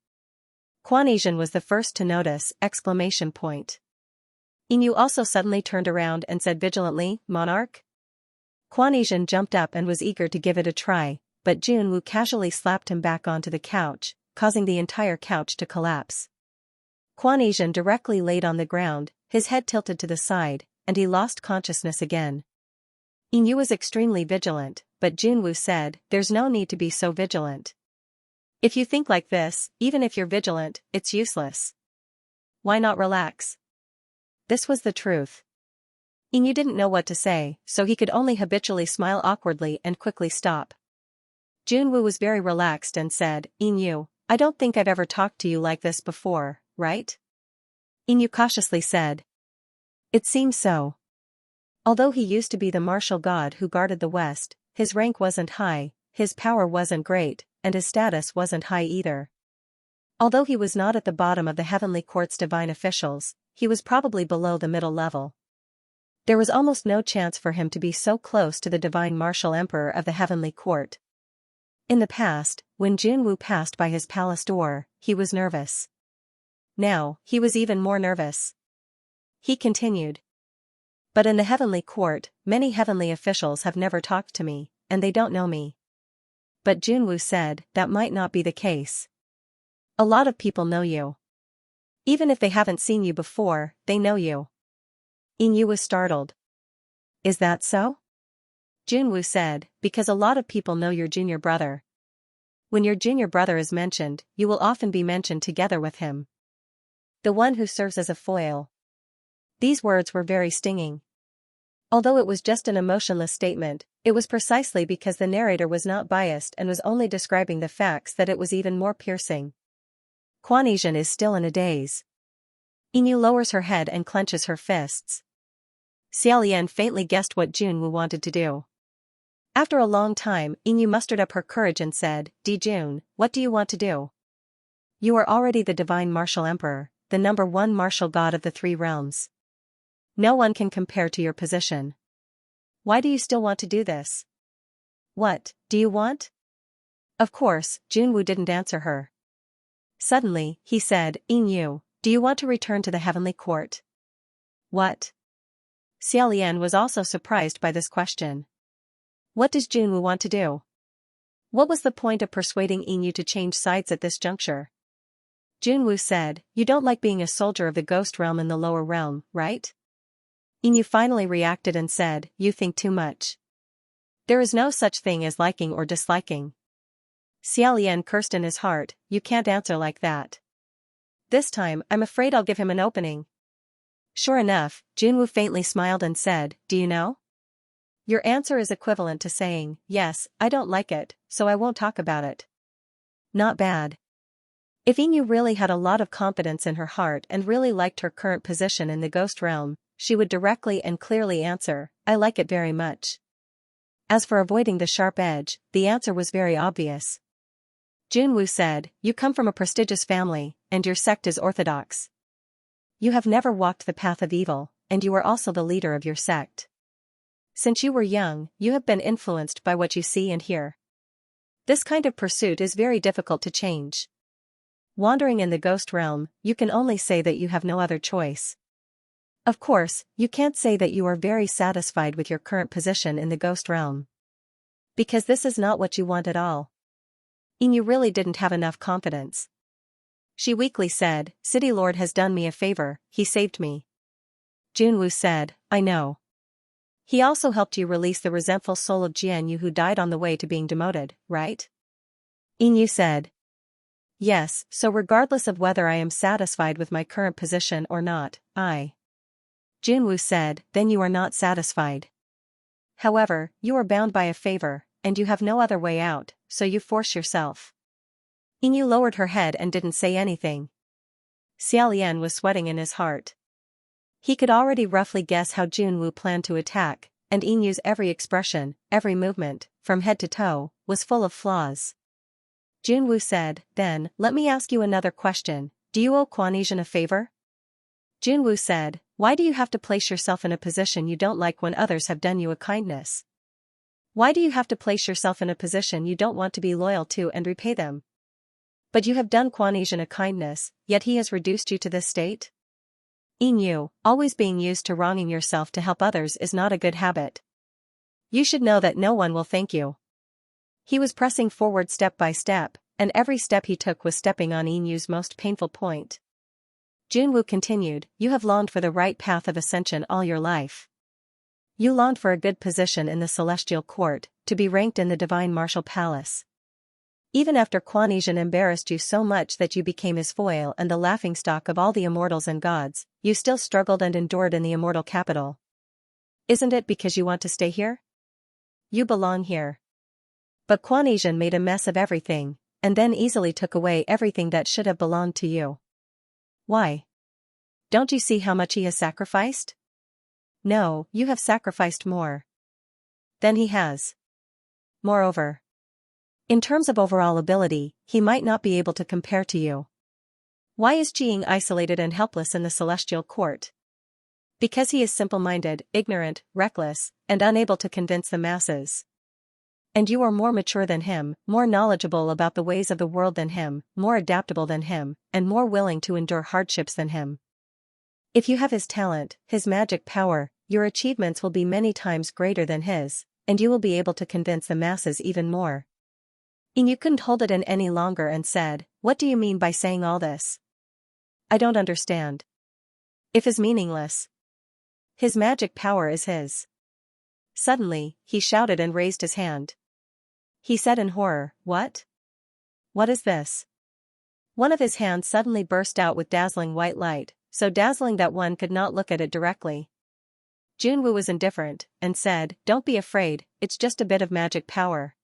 Quan was the first to notice! Inu also suddenly turned around and said vigilantly, "Monarch?" Quan jumped up and was eager to give it a try, but Junwoo casually slapped him back onto the couch, causing the entire couch to collapse. Quan directly laid on the ground, his head tilted to the side, and he lost consciousness again. Inu was extremely vigilant, but Junwoo said, "There's no need to be so vigilant. If you think like this, even if you're vigilant, it's useless. Why not relax?" This was the truth. Inu didn't know what to say, so he could only habitually smile awkwardly and quickly stop. Junwoo was very relaxed and said, "Inu, I don't think I've ever talked to you like this before, right?" Inu cautiously said, "It seems so." Although he used to be the martial god who guarded the West, his rank wasn't high, his power wasn't great, and his status wasn't high either. Although he was not at the bottom of the Heavenly Court's divine officials, he was probably below the middle level. There was almost no chance for him to be so close to the divine martial emperor of the Heavenly Court. In the past, when Junwoo passed by his palace door, he was nervous. Now, he was even more nervous. He continued, "But in the Heavenly Court, many heavenly officials have never talked to me, and they don't know me." But Junwoo said, "That might not be the case. A lot of people know you. Even if they haven't seen you before, they know you." Inu was startled. "Is that so?" Junwoo said, "Because a lot of people know your junior brother. When your junior brother is mentioned, you will often be mentioned together with him. The one who serves as a foil." These words were very stinging. Although it was just an emotionless statement, it was precisely because the narrator was not biased and was only describing the facts that it was even more piercing. Quan is still in a daze. Inu lowers her head and clenches her fists. Xiaolian faintly guessed what Junwu wanted to do. After a long time, Yingyu mustered up her courage and said, Jun, what do you want to do? You are already the divine martial emperor, the #1 martial god of the 3 realms. No one can compare to your position. Why do you still want to do this? What do you want? Of course, Junwu didn't answer her. Suddenly, he said, Yingyu, do you want to return to the heavenly court? What? Xiaolian was also surprised by this question. What does Junwu want to do? What was the point of persuading Yingyu to change sides at this juncture? Junwu said, you don't like being a soldier of the ghost realm in the lower realm, right? Yingyu finally reacted and said, you think too much. There is no such thing as liking or disliking. Xiaolian cursed in his heart, you can't answer like that. This time, I'm afraid I'll give him an opening. Sure enough, Junwu faintly smiled and said, do you know? Your answer is equivalent to saying, yes, I don't like it, so I won't talk about it. Not bad. If Yingyu really had a lot of confidence in her heart and really liked her current position in the ghost realm, she would directly and clearly answer, I like it very much. As for avoiding the sharp edge, the answer was very obvious. Junwu said, you come from a prestigious family, and your sect is orthodox. You have never walked the path of evil, and you are also the leader of your sect. Since you were young, you have been influenced by what you see and hear. This kind of pursuit is very difficult to change. Wandering in the ghost realm, you can only say that you have no other choice. Of course, you can't say that you are very satisfied with your current position in the ghost realm. Because this is not what you want at all. Yingyu really didn't have enough confidence. She weakly said, City Lord has done me a favor, he saved me. Junwu said, I know. He also helped you release the resentful soul of Jianyu who died on the way to being demoted, right? Yingyu said. Yes, so regardless of whether I am satisfied with my current position or not, Junwu said, then you are not satisfied. However, you are bound by a favor, and you have no other way out, so you force yourself. Yingyu lowered her head and didn't say anything. Xiaolian was sweating in his heart. He could already roughly guess how Junwu planned to attack, and Yinyu's every expression, every movement, from head to toe, was full of flaws. Junwu said, then, let me ask you another question, do you owe Quanesian a favor? Junwu said, why do you have to place yourself in a position you don't like when others have done you a kindness? Why do you have to place yourself in a position you don't want to be loyal to and repay them? But you have done Quanesian a kindness, yet he has reduced you to this state? Yingyu, always being used to wronging yourself to help others is not a good habit. You should know that no one will thank you. He was pressing forward step by step, and every step he took was stepping on Yinyu's most painful point. Junwu continued, you have longed for the right path of ascension all your life. You longed for a good position in the celestial court, to be ranked in the divine martial palace. Even after Quanesian embarrassed you so much that you became his foil and the laughingstock of all the immortals and gods, you still struggled and endured in the immortal capital. Isn't it because you want to stay here? You belong here. But Quanesian made a mess of everything, and then easily took away everything that should have belonged to you. Why? Don't you see how much he has sacrificed? No, you have sacrificed more than he has. Moreover, in terms of overall ability, he might not be able to compare to you. Why is Jing isolated and helpless in the celestial court? Because he is simple-minded, ignorant, reckless, and unable to convince the masses. And you are more mature than him, more knowledgeable about the ways of the world than him, more adaptable than him, and more willing to endure hardships than him. If you have his talent, his magic power, your achievements will be many times greater than his, and you will be able to convince the masses even more. Yingyu couldn't hold it in any longer and said, what do you mean by saying all this? I don't understand. If is meaningless. His magic power is his. Suddenly, he shouted and raised his hand. He said in horror, what? What is this? One of his hands suddenly burst out with dazzling white light, so dazzling that one could not look at it directly. Junwu was indifferent, and said, don't be afraid, it's just a bit of magic power.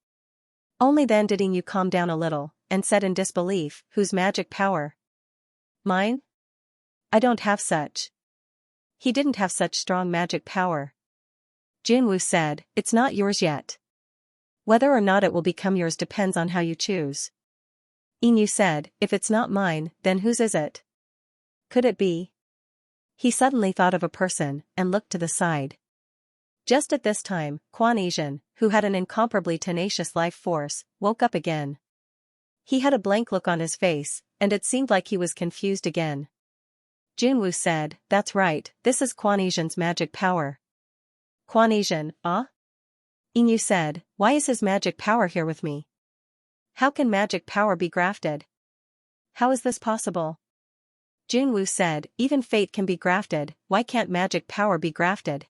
Only then did Yingyu calm down a little, and said in disbelief, whose magic power? Mine? I don't have such. he didn't have such strong magic power. Junwoo said, "It's not yours yet. Whether or not it will become yours depends on how you choose." Inyu said, "If it's not mine, then whose is it? Could it be?" He suddenly thought of a person, and looked to the side. Just at this time, Quan Asian, who had an incomparably tenacious life force, woke up again. He had a blank look on his face, and it seemed like he was confused again. Junwoo said, "That's right, this is Quan Asian's magic power." Quan Asian, ah? Inyu said, "Why is his magic power here with me? How can magic power be grafted? How is this possible?" Junwoo said, "Even fate can be grafted, why can't magic power be grafted?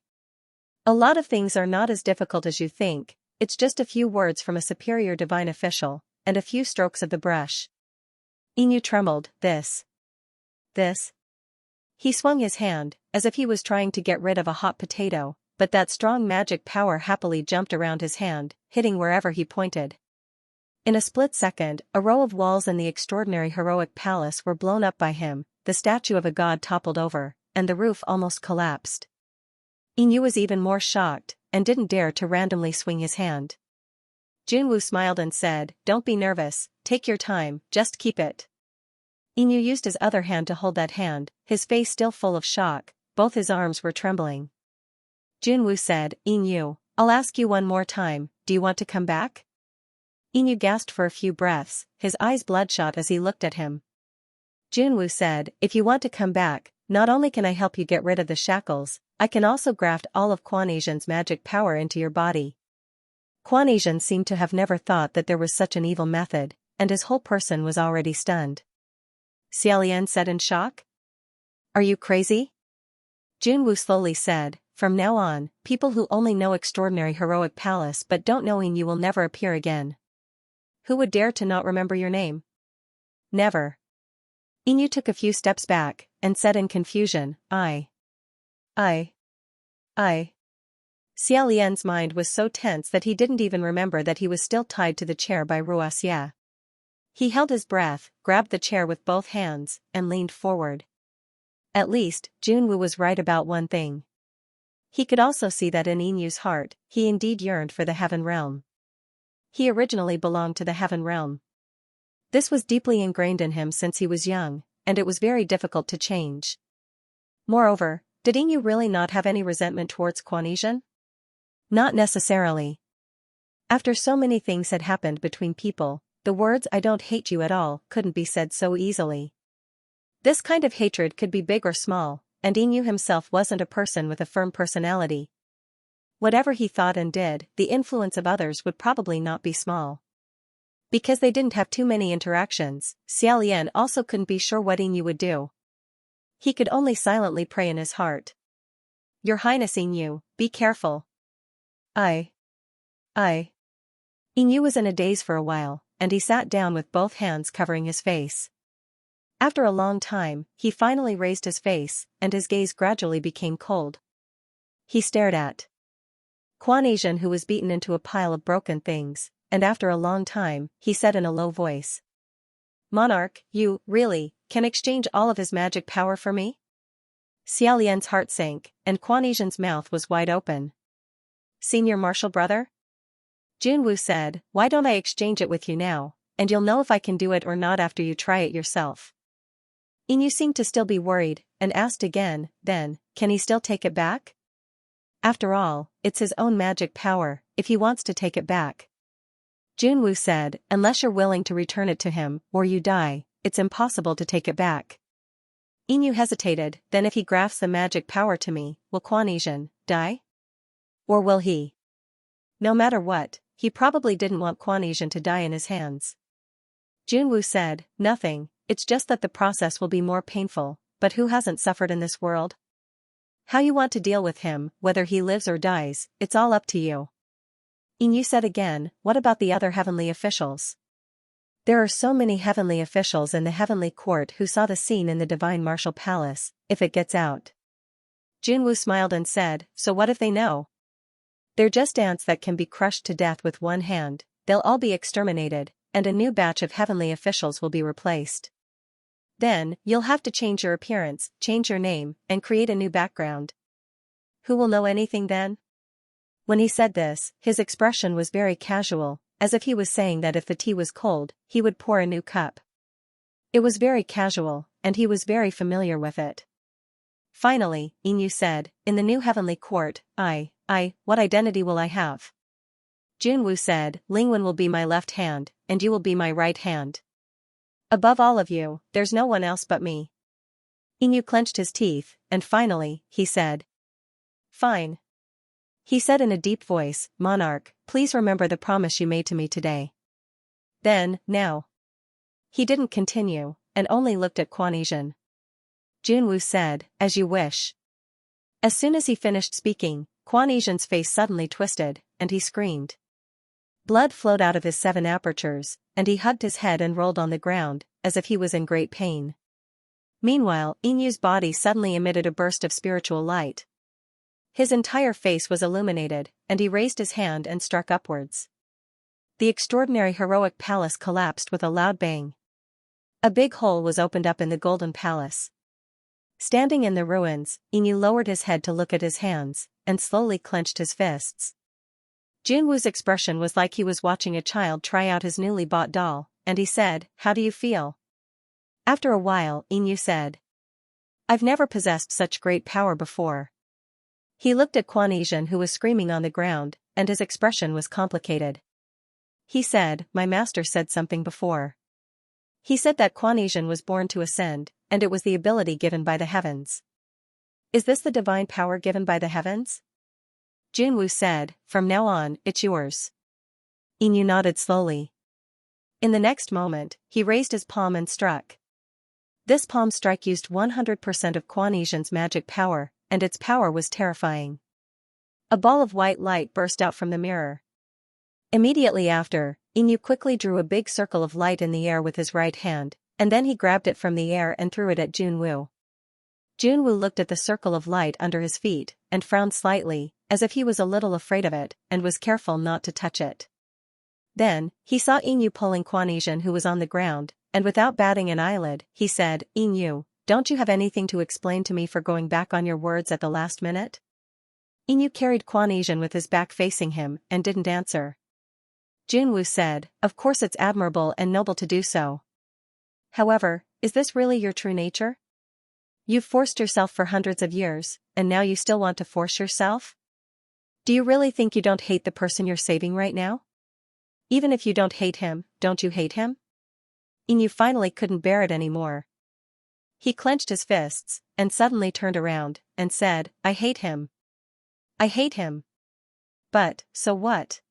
A lot of things are not as difficult as you think, it's just a few words from a superior divine official, and a few strokes of the brush." Inyu trembled, This. He swung his hand, as if he was trying to get rid of a hot potato, but that strong magic power happily jumped around his hand, hitting wherever he pointed. In a split second, a row of walls in the extraordinary heroic palace were blown up by him, the statue of a god toppled over, and the roof almost collapsed. Inyu was even more shocked, and didn't dare to randomly swing his hand. Junwoo smiled and said, "Don't be nervous, take your time, just keep it." Inyu used his other hand to hold that hand, his face still full of shock, both his arms were trembling. Junwoo said, "Inyu, I'll ask you one more time, do you want to come back?" Inyu gasped for a few breaths, his eyes bloodshot as he looked at him. Junwoo said, "If you want to come back, not only can I help you get rid of the shackles, I can also graft all of Quan Asian's magic power into your body." Quan Asian seemed to have never thought that there was such an evil method, and his whole person was already stunned. Xiaolian said in shock. "Are you crazy?" Junwoo slowly said, "From now on, people who only know extraordinary heroic palace but don't know you will never appear again. Who would dare to not remember your name? Never." Inyu took a few steps back, and said in confusion, I. Xiaolian's mind was so tense that he didn't even remember that he was still tied to the chair by Ruaxia. He held his breath, grabbed the chair with both hands, and leaned forward. At least, Junwoo was right about one thing. He could also see that in Inyu's heart, he indeed yearned for the Heaven Realm. He originally belonged to the Heaven Realm. This was deeply ingrained in him since he was young, and it was very difficult to change. Moreover, did Inyu really not have any resentment towards Quan Asian? Not necessarily. After so many things had happened between people, the words "I don't hate you at all" couldn't be said so easily. This kind of hatred could be big or small, and Inyu himself wasn't a person with a firm personality. Whatever he thought and did, the influence of others would probably not be small. Because they didn't have too many interactions, Xiaolian also couldn't be sure what Inyu would do. He could only silently pray in his heart. "Your Highness Inyu, be careful." Inyu was in a daze for a while, and he sat down with both hands covering his face. After a long time, he finally raised his face, and his gaze gradually became cold. He stared at Quan Asian, who was beaten into a pile of broken things, and after a long time, he said in a low voice, "Monarch, you, really, can exchange all of his magic power for me?" Xiaolian's heart sank, and Quan Asian's mouth was wide open. "Senior Marshal Brother?" Junwoo said, "Why don't I exchange it with you now, and you'll know if I can do it or not after you try it yourself." Inyu seemed to still be worried, and asked again, "Then, can he still take it back?" After all, it's his own magic power, if he wants to take it back. Junwoo said, "Unless you're willing to return it to him, or you die, it's impossible to take it back." Inyu hesitated, "Then if he grafts the magic power to me, will Quan Asian die? Or will he?" No matter what, he probably didn't want Quan Asian to die in his hands. Junwoo said, "Nothing, it's just that the process will be more painful, but who hasn't suffered in this world? How you want to deal with him, whether he lives or dies, it's all up to you." Inyu said again, "What about the other heavenly officials? There are so many heavenly officials in the heavenly court who saw the scene in the divine martial palace, if it gets out." Junwoo smiled and said, "So what if they know? They're just ants that can be crushed to death with one hand, they'll all be exterminated, and a new batch of heavenly officials will be replaced." Then, you'll have to change your appearance, change your name, and create a new background. Who will know anything then? When he said this, his expression was very casual, as if he was saying that if the tea was cold, he would pour a new cup. It was very casual, and he was very familiar with it. Finally, Inyu said, in the new heavenly court, what identity will I have? Junwoo said, Lingwen will be my left hand, and you will be my right hand. Above all of you, there's no one else but me. Inyu clenched his teeth, and finally, he said. Fine. He said in a deep voice, Monarch, please remember the promise you made to me today. Then, now. He didn't continue, and only looked at Quan Yizhen. Junwoo said, as you wish. As soon as he finished speaking, Quan Yizhen's face suddenly twisted, and he screamed. Blood flowed out of his 7 apertures, and he hugged his head and rolled on the ground, as if he was in great pain. Meanwhile, Inyu's body suddenly emitted a burst of spiritual light. His entire face was illuminated, and he raised his hand and struck upwards. The extraordinary heroic palace collapsed with a loud bang. A big hole was opened up in the golden palace. Standing in the ruins, Inyu lowered his head to look at his hands, and slowly clenched his fists. Junwoo's expression was like he was watching a child try out his newly bought doll, and he said, How do you feel? After a while, Inyu said. I've never possessed such great power before. He looked at Quan Yizhen who was screaming on the ground, and his expression was complicated. He said, My master said something before. He said that Quan Yizhen was born to ascend, and it was the ability given by the heavens. Is this the divine power given by the heavens? Junwoo said, From now on, it's yours. Inyu nodded slowly. In the next moment, he raised his palm and struck. This palm strike used 100% of Quan Yizhen's magic power, and its power was terrifying. A ball of white light burst out from the mirror. Immediately after, Inyu quickly drew a big circle of light in the air with his right hand, and then he grabbed it from the air and threw it at Junwoo. Junwoo looked at the circle of light under his feet, and frowned slightly, as if he was a little afraid of it, and was careful not to touch it. Then, he saw Inyu pulling Quan Yizhen who was on the ground, and without batting an eyelid, he said, Inyu, don't you have anything to explain to me for going back on your words at the last minute? Inyu carried Quan Yizhen with his back facing him, and didn't answer. Junwoo said, Of course it's admirable and noble to do so. However, is this really your true nature? You've forced yourself for hundreds of years, and now you still want to force yourself? Do you really think you don't hate the person you're saving right now? Even if you don't hate him, don't you hate him? Inyu finally couldn't bear it anymore. He clenched his fists, and suddenly turned around, and said, I hate him. I hate him. But, so what?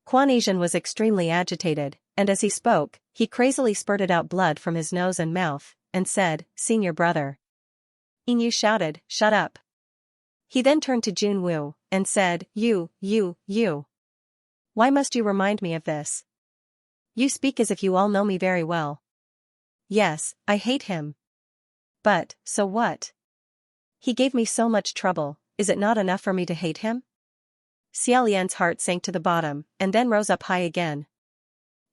Quan Yizhen was extremely agitated, and as he spoke, he crazily spurted out blood from his nose and mouth, and said, Senior brother. Inyu shouted, Shut up. He then turned to Junwoo, and said, You. Why must you remind me of this? You speak as if you all know me very well. Yes, I hate him. But, so what? He gave me so much trouble, is it not enough for me to hate him? Xia Lian's heart sank to the bottom, and then rose up high again.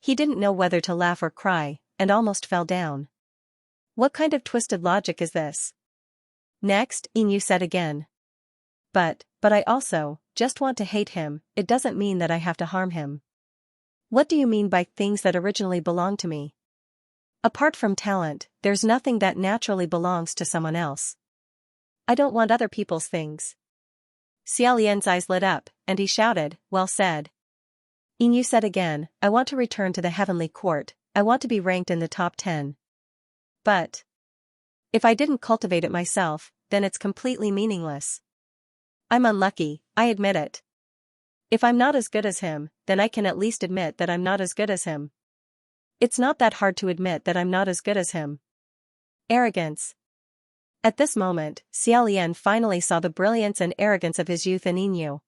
He didn't know whether to laugh or cry, and almost fell down. What kind of twisted logic is this? Next, Inyu said again. But I also, just want to hate him, it doesn't mean that I have to harm him. What do you mean by things that originally belong to me? Apart from talent, there's nothing that naturally belongs to someone else. I don't want other people's things. Xia Lian's eyes lit up, and he shouted, Well said. Inyu said again, I want to return to the heavenly court, I want to be ranked in the top 10. But if I didn't cultivate it myself, then it's completely meaningless. I'm unlucky, I admit it. If I'm not as good as him, then I can at least admit that I'm not as good as him. It's not that hard to admit that I'm not as good as him. Arrogance. At this moment, Xia Lian finally saw the brilliance and arrogance of his youth in Inyu.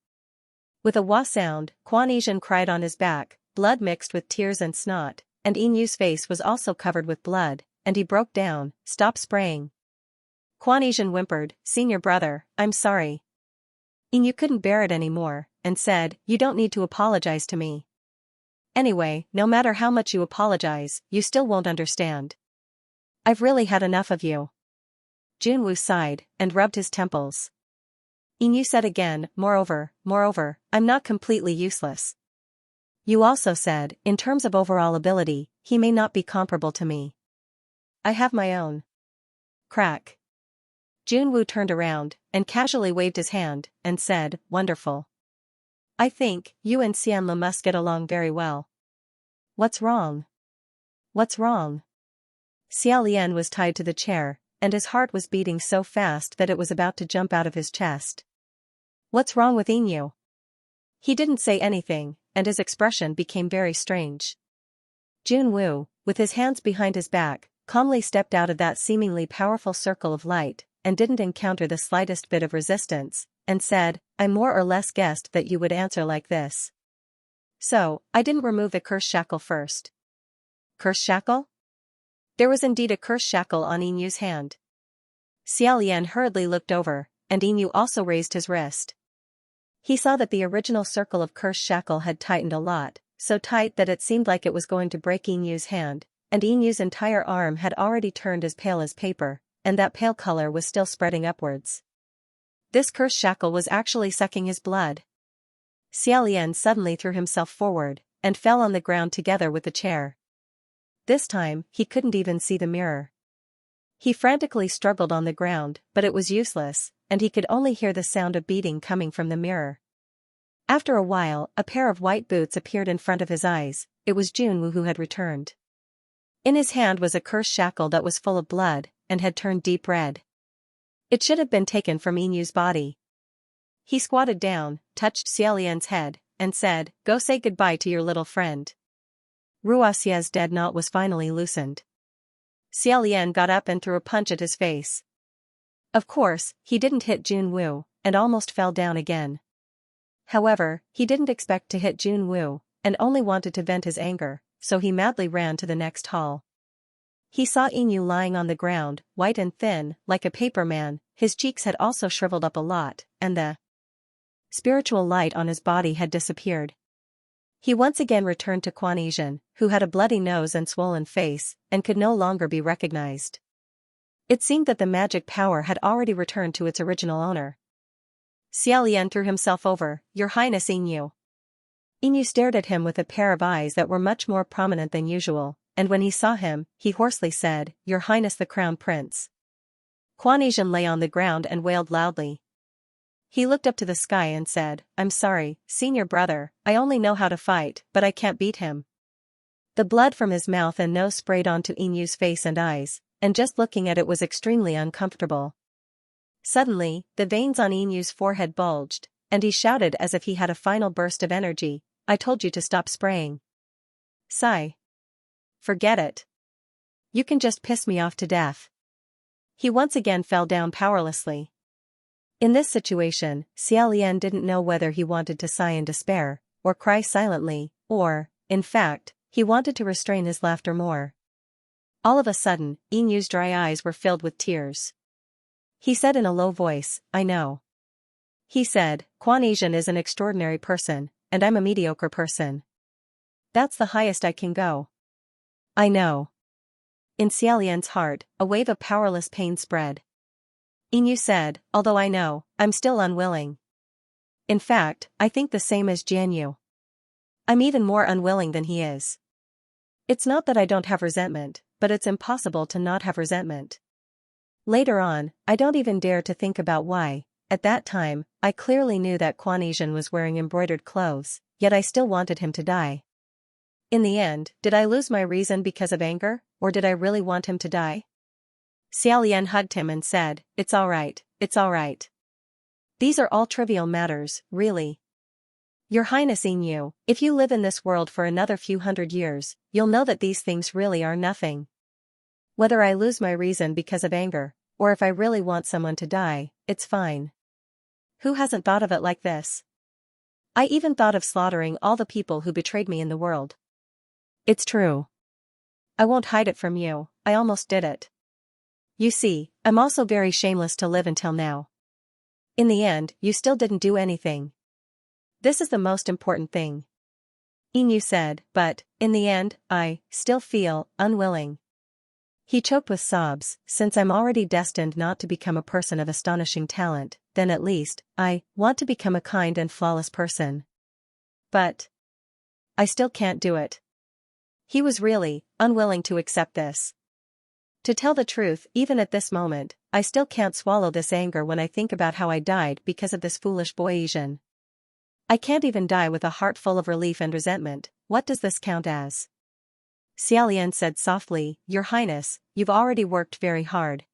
With a wah sound, Quan Yizhen cried on his back, blood mixed with tears and snot, and Inyu's face was also covered with blood, and he broke down, Stop spraying. Quan Yizhen whimpered, Senior brother, I'm sorry. Inyu couldn't bear it anymore, and said, You don't need to apologize to me. Anyway, no matter how much you apologize, you still won't understand. I've really had enough of you. Junwoo sighed, and rubbed his temples. Inu said again, moreover, I'm not completely useless. You also said, in terms of overall ability, he may not be comparable to me. I have my own. Crack. Junwoo turned around, and casually waved his hand, and said, wonderful. I think, you and Xianxia must get along very well. What's wrong? What's wrong? Xiao Lian was tied to the chair, and his heart was beating so fast that it was about to jump out of his chest. What's wrong with Inu? He didn't say anything, and his expression became very strange. Junwoo, with his hands behind his back, calmly stepped out of that seemingly powerful circle of light, and didn't encounter the slightest bit of resistance, and said, I more or less guessed that you would answer like this. So, I didn't remove the curse shackle first. Curse shackle? There was indeed a curse shackle on Inu's hand. Xiao Lian hurriedly looked over, and Inu also raised his wrist. He saw that the original circle of curse shackle had tightened a lot, so tight that it seemed like it was going to break Inu's hand, and Inu's entire arm had already turned as pale as paper, and that pale color was still spreading upwards. This curse shackle was actually sucking his blood. Xiao Lian suddenly threw himself forward, and fell on the ground together with the chair. This time, he couldn't even see the mirror. He frantically struggled on the ground, but it was useless, and he could only hear the sound of beating coming from the mirror. After a while, a pair of white boots appeared in front of his eyes. It was Junwoo who had returned. In his hand was a curse shackle that was full of blood, and had turned deep red. It should have been taken from Inu's body. He squatted down, touched Xiao Lian's head, and said, go say goodbye to your little friend. Ruaxia's dead knot was finally loosened. Xiao Lian got up and threw a punch at his face. Of course, he didn't hit Junwoo, and almost fell down again. However, he didn't expect to hit Junwoo, and only wanted to vent his anger, so he madly ran to the next hall. He saw Inu lying on the ground, white and thin, like a paper man. His cheeks had also shriveled up a lot, and the spiritual light on his body had disappeared. He once again returned to Xianxia, who had a bloody nose and swollen face, and could no longer be recognized. It seemed that the magic power had already returned to its original owner. Xiao Lian threw himself over, Your Highness Inu. Inu stared at him with a pair of eyes that were much more prominent than usual, and when he saw him, he hoarsely said, Your Highness the Crown Prince. Xianxia lay on the ground and wailed loudly. He looked up to the sky and said, I'm sorry, senior brother, I only know how to fight, but I can't beat him. The blood from his mouth and nose sprayed onto Inu's face and eyes, and just looking at it was extremely uncomfortable. Suddenly, the veins on Inu's forehead bulged, and he shouted as if he had a final burst of energy, I told you to stop spraying. Sigh. Forget it. You can just piss me off to death. He once again fell down powerlessly. In this situation, Xiao Lian didn't know whether he wanted to sigh in despair, or cry silently, or, in fact, he wanted to restrain his laughter more. All of a sudden, Inu's dry eyes were filled with tears. He said in a low voice, I know. He said, Xianxia is an extraordinary person, and I'm a mediocre person. That's the highest I can go. I know. In Xiao Lian's heart, a wave of powerless pain spread. Inu said, although I know, I'm still unwilling. In fact, I think the same as Jianyu. I'm even more unwilling than he is. It's not that I don't have resentment, but it's impossible to not have resentment. Later on, I don't even dare to think about why. At that time, I clearly knew that Xianxia was wearing embroidered clothes, yet I still wanted him to die. In the end, did I lose my reason because of anger, or did I really want him to die? Xiao Lian hugged him and said, It's all right, it's all right. These are all trivial matters, really. Your Highness Inu, if you live in this world for another few hundred years, you'll know that these things really are nothing. Whether I lose my reason because of anger, or if I really want someone to die, it's fine. Who hasn't thought of it like this? I even thought of slaughtering all the people who betrayed me in the world. It's true. I won't hide it from you, I almost did it. You see, I'm also very shameless to live until now. In the end, you still didn't do anything. This is the most important thing. Inu said, but, in the end, I still feel unwilling. He choked with sobs. Since I'm already destined not to become a person of astonishing talent, then at least, I want to become a kind and flawless person. But I still can't do it. He was really unwilling to accept this. To tell the truth, even at this moment, I still can't swallow this anger when I think about how I died because of this foolish boy Asian. I can't even die with a heart full of relief and resentment. What does this count as? Xiaolian said softly, Your Highness, you've already worked very hard.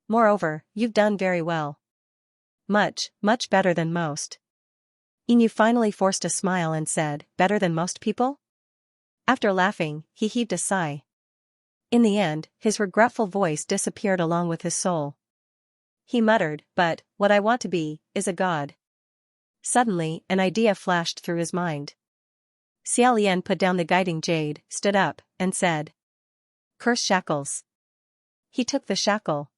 Moreover, you've done very well. Much, much better than most. Inu finally forced a smile and said, Better than most people? After laughing, he heaved a sigh. In the end, his regretful voice disappeared along with his soul. He muttered, But, what I want to be, is a god. Suddenly, an idea flashed through his mind. Xiaolian put down the guiding jade, stood up, and said, Curse shackles. He took the shackle.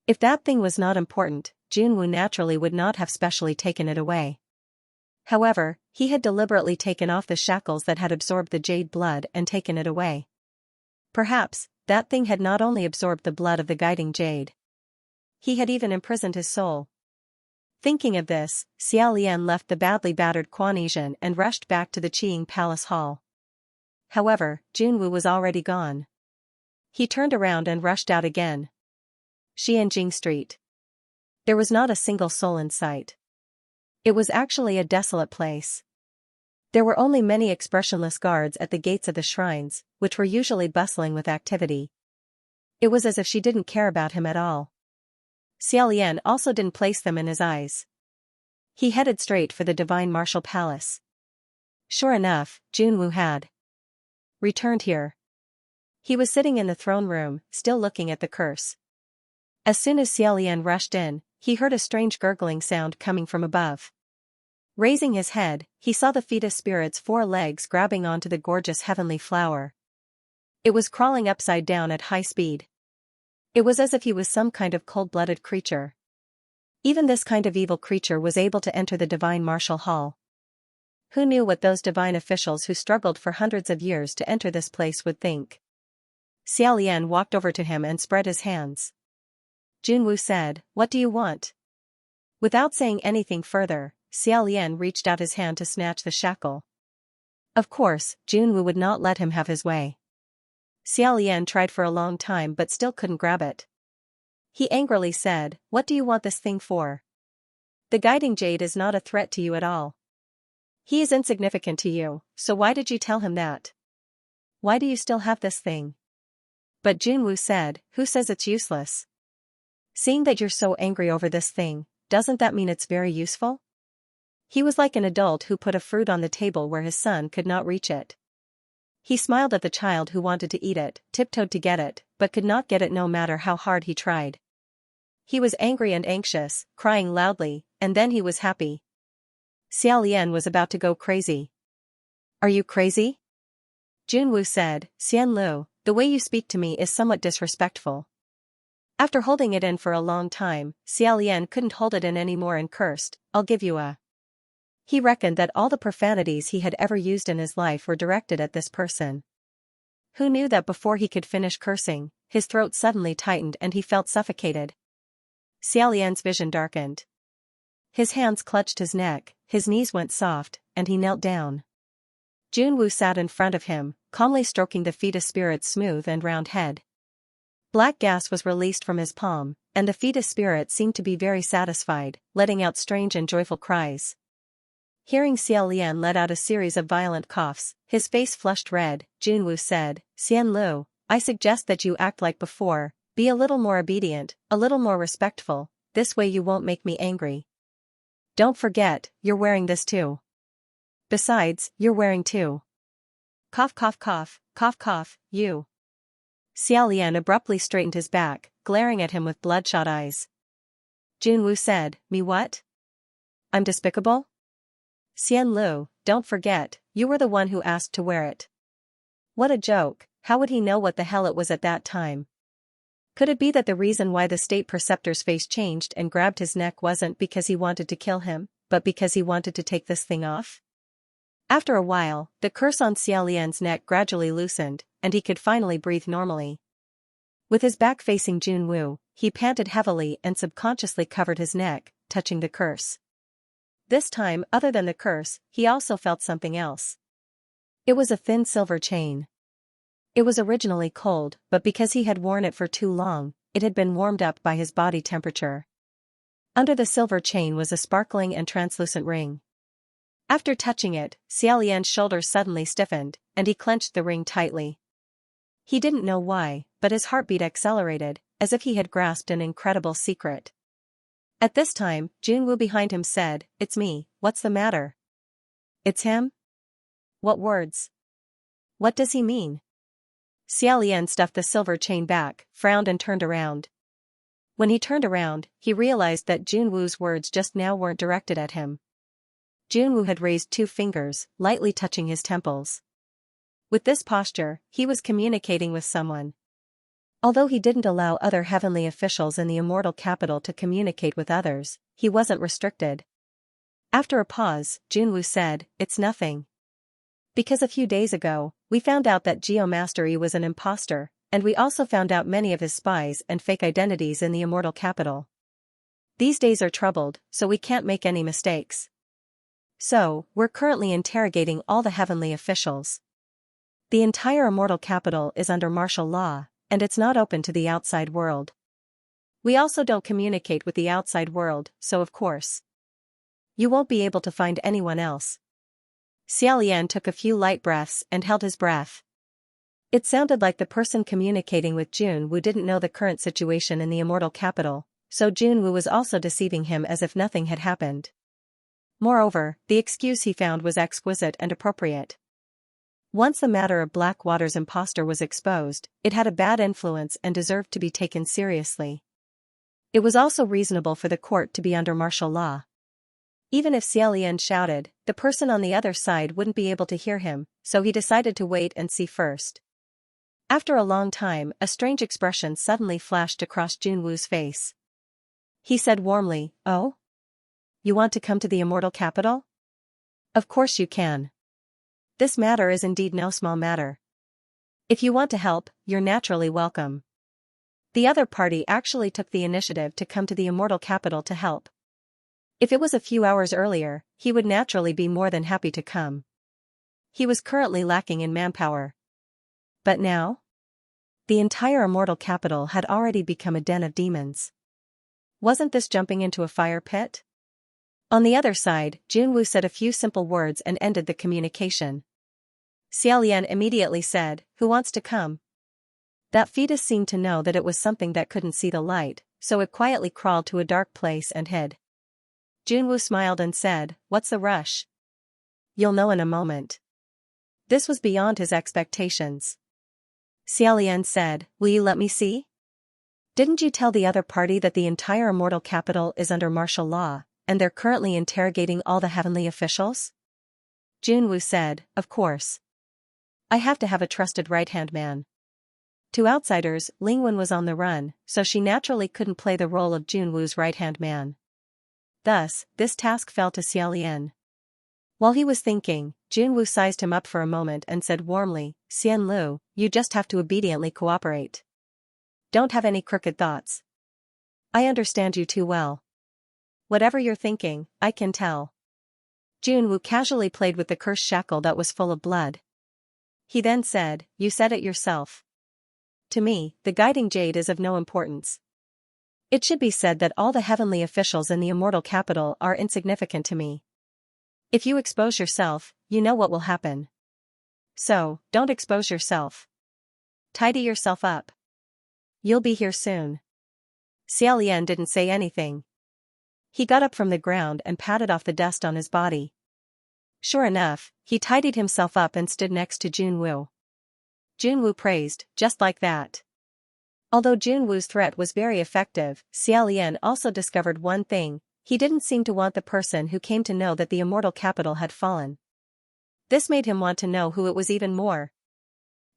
If that thing was not important, Junwu naturally would not have specially taken it away. However, he had deliberately taken off the shackles that had absorbed the jade blood and taken it away. Perhaps, that thing had not only absorbed the blood of the guiding jade. He had even imprisoned his soul. Thinking of this, Xiaolian left the badly battered Quanesian and rushed back to the Qiying Palace Hall. However, Junwu was already gone. He turned around and rushed out again. Xianjing Street. There was not a single soul in sight. It was actually a desolate place. There were only many expressionless guards at the gates of the shrines, which were usually bustling with activity. It was as if she didn't care about him at all. Xiaolian also didn't place them in his eyes. He headed straight for the Divine Martial Palace. Sure enough, Junwu had returned here. He was sitting in the throne room, still looking at the curse. As soon as Xiaolian rushed in, he heard a strange gurgling sound coming from above. Raising his head, he saw the fetus spirit's 4 legs grabbing onto the gorgeous heavenly flower. It was crawling upside down at high speed. It was as if he was some kind of cold-blooded creature. Even this kind of evil creature was able to enter the Divine Martial Hall. Who knew what those divine officials who struggled for hundreds of years to enter this place would think? Xiaolian walked over to him and spread his hands. Junwu said, What do you want? Without saying anything further, Xiaolian reached out his hand to snatch the shackle. Of course, Junwu would not let him have his way. Xiaolian tried for a long time but still couldn't grab it. He angrily said, What do you want this thing for? The guiding jade is not a threat to you at all. He is insignificant to you, so why did you tell him that? Why do you still have this thing? But Junwu said, Who says it's useless? Seeing that you're so angry over this thing, doesn't that mean it's very useful? He was like an adult who put a fruit on the table where his son could not reach it. He smiled at the child who wanted to eat it, tiptoed to get it, but could not get it no matter how hard he tried. He was angry and anxious, crying loudly, and then he was happy. Xiaolian was about to go crazy. Are you crazy? Junwu said, Xianlu, the way you speak to me is somewhat disrespectful. After holding it in for a long time, Xiaolian couldn't hold it in anymore and cursed, I'll give you a. He reckoned that all the profanities he had ever used in his life were directed at this person. Who knew that before he could finish cursing, his throat suddenly tightened and he felt suffocated. Xiaolian's vision darkened. His hands clutched his neck, his knees went soft, and he knelt down. Junwu sat in front of him, calmly stroking the fetus spirit's smooth and round head. Black gas was released from his palm, and the fetus spirit seemed to be very satisfied, letting out strange and joyful cries. Hearing Xiaolian let out a series of violent coughs, his face flushed red, Junwu said, Xianlu, I suggest that you act like before, be a little more obedient, a little more respectful, this way you won't make me angry. Don't forget, you're wearing this too. Besides, you're wearing too. Cough cough cough, cough cough, you. Xiaolian abruptly straightened his back, glaring at him with bloodshot eyes. Junwu said, Me what? I'm despicable? Xianlu, don't forget, you were the one who asked to wear it. What a joke, how would he know what the hell it was at that time? Could it be that the reason why the state preceptor's face changed and grabbed his neck wasn't because he wanted to kill him, but because he wanted to take this thing off? After a while, the curse on Xiaolian's neck gradually loosened, and he could finally breathe normally. With his back facing Junwoo, he panted heavily and subconsciously covered his neck, touching the curse. This time, other than the curse, he also felt something else. It was a thin silver chain. It was originally cold, but because he had worn it for too long, it had been warmed up by his body temperature. Under the silver chain was a sparkling and translucent ring. After touching it, Xiaolian's shoulders suddenly stiffened, and he clenched the ring tightly. He didn't know why, but his heartbeat accelerated, as if he had grasped an incredible secret. At this time, Junwoo behind him said, "It's me, what's the matter?" "It's him? What words? What does he mean?" Xiaolian stuffed the silver chain back, frowned and turned around. When he turned around, he realized that Junwoo's words just now weren't directed at him. Junwoo had raised 2 fingers, lightly touching his temples. With this posture, he was communicating with someone. Although he didn't allow other heavenly officials in the immortal capital to communicate with others, he wasn't restricted. After a pause, Junwoo said, "It's nothing. Because a few days ago, we found out that Geomastery was an imposter, and we also found out many of his spies and fake identities in the immortal capital. These days are troubled, so we can't make any mistakes. So, we're currently interrogating all the heavenly officials. The entire immortal capital is under martial law, and it's not open to the outside world. We also don't communicate with the outside world, so of course, you won't be able to find anyone else." Xiaolian took a few light breaths and held his breath. It sounded like the person communicating with Junwoo didn't know the current situation in the immortal capital, so Junwoo was also deceiving him as if nothing had happened. Moreover, the excuse he found was exquisite and appropriate. Once the matter of Blackwater's imposter was exposed, it had a bad influence and deserved to be taken seriously. It was also reasonable for the court to be under martial law. Even if Xiaolian shouted, the person on the other side wouldn't be able to hear him, so he decided to wait and see first. After a long time, a strange expression suddenly flashed across Junwoo's face. He said warmly, "Oh? You want to come to the immortal capital? Of course you can. This matter is indeed no small matter. If you want to help, you're naturally welcome." The other party actually took the initiative to come to the immortal capital to help. If it was a few hours earlier, he would naturally be more than happy to come. He was currently lacking in manpower. But now? The entire immortal capital had already become a den of demons. Wasn't this jumping into a fire pit? On the other side, Junwoo said a few simple words and ended the communication. Xiaolian immediately said, "Who wants to come?" That fetus seemed to know that it was something that couldn't see the light, so it quietly crawled to a dark place and hid. Junwoo smiled and said, "What's the rush? You'll know in a moment." This was beyond his expectations. Xiaolian said, "Will you let me see? Didn't you tell the other party that the entire immortal capital is under martial law, and they're currently interrogating all the heavenly officials?" Junwoo said, "Of course. I have to have a trusted right-hand man." To outsiders, Lingwen was on the run, so she naturally couldn't play the role of Junwoo's right-hand man. Thus, this task fell to Xiaolian. While he was thinking, Junwoo sized him up for a moment and said warmly, "Xian Lu, you just have to obediently cooperate. Don't have any crooked thoughts. I understand you too well. Whatever you're thinking, I can tell." Junwoo casually played with the cursed shackle that was full of blood. He then said, "You said it yourself. To me, the guiding jade is of no importance. It should be said that all the heavenly officials in the immortal capital are insignificant to me. If you expose yourself, you know what will happen. So, don't expose yourself. Tidy yourself up. You'll be here soon." Xiaolian didn't say anything. He got up from the ground and patted off the dust on his body. Sure enough, he tidied himself up and stood next to Junwoo. Junwoo praised, "Just like that." Although Junwoo's threat was very effective, Xiaolian also discovered one thing: he didn't seem to want the person who came to know that the immortal capital had fallen. This made him want to know who it was even more.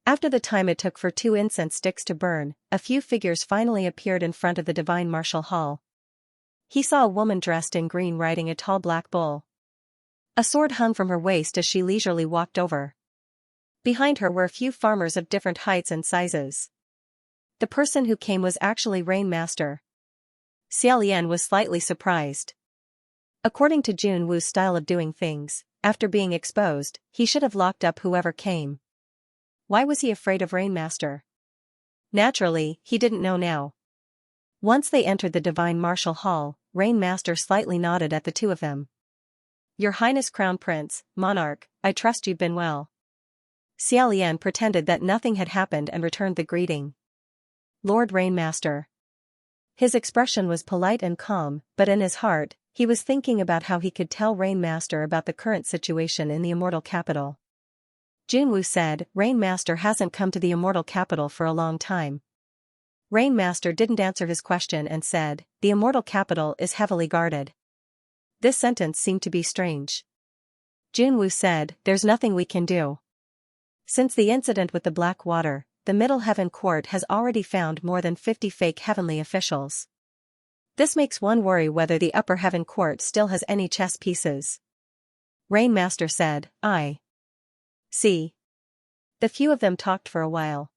After the time it took for 2 incense sticks to burn, a few figures finally appeared in front of the divine martial hall. He saw a woman dressed in green riding a tall black bull. A sword hung from her waist as she leisurely walked over. Behind her were a few farmers of different heights and sizes. The person who came was actually Rainmaster. Xiaolian was slightly surprised. According to Jun Wu's style of doing things, after being exposed, he should have locked up whoever came. Why was he afraid of Rainmaster? Naturally, he didn't know now. Once they entered the Divine Martial Hall, Rainmaster slightly nodded at the two of them. Your Highness Crown Prince, Monarch, I trust you've been well. Xiaolian pretended that nothing had happened and returned the greeting. Lord Rainmaster. His expression was polite and calm, but in his heart, he was thinking about how he could tell Rainmaster about the current situation in the Immortal Capital. Junwu said, Rainmaster hasn't come to the Immortal Capital for a long time. Rainmaster didn't answer his question and said, the Immortal Capital is heavily guarded. This sentence seemed to be strange. Junwu said, there's nothing we can do. Since the incident with the Black Water, the Middle Heaven Court has already found more than 50 fake heavenly officials. This makes one worry whether the Upper Heaven Court still has any chess pieces. Rainmaster said, I see. The few of them talked for a while.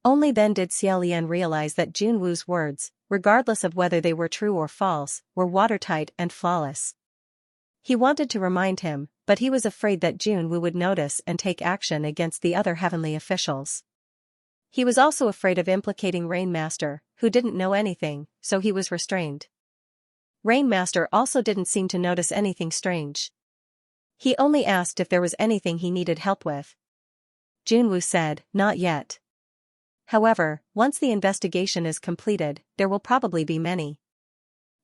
Only then did Xiaolian realize that Junwu's words, regardless of whether they were true or false, were watertight and flawless. He wanted to remind him, but he was afraid that Junwu would notice and take action against the other heavenly officials. He was also afraid of implicating Rainmaster, who didn't know anything, so he was restrained. Rainmaster also didn't seem to notice anything strange. He only asked if there was anything he needed help with. Junwu said, not yet. However, once the investigation is completed, there will probably be many.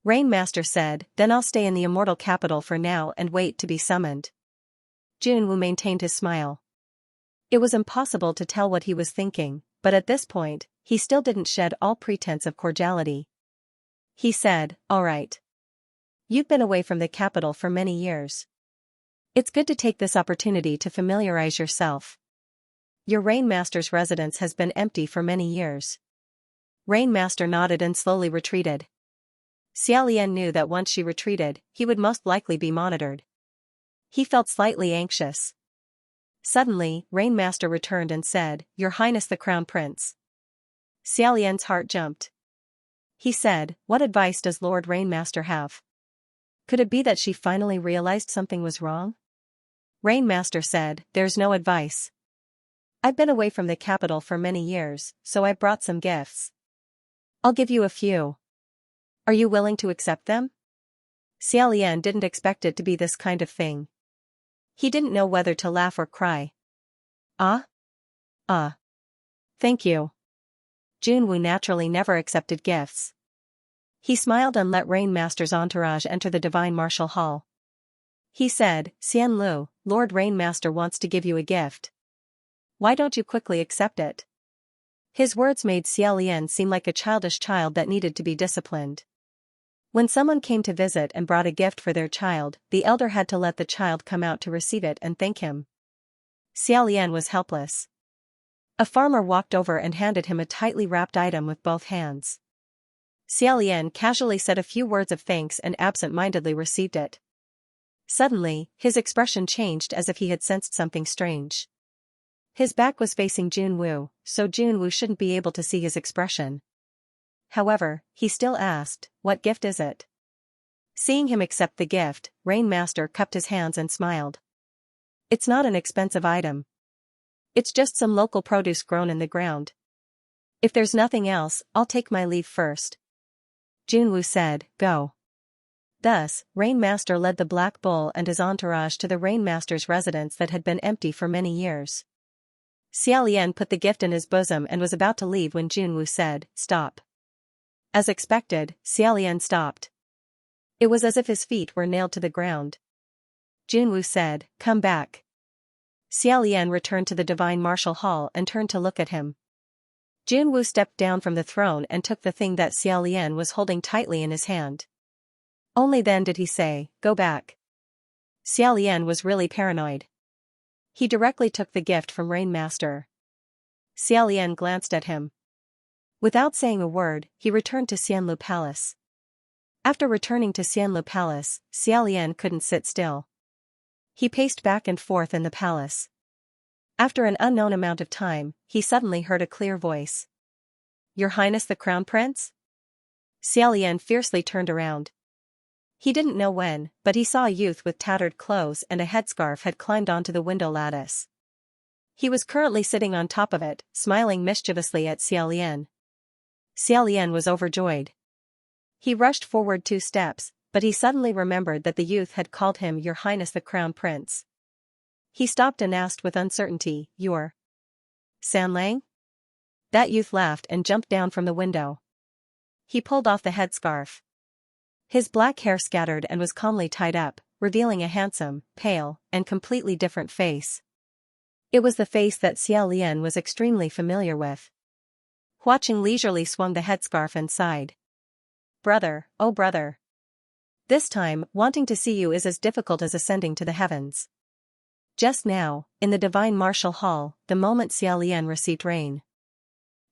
Rainmaster said, then I'll stay in the Immortal Capital for now and wait to be summoned. Junwu maintained his smile. It was impossible to tell what he was thinking, but at this point, he still didn't shed all pretense of cordiality. He said, all right. You've been away from the capital for many years. It's good to take this opportunity to familiarize yourself. Your Rainmaster's residence has been empty for many years. Rainmaster nodded and slowly retreated. Xiaolian knew that once she retreated, he would most likely be monitored. He felt slightly anxious. Suddenly, Rainmaster returned and said, Your Highness the Crown Prince. Xiaolian's heart jumped. He said, what advice does Lord Rainmaster have? Could it be that she finally realized something was wrong? Rainmaster said, there's no advice. I've been away from the capital for many years, so I brought some gifts. I'll give you a few. Are you willing to accept them? Xiaolian didn't expect it to be this kind of thing. He didn't know whether to laugh or cry. Thank you. Junwu naturally never accepted gifts. He smiled and let Rainmaster's entourage enter the Divine Martial Hall. He said, Xian Lu, Lord Rainmaster wants to give you a gift. Why don't you quickly accept it? His words made Xiaolian seem like a childish child that needed to be disciplined. When someone came to visit and brought a gift for their child, the elder had to let the child come out to receive it and thank him. Xiaolian was helpless. A farmer walked over and handed him a tightly wrapped item with both hands. Xiaolian casually said a few words of thanks and absent-mindedly received it. Suddenly, his expression changed as if he had sensed something strange. His back was facing Junwu, so Junwu shouldn't be able to see his expression. However, he still asked, what gift is it? Seeing him accept the gift, Rainmaster cupped his hands and smiled. It's not an expensive item. It's just some local produce grown in the ground. If there's nothing else, I'll take my leave first. Junwu said, go. Thus, Rainmaster led the Black Bull and his entourage to the Rainmaster's residence that had been empty for many years. Xiaolian put the gift in his bosom and was about to leave when Junwu said, stop. As expected, Xiaolian stopped. It was as if his feet were nailed to the ground. Junwu said, come back. Xiaolian returned to the Divine Martial Hall and turned to look at him. Junwu stepped down from the throne and took the thing that Xiaolian was holding tightly in his hand. Only then did he say, go back. Xiaolian was really paranoid. He directly took the gift from Rainmaster. Xiaolian glanced at him. Without saying a word, he returned to Xianlu Palace. After returning to Xianlu Palace, Xiaolian couldn't sit still. He paced back and forth in the palace. After an unknown amount of time, he suddenly heard a clear voice. Your Highness the Crown Prince? Xiaolian fiercely turned around. He didn't know when, but he saw a youth with tattered clothes and a headscarf had climbed onto the window lattice. He was currently sitting on top of it, smiling mischievously at Xiaolian. Xiaolian was overjoyed. He rushed forward 2 steps, but he suddenly remembered that the youth had called him Your Highness the Crown Prince. He stopped and asked with uncertainty, You're Sanlang? That youth laughed and jumped down from the window. He pulled off the headscarf. His black hair scattered and was calmly tied up, revealing a handsome, pale, and completely different face. It was the face that Xiaolian was extremely familiar with. Huaqing leisurely swung the headscarf and sighed. Brother, oh brother. This time, wanting to see you is as difficult as ascending to the heavens. Just now, in the divine martial hall, the moment Xiaolian received rain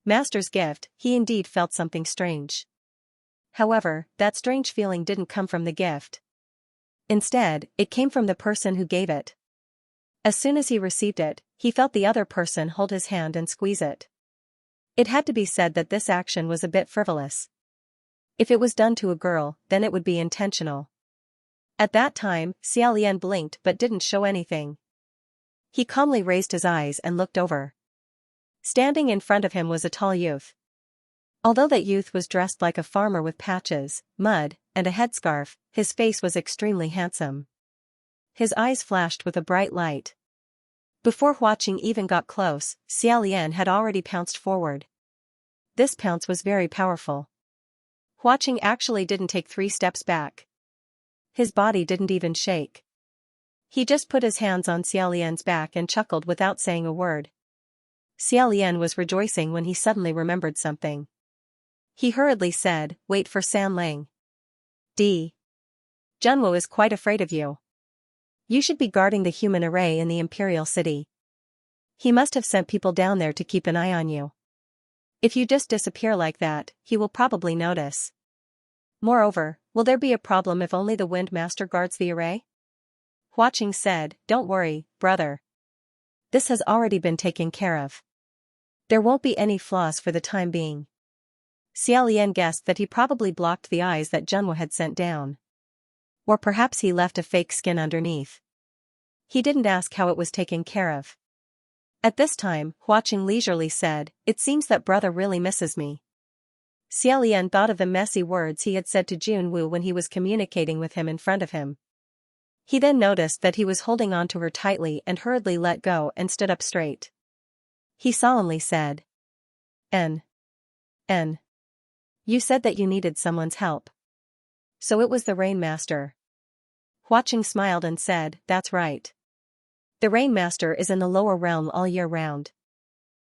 master's gift, he indeed felt something strange. However, that strange feeling didn't come from the gift. Instead, it came from the person who gave it. As soon as he received it, he felt the other person hold his hand and squeeze it. It had to be said that this action was a bit frivolous. If it was done to a girl, then it would be intentional. At that time, Xiaolian blinked but didn't show anything. He calmly raised his eyes and looked over. Standing in front of him was a tall youth. Although that youth was dressed like a farmer with patches, mud, and a headscarf, his face was extremely handsome. His eyes flashed with a bright light. Before Huaqing even got close, Xiaolian had already pounced forward. This pounce was very powerful. Huaqing actually didn't take 3 steps back. His body didn't even shake. He just put his hands on Xiaolian's back and chuckled without saying a word. Xiaolian was rejoicing when he suddenly remembered something. He hurriedly said, Wait for Sanlang. Junwo is quite afraid of you. You should be guarding the human array in the Imperial City. He must have sent people down there to keep an eye on you. If you just disappear like that, he will probably notice. Moreover, will there be a problem if only the Wind Master guards the array? Huaqing said, Don't worry, brother. This has already been taken care of. There won't be any flaws for the time being. Xiaolian guessed that he probably blocked the eyes that Junwo had sent down. Or perhaps he left a fake skin underneath. He didn't ask how it was taken care of. At this time, Huaqing leisurely said, It seems that brother really misses me. Xiaolian thought of the messy words he had said to Junwo when he was communicating with him in front of him. He then noticed that he was holding on to her tightly and hurriedly let go and stood up straight. He solemnly said, N. You said that you needed someone's help. So it was the Rain Master. Huaqing smiled and said, That's right. The Rain Master is in the lower realm all year round.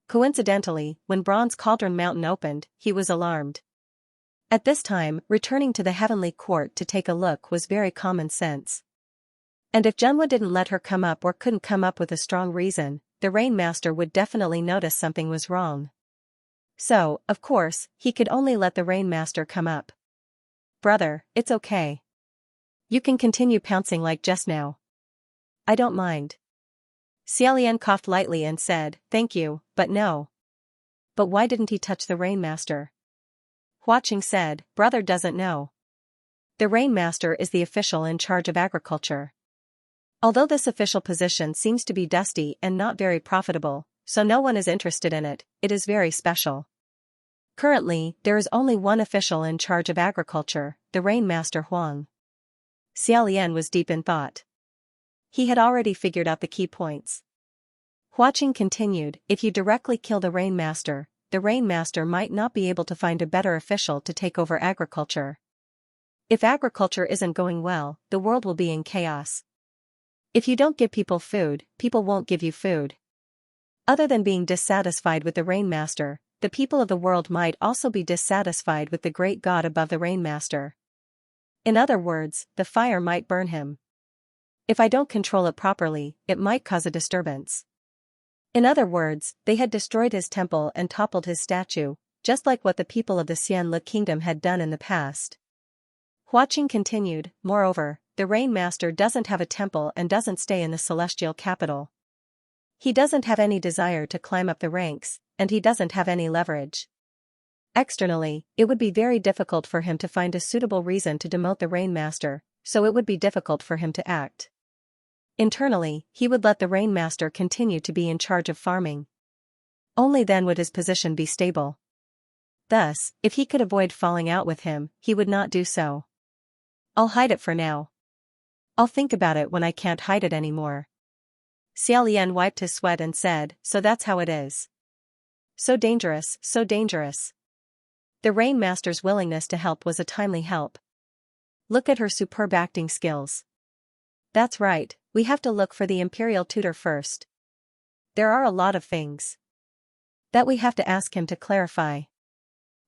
Coincidentally, when Bronze Cauldron Mountain opened, he was alarmed. At this time, returning to the Heavenly Court to take a look was very common sense. And if Junwo didn't let her come up or couldn't come up with a strong reason, the Rain Master would definitely notice something was wrong. So, of course, he could only let the Rain Master come up. Brother, it's okay. You can continue pouncing like just now. I don't mind. Xiaolian coughed lightly and said, Thank you, but no. But why didn't he touch the Rain Master? Huaqing said, Brother doesn't know. The Rain Master is the official in charge of agriculture. Although this official position seems to be dusty and not very profitable, so no one is interested in it, it is very special. Currently, there is only one official in charge of agriculture, the Rain Master Huang. Xiaolian was deep in thought. He had already figured out the key points. Huaqing continued, If you directly kill the Rain Master might not be able to find a better official to take over agriculture. If agriculture isn't going well, the world will be in chaos. If you don't give people food, people won't give you food. Other than being dissatisfied with the Rain Master, the people of the world might also be dissatisfied with the great god above the Rain Master. In other words, the fire might burn him. If I don't control it properly, it might cause a disturbance. In other words, they had destroyed his temple and toppled his statue, just like what the people of the Xianxia kingdom had done in the past. Huaqing continued, Moreover, the Rain Master doesn't have a temple and doesn't stay in the celestial capital. He doesn't have any desire to climb up the ranks, and he doesn't have any leverage. Externally, it would be very difficult for him to find a suitable reason to demote the Rainmaster, so it would be difficult for him to act. Internally, he would let the Rainmaster continue to be in charge of farming. Only then would his position be stable. Thus, if he could avoid falling out with him, he would not do so. I'll hide it for now. I'll think about it when I can't hide it anymore. Xiaolian wiped his sweat and said, so that's how it is. So dangerous, so dangerous. The Rainmaster's willingness to help was a timely help. Look at her superb acting skills. That's right, we have to look for the Imperial Tutor first. There are a lot of things that we have to ask him to clarify.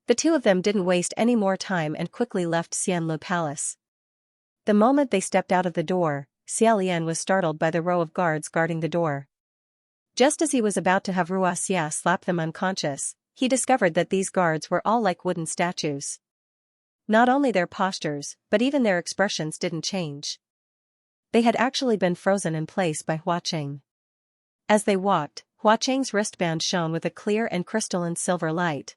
The two of them didn't waste any more time and quickly left Xianlu Palace. The moment they stepped out of the door, Xiaolian was startled by the row of guards guarding the door. Just as he was about to have Ruaxia slap them unconscious, he discovered that these guards were all like wooden statues. Not only their postures, but even their expressions didn't change. They had actually been frozen in place by Hua Qing. As they walked, Hua Qing's wristband shone with a clear and crystalline silver light.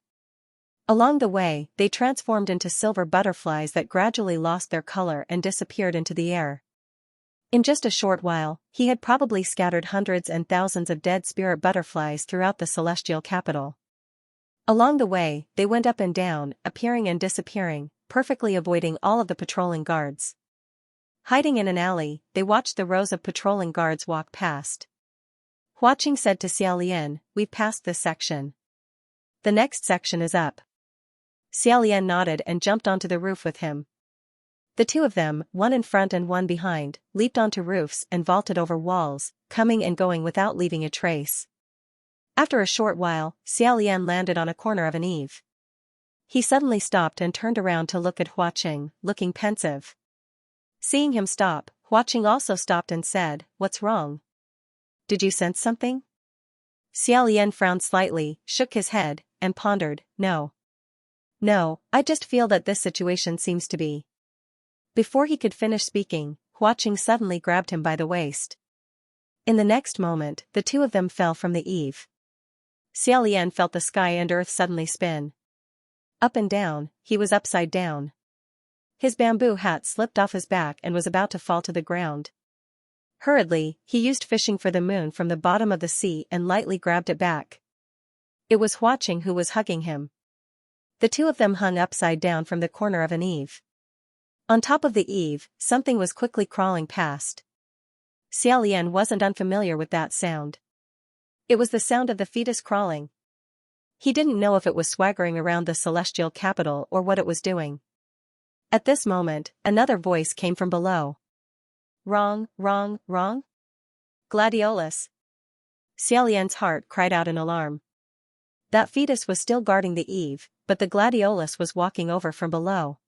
Along the way, they transformed into silver butterflies that gradually lost their color and disappeared into the air. In just a short while, he had probably scattered hundreds and thousands of dead spirit butterflies throughout the celestial capital. Along the way, they went up and down, appearing and disappearing, perfectly avoiding all of the patrolling guards. Hiding in an alley, they watched the rows of patrolling guards walk past. Hua Qing said to Xiaolian, "We've passed this section. The next section is up." Xiaolian nodded and jumped onto the roof with him. The two of them, one in front and one behind, leaped onto roofs and vaulted over walls, coming and going without leaving a trace. After a short while, Xiaolian landed on a corner of an eave. He suddenly stopped and turned around to look at Hua Qing, looking pensive. Seeing him stop, Hua Qing also stopped and said, "What's wrong? Did you sense something?" Xiaolian frowned slightly, shook his head, and pondered, "No. No, I just feel that this situation seems to be." Before he could finish speaking, Hua Qing suddenly grabbed him by the waist. In the next moment, the two of them fell from the eave. Xiaolian felt the sky and earth suddenly spin. Up and down, he was upside down. His bamboo hat slipped off his back and was about to fall to the ground. Hurriedly, he used fishing for the moon from the bottom of the sea and lightly grabbed it back. It was Hua Qing who was hugging him. The two of them hung upside down from the corner of an eave. On top of the eave, something was quickly crawling past. Xiaolian wasn't unfamiliar with that sound. It was the sound of the fetus crawling. He didn't know if it was swaggering around the celestial capital or what it was doing. At this moment, another voice came from below. "Wrong, wrong, wrong? Gladiolus." Xiaolian's heart cried out in alarm. That fetus was still guarding the eave, but the gladiolus was walking over from below.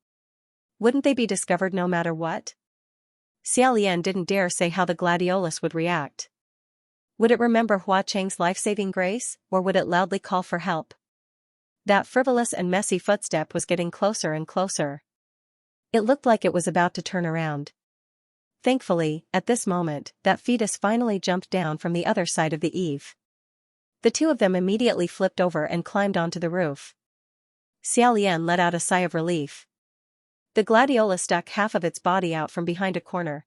Wouldn't they be discovered no matter what? Xiaolian didn't dare say how the gladiolus would react. Would it remember Hua Qing's life-saving grace, or would it loudly call for help? That frivolous and messy footstep was getting closer and closer. It looked like it was about to turn around. Thankfully, at this moment, that fetus finally jumped down from the other side of the eave. The two of them immediately flipped over and climbed onto the roof. Xiaolian let out a sigh of relief. The gladiolus stuck half of its body out from behind a corner.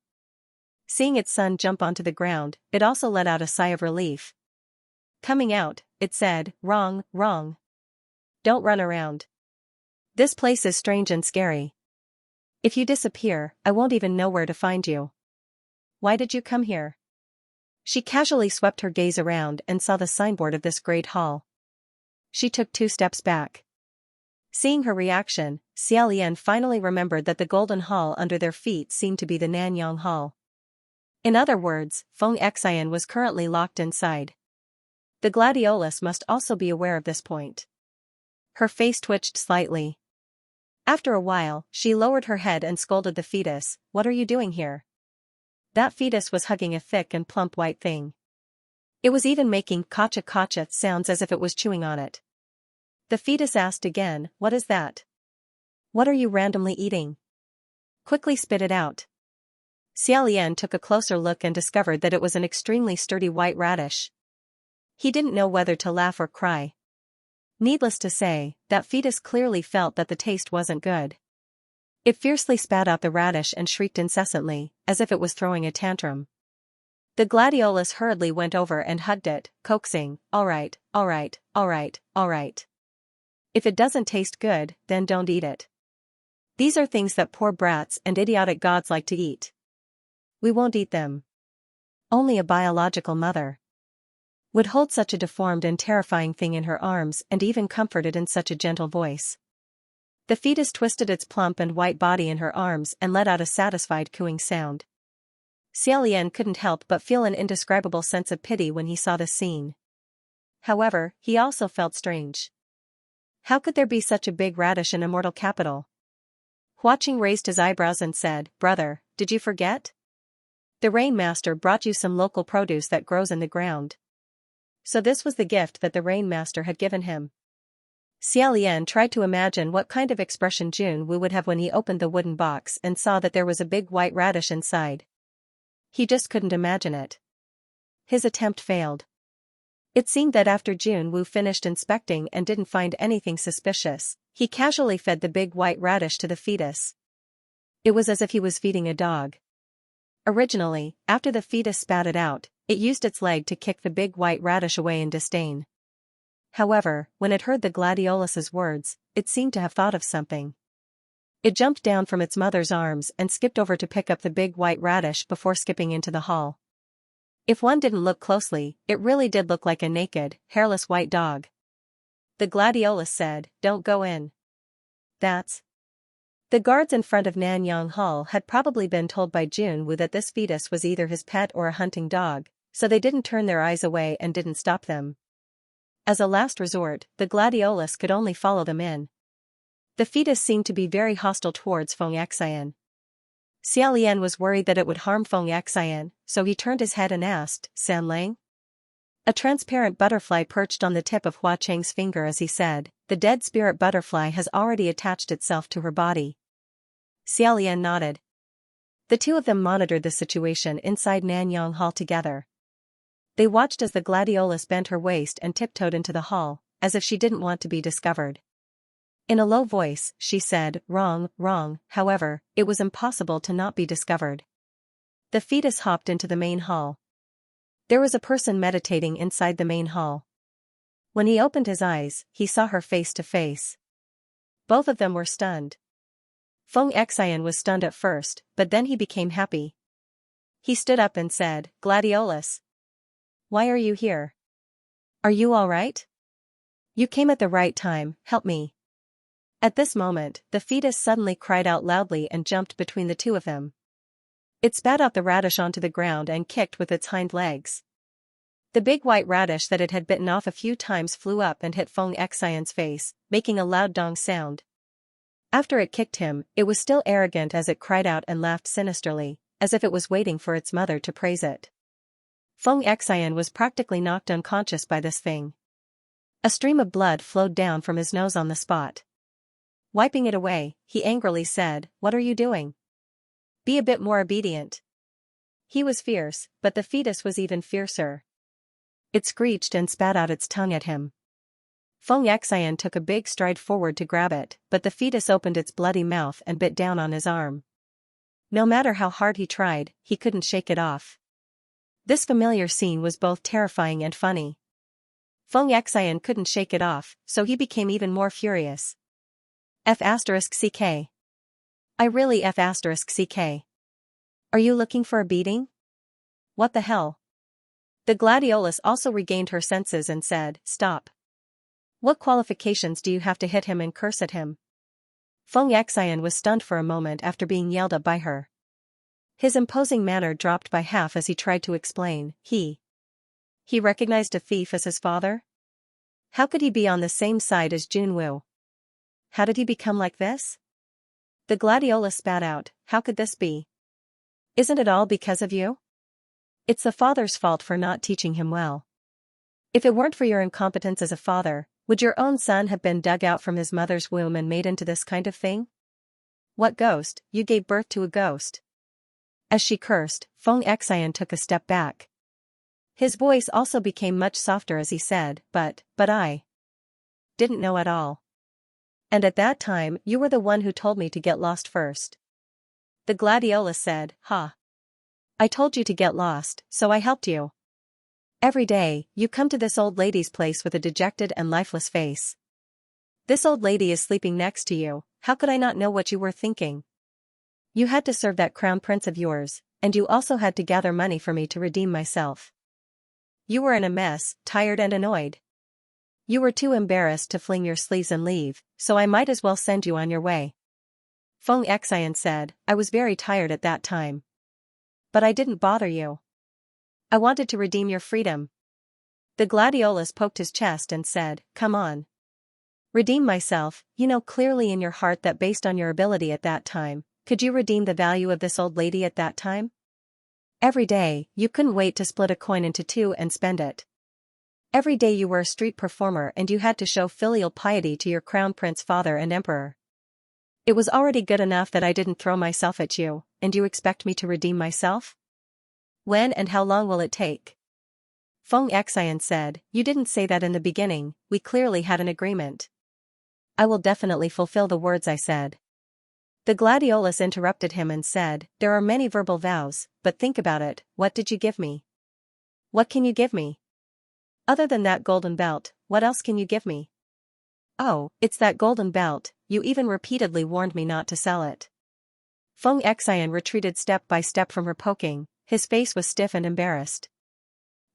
Seeing its son jump onto the ground, it also let out a sigh of relief. Coming out, it said, "Wrong, wrong. Don't run around. This place is strange and scary. If you disappear, I won't even know where to find you. Why did you come here?" She casually swept her gaze around and saw the signboard of this great hall. She took 2 steps back. Seeing her reaction, Xiaolian finally remembered that the golden hall under their feet seemed to be the Nanyang Hall. In other words, Feng Xian was currently locked inside. The gladiolus must also be aware of this point. Her face twitched slightly. After a while, she lowered her head and scolded the fetus, "What are you doing here?" That fetus was hugging a thick and plump white thing. It was even making kacha-kacha sounds as if it was chewing on it. The fetus asked again, "What is that? What are you randomly eating? Quickly spit it out." Xiaolian took a closer look and discovered that it was an extremely sturdy white radish. He didn't know whether to laugh or cry. Needless to say, that fetus clearly felt that the taste wasn't good. It fiercely spat out the radish and shrieked incessantly, as if it was throwing a tantrum. The gladiolus hurriedly went over and hugged it, coaxing, "All right, all right, all right, all right. If it doesn't taste good, then don't eat it. These are things that poor brats and idiotic gods like to eat. We won't eat them." Only a biological mother would hold such a deformed and terrifying thing in her arms and even comfort it in such a gentle voice. The fetus twisted its plump and white body in her arms and let out a satisfied cooing sound. Xiaolian couldn't help but feel an indescribable sense of pity when he saw this scene. However, he also felt strange. How could there be such a big radish in immortal capital? Huaqing raised his eyebrows and said, "Brother, did you forget? The Rain Master brought you some local produce that grows in the ground." So this was the gift that the Rain Master had given him. Xiaolian tried to imagine what kind of expression Junwu would have when he opened the wooden box and saw that there was a big white radish inside. He just couldn't imagine it. His attempt failed. It seemed that after Junwu finished inspecting and didn't find anything suspicious, he casually fed the big white radish to the fetus. It was as if he was feeding a dog. Originally, after the fetus spat it out, it used its leg to kick the big white radish away in disdain. However, when it heard the gladiolus's words, it seemed to have thought of something. It jumped down from its mother's arms and skipped over to pick up the big white radish before skipping into the hall. If one didn't look closely, it really did look like a naked, hairless white dog. The gladiolus said, "Don't go in." That's. The guards in front of Nanyang Hall had probably been told by Junwu that this fetus was either his pet or a hunting dog, so they didn't turn their eyes away and didn't stop them. As a last resort, the gladiolus could only follow them in. The fetus seemed to be very hostile towards Xianxia. Xiaolian was worried that it would harm Xianxia, so he turned his head and asked, "San Lang?" A transparent butterfly perched on the tip of Hua Cheng's finger as he said, "The dead spirit butterfly has already attached itself to her body." Xiaolian nodded. The two of them monitored the situation inside Nanyang Hall together. They watched as the gladiolus bent her waist and tiptoed into the hall, as if she didn't want to be discovered. In a low voice, she said, "Wrong, wrong." However, it was impossible to not be discovered. The fetus hopped into the main hall. There was a person meditating inside the main hall. When he opened his eyes, he saw her face to face. Both of them were stunned. Xianxia was stunned at first, but then he became happy. He stood up and said, "Gladiolus. Why are you here? Are you all right? You came at the right time, help me." At this moment, the fetus suddenly cried out loudly and jumped between the two of them. It spat out the radish onto the ground and kicked with its hind legs. The big white radish that it had bitten off a few times flew up and hit Xianxia's face, making a loud dong sound. After it kicked him, it was still arrogant as it cried out and laughed sinisterly, as if it was waiting for its mother to praise it. Xianxia was practically knocked unconscious by this thing. A stream of blood flowed down from his nose on the spot. Wiping it away, he angrily said, "What are you doing? Be a bit more obedient." He was fierce, but the fetus was even fiercer. It screeched and spat out its tongue at him. Xianxia took a big stride forward to grab it, but the fetus opened its bloody mouth and bit down on his arm. No matter how hard he tried, he couldn't shake it off. This familiar scene was both terrifying and funny. Xianxia couldn't shake it off, so he became even more furious. F***ck. I really F***ck. Are you looking for a beating? What the hell? The gladiolus also regained her senses and said, "Stop. What qualifications do you have to hit him and curse at him?" Xianxia was stunned for a moment after being yelled at by her. His imposing manner dropped by half as he tried to explain. He recognized a thief as his father? How could he be on the same side as Junwu? How did he become like this? The gladiolus spat out, "How could this be? Isn't it all because of you? It's the father's fault for not teaching him well. If it weren't for your incompetence as a father, would your own son have been dug out from his mother's womb and made into this kind of thing? What ghost? You gave birth to a ghost." As she cursed, Xianxia took a step back. His voice also became much softer as he said, But I didn't know at all. And at that time you were the one who told me to get lost first. The gladiolus said, "Ha. I told you to get lost, so I helped you. Every day, you come to this old lady's place with a dejected and lifeless face. This old lady is sleeping next to you, how could I not know what you were thinking? You had to serve that crown prince of yours, and you also had to gather money for me to redeem myself. You were in a mess, tired and annoyed. You were too embarrassed to fling your sleeves and leave, so I might as well send you on your way." Feng Xian said, "I was very tired at that time. But I didn't bother you. I wanted to redeem your freedom." The gladiolus poked his chest and said, "Come on. Redeem myself, you know clearly in your heart that based on your ability at that time, could you redeem the value of this old lady at that time? Every day, you couldn't wait to split a coin into two and spend it. Every day you were a street performer and you had to show filial piety to your crown prince father and emperor. It was already good enough that I didn't throw myself at you, and you expect me to redeem myself? When and how long will it take?" Feng Xian said, "You didn't say that in the beginning, we clearly had an agreement." "I will definitely fulfill the words I said." The gladiolus interrupted him and said, "There are many verbal vows, but think about it, what did you give me? What can you give me? Other than that golden belt, what else can you give me?" "Oh, it's that golden belt, you even repeatedly warned me not to sell it." Feng Xian retreated step by step from her poking, his face was stiff and embarrassed.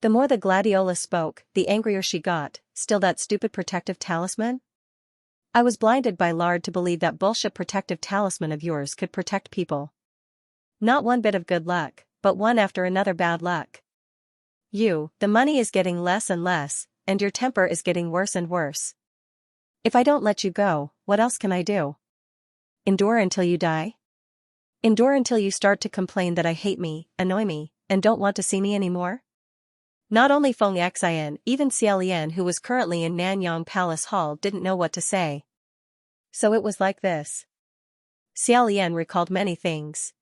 The more the gladiolus spoke, the angrier she got. "Still that stupid protective talisman? I was blinded by lard to believe that bullshit protective talisman of yours could protect people. Not one bit of good luck, but one after another bad luck. The money is getting less and less, and your temper is getting worse and worse. If I don't let you go, what else can I do? Endure until you die? Endure until you start to complain that I hate me, annoy me, and don't want to see me anymore?" Not only Feng Xian, even Xiaolian who was currently in Nanyang Palace Hall didn't know what to say. So it was like this. Xiaolian recalled many things.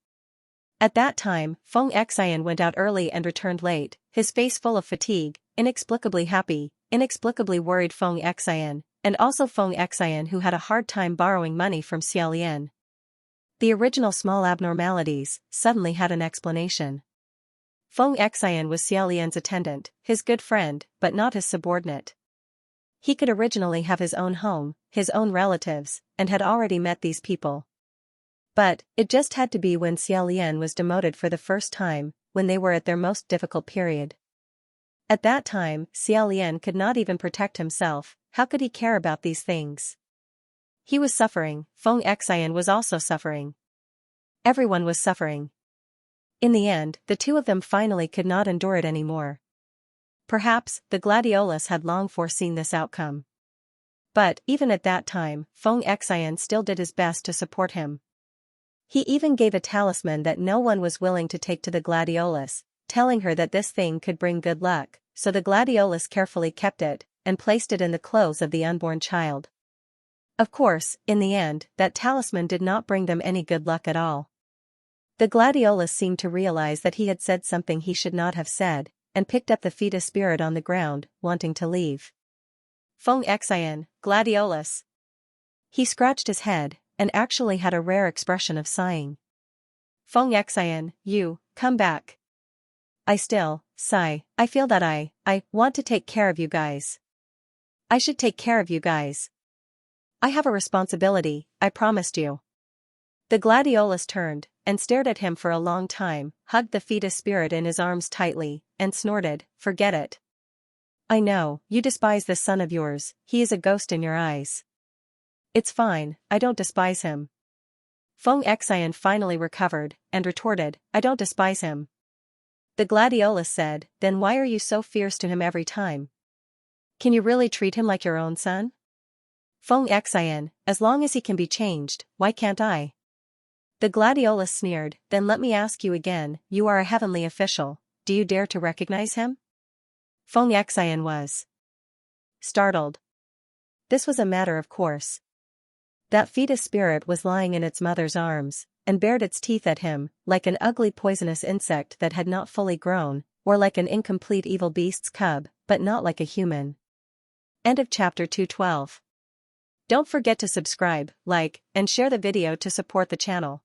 At that time, Feng Xian went out early and returned late, his face full of fatigue, inexplicably happy, inexplicably worried Feng Xian, and also Feng Xian who had a hard time borrowing money from Xiaolian. The original small abnormalities suddenly had an explanation. Feng Xian was Xiaolian's attendant, his good friend, but not his subordinate. He could originally have his own home, his own relatives, and had already met these people. But, it just had to be when Xiaolian was demoted for the first time, when they were at their most difficult period. At that time, Xiaolian could not even protect himself, how could he care about these things? He was suffering, Feng Xian was also suffering. Everyone was suffering. In the end, the two of them finally could not endure it anymore. Perhaps, the gladiolus had long foreseen this outcome. But, even at that time, Feng Xian still did his best to support him. He even gave a talisman that no one was willing to take to the gladiolus, telling her that this thing could bring good luck, so the gladiolus carefully kept it, and placed it in the clothes of the unborn child. Of course, in the end, that talisman did not bring them any good luck at all. The gladiolus seemed to realize that he had said something he should not have said, and picked up the fetus spirit on the ground, wanting to leave. Feng Xian, gladiolus. He scratched his head, and actually had a rare expression of sighing. Feng Xian, come back. I feel that I want to take care of you guys. I should take care of you guys. I have a responsibility, I promised you. The gladiolus turned, and stared at him for a long time, hugged the fetus spirit in his arms tightly, and snorted, "Forget it. I know, you despise this son of yours, he is a ghost in your eyes. It's fine, I don't despise him." Feng Xian finally recovered, and retorted, "I don't despise him." The gladiolus said, "Then why are you so fierce to him every time? Can you really treat him like your own son?" Feng Xian, "As long as he can be changed, why can't I?" The gladiolus sneered, "Then let me ask you again, you are a heavenly official, do you dare to recognize him?" Feng Xian was startled. This was a matter of course. That fetus spirit was lying in its mother's arms, and bared its teeth at him, like an ugly poisonous insect that had not fully grown, or like an incomplete evil beast's cub, but not like a human. End of chapter 212. Don't forget to subscribe, like, and share the video to support the channel.